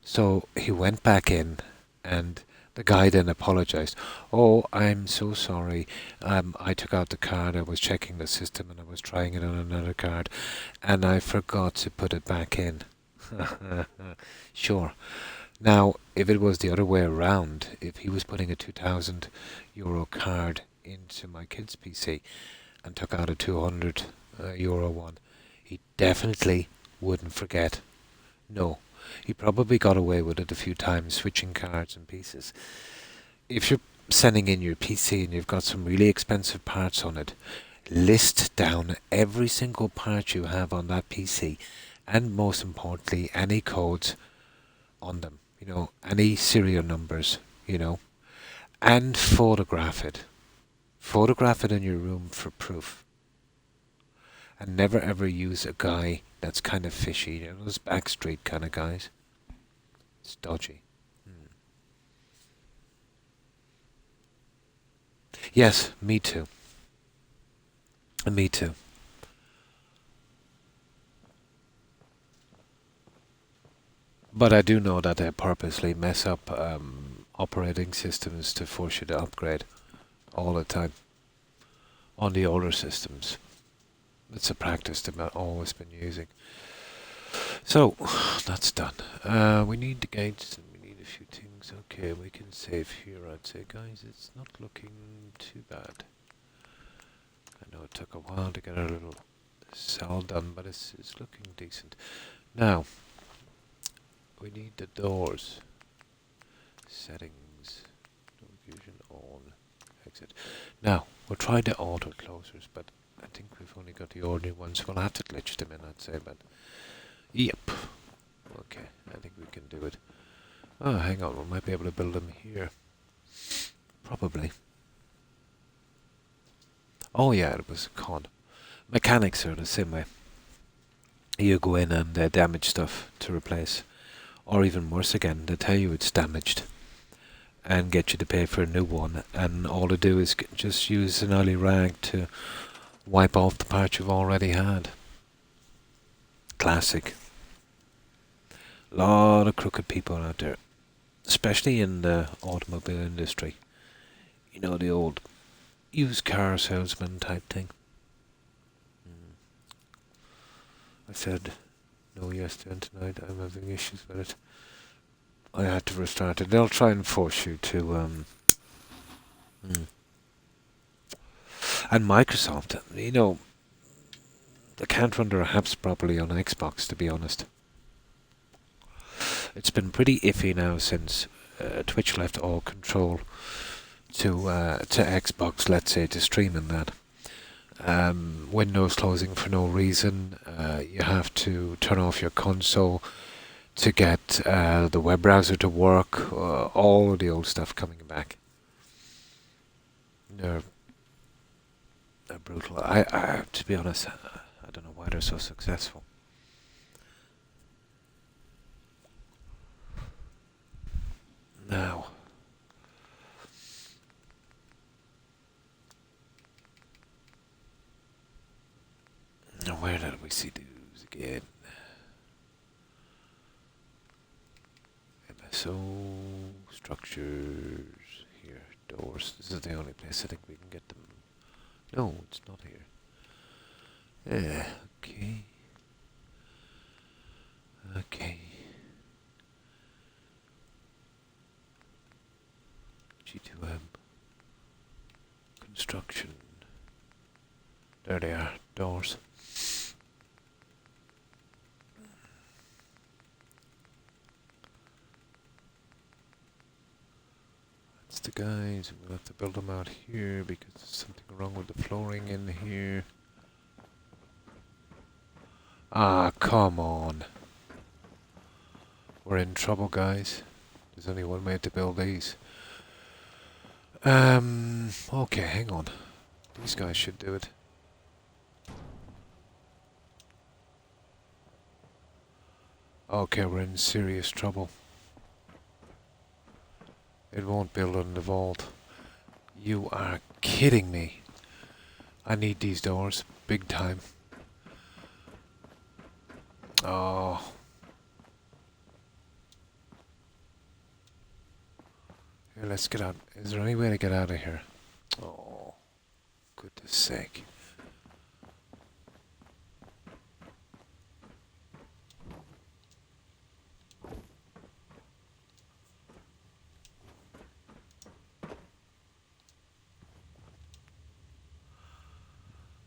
So he went back in, and the guy then apologized. "Oh, I'm so sorry. I took out the card. I was checking the system and I was trying it on another card, and I forgot to put it back in." Sure. Now, if it was the other way around, if he was putting a €2,000 card into my kid's PC and took out a €200 one, he definitely wouldn't forget. No, he probably got away with it a few times, switching cards and pieces. If you're sending in your PC and you've got some really expensive parts on it, list down every single part you have on that PC, and most importantly, any codes on them, you know, any serial numbers, you know, and photograph it. Photograph it in your room for proof. And never ever use a guy that's kind of fishy, you know, those backstreet kind of guys. It's dodgy. Yes, me too. Me too. But I do know that they purposely mess up operating systems to force you to upgrade all the time on the older systems. It's a practice they've always been using. So, that's done. We need the gates and we need a few things. Okay, we can save here, I'd say. Guys, it's not looking too bad. I know it took a while to get our little cell done, but it's looking decent. Now, we need the doors. Settings. Door fusion on. Exit. Now, we'll try the auto closers, but I think we've only got the ordinary ones. We'll have to glitch them in, I'd say, but... Yep. Okay, I think we can do it. Oh, hang on, we might be able to build them here. Probably. Oh yeah, it was a con. Mechanics are the same way. You go in and damage stuff to replace. Or even worse again, they tell you it's damaged and get you to pay for a new one, and all they do is just use an early rag to wipe off the part you've already had. Classic. A lot of crooked people out there, especially in the automobile industry. You know, the old used car salesman type thing. I said no yesterday and tonight. I'm having issues with it. I had to restart it. They'll try and force you to And Microsoft, you know, they can't run their apps properly on Xbox, to be honest. It's been pretty iffy now since Twitch left all control to Xbox, let's say, to stream and that. windows closing for no reason. You have to turn off your console to get the web browser to work. All the old stuff coming back. They're brutal. To be honest, I don't know why they're so successful. Now, where did we see these again? MSO structures here, doors. This is the only place I think we can get them. No, it's not here. Yeah, okay. Okay. G2M. Construction. There they are, doors. That's the guys. We'll have to build them out here because there's something wrong with the flooring in here. Ah, come on. We're in trouble, guys. There's only one way to build these. Okay, hang on. These guys should do it. Okay, we're in serious trouble. It won't build on the vault. You are kidding me. I need these doors, big time. Oh. Here, let's get out. Is there any way to get out of here? Oh, goodness sake.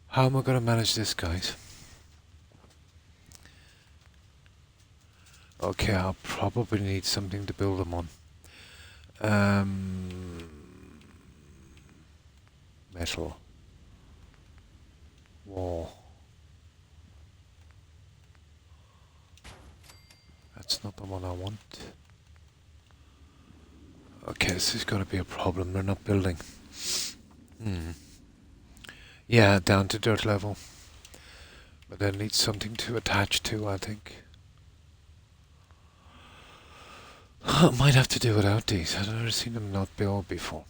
How am I going to manage this, guys? Okay, I'll probably need something to build them on. Metal. Wall. That's not the one I want. Okay, this is going to be a problem. They're not building. Yeah, down to dirt level. But they need something to attach to, I think. I might have to do without these. I've never seen them not build before.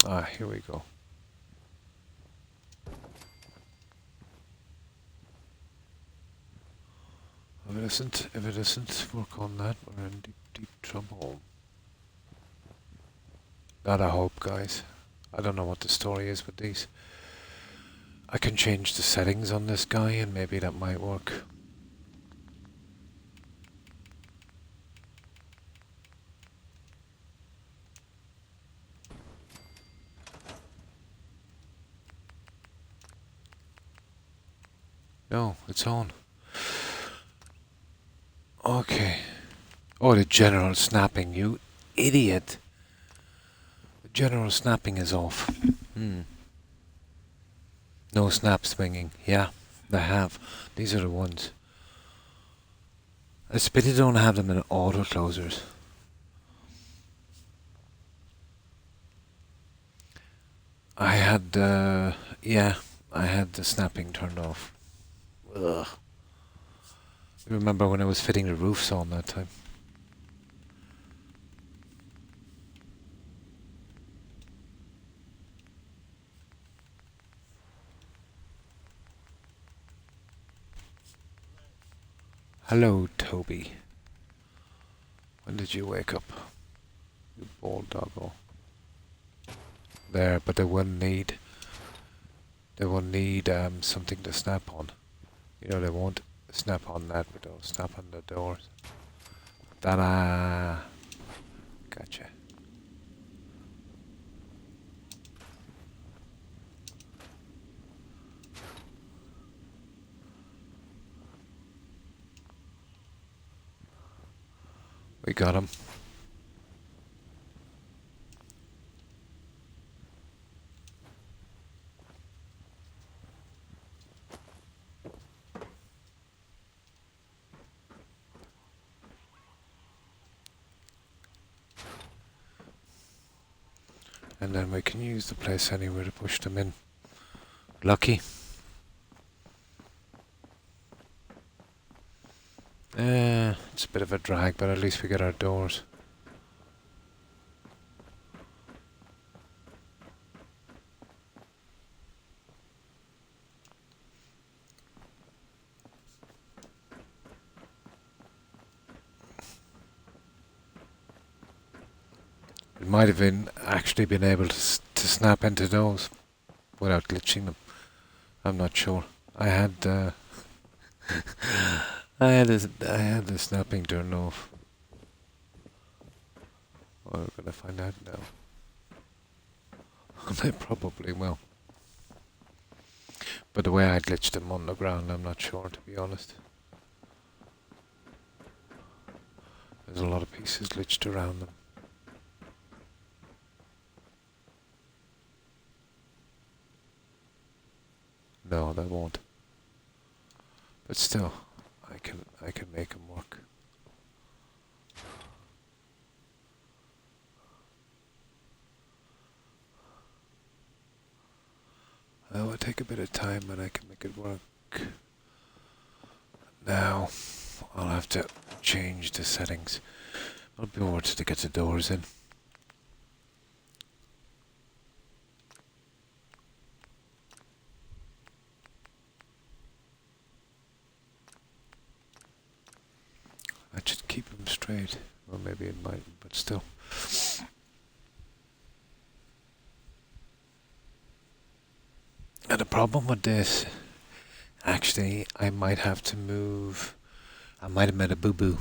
Ah, here we go. If it isn't, work on that. We're in deep, deep trouble. That I hope, guys. I don't know what the story is with these. I can change the settings on this guy and maybe that might work. No, it's on. Okay. Oh, the general snapping, you idiot. The general snapping is off. No snap swinging. Yeah, they have. These are the ones. It's a pity they don't have them in auto closers. I had the snapping turned off. Ugh. Remember when I was fitting the roofs on that time? Hello, Toby. When did you wake up? You bald doggo. There, but they will need something to snap on. You know, they won't snap on that, but they'll snap on the doors. Ta-da! Gotcha. We got him. And then we can use the place anywhere to push them in. Lucky. It's a bit of a drag, but at least we get our doors. It might have been actually been able to snap into those without glitching them. I'm not sure. I had I had the snapping turned off. Well, we're gonna find out now. They probably will. But the way I glitched them on the ground, I'm not sure, to be honest. There's a lot of pieces glitched around them. No, they won't. But still, I can make them work. It will take a bit of time, and I can make it work. Now, I'll have to change the settings. I'll be over to get the doors in. That should keep them straight. Well, maybe it mightn't, but still. And the problem with this, actually, I might have to move. I might have made a boo-boo.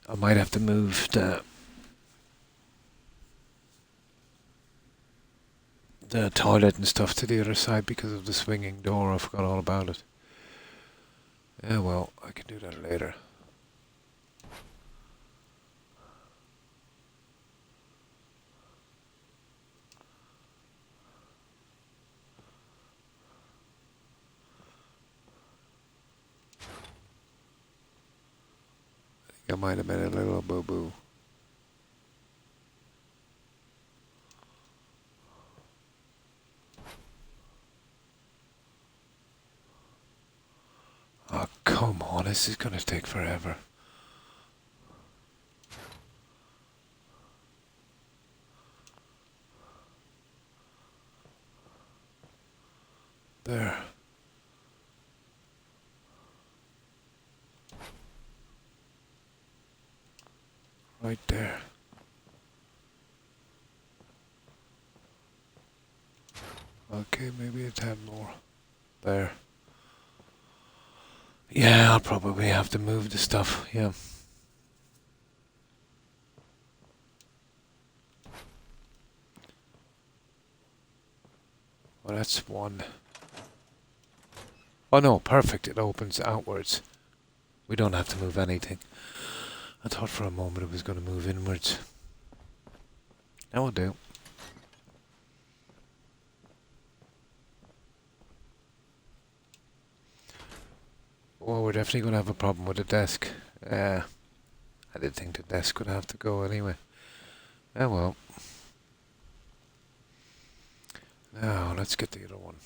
I might have to move the toilet and stuff to the other side because of the swinging door. I forgot all about it. Yeah, well, I can do that later. I might have made a little boo-boo. Oh, come on, this is gonna take forever. There. Right there. Okay, maybe a tad more. There. Yeah, I'll probably have to move the stuff, yeah. Well, that's one. Oh no, perfect, it opens outwards. We don't have to move anything. I thought for a moment it was going to move inwards. That will do. Well, we're definitely going to have a problem with the desk. I didn't think the desk would have to go anyway. Oh well. Now, let's get the other one.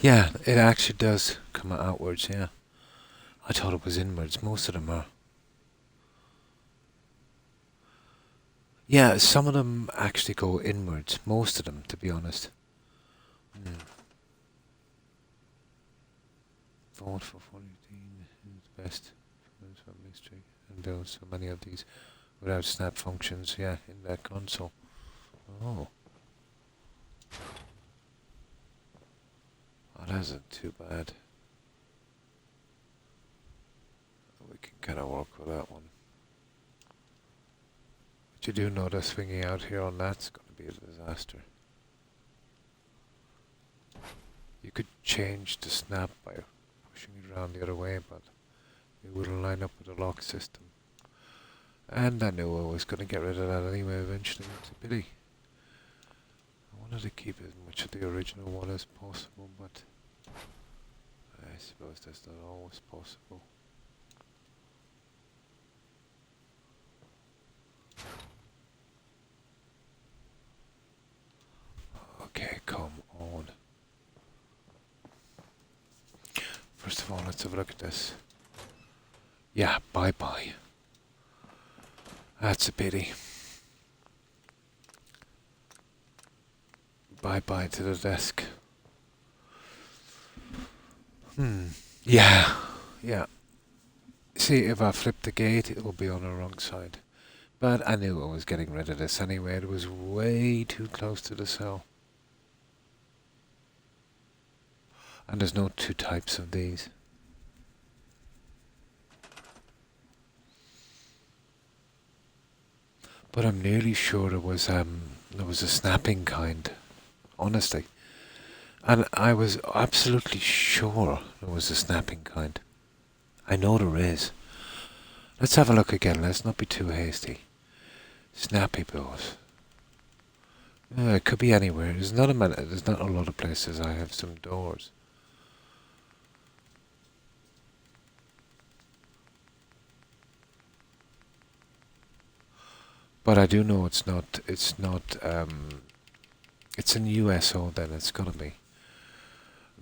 Yeah, it actually does come outwards, yeah. I thought it was inwards. Most of them are. Yeah, some of them actually go inwards. Most of them, to be honest. Vote for 418 is best. Mystery. And there so many of these without snap functions, yeah, in that console. Oh. Oh, that isn't too bad. We can kind of work with that one. But you do know that swinging out here on that's going to be a disaster. You could change the snap by around the other way, but it wouldn't line up with the lock system. And I knew I was going to get rid of that anyway eventually. It's a pity. I wanted to keep as much of the original one as possible, but I suppose that's not always possible. Okay, come on. First of all, let's have a look at this. Yeah, bye-bye. That's a pity. Bye-bye to the desk. Yeah. See, if I flip the gate, it will be on the wrong side. But I knew I was getting rid of this anyway. It was way too close to the cell. And there's no two types of these. But I'm nearly sure there was a snapping kind. Honestly. And I was absolutely sure there was a snapping kind. I know there is. Let's have a look again. Let's not be too hasty. Snappy bills. It could be anywhere. There's not a lot of places I have some doors. But I do know it's not, it's in USO then, it's gotta be.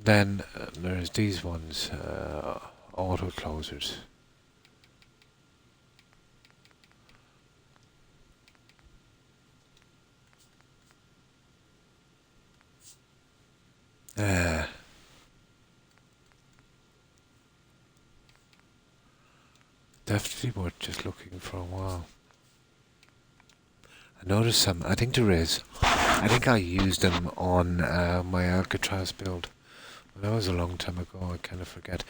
Then there's these ones, auto closers. Definitely worth just looking for a while. I noticed some, I think there is. I think I used them on my Alcatraz build. Well, that was a long time ago, I kind of forget.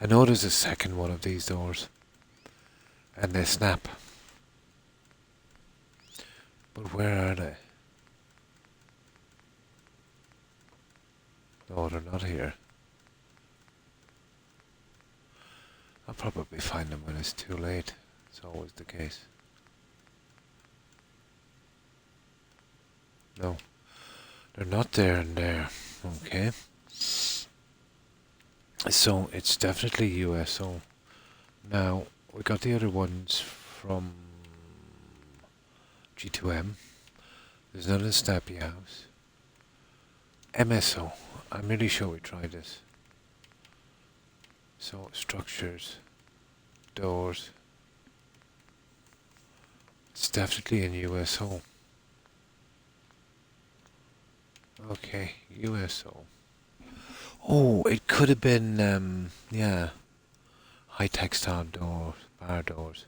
I know there's a second one of these doors. And they snap. But where are they? No, they're not here. I'll probably find them when it's too late. It's always the case. No, they're not there and there. Okay. So it's definitely USO. Now we got the other ones from G2M. There's another Snappy House. MSO. I'm really sure we tried this. So structures, doors. It's definitely in USO. Okay, USO. Oh, it could have been, yeah, high textile doors, bar doors.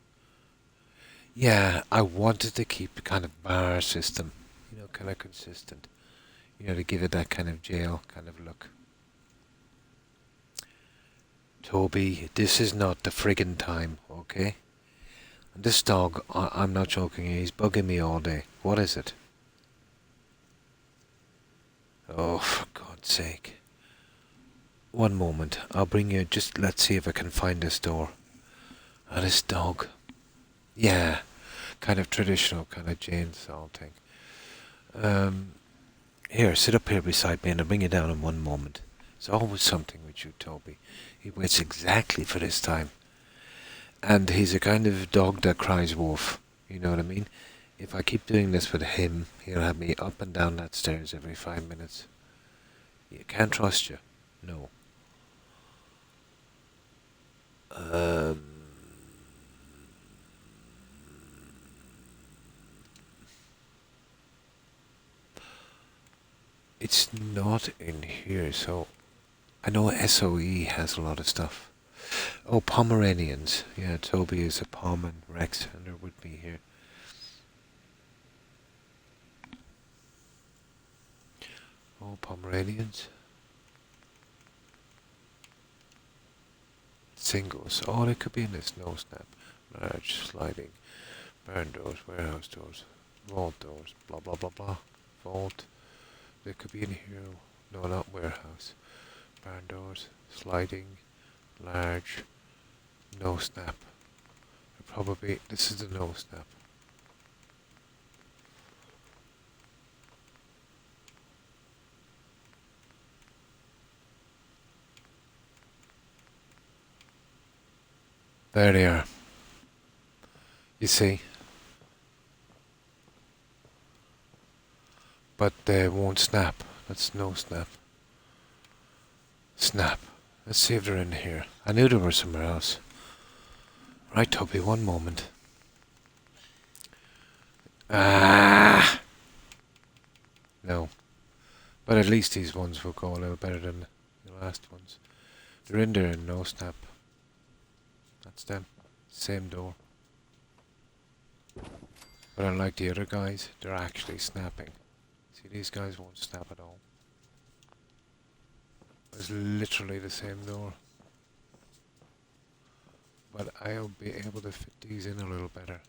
Yeah, I wanted to keep a kind of bar system, you know, kind of consistent. You know, to give it that kind of jail kind of look. Toby, this is not the friggin' time, okay? And this dog, I'm not joking, he's bugging me all day. What is it? Oh, for God's sake. One moment, I'll bring you, just let's see if I can find this door. Ah, this dog. Yeah, kind of traditional, kind of chainsaw thing. Here, sit up here beside me and I'll bring you down in one moment. There's always something with you, Toby. He waits exactly for this time. And he's a kind of dog that cries wolf. You know what I mean? If I keep doing this with him, he'll have me up and down that stairs every 5 minutes. You can't trust you. No. It's not in here, so I know SOE has a lot of stuff. Oh, Pomeranians. Yeah, Toby is a Pom and Rex, and they're with me here. Oh, Pomeranians. Singles. Oh, they could be in this no snap. Large, sliding, barn doors, warehouse doors, vault doors, blah blah blah blah. Vault. They could be in here. No, not warehouse. Barn doors, sliding, large, no snap. Probably, this is the no snap. There they are. You see? But they won't snap. That's no snap. Snap. Let's see if they're in here. I knew they were somewhere else. Right, Toby, one moment. Ah! No. But at least these ones will go a little better than the last ones. They're in there and no snap. That's them. Same door. But unlike the other guys, they're actually snapping. See, these guys won't snap at all. It's literally the same door. But I'll be able to fit these in a little better.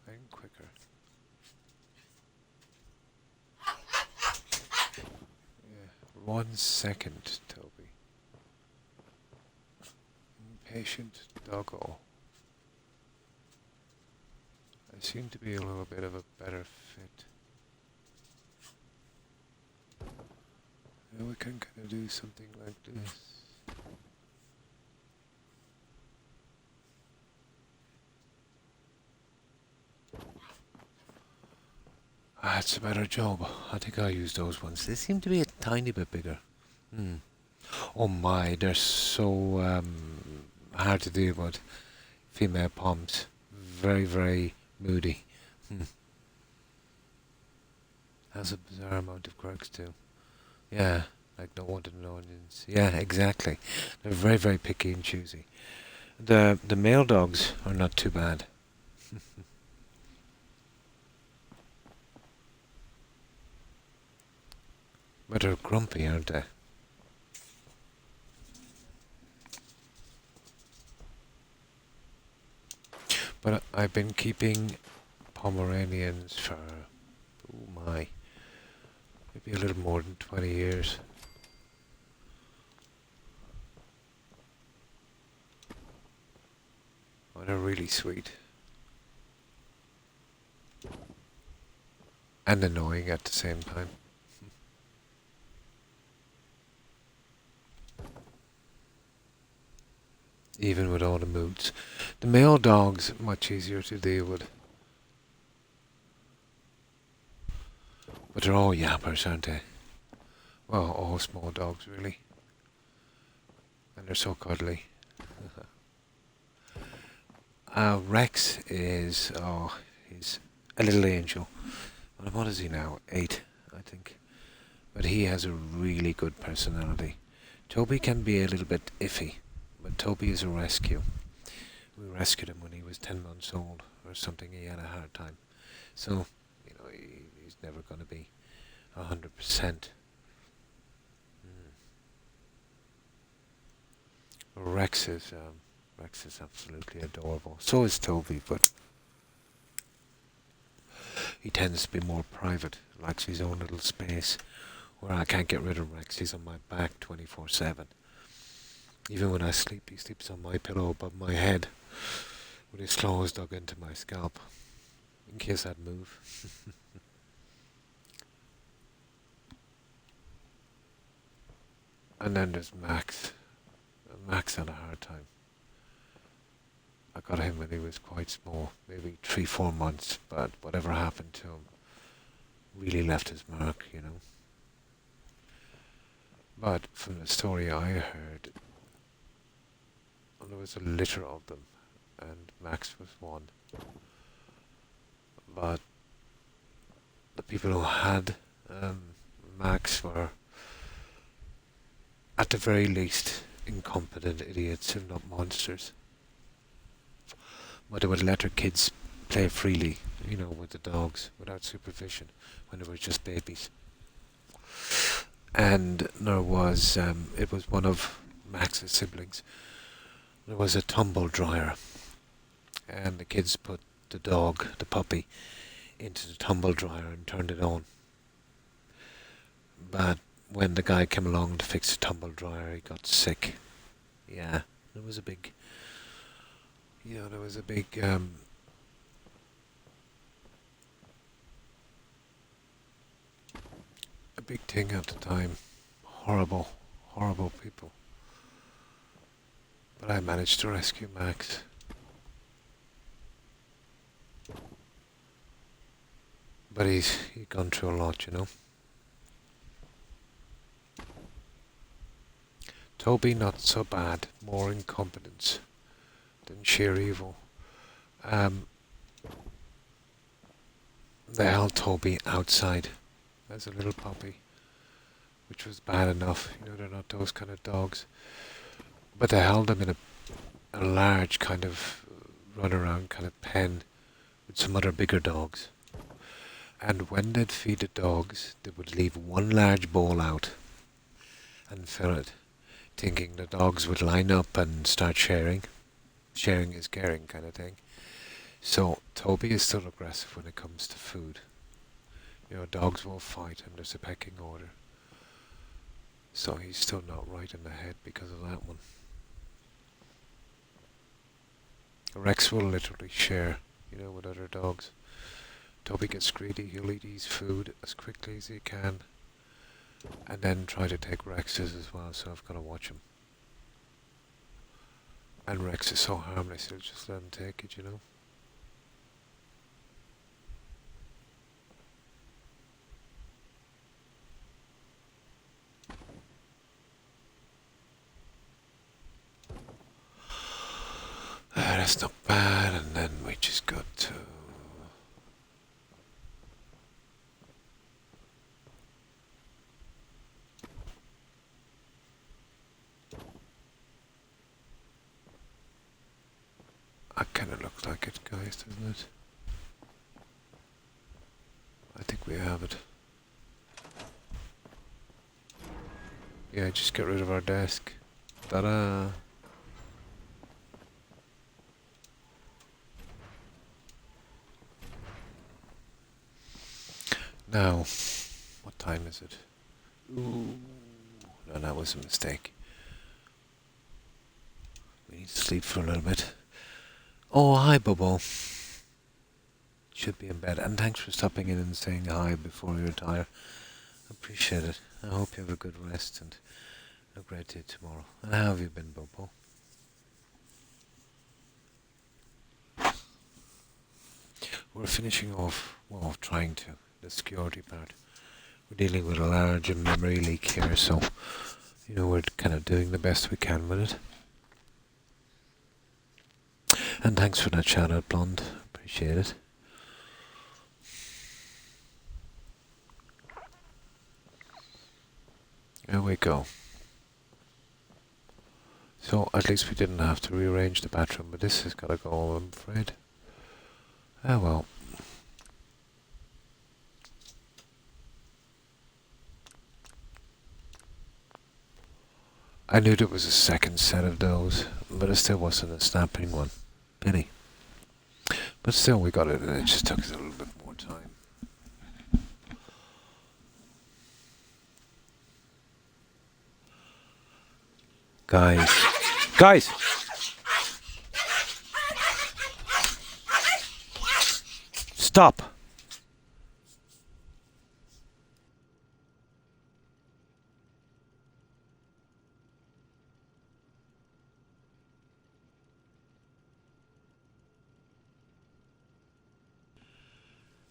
And quicker. Yeah, 1 second, Toby. Impatient doggo. I seem to be a little bit of a better fit. Now we can kind of do something like this. That's a better job. I think I'll use those ones. They seem to be a tiny bit bigger. Oh my, they're so hard to deal with. Female poms. Very, very moody. Has a bizarre amount of quirks too. Yeah, like no one to know onions. Yeah, exactly. They're very, very picky and choosy. The male dogs are not too bad. But they're grumpy, aren't they? But I've been keeping Pomeranians for, oh my, maybe a little more than 20 years. Oh, they're really sweet. And annoying at the same time. Even with all the moods. The male dog's much easier to deal with. But they're all yappers, aren't they? Well, all small dogs, really. And they're so cuddly. Rex is, he's a little angel. Well, what is he now? 8, I think. But he has a really good personality. Toby can be a little bit iffy. But Toby is a rescue. We rescued him when he was 10 months old or something. He had a hard time. So, you know, he's never going to be 100%. Rex is absolutely adorable. So is Toby, but he tends to be more private. Likes his own little space. Where I can't get rid of Rex. He's on my back 24/7. Even when I sleep, he sleeps on my pillow above my head, with his claws dug into my scalp, in case I'd move. And then there's Max. Max had a hard time. I got him when he was quite small, maybe 3-4 months, but whatever happened to him really left his mark, you know. But from the story I heard, there was a litter of them, and Max was one. But the people who had Max were, at the very least, incompetent idiots, if not monsters. But they would let their kids play freely, you know, with the dogs, without supervision, when they were just babies. And there was, it was one of Max's siblings. There was a tumble dryer, and the kids put the dog, the puppy, into the tumble dryer and turned it on. But when the guy came along to fix the tumble dryer, he got sick. Yeah, there was a big, there was a big, a big thing at the time. Horrible, horrible people. But I managed to rescue Max. But he's gone through a lot, you know. Toby not so bad, more incompetence than sheer evil. They held Toby outside as a little puppy, which was bad enough. You know, they're not those kind of dogs. But they held him in a large kind of runaround kind of pen with some other bigger dogs. And when they'd feed the dogs, they would leave one large bowl out and fill it, thinking the dogs would line up and start sharing. Sharing is caring kind of thing. So Toby is still aggressive when it comes to food. You know, dogs will fight and there's a pecking order. So he's still not right in the head because of that one. Rex will literally share, you know, with other dogs. Toby gets greedy, he'll eat his food as quickly as he can and then try to take Rex's as well, so I've got to watch him. And Rex is so harmless, he'll just let him take it, you know. That's not bad, and then we just got to... That kind of looks like it, guys, doesn't it? I think we have it. Yeah, just get rid of our desk. Ta-da! Now, what time is it? Ooh, no, that was a mistake. We need to sleep for a little bit. Oh, hi, Bobo. Should be in bed. And thanks for stopping in and saying hi before you retire. Appreciate it. I hope you have a good rest and a great day tomorrow. And how have you been, Bobo? We're finishing off, well, trying to, the security part. We're dealing with a large memory leak here, so, you know, we're kind of doing the best we can with it. And thanks for that shout out, Blonde. Appreciate it. Here we go. So, at least we didn't have to rearrange the bathroom, but this has got to go, I'm afraid. Ah, well. I knew there was a second set of those, but it still wasn't a snapping one. Pity. But still, we got it, and it just took us a little bit more time. Guys. Guys! Stop!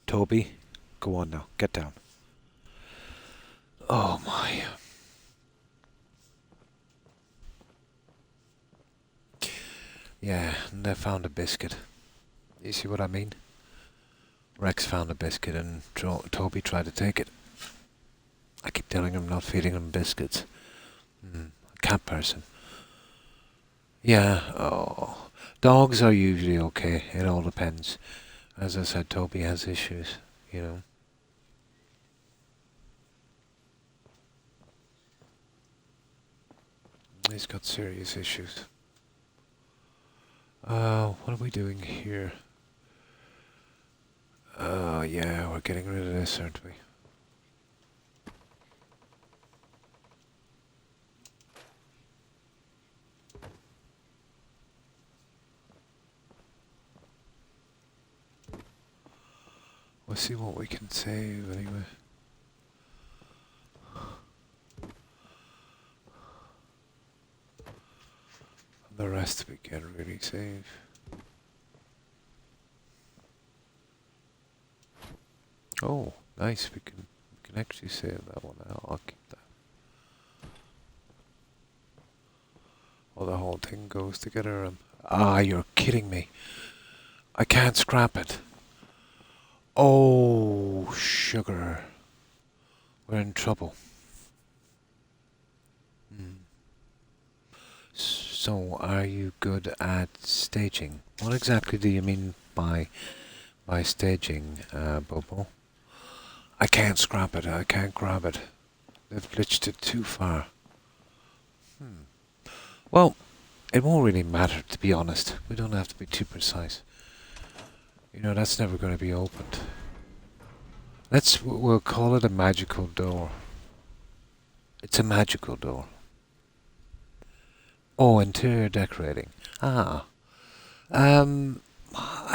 Toby, go on now. Get down. Oh my. Yeah, and they found a biscuit. You see what I mean? Rex found a biscuit and Toby tried to take it. I keep telling him not feeding him biscuits. Cat person. Yeah, oh. Dogs are usually okay. It all depends. As I said, Toby has issues, you know. He's got serious issues. What are we doing here? Yeah, we're getting rid of this, aren't we? see what we can save anyway. And the rest we can really save. Oh, nice. We can actually save that one out. I'll keep that. Oh, the whole thing goes together. Ah, you're kidding me. I can't scrap it. Oh, sugar. We're in trouble. So, are you good at staging? What exactly do you mean by staging, Bobo? I can't scrap it. I can't grab it. They've glitched it too far. Well, it won't really matter, to be honest. We don't have to be too precise. You know, that's never going to be opened. We'll call it a magical door. It's a magical door. Oh, interior decorating. Ah. I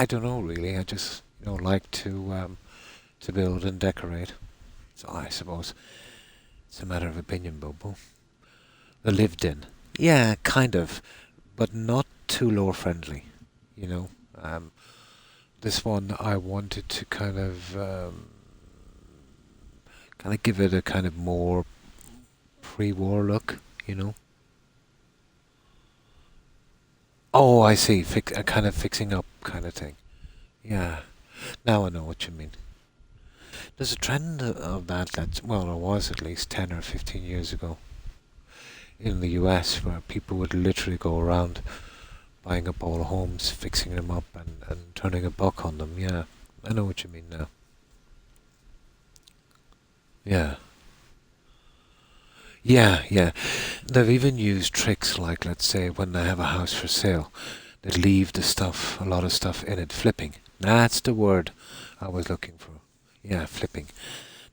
don't know really. I just, like to build and decorate. So I suppose it's a matter of opinion, Bobo. The lived in. Yeah, kind of. But not too lore friendly, you know. This one I wanted to kind of give it a kind of more pre-war look, you know. Oh, I see. A kind of fixing up kind of thing. Yeah. Now I know what you mean. There's a trend of that's, well, there was at least 10 or 15 years ago in the US where people would literally go around buying up all homes, fixing them up and turning a buck on them. Yeah, I know what you mean now. Yeah. Yeah. They've even used tricks like, let's say, when they have a house for sale, they leave a lot of stuff in it, flipping. That's the word I was looking for. Yeah, flipping.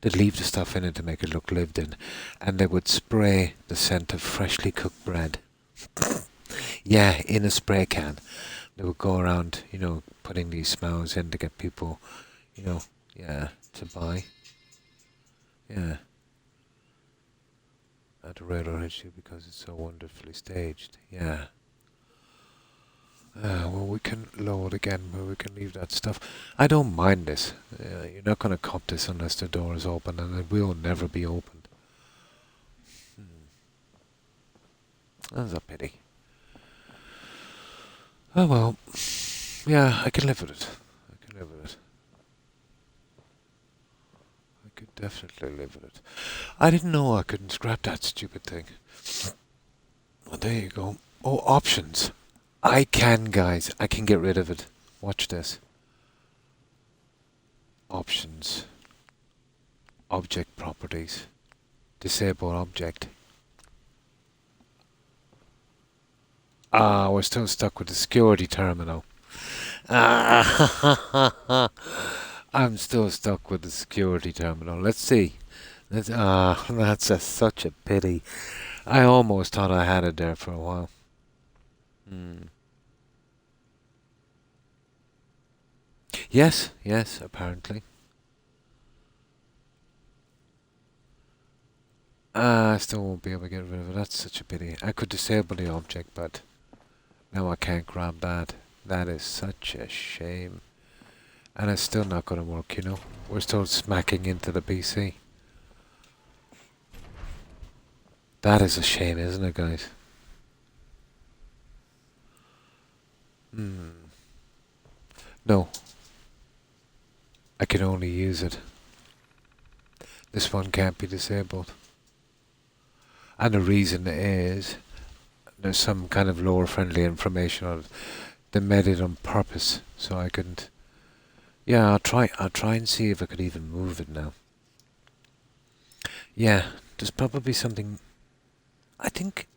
They'd leave the stuff in it to make it look lived in, and they would spray the scent of freshly cooked bread. Yeah, in a spray can. They would go around, putting these smells in to get people, to buy. Yeah. At a radar issue because it's so wonderfully staged. Yeah. Well, we can load again, but we can leave that stuff. I don't mind this. You're not going to cop this unless the door is open, and it will never be opened. That's a pity. Oh well. Yeah, I can live with it. I could definitely live with it. I didn't know I couldn't scrap that stupid thing. Well, there you go. Oh, options. I can, guys. I can get rid of it. Watch this. Options. Object properties. Disable object. Ah, we're still stuck with the security terminal. I'm still stuck with the security terminal. Let's see. That's such a pity. I almost thought I had it there for a while. Yes, apparently. I still won't be able to get rid of it. That's such a pity. I could disable the object, but now I can't grab that. That is such a shame. And it's still not going to work, We're still smacking into the PC. That is a shame, isn't it, guys? No. I can only use it. This one can't be disabled. And the reason is there's some kind of lore friendly information on it. They made it on purpose so I couldn't. Yeah, I'll try and see if I could even move it now. Yeah, there's probably something. I think.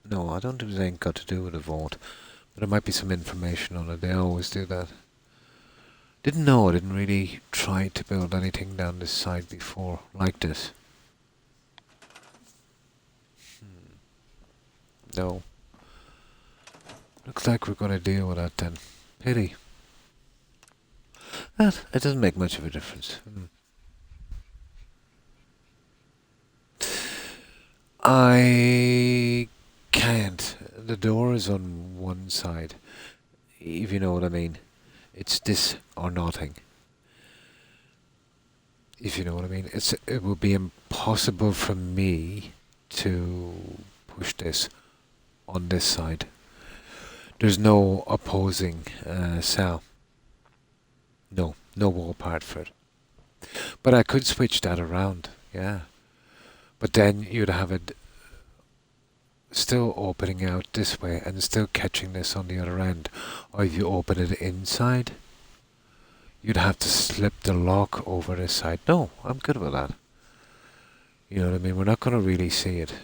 No, I don't think there's anything got to do with a vault. But there might be some information on it. They always do that. Didn't know. I didn't really try to build anything down this side before like this. No. Looks like we're going to deal with that then. Pity. That it doesn't make much of a difference. I can't. The door is on one side, if you know what I mean. It's this or nothing. If you know what I mean. It would be impossible for me to push this on this side. There's no opposing cell. No wall part for it. But I could switch that around, yeah. But then you'd have it still opening out this way and still catching this on the other end. Or if you open it inside, you'd have to slip the lock over this side. No, I'm good with that. You know what I mean? We're not going to really see it.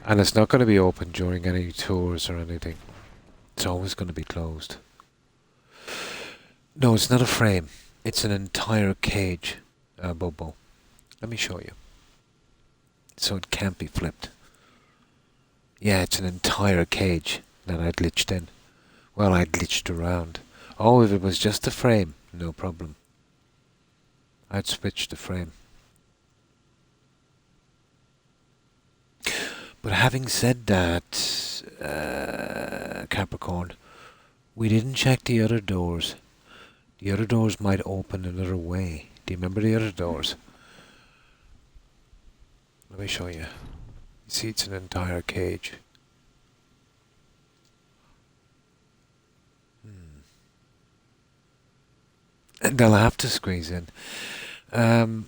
And it's not going to be open during any tours or anything. It's always going to be closed. No, it's not a frame. It's an entire cage, Bobo. Let me show you. So it can't be flipped. Yeah, it's an entire cage that I glitched in. Well, I glitched around. Oh, if it was just a frame, no problem. I'd switch the frame. But having said that, Capricorn, we didn't check the other doors. The other doors might open another way. Do you remember the other doors? Let me show you. You see, it's an entire cage. And they'll have to squeeze in. But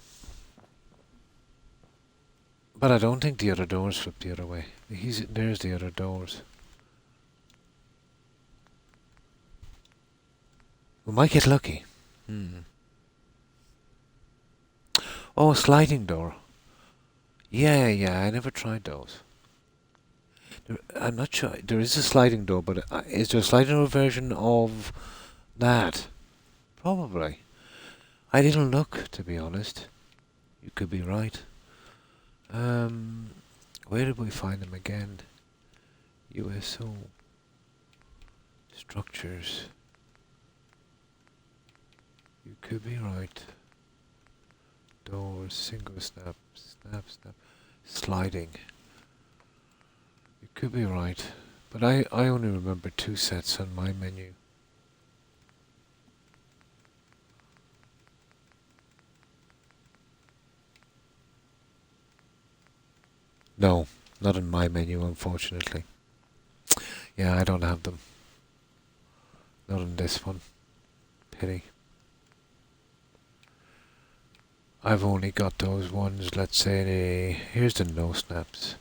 I don't think the other doors flip the other way. There's the other doors. We might get lucky. Oh, a sliding door. Yeah, I never tried those. I'm not sure. There is a sliding door, but is there a sliding door version of that? Probably. I didn't look, to be honest. You could be right. Where did we find them again? USO. Structures. You could be right. Doors, single snap, snap. Sliding. You could be right. But I only remember 2 sets on my menu. No, not in my menu, unfortunately. Yeah, I don't have them. Not in this one. Pity. I've only got those ones, let's say, here's the no snaps.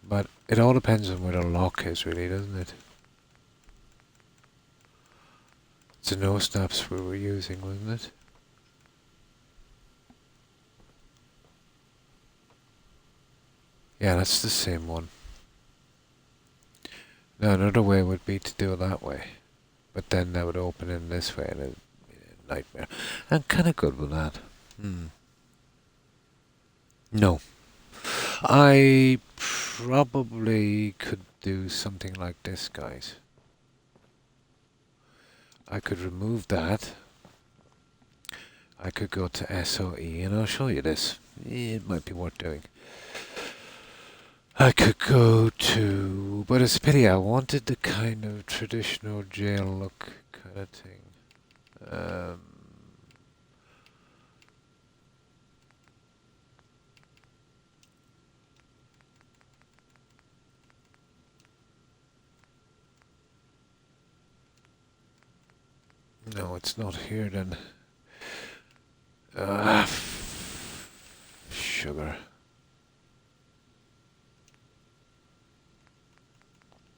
But it all depends on where the lock is, really, doesn't it? It's the no snaps we were using, wasn't it? Yeah, that's the same one. Now another way would be to do it that way. But then that would open in this way and it'd be a nightmare. I'm kinda good with that. No. I probably could do something like this, guys. I could remove that. I could go to SOE and I'll show you this. It might be worth doing. I could go to, but it's a pity, I wanted the kind of traditional jail look kind of thing. No, it's not here then. Sugar.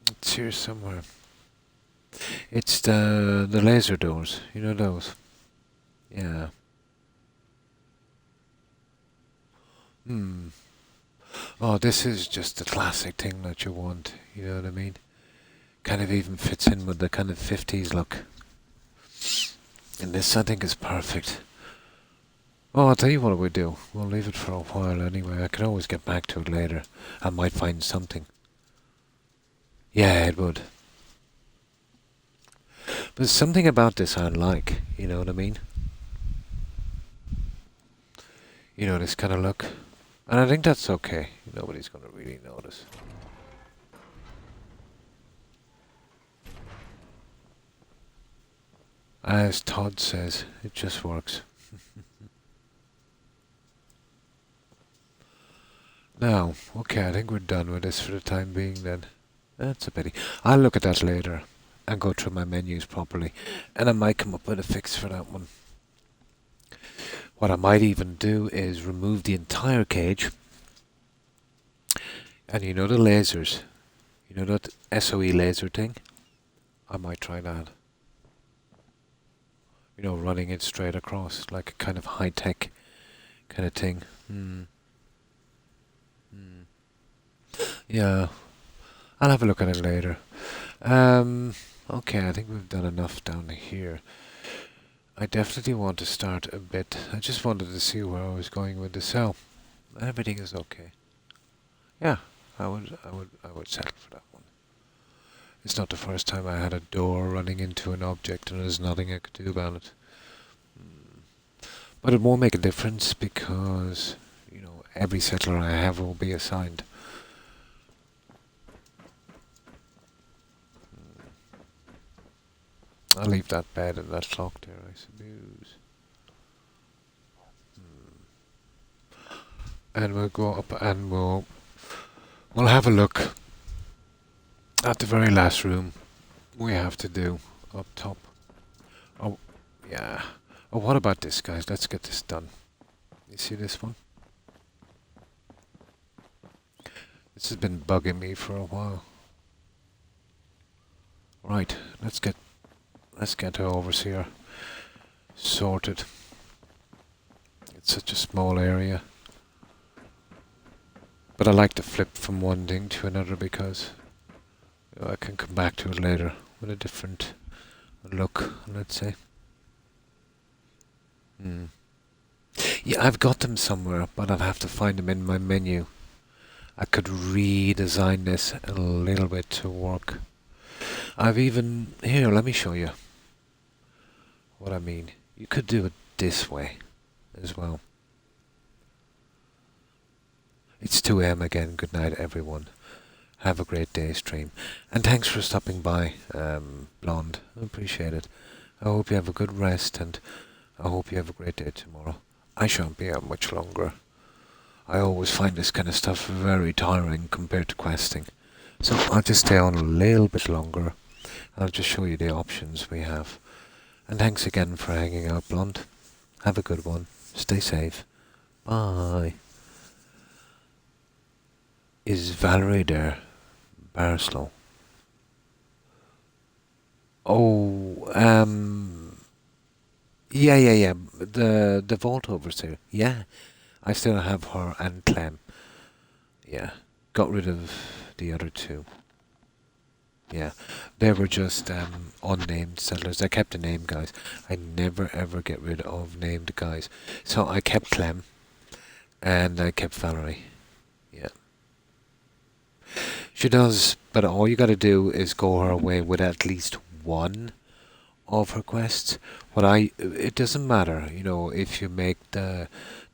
It's here somewhere. It's the laser doors. You know those? Yeah. Oh, this is just the classic thing that you want. You know what I mean? Kind of even fits in with the kind of 50s look. And this, I think, is perfect. Oh, I'll tell you what we do. We'll leave it for a while anyway. I can always get back to it later. I might find something. Yeah, it would. There's something about this I like, you know what I mean? You know, this kind of look. And I think that's okay. Nobody's going to really notice. As Todd says, it just works. Now, okay, I think we're done with this for the time being then. That's a pity. I'll look at that later and go through my menus properly. And I might come up with a fix for that one. What I might even do is remove the entire cage. And you know the lasers? You know that SOE laser thing? I might try that. You know, running it straight across, like a kind of high-tech kind of thing. Yeah, I'll have a look at it later. Okay, I think we've done enough down here. I definitely want to start a bit. I just wanted to see where I was going with the cell. Everything is okay. Yeah, I would settle for that one. It's not the first time I had a door running into an object and there's nothing I could do about it. But it won't make a difference because, you know, every settler I have will be assigned. I'll leave that bed and that clock there, I suppose. And we'll go up and we'll have a look at the very last room we have to do up top. Oh, yeah. Oh, what about this, guys? Let's get this done. You see this one? This has been bugging me for a while. Right, let's get the overseer sorted. It's such a small area. But I like to flip from one thing to another because I can come back to it later with a different look, let's say. Yeah, I've got them somewhere, but I'll have to find them in my menu. I could redesign this a little bit to work. I've even... Here, let me show you what I mean. You could do it this way as well. It's 2 AM again. Good night, everyone. Have a great day, stream. And thanks for stopping by, Blonde. I appreciate it. I hope you have a good rest and I hope you have a great day tomorrow. I shan't be out much longer. I always find this kind of stuff very tiring compared to questing. So I'll just stay on a little bit longer. I'll just show you the options we have. And thanks again for hanging out, Blonde. Have a good one. Stay safe. Bye. Is Valerie there? Barslow. Oh, yeah. The vault overseer. Yeah. I still have her and Clem. Yeah. Got rid of the other two. Yeah. They were just unnamed settlers. I kept the name guys. I never ever get rid of named guys. So I kept Clem and I kept Valerie. Yeah. She does, but all you gotta do is go her way with at least one of her quests. It doesn't matter, you know, if you make the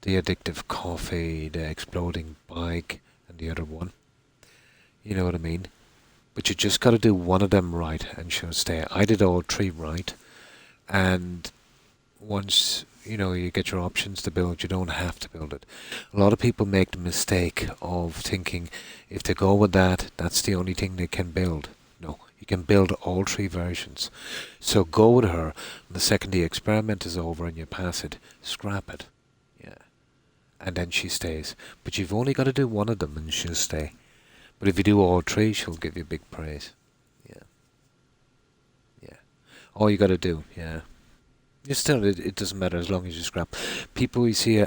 addictive coffee, the exploding bike, and the other one. You know what I mean? But you just gotta do one of them right, and she'll stay. I did all 3 right, and once you know you get your options to build, you don't have to build it. A lot of people make the mistake of thinking if they go with that, that's the only thing they can build. No, you can build all 3 versions. So go with her, and the second the experiment is over and you pass it, scrap it. Yeah. And then she stays. But you've only got to do one of them and she'll stay. But if you do all 3, she'll give you big praise. Yeah. Yeah. All you got to do, yeah. It doesn't matter as long as you scrap. People you see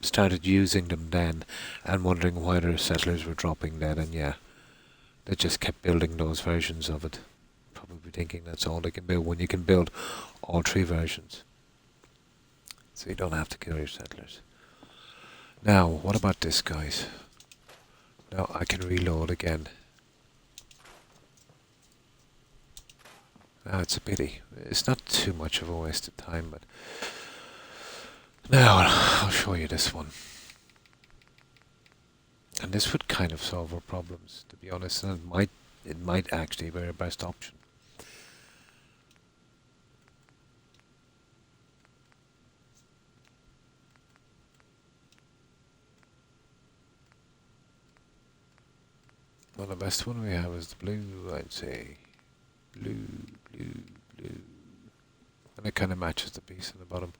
started using them then and wondering why their settlers were dropping then, and yeah, they just kept building those versions of it. Probably thinking that's all they can build when you can build all 3 versions. So you don't have to kill your settlers. Now, what about this, guys? Now I can reload again. Now it's a pity. It's not too much of a waste of time, but now I'll show you this one. And this would kind of solve our problems, to be honest, and it might actually be our best option. Well, the best one we have is the blue, I'd say. Blue, blue, blue. And it kind of matches the piece on the bottom.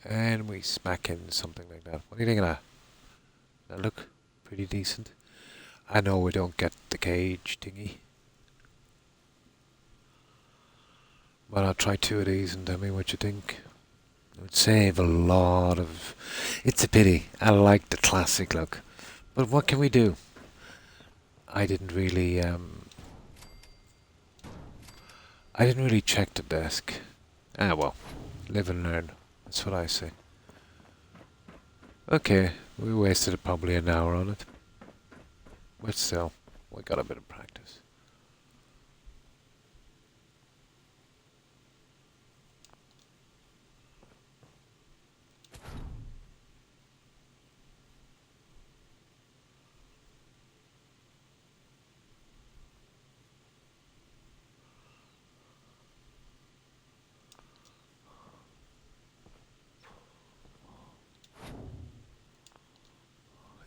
And we smack in something like that. What do you think of that? That look pretty decent. I know we don't get the cage thingy. But I'll try 2 of these and tell me what you think. It would save a lot of... It's a pity. I like the classic look. But what can we do? I didn't really check the desk. Ah well, live and learn. That's what I say. Okay, we wasted probably an hour on it. But still, we got a bit of practice.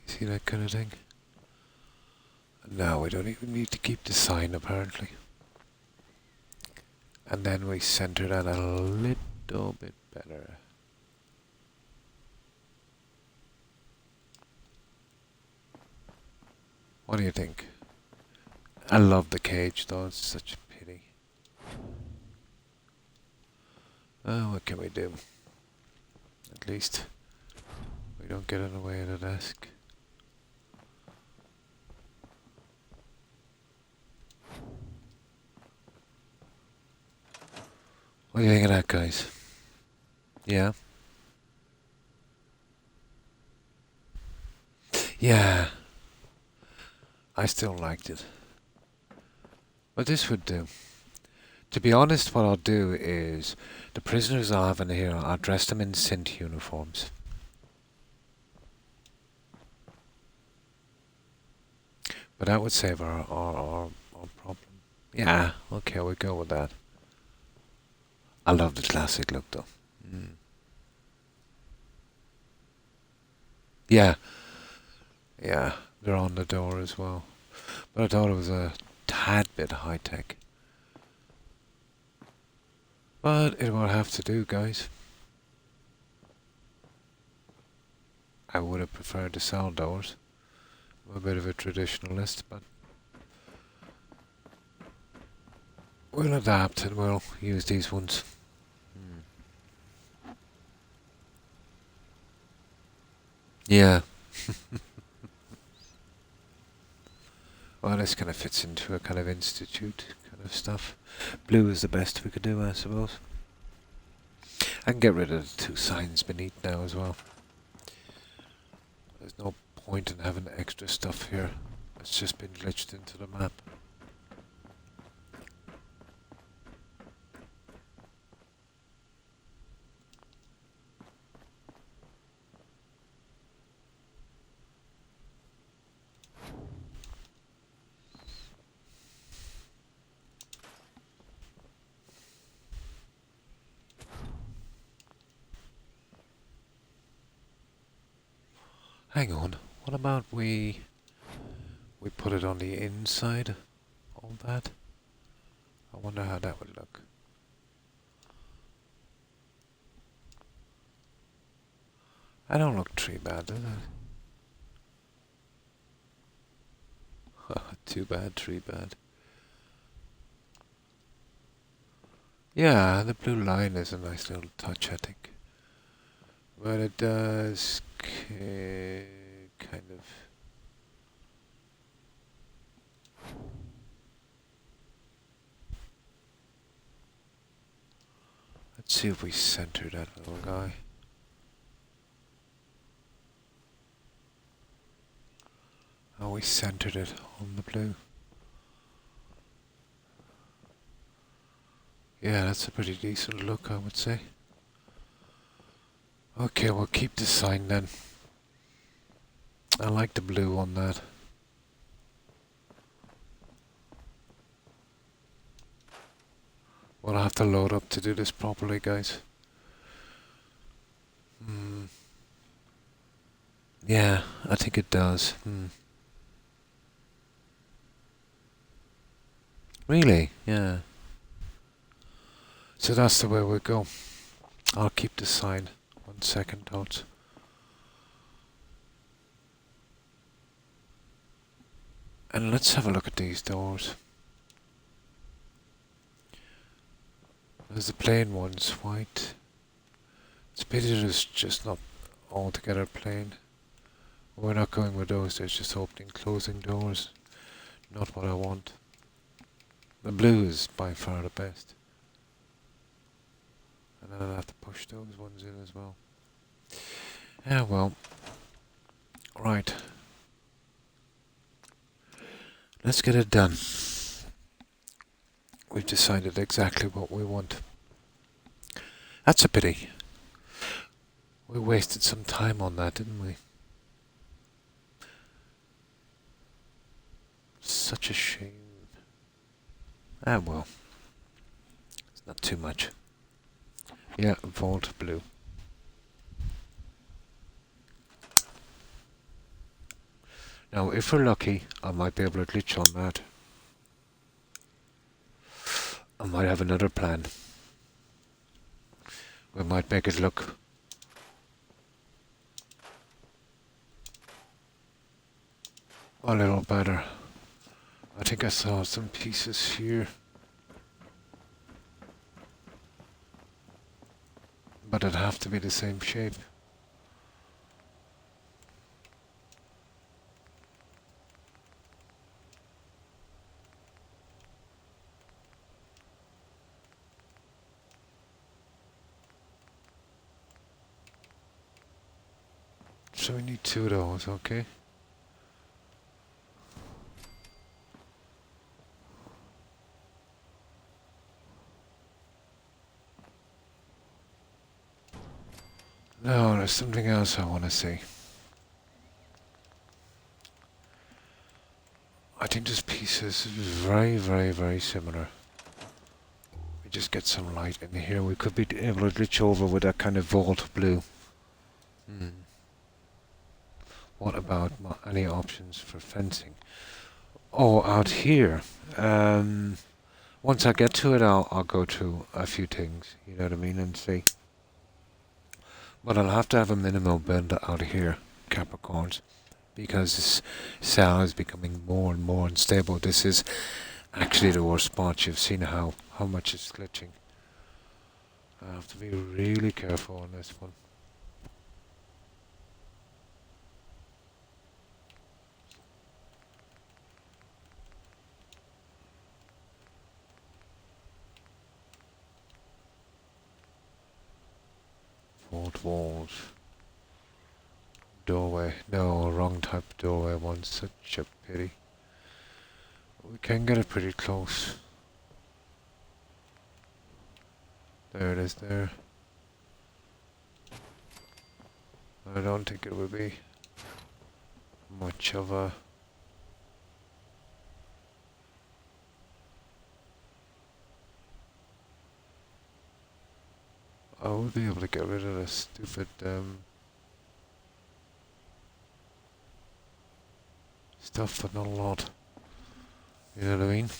See that kind of thing? Now we don't even need to keep the sign apparently. And then we center that a little bit better. What do you think? I love the cage though, it's such a pity. Oh, what can we do? At least we don't get in the way of the desk. What do you think of that, guys? Yeah? Yeah. I still liked it. But this would do. To be honest, what I'll do is the prisoners I'll have in here, I'll dress them in synth uniforms. But that would save our problem. Yeah, okay, we'll go with that. I love the classic look though. Yeah. Yeah, they're on the door as well. But I thought it was a tad bit high tech. But it will have to do, guys. I would have preferred the cell doors. I'm a bit of a traditionalist, but we'll adapt and we'll use these ones. Yeah. Well, this kind of fits into a kind of institute kind of stuff. Blue is the best we could do, I suppose. I can get rid of the 2 signs beneath now as well. There's no point in having extra stuff here. It's just been glitched into the map. Hang on, what about we put it on the inside? All that? I wonder how that would look. I don't look too bad, does it? Too bad, tree bad. Yeah, the blue line is a nice little touch, I think. But it does kind of... Let's see if we center that little guy. Oh, we centered it on the blue. Yeah, that's a pretty decent look, I would say. Okay, we'll keep the sign then. I like the blue on that. We'll have to load up to do this properly, guys. Yeah, I think it does. Really? Yeah. So that's the way we go. I'll keep the sign. 1 second, thoughts. And let's have a look at these doors. There's the plain ones, white. It's a pity it's just not altogether plain. We're not going with those, there's just opening, closing doors. Not what I want. The blue is by far the best. And then I'll have to push those ones in as well. Yeah, well. Right. Let's get it done. We've decided exactly what we want. That's a pity. We wasted some time on that, didn't we? Such a shame. Ah, well. It's not too much. Yeah, vault blue. Now, if we're lucky, I might be able to glitch on that. I might have another plan. We might make it look a little better. I think I saw some pieces here. But it'd have to be the same shape. So we need 2 of those, okay? No, there's something else I want to see. I think this piece is very, very, very similar. We just get some light in here. We could be able to glitch over with that kind of vault blue. What about any options for fencing? Oh, out here. Once I get to it, I'll go through a few things. You know what I mean, and see. But I'll have to have a minimal build out here, Capricorns, because this cell is becoming more and more unstable. This is actually the worst spot. You've seen how much it's glitching. I have to be really careful on this one. Vault walls. Doorway. No, wrong type of doorway one. Such a pity. We can get it pretty close. There it is there. I don't think it would be much of a... I would be able to get rid of this stupid stuff, but not a lot. You know what I mean?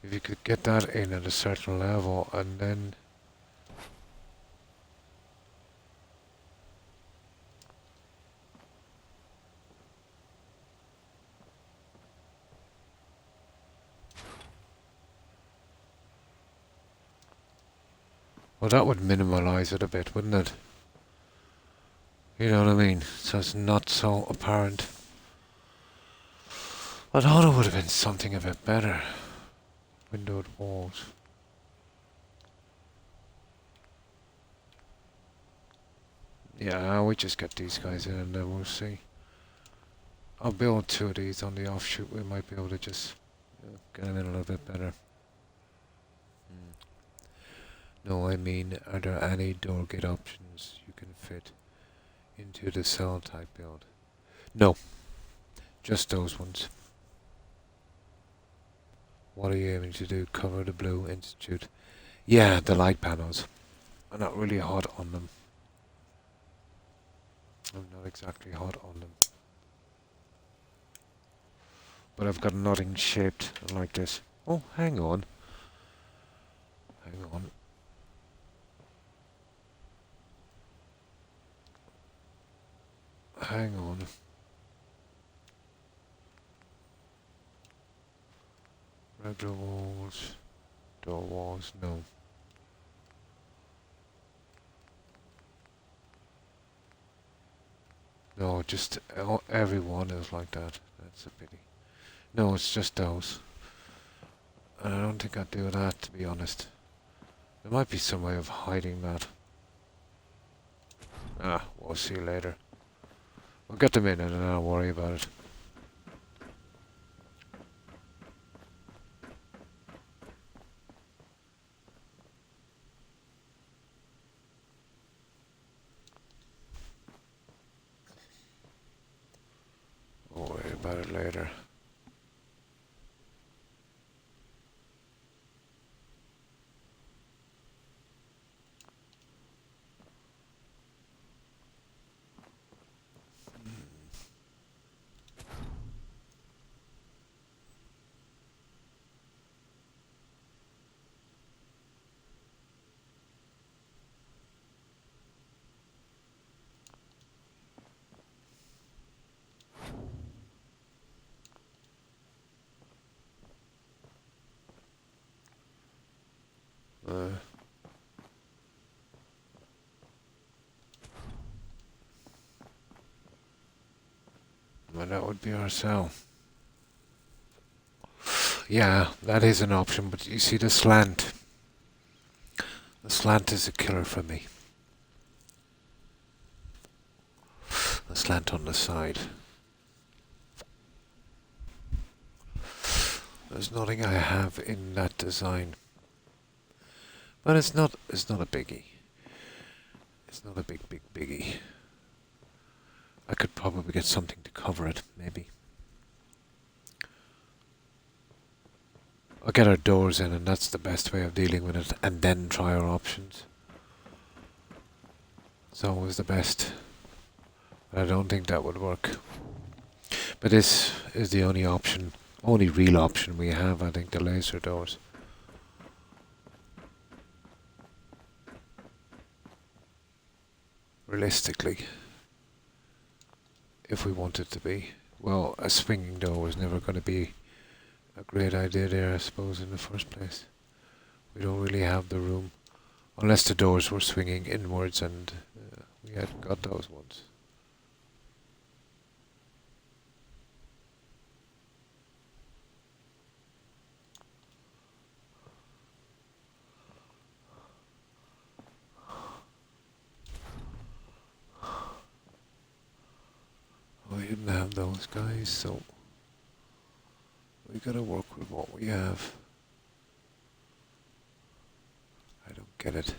If you could get that in at a certain level and then... Well, that would minimalize it a bit, wouldn't it? You know what I mean? So it's not so apparent. I thought it would have been something a bit better. Windowed walls. Yeah, we just get these guys in and then we'll see. I'll build 2 of these on the offshoot. We might be able to just get them in a little bit better. No, I mean, are there any door gate options you can fit into the cell type build? No, just those ones. What are you aiming to do? Cover the Blue Institute? Yeah, the light panels. I'm not really hot on them. I'm not exactly hot on them. But I've got nothing shaped like this. Oh, hang on. Hang on. Hang on. Regular walls. Door walls, no. No, just every one is like that. That's a pity. No, it's just those. And I don't think I'd do that, to be honest. There might be some way of hiding that. Ah, we'll see later. We'll get them in and then I'll worry about it. We'll worry about it later. Well, that would be our cell. Yeah, that is an option, but you see the slant. The slant is a killer for me. The slant on the side. There's nothing I have in that design. But it's not a biggie. It's not a big biggie. I could probably get something to cover it, maybe. I'll get our doors in and that's the best way of dealing with it, and then try our options. It's always the best. But I don't think that would work. But this is the only option, only real option we have, I think, the laser doors. Realistically, if we want it to be. Well, a swinging door was never going to be a great idea there, I suppose, in the first place. We don't really have the room. Unless the doors were swinging inwards and we hadn't got those ones. We didn't have those guys, so we gotta work with what we have. I don't get it.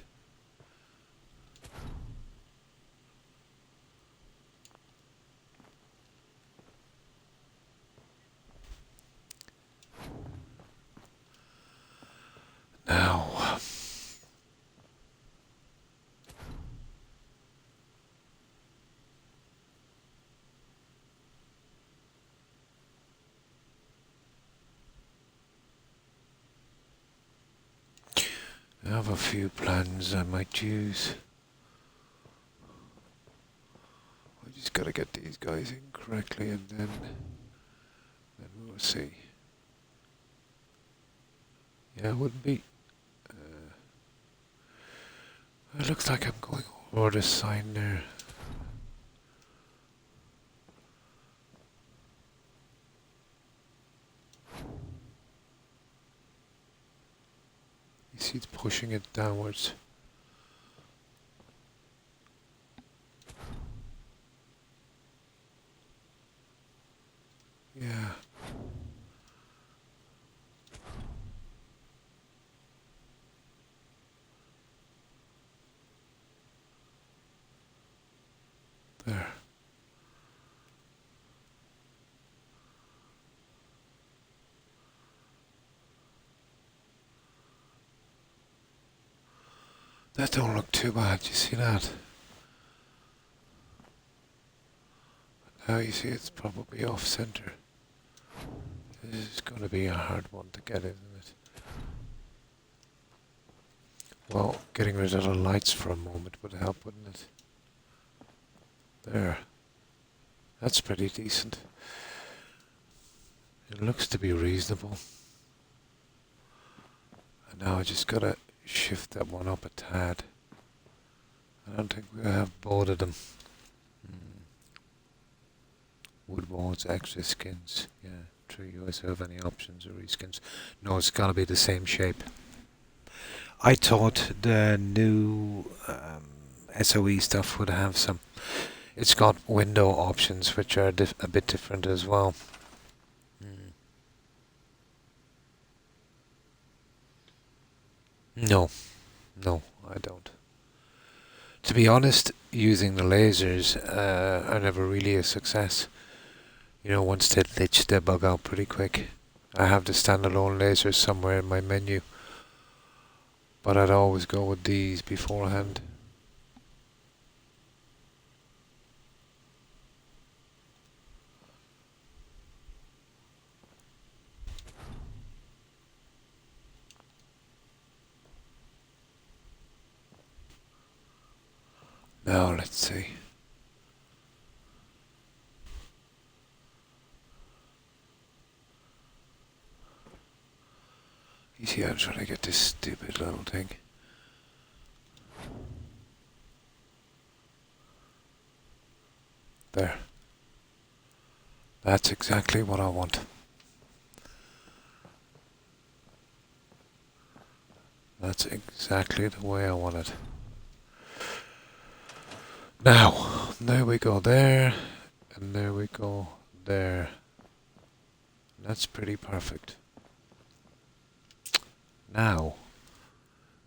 Now, I have a few plans I might use. I just gotta get these guys in correctly and then we'll see. Yeah, it wouldn't be. It looks like I'm going over the sign there. You see it's pushing it downwards. Yeah. There. That don't look too bad, you see that? Now you see it's probably off center. This is going to be a hard one to get, isn't it? Well, getting rid of the lights for a moment would help, wouldn't it? There. That's pretty decent. It looks to be reasonable. And now I just gotta shift that one up a tad. I don't think we have both of them. Wood boards, extra skins. Yeah, true. You always have any options or reskins. No, it's gotta be the same shape. I thought the new SOE stuff would have some. It's got window options which are a bit different as well. No, no, I don't. To be honest, using the lasers are never really a success. You know, once they glitch, they bug out pretty quick. I have the standalone lasers somewhere in my menu, but I'd always go with these beforehand. Now let's see. You see, I'm trying to get this stupid little thing. There. That's exactly what I want. That's exactly the way I want it. Now, there we go there, and there we go there. That's pretty perfect. Now,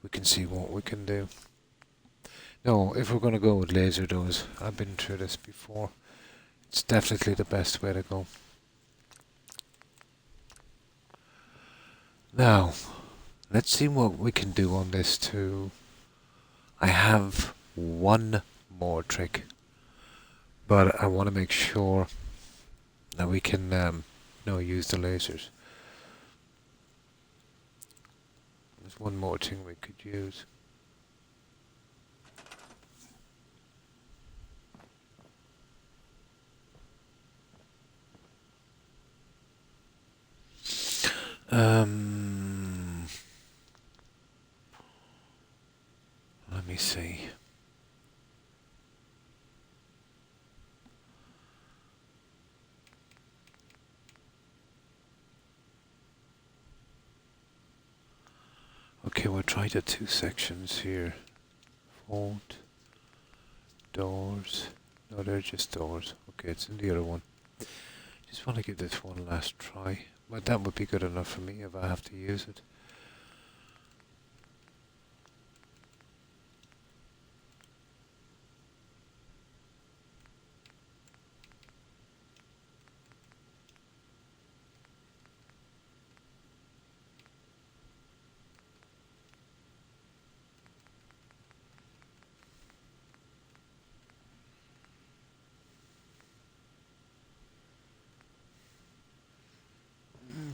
we can see what we can do. No, if we're going to go with laser doors, I've been through this before. It's definitely the best way to go. Now, let's see what we can do on this too. I have one more trick, but I want to make sure that we can use the lasers. There's one more thing we could use. Let me see. Okay, we'll try the two sections here. Vault, doors. No, they're just doors. Okay, it's in the other one. Just want to give this one last try. But that would be good enough for me if I have to use it.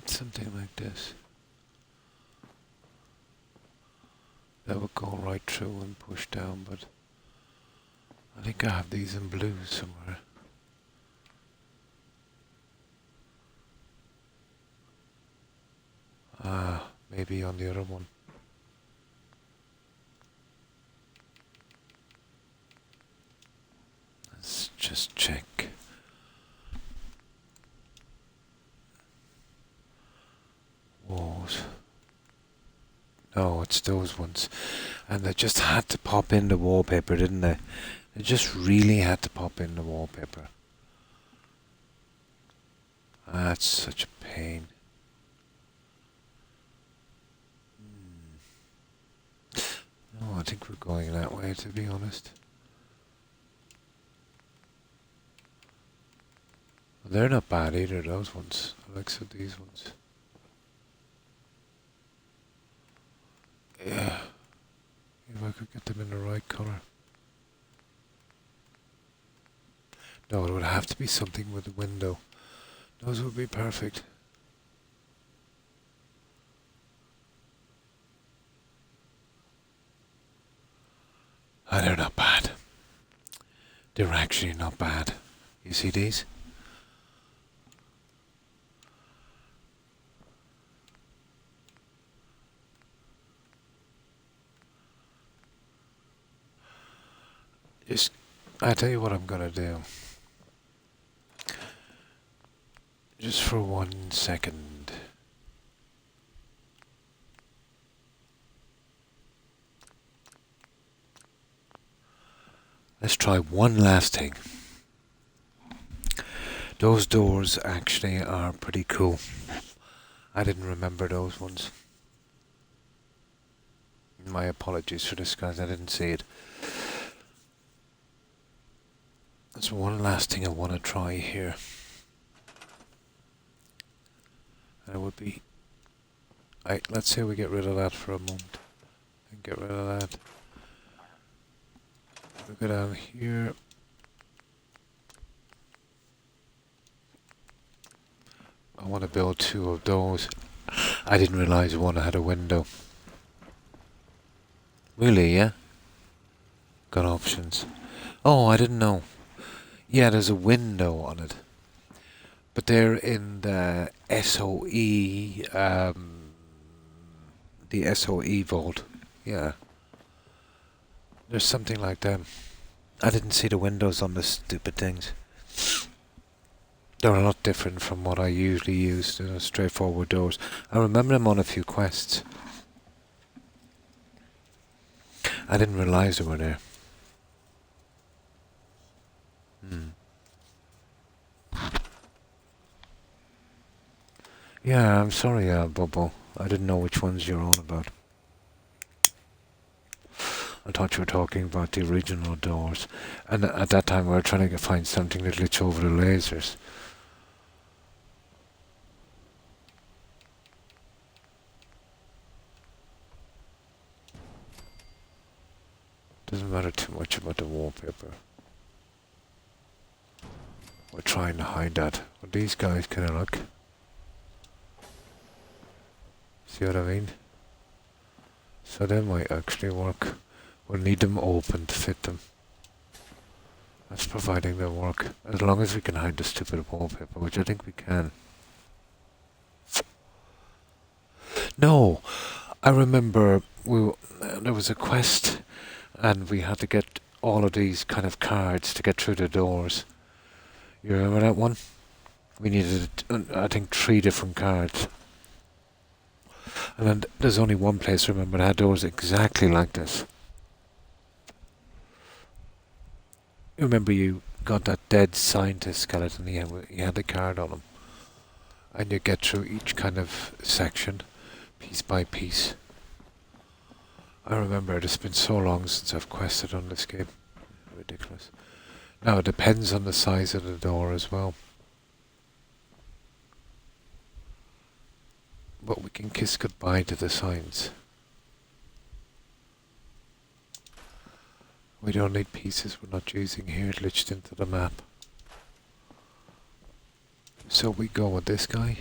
Something like this. That would go right through and push down, but I think I have these in blue somewhere. Ah, maybe on the other one. Let's just check. Walls. No, it's those ones. And they just had to pop in the wallpaper, didn't they? They just really had to pop in the wallpaper. That's such a pain. No, I think we're going that way, to be honest. They're not bad either, those ones. I like some of these ones. Yeah. If I could get them in the right colour. No, it would have to be something with a window. Those would be perfect. Ah, they're not bad. They're actually not bad. You see these? Just, I tell you what I'm gonna do. Just for 1 second. Let's try one last thing. Those doors actually are pretty cool. I didn't remember those ones. My apologies for this, guys. I didn't see it. There's one last thing I want to try here. And it would be... let's say we get rid of that for a moment. And get rid of that. We'll go down here. I want to build 2 of those. I didn't realize one had a window. Really, yeah? Got options. Oh, I didn't know. Yeah, there's a window on it. But they're in the SOE, the SOE vault. Yeah. There's something like that. I didn't see the windows on the stupid things. They're a lot different from what I usually use, straightforward doors. I remember them on a few quests. I didn't realize they were there. Yeah, I'm sorry, Bobo. I didn't know which ones you're on about. I thought you were talking about the original doors. And at that time we were trying to find something to glitch over the lasers. Doesn't matter too much about the wallpaper. We're trying to hide that. But these guys kind of look. See what I mean? So they might actually work. We'll need them open to fit them. That's providing they work. As long as we can hide the stupid wallpaper, which I think we can. No! I remember there was a quest and we had to get all of these kind of cards to get through the doors. You remember that one? We needed, I think, 3 different cards. And then there's only one place, remember, that had doors exactly like this. You remember you got that dead scientist skeleton, he had the card on him. And you get through each kind of section, piece by piece. I remember it has been so long since I've quested on this game. Ridiculous. Now it depends on the size of the door as well. But we can kiss goodbye to the signs. We don't need pieces we're not using here glitched into the map. So we go with this guy.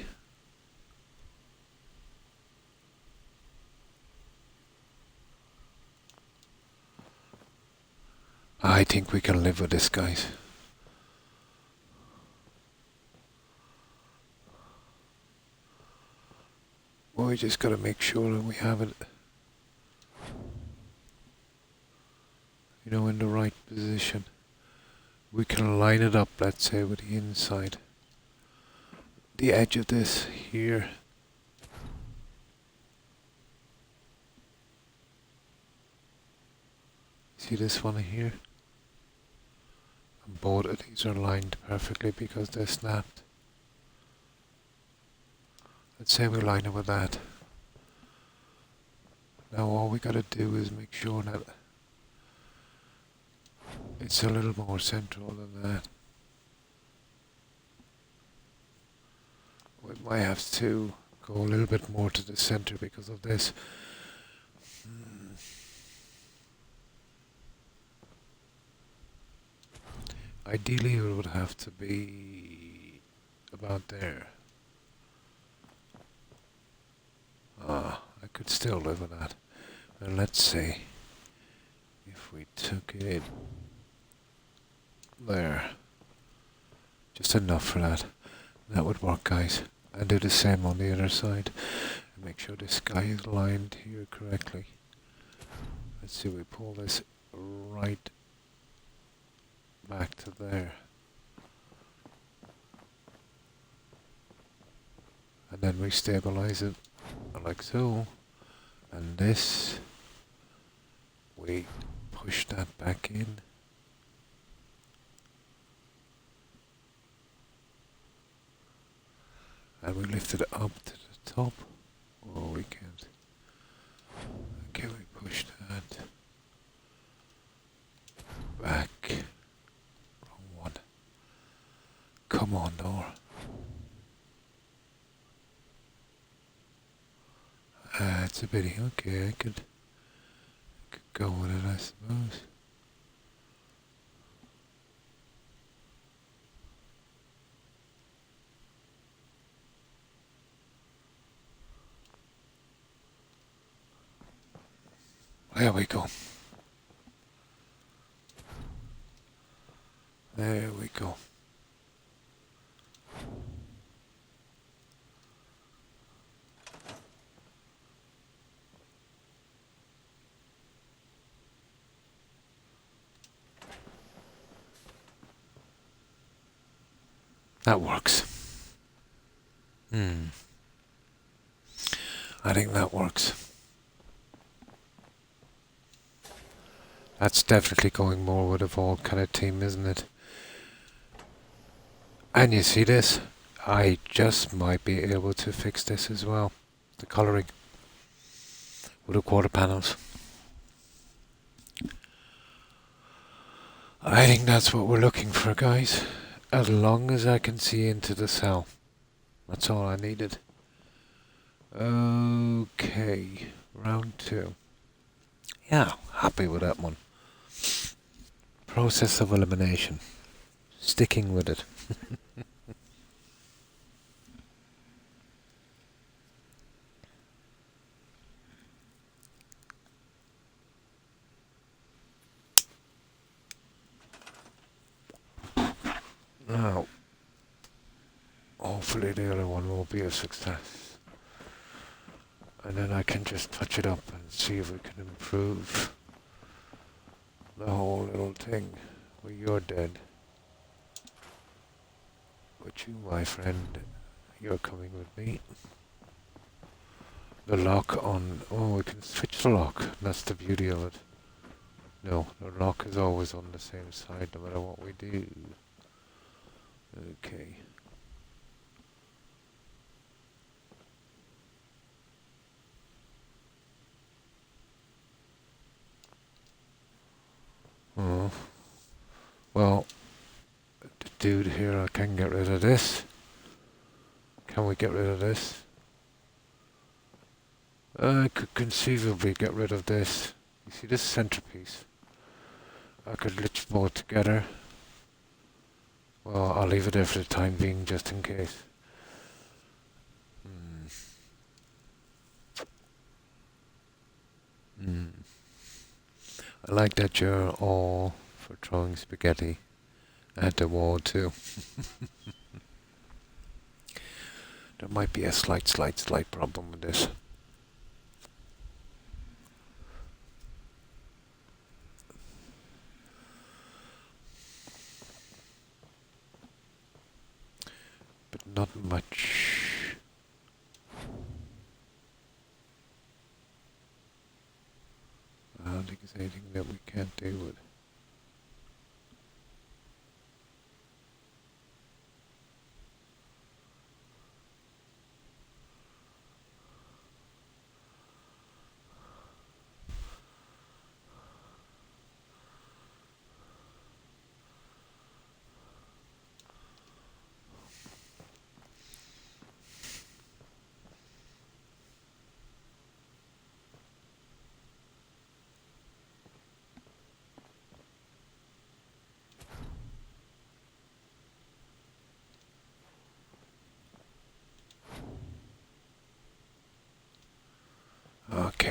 I think we can live with this, guys. Well, we just gotta make sure that we have it, you know, in the right position. We can line it up, let's say, with the inside. The edge of this here. See this one here? And both of these are lined perfectly because they're snapped. Let's say we line it with that. Now all we gotta do is make sure that it's a little more central than that. Might have to go a little bit more to the center because of this. Ideally, it would have to be about there. I could still live with that. And let's see if we took it there. Just enough for that. That would work, guys. And do the same on the other side. And make sure this guy is lined here correctly. Let's see, we pull this right back to there. And then we stabilize it like so. And this, we push that back in. And we lift it up to the top. Oh, we can't. Okay, we push that back. Wrong one. Come on, door. It's a bitty. Okay, I could go with it, I suppose. There we go. There we go. That works. I think that works. That's definitely going more with a Vault kind of team, isn't it? And you see this? I just might be able to fix this as well. The colouring with the quarter panels. I think that's what we're looking for, guys. As long as I can see into the cell. That's all I needed. Okay, round 2. Yeah, happy with that one. Process of elimination. Sticking with it. Now, hopefully the other one will be a success. And then I can just touch it up and see if we can improve the whole little thing. Well, you're dead. But you, my friend, you're coming with me. The lock on... Oh, we can switch the lock. That's the beauty of it. No, the lock is always on the same side no matter what we do. Okay. Oh. Well, the dude here, I can get rid of this. Can we get rid of this? I could conceivably get rid of this. You see this centerpiece? I could glitch both together. Well, I'll leave it there for the time being, just in case. I like that you're all for throwing spaghetti at the wall too. There might be a slight problem with this. But not much. I don't think there's anything that we can't do with.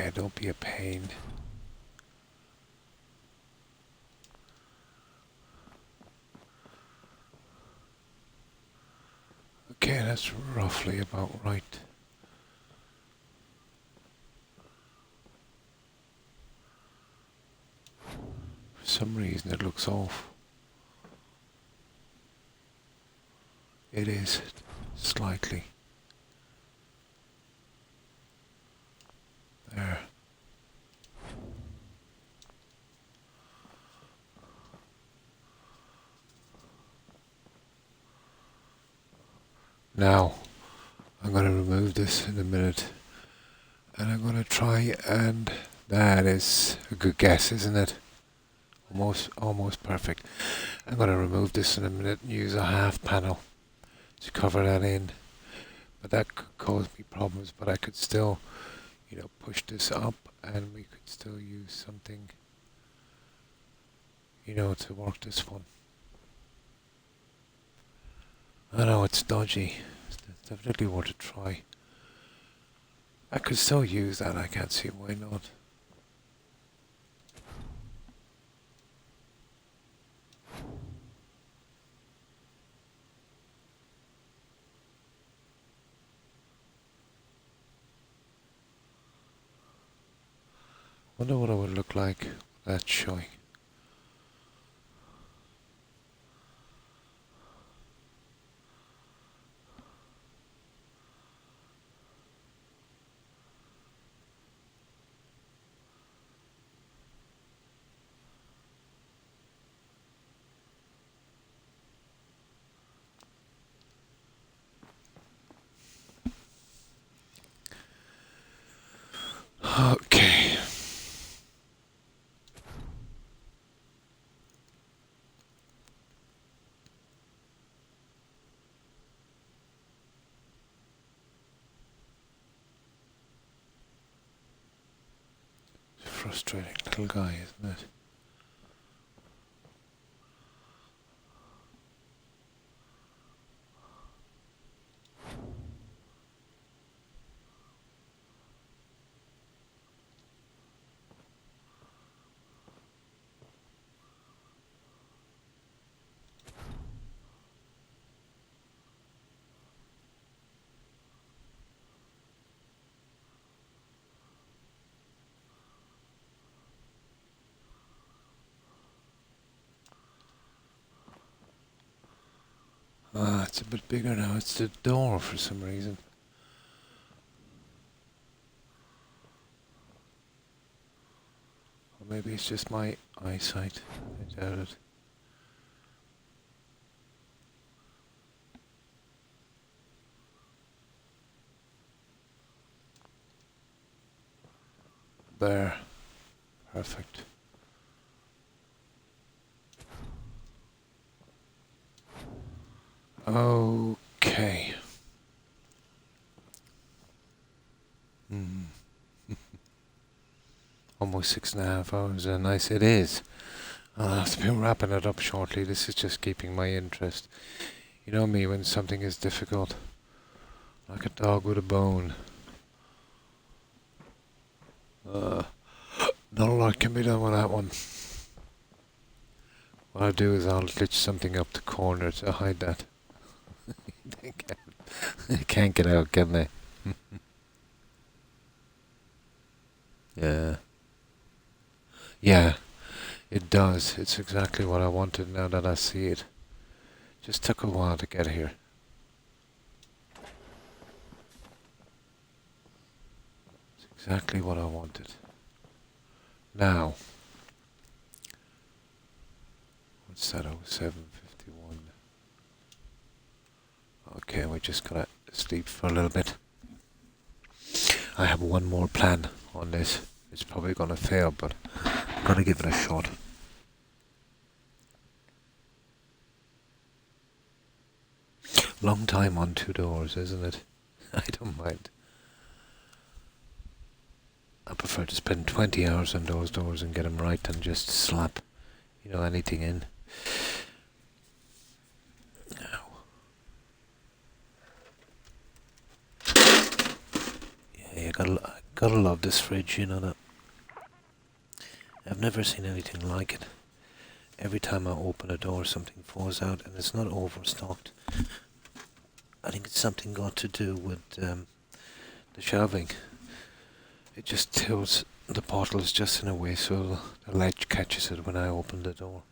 Yeah, don't be a pain. Okay, that's roughly about right. For some reason it looks off. It is, slightly. There. Now, I'm going to remove this in a minute. And I'm going to try and... That is a good guess, isn't it? Almost perfect. I'm going to remove this in a minute and use a half panel to cover that in. But that could cause me problems, but I could still, push this up and we could still use something, to work this one. I know it's dodgy. It's definitely worth a try. I could still use that, I can't see why not. Wonder what it would look like with that showing. Okay. It's a frustrating little guy, isn't it? Ah, it's a bit bigger now. It's the door for some reason. Or maybe it's just my eyesight. I doubt it. There. Perfect. Okay. Almost 6.5 hours. Nice it is. I'll have to be wrapping it up shortly. This is just keeping my interest. You know me, when something is difficult, like a dog with a bone. Not a lot can be done with that one. What I'll do is I'll glitch something up the corner to hide that. They can't get out, can they? Yeah. Yeah, it does. It's exactly what I wanted now that I see it. Just took a while to get here. It's exactly what I wanted. Now, what's that? 07:51. Okay, we're just gonna sleep for a little bit. I have one more plan on this. It's probably gonna fail, but I'm gonna give it a shot. Long time on 2 doors, isn't it? I don't mind. I prefer to spend 20 hours on those doors and get them right than just slap, anything in. Yeah, you gotta Gotta love this fridge, you know that. I've never seen anything like it. Every time I open a door, something falls out, and it's not overstocked. I think it's something got to do with the shelving. It just tilts the bottles just in a way so the ledge catches it when I open the door.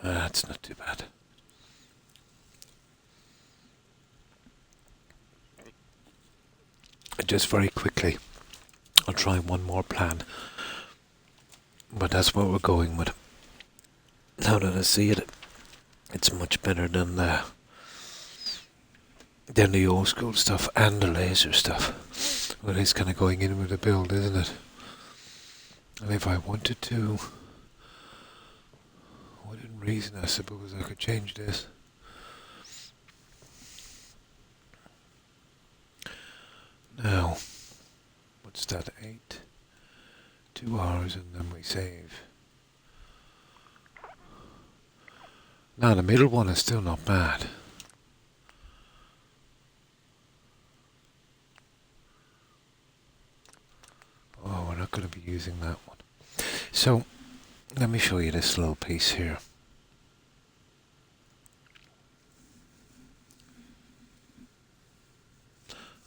That's not too bad. Just very quickly, I'll try one more plan. But that's what we're going with. Now that I see it, it's much better than the old school stuff and the laser stuff. Well, it's kind of going in with the build, isn't it? And if I wanted to, within reason, I suppose I could change this. Now, what's that? 8, 2 hours, and then we save. Now the middle one is still not bad. Oh, we're not going to be using that one. So, let me show you this little piece here.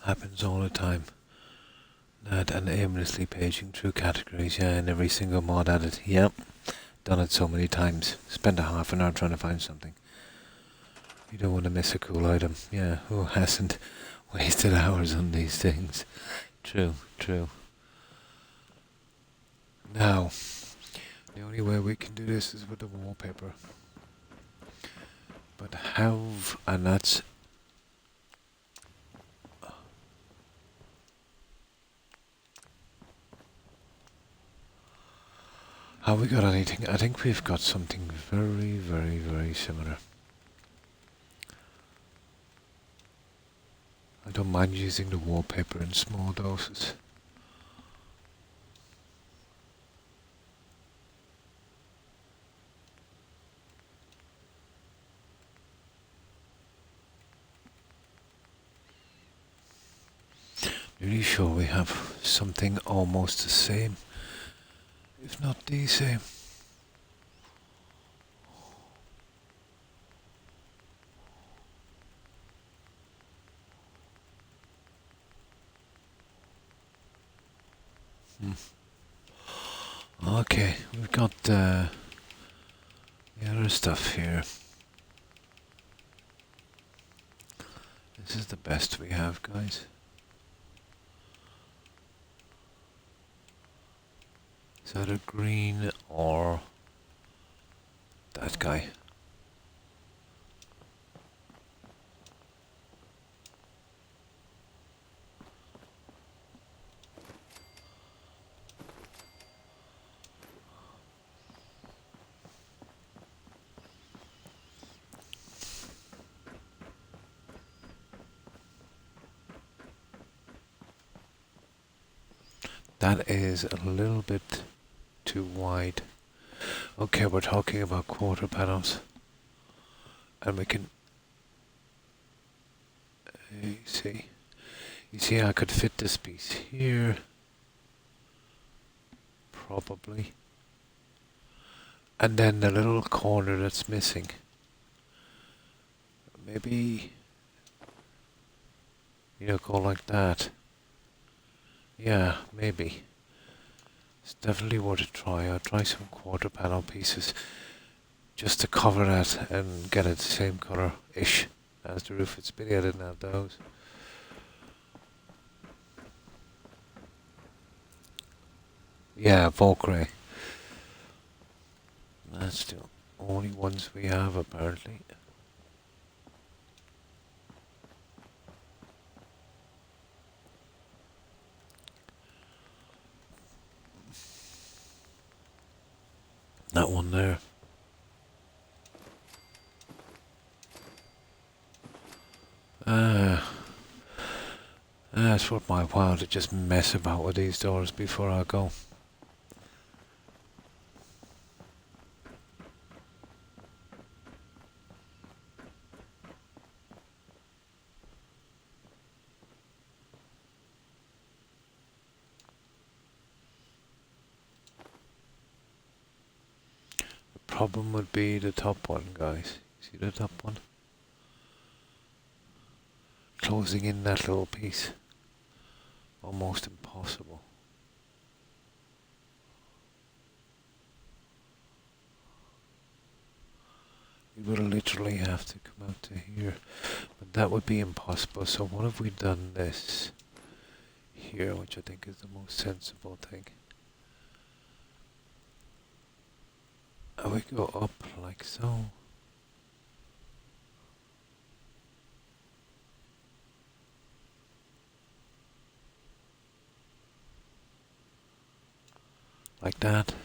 Happens all the time. That and aimlessly paging through categories, yeah, and every single mod at it. Yep, done it so many times. Spent a half an hour trying to find something. You don't want to miss a cool item. Yeah, who hasn't wasted hours on these things? True, true. Now, the only way we can do this is with the wallpaper. But how, and that's... Have we got anything? I think we've got something very, very, very similar. I don't mind using the wallpaper in small doses. Really sure we have something almost the same, if not the same. Okay, we've got the other stuff here. This is the best we have, guys. Is that a green or that guy? That is a little bit too wide. Okay, we're talking about quarter panels. And we can... you see I could fit this piece here. Probably. And then the little corner that's missing. Maybe... go like that. Yeah, maybe. It's definitely worth a try. I'll try some quarter panel pieces just to cover that and get it the same colour-ish as the roof. It's a pity I didn't have those. Yeah, Volcray. That's the only ones we have apparently. That one there. It's worth my while to just mess about with these doors before I go. problem would be the top one, guys. See the top one? Closing in that little piece. Almost impossible. We would literally have to come out to here. But that would be impossible. So what if we done this here, which I think is the most sensible thing. And we go up like so. Like that.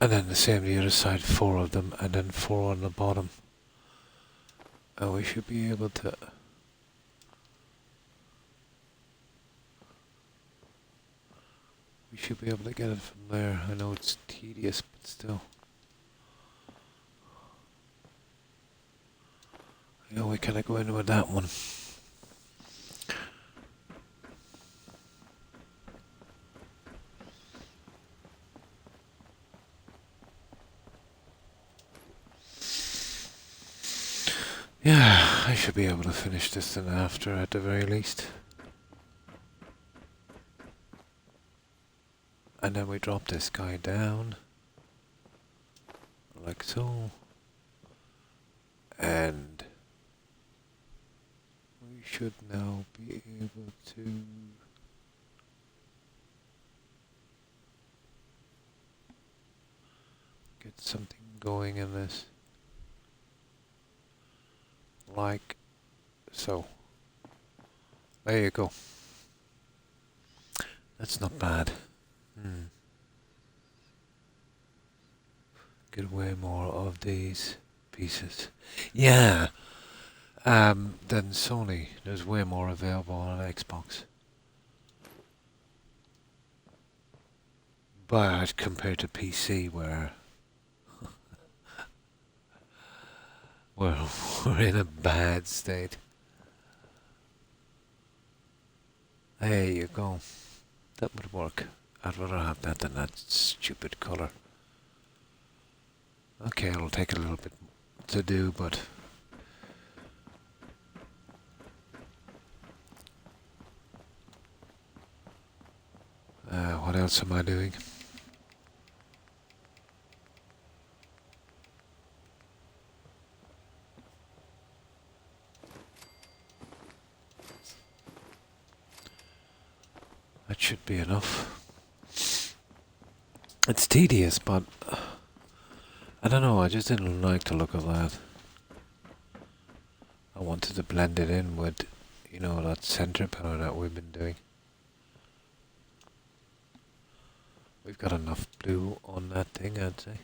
And then the same the other side, 4 of them, and then 4 on the bottom. And we should be able to... We should be able to get it from there. I know it's tedious, but still. You know, we kind of go in with that one. Yeah, I should be able to finish this then after at the very least. And then we drop this guy down. Like so. And we should now be able to get something going in this. Like so. There you go. That's not bad. Get way more of these pieces. Yeah. Than Sony. There's way more available on Xbox. But compared to PC where we're in a bad state. There you go. That would work. I'd rather have that than that stupid colour. Okay, it'll take a little bit to do, but... what else am I doing? That should be enough. It's tedious, but I don't know, I just didn't like the look of that. I wanted to blend it in with, you know, that center pillar that we've been doing. We've got enough blue on that thing, I'd say.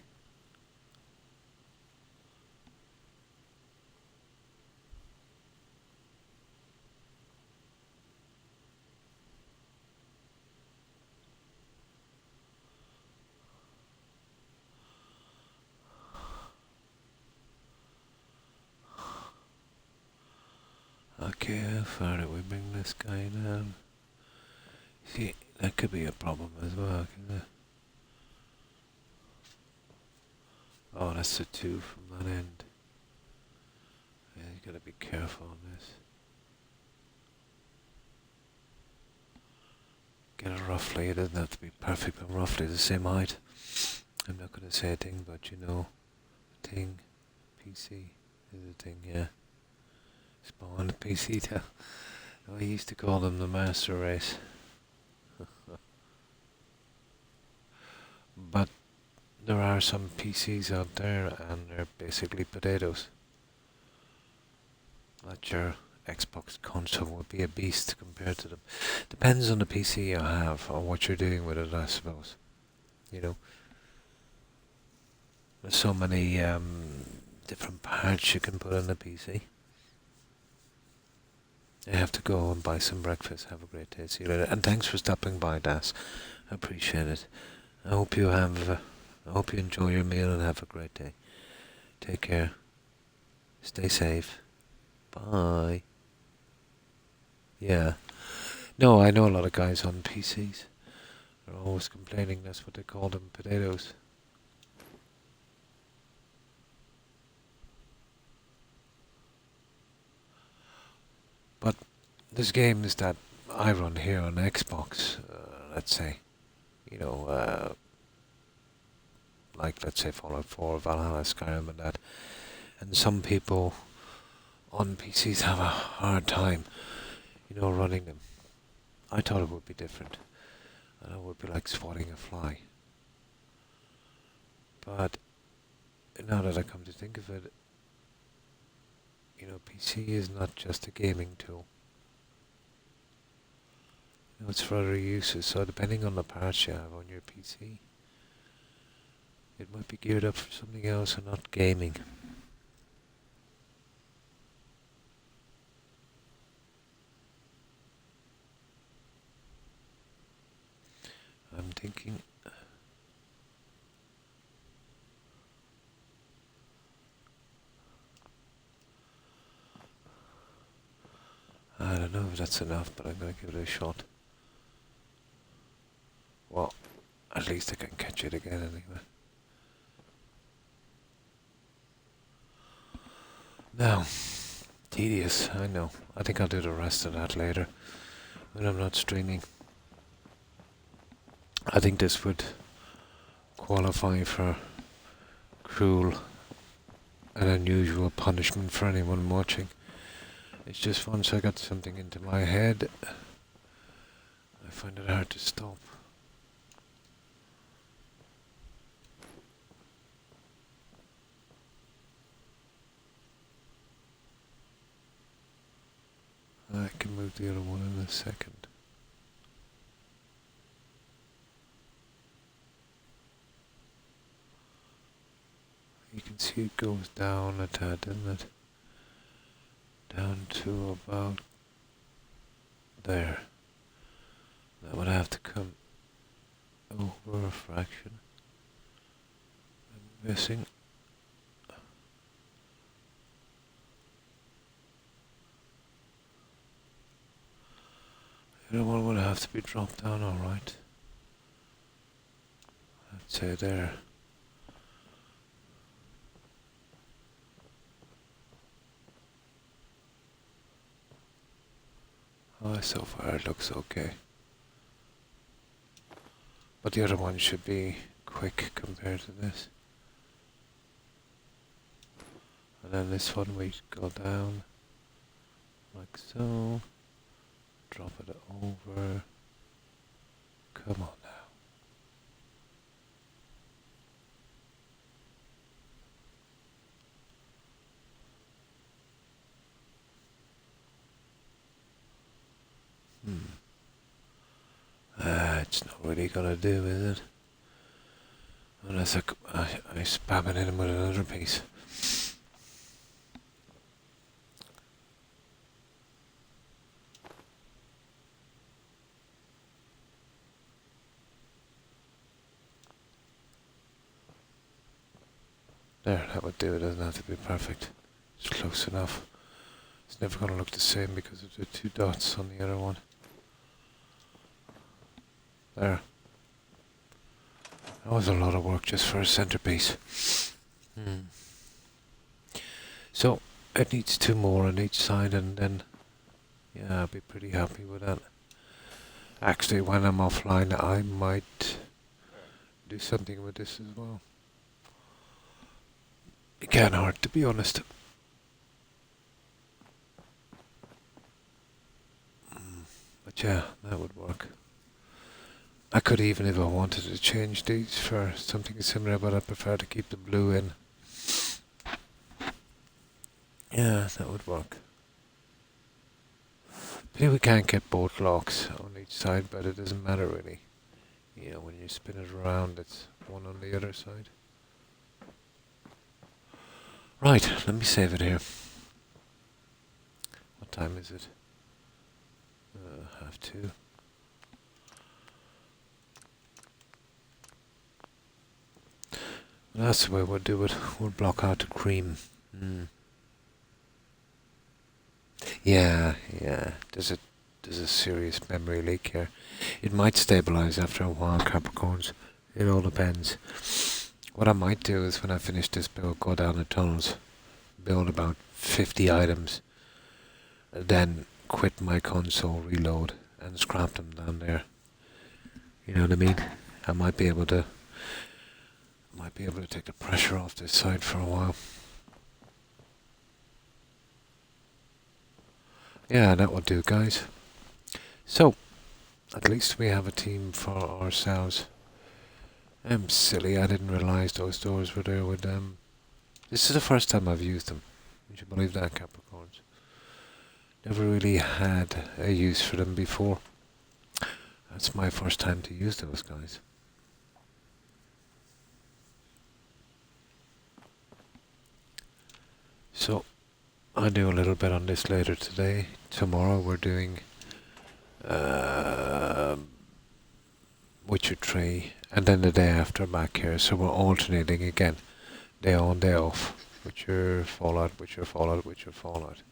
Okay, how far do we bring this guy down? See, that could be a problem as well, couldn't it? Oh, that's the 2 from that end. Yeah, you gotta be careful on this. Get it roughly, it doesn't have to be perfect, but roughly the same height. I'm not gonna say a thing, but you know, thing, PC is a thing, yeah. Spawn PC tell. I used to call them the master race. But there are some PCs out there and they're basically potatoes. That your Xbox console would be a beast compared to them. Depends on the PC you have or what you're doing with it, I suppose. You know. There's so many different parts you can put in the PC. I have to go and buy some breakfast. Have a great day. See you later. And thanks for stopping by, Das. I appreciate it. I hope you enjoy your meal and have a great day. Take care. Stay safe. Bye. Yeah. No, I know a lot of guys on PCs. They're always complaining. That's what they call them, potatoes. But there's games that I run here on Xbox, let's say, you know, like let's say Fallout 4, Valhalla, Skyrim and that, and some people on PCs have a hard time, you know, running them. I thought it would be different, and it would be like swatting a fly. But now that I come to think of it, you know, PC is not just a gaming tool. You know, it's for other uses, so depending on the parts you have on your PC, it might be geared up for something else and not gaming. I'm thinking... I don't know if that's enough, but I'm going to give it a shot. Well, at least I can catch it again anyway. Now, tedious, I know. I think I'll do the rest of that later, when I'm not streaming. I think this would qualify for cruel and unusual punishment for anyone watching. It's just once I got something into my head, I find it hard to stop. I can move the other one in a second. You can see it goes down a tad, doesn't it? Down to about there. That would have to come over a fraction. I'm missing. The other one would have to be dropped down, alright. I'd say there. Oh, so far it looks okay. But the other one should be quick compared to this. And then this one we go down like so. Drop it over. Come on now. It's not really gonna do, is it? Unless I spam it in with another piece. There, that would do. It doesn't have to be perfect. It's close enough. It's never gonna look the same because of the two dots on the other one. There. That was a lot of work just for a centerpiece. So, it needs two more on each side and then, yeah, I'll be pretty happy with that. Actually, when I'm offline, I might do something with this as well. It can't hurt, to be honest. But yeah, that would work. I could even, if I wanted to, change these for something similar, but I prefer to keep the blue in. Yeah, that would work. Maybe we can't get both locks on each side, but it doesn't matter really. You know, when you spin it around, it's one on the other side. Right, let me save it here. What time is it? 2:30. That's the way we'll do it. We'll block out the cream. Yeah. There's a serious memory leak here. It might stabilize after a while, Capricorns. It all depends. What I might do is when I finish this build, go down the tunnels, build about 50 items, then quit my console, reload, and scrap them down there. You know what I mean? I might be able to take the pressure off this side for a while. Yeah, that will do, guys. So, at least we have a team for ourselves. I'm silly, I didn't realise those doors were there with them. This is the first time I've used them. Would you believe that, Capricorns? Never really had a use for them before. That's my first time to use those guys. So, I'll do a little bit on this later today. Tomorrow we're doing Witcher 3, and then the day after back here, so we're alternating again. Day on, day off. Witcher, Fallout, Witcher, Fallout, Witcher, Fallout.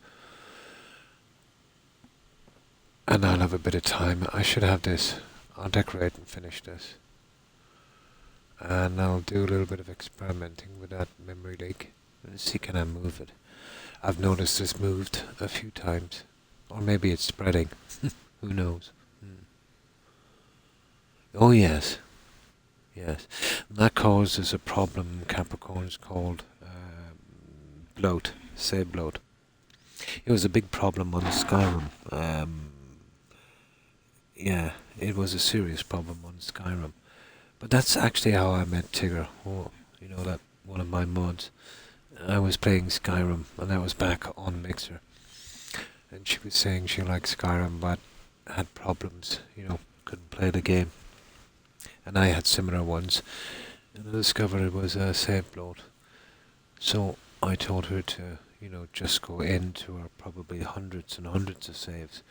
And I'll have a bit of time. I should have this. I'll decorate and finish this. And I'll do a little bit of experimenting with that memory leak. And see, can I move it? I've noticed it's moved a few times. Or maybe it's spreading. Who knows? Oh yes. Yes. And that causes a problem, Capricorns, called bloat. Save bloat. It was a big problem on Skyrim. Yeah, it was a serious problem on Skyrim. But that's actually how I met Tigger. Oh, you know, that one of my mods. I was playing Skyrim, and that was back on Mixer. And she was saying she liked Skyrim, but had problems, you know, couldn't play the game. And I had similar ones. And I discovered it was a save bloat. So I told her to, you know, just go into her probably hundreds and hundreds of saves.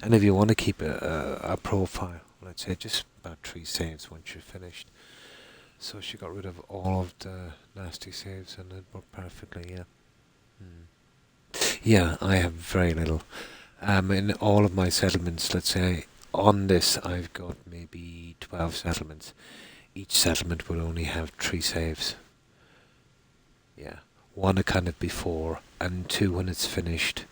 And if you want to keep a profile, let's say just about 3 saves once you're finished. So she got rid of all of the nasty saves and it worked perfectly, yeah. Yeah, I have very little. In all of my settlements, let's say, on this I've got maybe 12 settlements. Each settlement will only have 3 saves. Yeah. 1 a kind of before, and 2 when it's finished.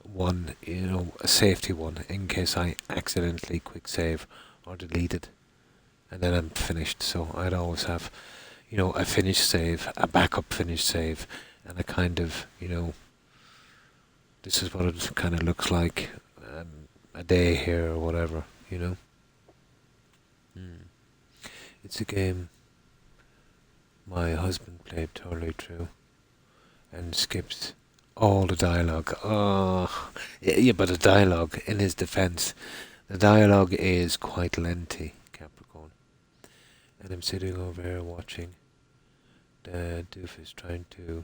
1, you know, a safety one, in case I accidentally quick save or delete it. And then I'm finished, so I'd always have, you know, a finished save, a backup finished save, and a kind of, you know, this is what it kind of looks like, a day here or whatever, you know. It's a game my husband played totally through, and skips all the dialogue. Oh, yeah, but the dialogue, in his defense, the dialogue is quite lengthy, Capricorn. And I'm sitting over here watching the doofus trying to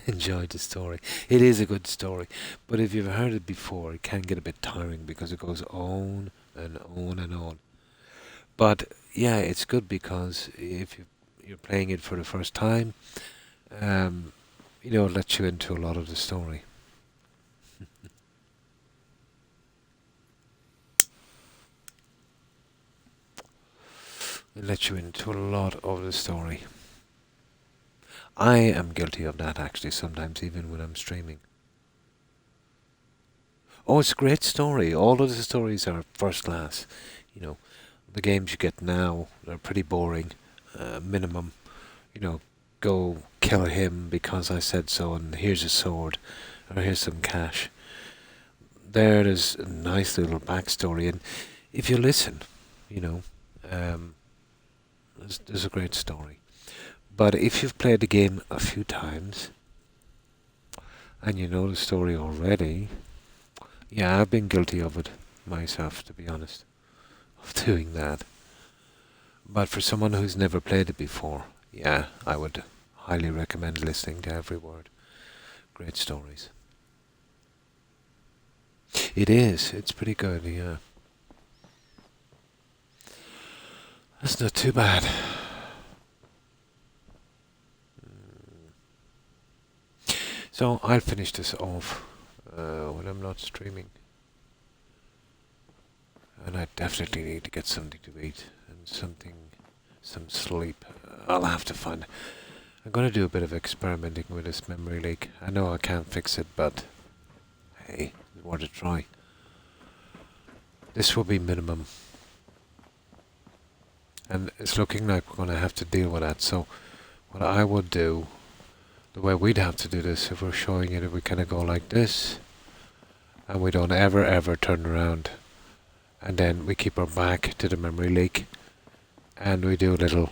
enjoy the story. It is a good story, but if you've heard it before, it can get a bit tiring because it goes on and on and on. But yeah, it's good because if you're playing it for the first time, you know, it lets you into a lot of the story. It lets you into a lot of the story. I am guilty of that actually sometimes, even when I'm streaming. Oh, it's a great story. All of the stories are first class. You know, the games you get now, they're pretty boring. Minimum, you know, go kill him because I said so, and here's a sword, or here's some cash. There's a nice little backstory, and if you listen, you know, there's a great story. But if you've played the game a few times, and you know the story already, yeah, I've been guilty of it myself, to be honest, of doing that. But for someone who's never played it before, yeah, I would highly recommend listening to every word. Great stories. It is. It's pretty good, yeah. That's not too bad. So I'll finish this off when I'm not streaming. And I definitely need to get something to eat and some sleep. I'll have to find. I'm going to do a bit of experimenting with this memory leak. I know I can't fix it, but hey, it's worth a try. This will be minimum. And it's looking like we're going to have to deal with that. So what I would do, the way we'd have to do this, if we're showing it, if we kind of go like this, and we don't ever turn around, and then we keep our back to the memory leak, and we do a little,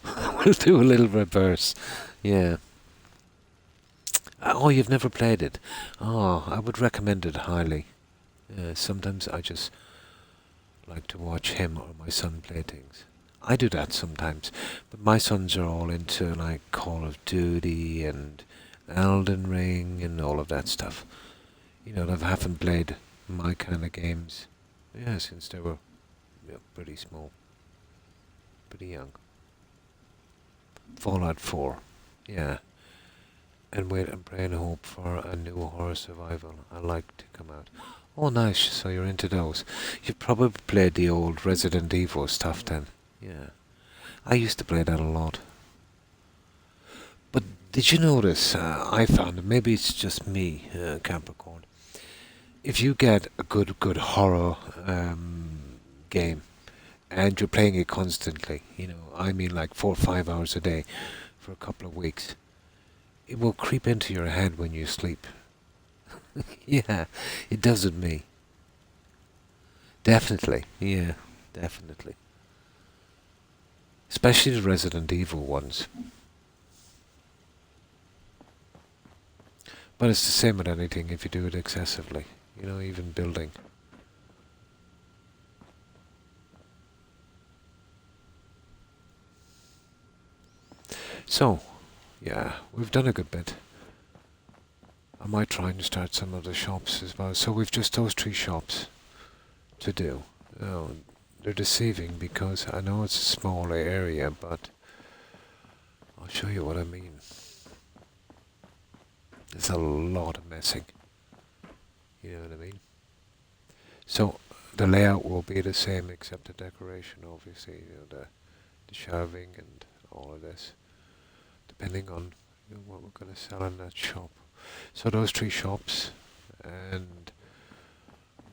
we'll do a little reverse. Yeah. Oh, you've never played it? Oh, I would recommend it highly. Sometimes I just like to watch him or my son play things. I do that sometimes, but my sons are all into like Call of Duty and Elden Ring and all of that stuff. You know, they haven't played my kind of games, since they were pretty small, pretty young. Fallout 4, yeah. And wait and pray and hope for a new horror survival. I like to come out. Oh, nice. So you're into those. You've probably played the old Resident Evil stuff then. Yeah. I used to play that a lot. But did you notice, I found, maybe it's just me, Capricorn, if you get a good horror game, and you're playing it constantly, I mean like 4 or 5 hours a day for a couple of weeks, it will creep into your head when you sleep. Yeah, it does with me. Definitely, yeah, definitely. Especially the Resident Evil ones. But it's the same with anything if you do it excessively. Even building. So, yeah, we've done a good bit. I might try and start some of the shops as well. So we've just those 3 shops to do. They're deceiving because I know it's a small area, but I'll show you what I mean. There's a lot of messing. You know what I mean? So the layout will be the same except the decoration, obviously. The shelving and all of this, depending on what we're going to sell in that shop. So those 3 shops and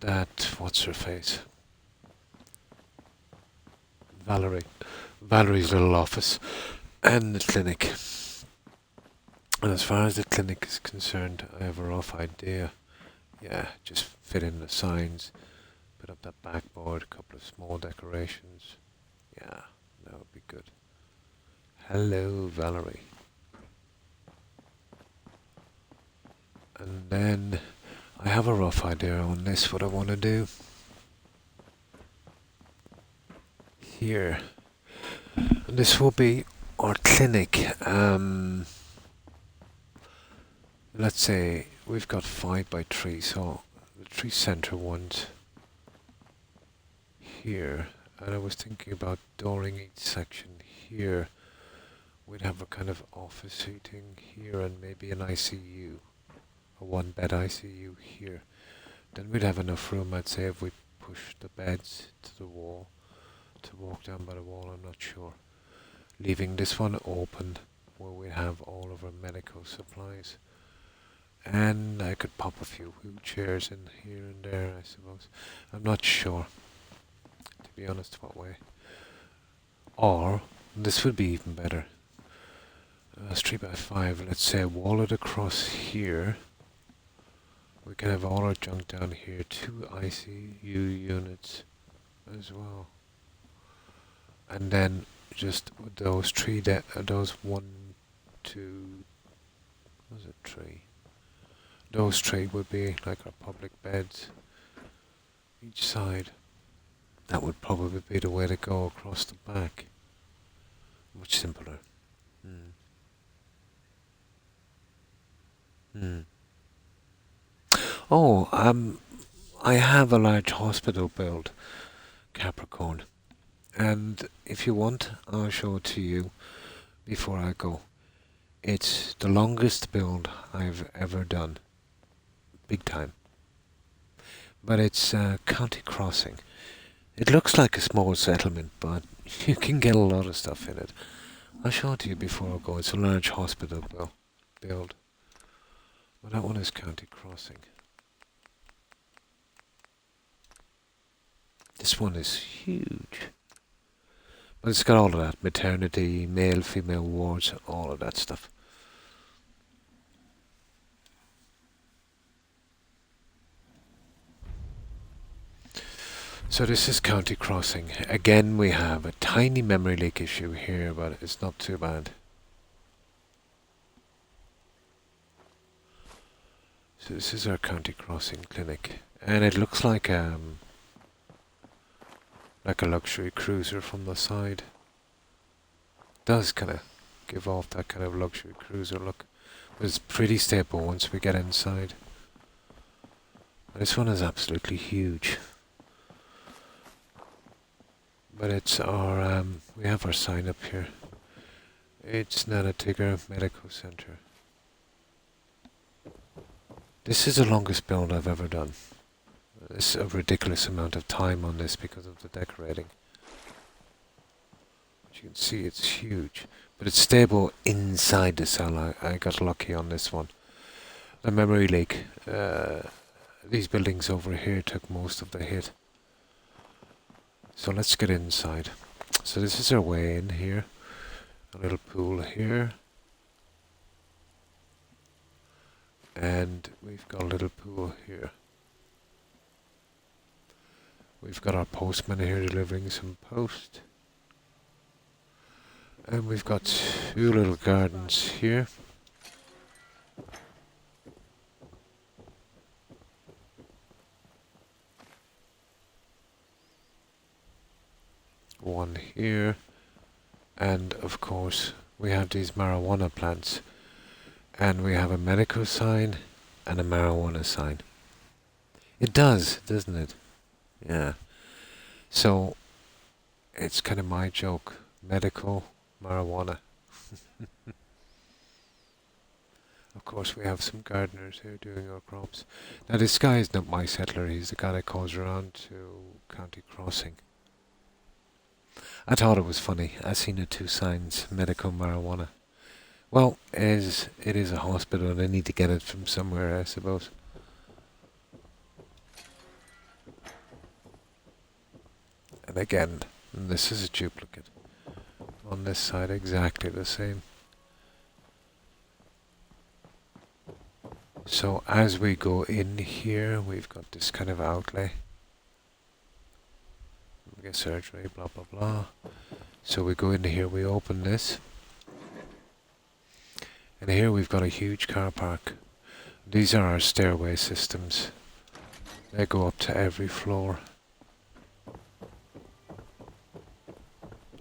that, what's her face? Valerie's little office and the clinic. And as far as the clinic is concerned, I have a rough idea. Yeah, just fit in the signs, put up that backboard, a couple of small decorations. Yeah, that would be good. Hello, Valerie. And then I have a rough idea on this, what I want to do. Here. And this will be our clinic. Let's say we've got 5 by 3, so the 3 center ones here. And I was thinking about dooring each section here. We'd have a kind of office seating here and maybe an ICU. A 1-bed ICU here. Then we'd have enough room, I'd say, if we push the beds to the wall, to walk down by the wall, I'm not sure. Leaving this one open where we have all of our medical supplies. And I could pop a few wheelchairs in here and there, I suppose. I'm not sure, to be honest, what way. Or, this would be even better. 3 by 5, let's say, wall it across here. We can have all our junk down here, 2 ICU units as well. And then just with those 3, those 1, 2, was it 3? Those 3 would be like our public beds each side. That would probably be the way to go across the back. Much simpler. Oh, I have a large hospital build, Capricorn. And if you want, I'll show it to you before I go. It's the longest build I've ever done. Big time. But it's County Crossing. It looks like a small settlement, but you can get a lot of stuff in it. I'll show it to you before I go. It's a large hospital build. Well, that one is County Crossing. This one is huge. But it's got all of that. Maternity, male, female wards, all of that stuff. So this is County Crossing. Again, we have a tiny memory leak issue here, but it's not too bad. So this is our County Crossing clinic. And it looks like a luxury cruiser from the side. Does kind of give off that kind of luxury cruiser look. But it's pretty stable once we get inside. This one is absolutely huge. But it's our, we have our sign up here. It's Nana Tigger Medical Center. This is the longest build I've ever done. It's a ridiculous amount of time on this because of the decorating. As you can see, it's huge. But it's stable inside the cell. I got lucky on this one. The memory leak. These buildings over here took most of the hit. So let's get inside. So this is our way in here. A little pool here. And we've got a little pool here. We've got our postman here delivering some post. And we've got two little gardens here. One here. And of course we have these marijuana plants. And we have a medical sign and a marijuana sign. It does, doesn't it? Yeah. So it's kind of my joke. Medical marijuana. Of course we have some gardeners here doing our crops. Now this guy is not my settler, he's the guy that goes around to County Crossing. I thought it was funny. I seen the two signs, medical marijuana. Well, it is a hospital and I need to get it from somewhere, I suppose. And again, this is a duplicate. On this side, exactly the same. So as we go in here, we've got this kind of outlay. We get surgery, blah blah blah. So we go into here, we open this. And here we've got a huge car park. These are our stairway systems. They go up to every floor.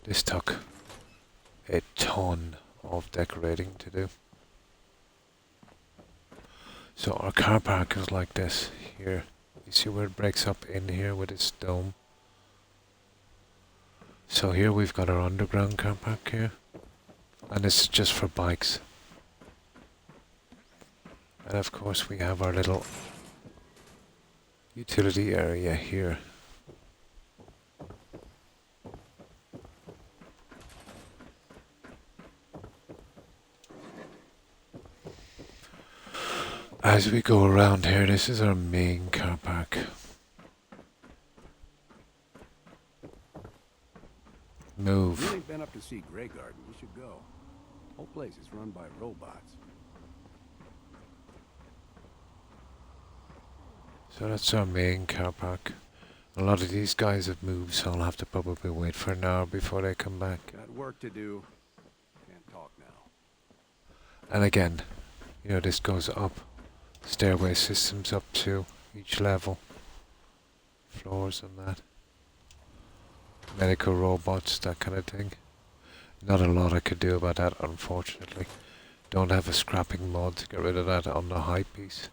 This took a ton of decorating to do. So our car park is like this here. You see where it breaks up in here with its dome? So here we've got our underground car park here. And this is just for bikes. And of course we have our little utility area here. As we go around here, this is our main car park. Move. If you ain't been up to see Grey Garden, you should go. Whole place is run by robots. So that's our main car park. A lot of these guys have moved, so I'll have to probably wait for an hour before they come back. Got work to do. Can't talk now. And again, you know, this goes up. Stairway systems up to each level. Floors and that. Medical robots, that kind of thing. Not a lot I could do about that, unfortunately. Don't have a scrapping mod to get rid of that on the high piece.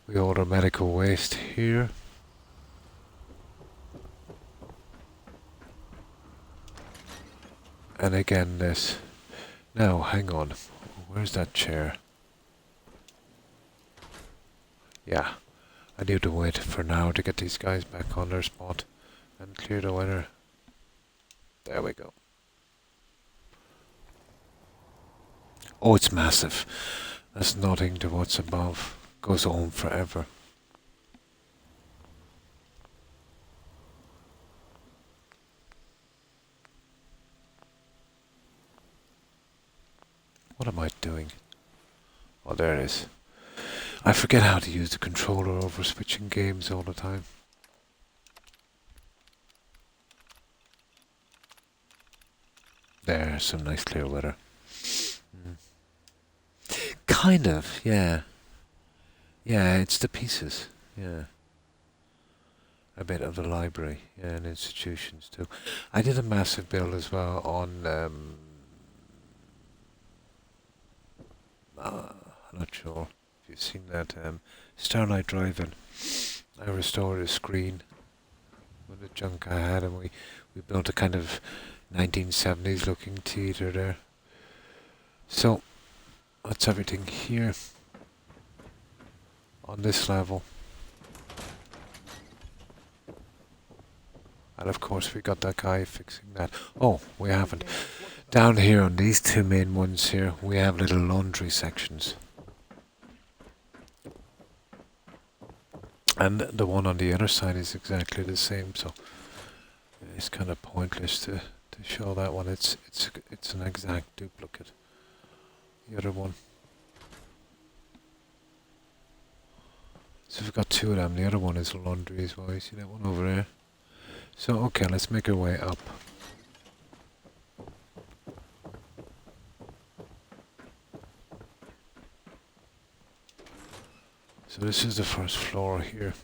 We order medical waste here. And again this. Now, hang on. Where's that chair? Yeah, I need to wait for now to get these guys back on their spot and clear the weather. There we go. Oh, it's massive. That's nothing to what's above. Goes on forever. Oh, there it is. I forget how to use the controller over switching games all the time. There's some nice clear weather. Kind of, yeah. Yeah, it's the pieces, yeah. A bit of the library, yeah, and institutions too. I did a massive build as well on, I'm not sure if you've seen that, Starlight Drive-In. I restored a screen with the junk I had, and we built a kind of 1970s looking theatre there. So, that's everything here on this level. And of course we got that guy fixing that. Oh, we haven't. Down here on these two main ones here, we have little laundry sections. And the one on the other side is exactly the same, so it's kind of pointless to show that one. It's an exact duplicate. The other one. So we've got two of them. The other one is a laundry as well. You see that one over there? So okay, let's make our way up. So this is the first floor here.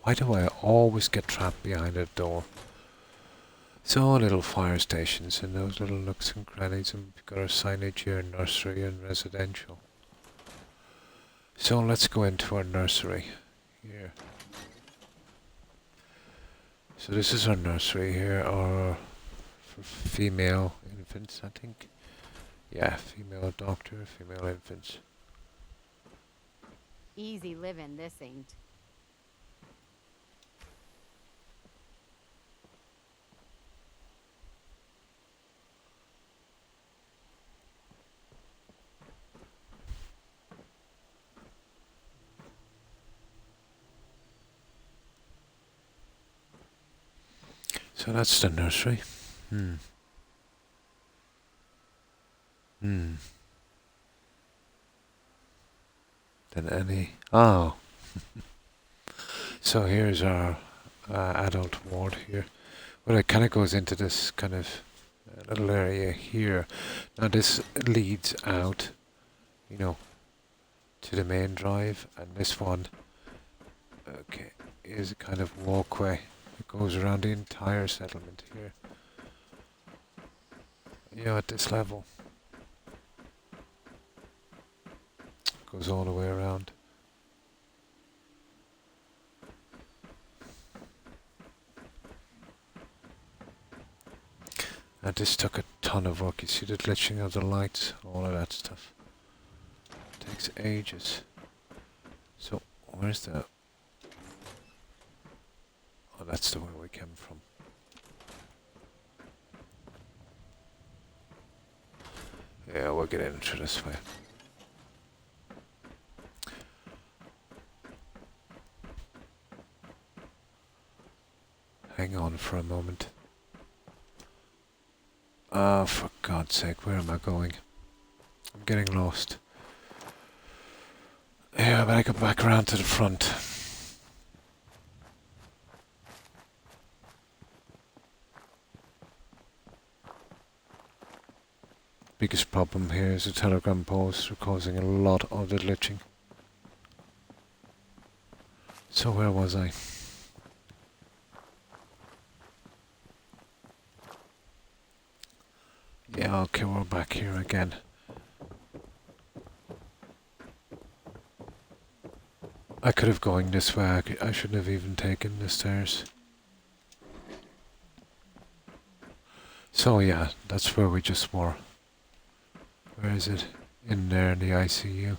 Why do I always get trapped behind a door? So little fire stations and those little nooks and crannies, and we've got our signage here, nursery and residential. So let's go into our nursery here. So this is our nursery here, or for female infants, I think. Yeah, female doctor, female infants. Easy living, this ain't. So that's the nursery. Then any... Oh. So here's our adult ward here. Well, it kind of goes into this kind of little area here. Now this leads out, you know, to the main drive, and this one, okay, is a kind of walkway. It goes around the entire settlement here. You know, at this level. Goes all the way around. And this took a ton of work. You see the glitching of the lights, all of that stuff. Takes ages. So, where's the... Oh, that's the way we came from. Yeah, we'll get into this way. Hang on for a moment. For God's sake, where am I going? I'm getting lost. Yeah, I better go back around to the front. Biggest problem here is the telegram posts are causing a lot of the glitching. So where was I? Yeah, okay, we're back here again. I could have gone this way. I shouldn't have even taken the stairs. So yeah, that's where we just were. Where is it? In there in the ICU.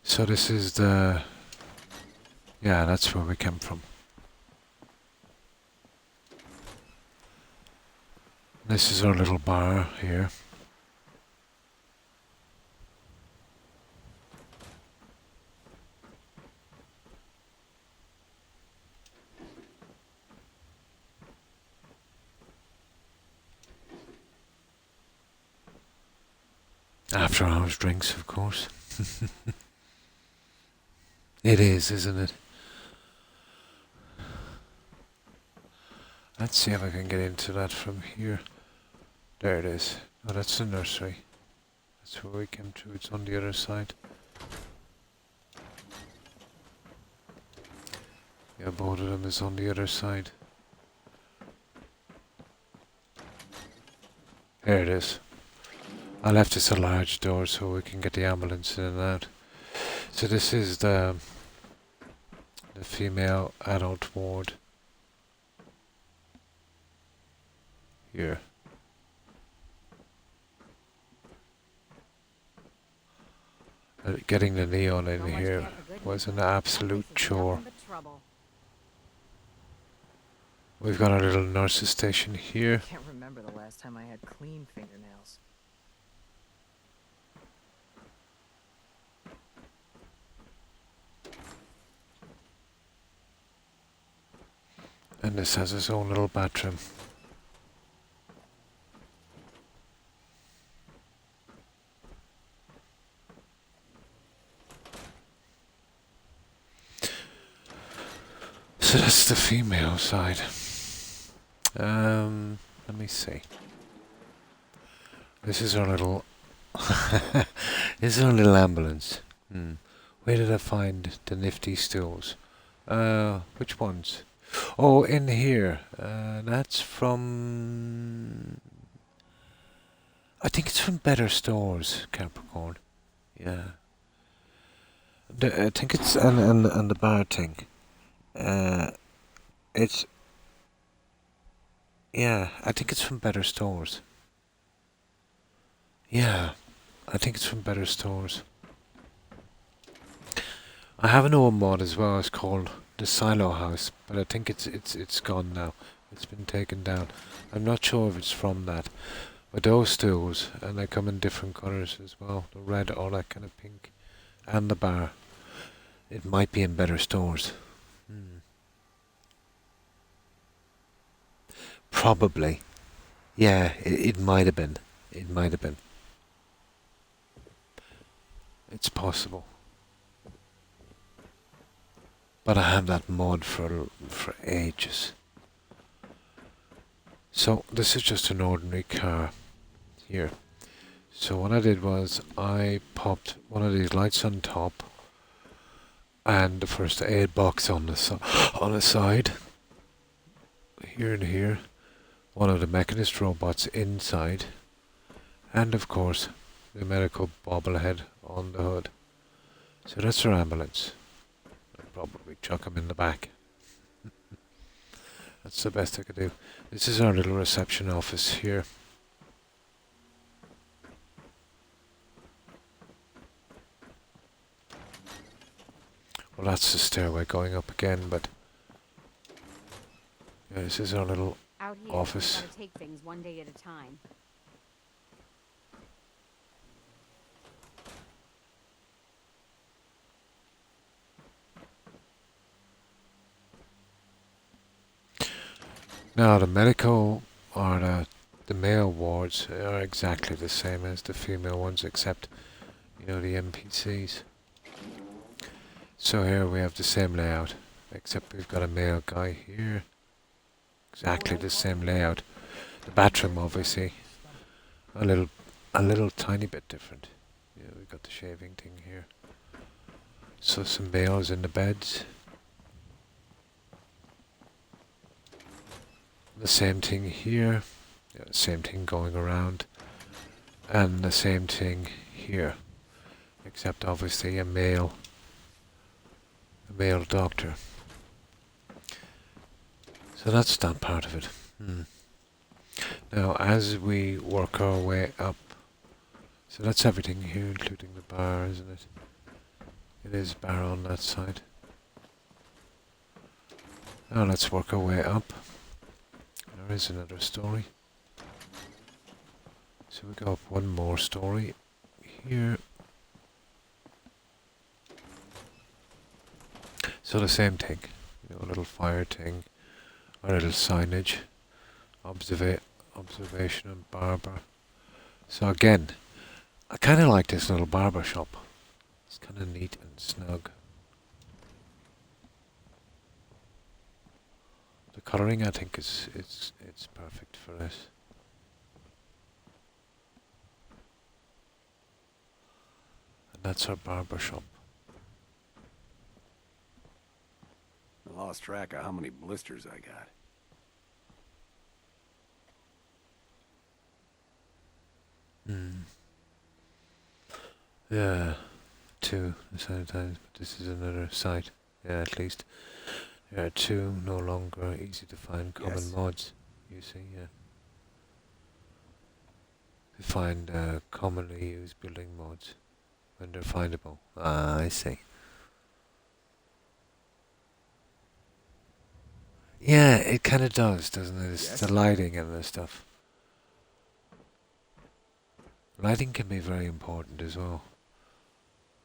So this is the... Yeah, that's where we came from. This is our little bar here. After hours drinks, of course. It is, isn't it? Let's see if I can get into that from here. There it is. Oh, that's the nursery. That's where we came to. It's on the other side. Yeah, both of them is on the other side. There it is. I left this a large door so we can get the ambulance in and out. So this is the female adult ward. Here. Getting the neon in here was an absolute chore. We've got our little nurse's station here. Can't remember the last time I had clean fingernails. And this has its own little bathroom. So that's the female side. Let me see. This is our little this is our little ambulance. Where did I find the nifty stools? Which ones? Oh, in here. That's from... I think it's from Better Stores, Capricorn. Yeah. I think it's... And the bar thing. It's... Yeah, I think it's from Better Stores. Yeah, I think it's from Better Stores. I have an old mod as well. It's called the Silo House, but I think it's gone now. It's been taken down. I'm not sure if it's from that. But those stools, and they come in different colours as well. The red or that kind of pink, and the bar. It might be in Better Stores. Probably. Yeah, it might have been. It might have been. It's possible. But I have that mod for ages. So this is just an ordinary car here. So what I did was I popped one of these lights on top and the first aid box on the side. Here and here. One of the mechanist robots inside. And of course the medical bobblehead on the hood. So that's our ambulance. Probably chuck him in the back. That's the best I could do. This is our little reception office here. Well, that's the stairway going up again, but yeah, this is our little Out here, office. we gotta take things one day at a time. Now the medical or the male wards are exactly the same as the female ones, except the NPCs. So here we have the same layout, except we've got a male guy here. Exactly the same layout. The bathroom, obviously, a little tiny bit different. Yeah, we've got the shaving thing here. So some males in the beds. The same thing here, yeah, same thing going around, and the same thing here, except obviously a male doctor. So that's that part of it. Now as we work our way up, so that's everything here, including the bar, isn't it? It is bar on that side. Now let's work our way up. There is another story. So we go up one more story here. So the same thing, a little fire thing, a little signage, observation and barber. So again, I kind of like this little barber shop. It's kind of neat and snug. The colouring, I think, is it's perfect for this. And that's our barber shop. I lost track of how many blisters I got. Yeah, 2 sometimes, but this is another site. Yeah, at least. There are 2 no longer easy to find common Yes. mods. You see, yeah. To find commonly used building mods when they're findable. Ah, I see. Yeah, it kind of does, doesn't it? It's Yes. the lighting and the stuff. Lighting can be very important as well.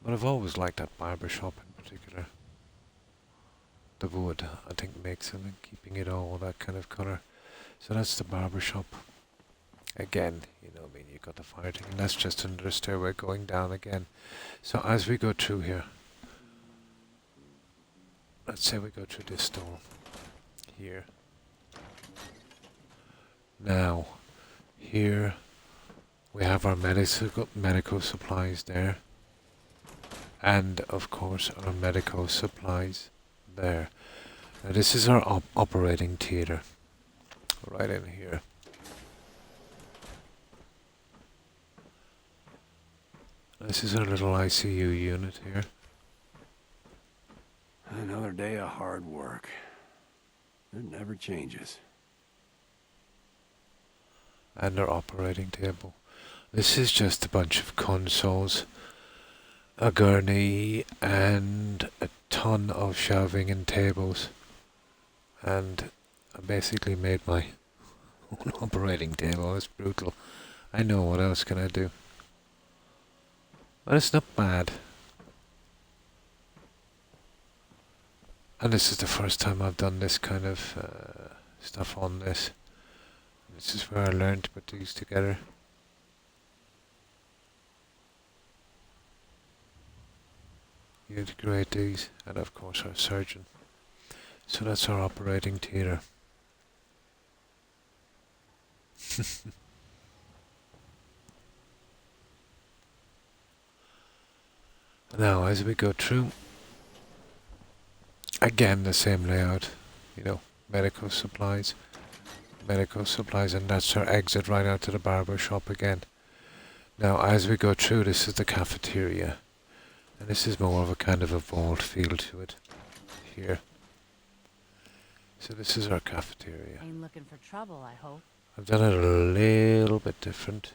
But I've always liked that barber shop in particular. The wood, I think, makes it, and keeping it all that kind of colour. So that's the barber shop. Again, you know, I mean, you've got the fire thing, and that's just another stairway going down again. So as we go through here, let's say we go through this door here. Now, here we have our medical supplies there. And of course our medical supplies there. Now this is our operating theatre. Right in here. This is our little ICU unit here. Another day of hard work. It never changes. And our operating table. This is just a bunch of consoles, a gurney, and a ton of shelving and tables. And I basically made my own operating table. It's brutal. I know, what else can I do? But it's not bad. And this is the first time I've done this kind of stuff on this. This is where I learned to put these together. You integrate these, and of course our surgeon. So that's our operating theatre. Now as we go through, again the same layout, you know, medical supplies, and that's our exit right out to the barber shop again. Now as we go through, this is the cafeteria, and this is more of a kind of a vault feel to it here. So this is our cafeteria. Ain't looking for trouble, I hope. I've done it a little bit different.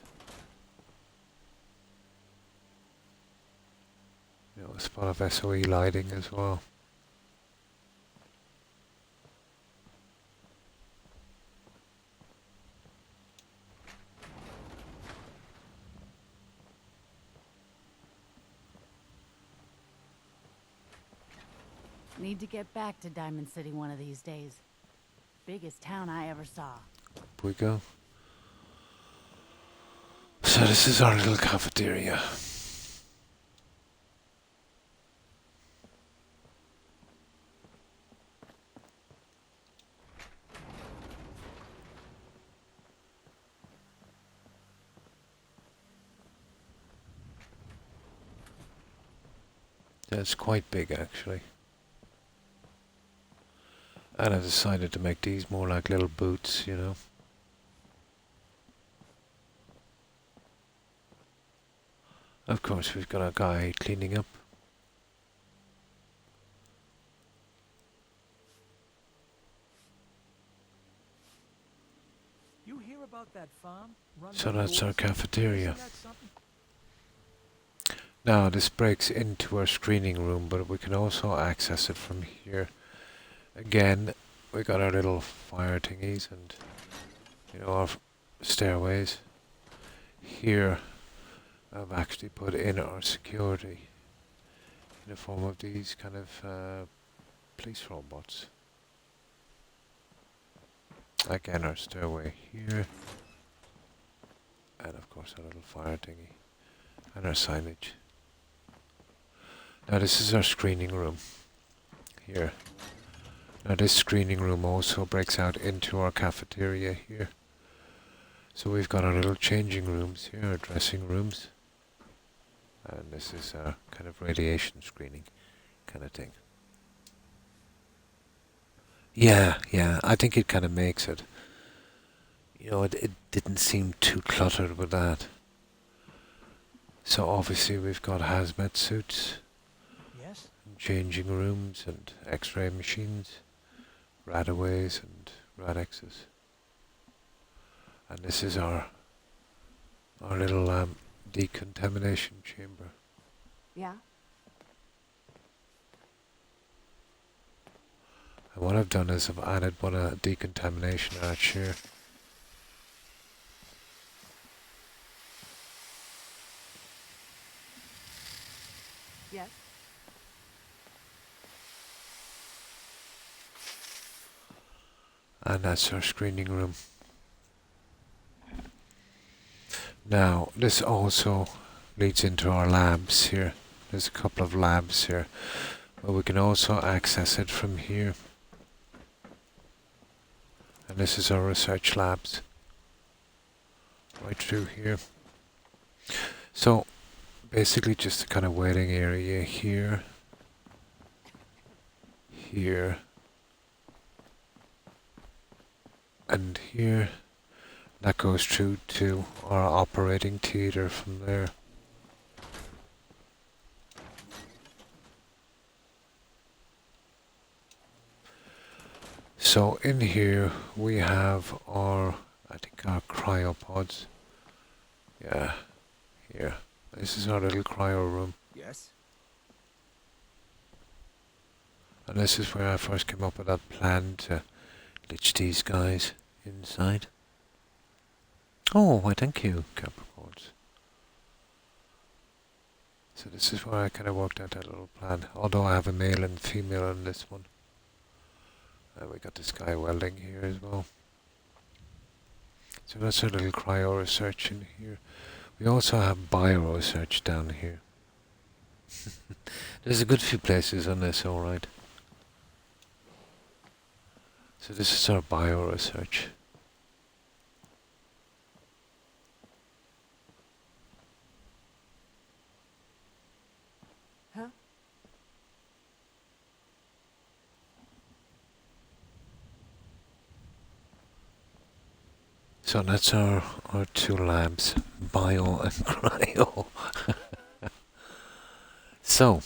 You know, a spot of SOE lighting as well. Need to get back to Diamond City one of these days. Biggest town I ever saw. Up we go. So this is our little cafeteria. Yeah, it's quite big actually. And I decided to make these more like little boots, you know. Of course, we've got a guy cleaning up. You hear about that farm? Run So by that's our yours? cafeteria. Isn't that something? Now this breaks into our screening room, but we can also access it from here. Again, we got our little fire thingies and, you know, our stairways. Here, I've actually put in our security in the form of these kind of police robots. Again, our stairway here, and of course our little fire thingy. and our signage. Now this is our screening room here. Now this screening room also breaks out into our cafeteria here. So we've got our little changing rooms here, our dressing rooms. And this is our kind of radiation screening kind of thing. Yeah, I think it kind of makes it. You know, it didn't seem too cluttered with that. So obviously we've got hazmat suits, Yes? and changing rooms, and X-ray machines, radaways and radexes. And this is our little decontamination chamber. Yeah? And what I've done is I've added one decontamination arch here. Yes. And that's our screening room. Now, this also leads into our labs here. There's a couple of labs here, but we can also access it from here. And this is our research labs, right through here. So, basically just a kind of waiting area here, here, and here. That goes through to our operating theatre from there. So in here we have our, I think our cryopods. Yeah, here. This is our little cryo room. Yes? And this is where I first came up with that plan to ditch these guys inside. Oh, why thank you, Capricorns. So this is where I kind of worked out that little plan. Although I have a male and female in this one. And we got this guy welding here as well. So that's our little cryo research in here. We also have bio research down here. There's a good few places on this, alright. So this is our bio research. Huh? So that's our two labs, bio and cryo. So,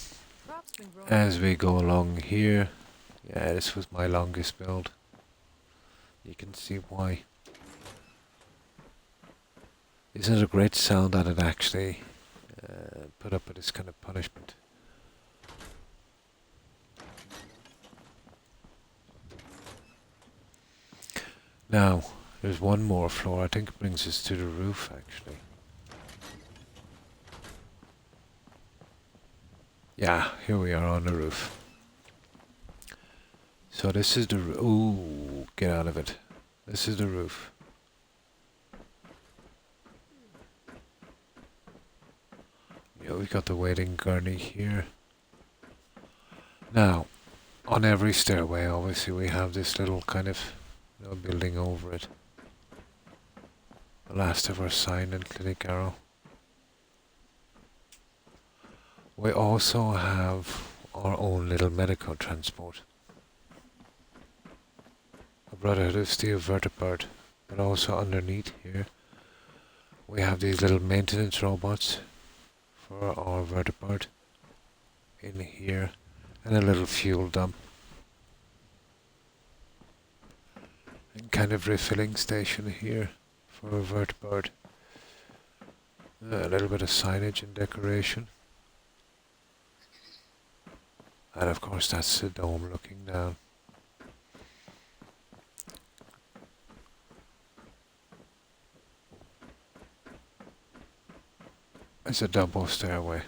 Croc's been growing as we go along here, yeah, this was my longest build. You can see why. Isn't it a great sound that it actually put up with this kind of punishment? Now, there's one more floor. I think it brings us to the roof, actually. Yeah, here we are on the roof. So this is the roof. Ooh, get out of it. This is the roof. Yeah, we've got the waiting gurney here. Now, on every stairway, obviously, we have this little kind of building over it. The last of our sign and clinic arrow. We also have our own little medical transport. A Brotherhood of Steel vertibird, but also underneath here we have these little maintenance robots for our vertibird in here, and a little fuel dump. And kind of refilling station here for a vertibird. A little bit of signage and decoration. And of course that's the dome looking down. It's a double stairway.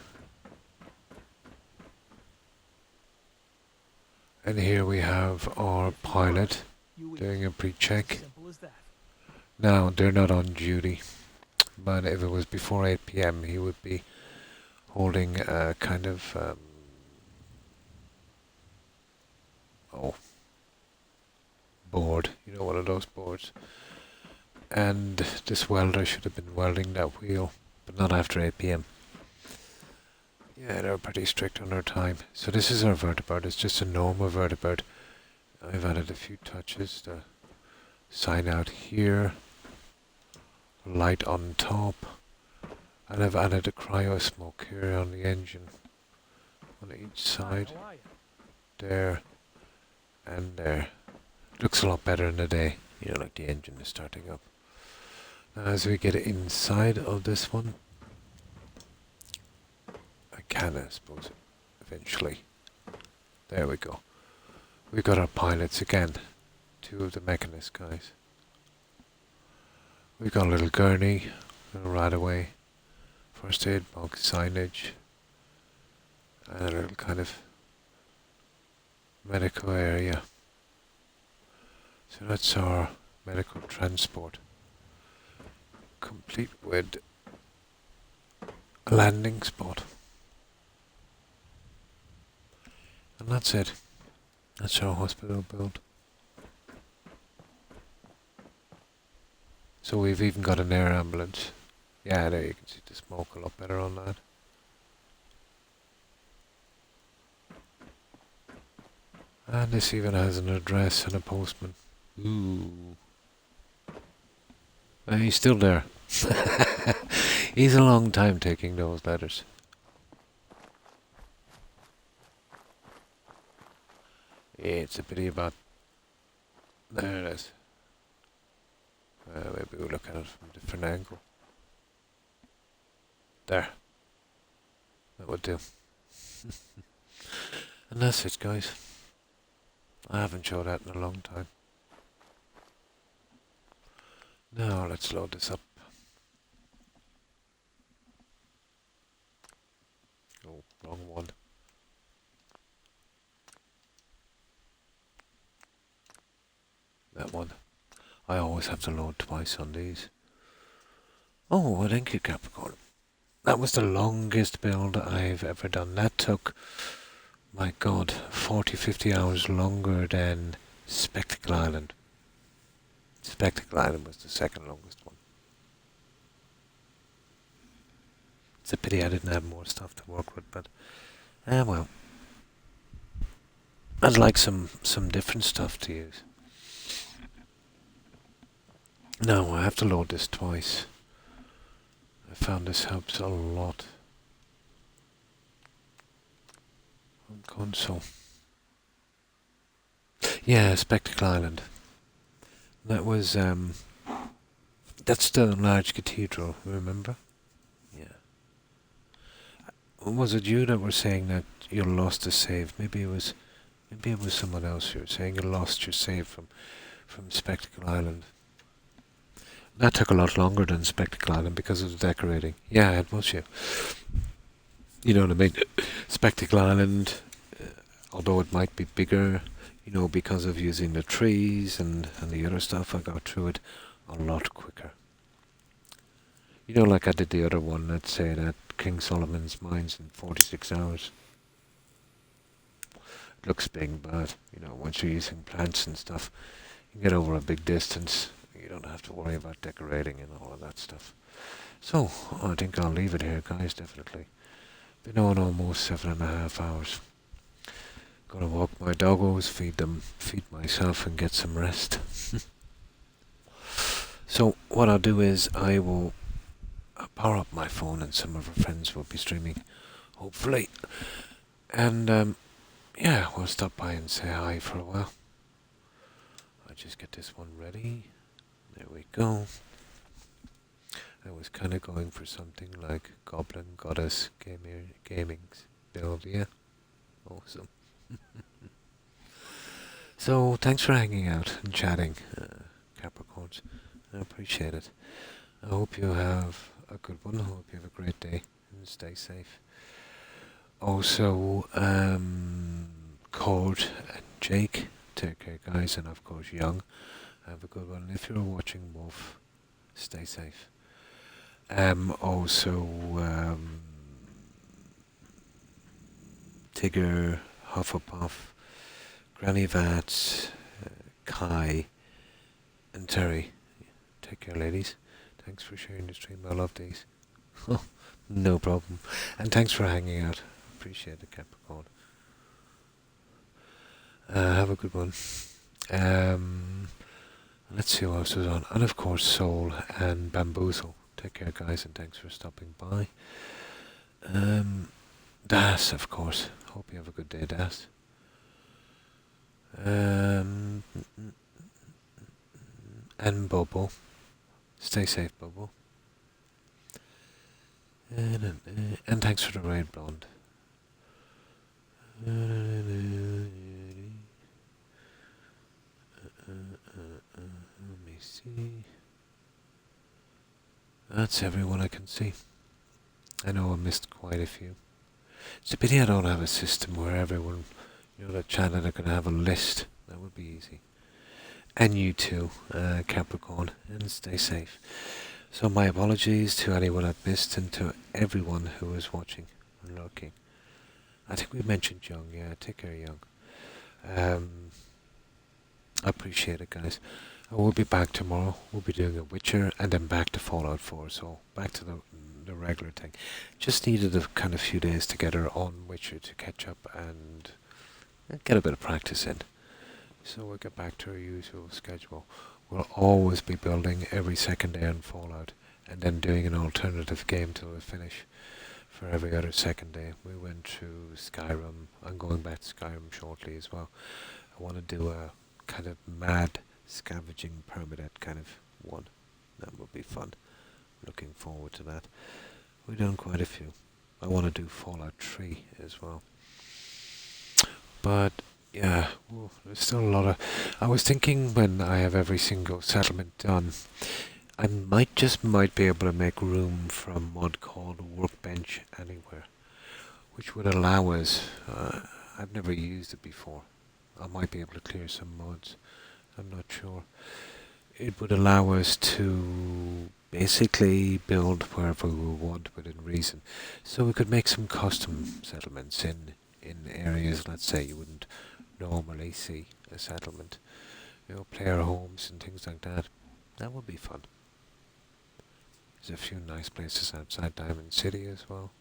And here we have our pilot You eat. doing a pre-check. Simple as that. Now, they're not on duty, but if it was before 8 PM he would be. holding a kind of board, you know, one of those boards. And this welder should have been welding that wheel, but not after 8 p.m. Yeah, they're pretty strict on their time. So this is our vertibird. It's just a normal vertibird. I've added a few touches. The sign out here, light on top, and I've added a cryo smoke here on the engine, on each side, How are you? there and there. Looks a lot better in the day, you know, like the engine is starting up. Now as we get inside of this one, I can, I suppose, eventually. There we go. We've got our pilots again, two of the mechanist guys. We've got a little gurney, a little right-away, first aid box, signage, and a little kind of medical area. So that's our medical transport, complete with a landing spot. And that's it. That's our hospital build. So we've even got an air ambulance. Yeah, there you can see the smoke a lot better on that. And this even has an address and a postman. Ooh. He's still there. He's a long time taking those letters. Yeah, it's a pity about... There it is. Maybe we'll look at it from a different angle. There. That would do. And that's it, guys. I haven't showed that in a long time. Now let's load this up. Oh, wrong one. That one. I always have to load twice on these. Oh, well, thank you, Capricorn. That was the longest build I've ever done. That took, my God, 40-50 hours longer than Spectacle Island. Spectacle Island was the second longest one. It's a pity I didn't have more stuff to work with, but well. I'd like some different stuff to use. No, I have to load this twice. I found this helps a lot. On console. Yeah, Spectacle Island. That was, that's the large cathedral, remember? Yeah. Was it you that were saying that you lost a save? Maybe it was someone else who was saying you lost your save from Spectacle Island. That took a lot longer than Spectacle Island because of the decorating. Yeah, it was you. You know what I mean? Spectacle Island, although it might be bigger, you know, because of using the trees and the other stuff, I got through it a lot quicker. You know, like I did the other one, let's say that King Solomon's Mines in 46 hours. It looks big, but, you know, once you're using plants and stuff, you can get over a big distance. You don't have to worry about decorating and all of that stuff. So, I think I'll leave it here, guys, definitely. Been on almost 7.5 hours. Gonna walk my doggos, feed them, feed myself and get some rest. So, what I'll do is I will power up my phone and some of our friends will be streaming, hopefully. And, yeah, we'll stop by and say hi for a while. I'll just get this one ready. There we go. I was kind of going for something like Goblin Goddess Gaming's build, yeah? Awesome. So, thanks for hanging out and chatting, Capricorns. I appreciate it. I hope you have a good one. I hope you have a great day and stay safe. Also, Cord and Jake, take care, guys, and of course, Young. Have a good one. If you're watching Wolf, stay safe. Also, Tigger, Hufflepuff, Granny Vats, Kai, and Terry. Take care, ladies. Thanks for sharing the stream. I love these. No problem. And thanks for hanging out. Appreciate it, Capricorn. Have a good one. Let's see what else was on. And of course, Soul and Bamboozle. Take care, guys, and thanks for stopping by. Das, of course. Hope you have a good day, Das. And Bobo. Stay safe, Bobo. And thanks for the raid, Blonde. Let me see. That's everyone I can see. I know I missed quite a few. It's a pity I don't have a system where everyone, that channel are going to have a list. That would be easy. And you too, Capricorn, and stay safe. So my apologies to anyone I've missed and to everyone who is watching and looking. I think we mentioned Young, yeah, take care, Young. I appreciate it, guys. We'll be back tomorrow. We'll be doing a Witcher and then back to Fallout 4, so back to the regular thing. Just needed a kind of few days together on Witcher to catch up and get a bit of practice in. So we'll get back to our usual schedule. We'll always be building every second day on Fallout and then doing an alternative game till we finish for every other second day. We went through Skyrim. I'm going back to Skyrim shortly as well. I want to do a kind of mad scavenging permadeath kind of one. That would be fun. Looking forward to that. We've done quite a few. I want to do Fallout 3 as well. But yeah, well, there's still a lot of... I was thinking when I have every single settlement done, I might be able to make room for a mod called Workbench Anywhere, which would allow us... I've never used it before. I might be able to clear some mods. I'm not sure. It would allow us to basically build wherever we want within reason. So we could make some custom settlements in areas, let's say, you wouldn't normally see a settlement. Player homes and things like that. That would be fun. There's a few nice places outside Diamond City as well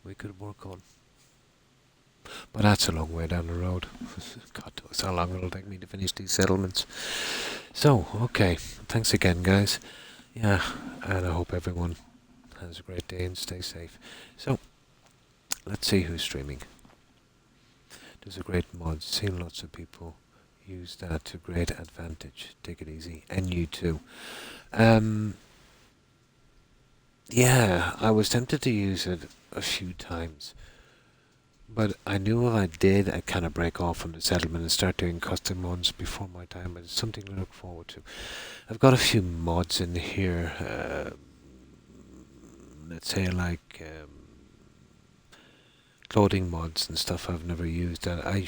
we could work on. But that's a long way down the road. God knows how long it'll take me to finish these settlements. So, okay. Thanks again, guys. Yeah, and I hope everyone has a great day and stay safe. So, let's see who's streaming. There's a great mod. Seen lots of people use that to great advantage. Take it easy. And you too. Yeah, I was tempted to use it a few times. But I knew if I did, I'd kind of break off from the settlement and start doing custom mods before my time. But it's something to look forward to. I've got a few mods in here. Let's say like clothing mods and stuff I've never used. That I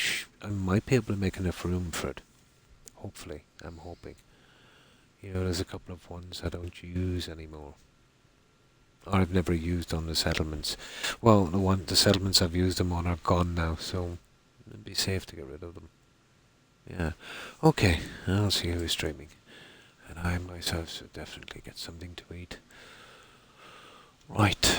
might be able to make enough room for it. Hopefully, I'm hoping. There's a couple of ones I don't use anymore. Or I've never used on the settlements. Well, the settlements I've used them on are gone now, so it'd be safe to get rid of them. Yeah. Okay, I'll see who's streaming. And I myself should definitely get something to eat. Right.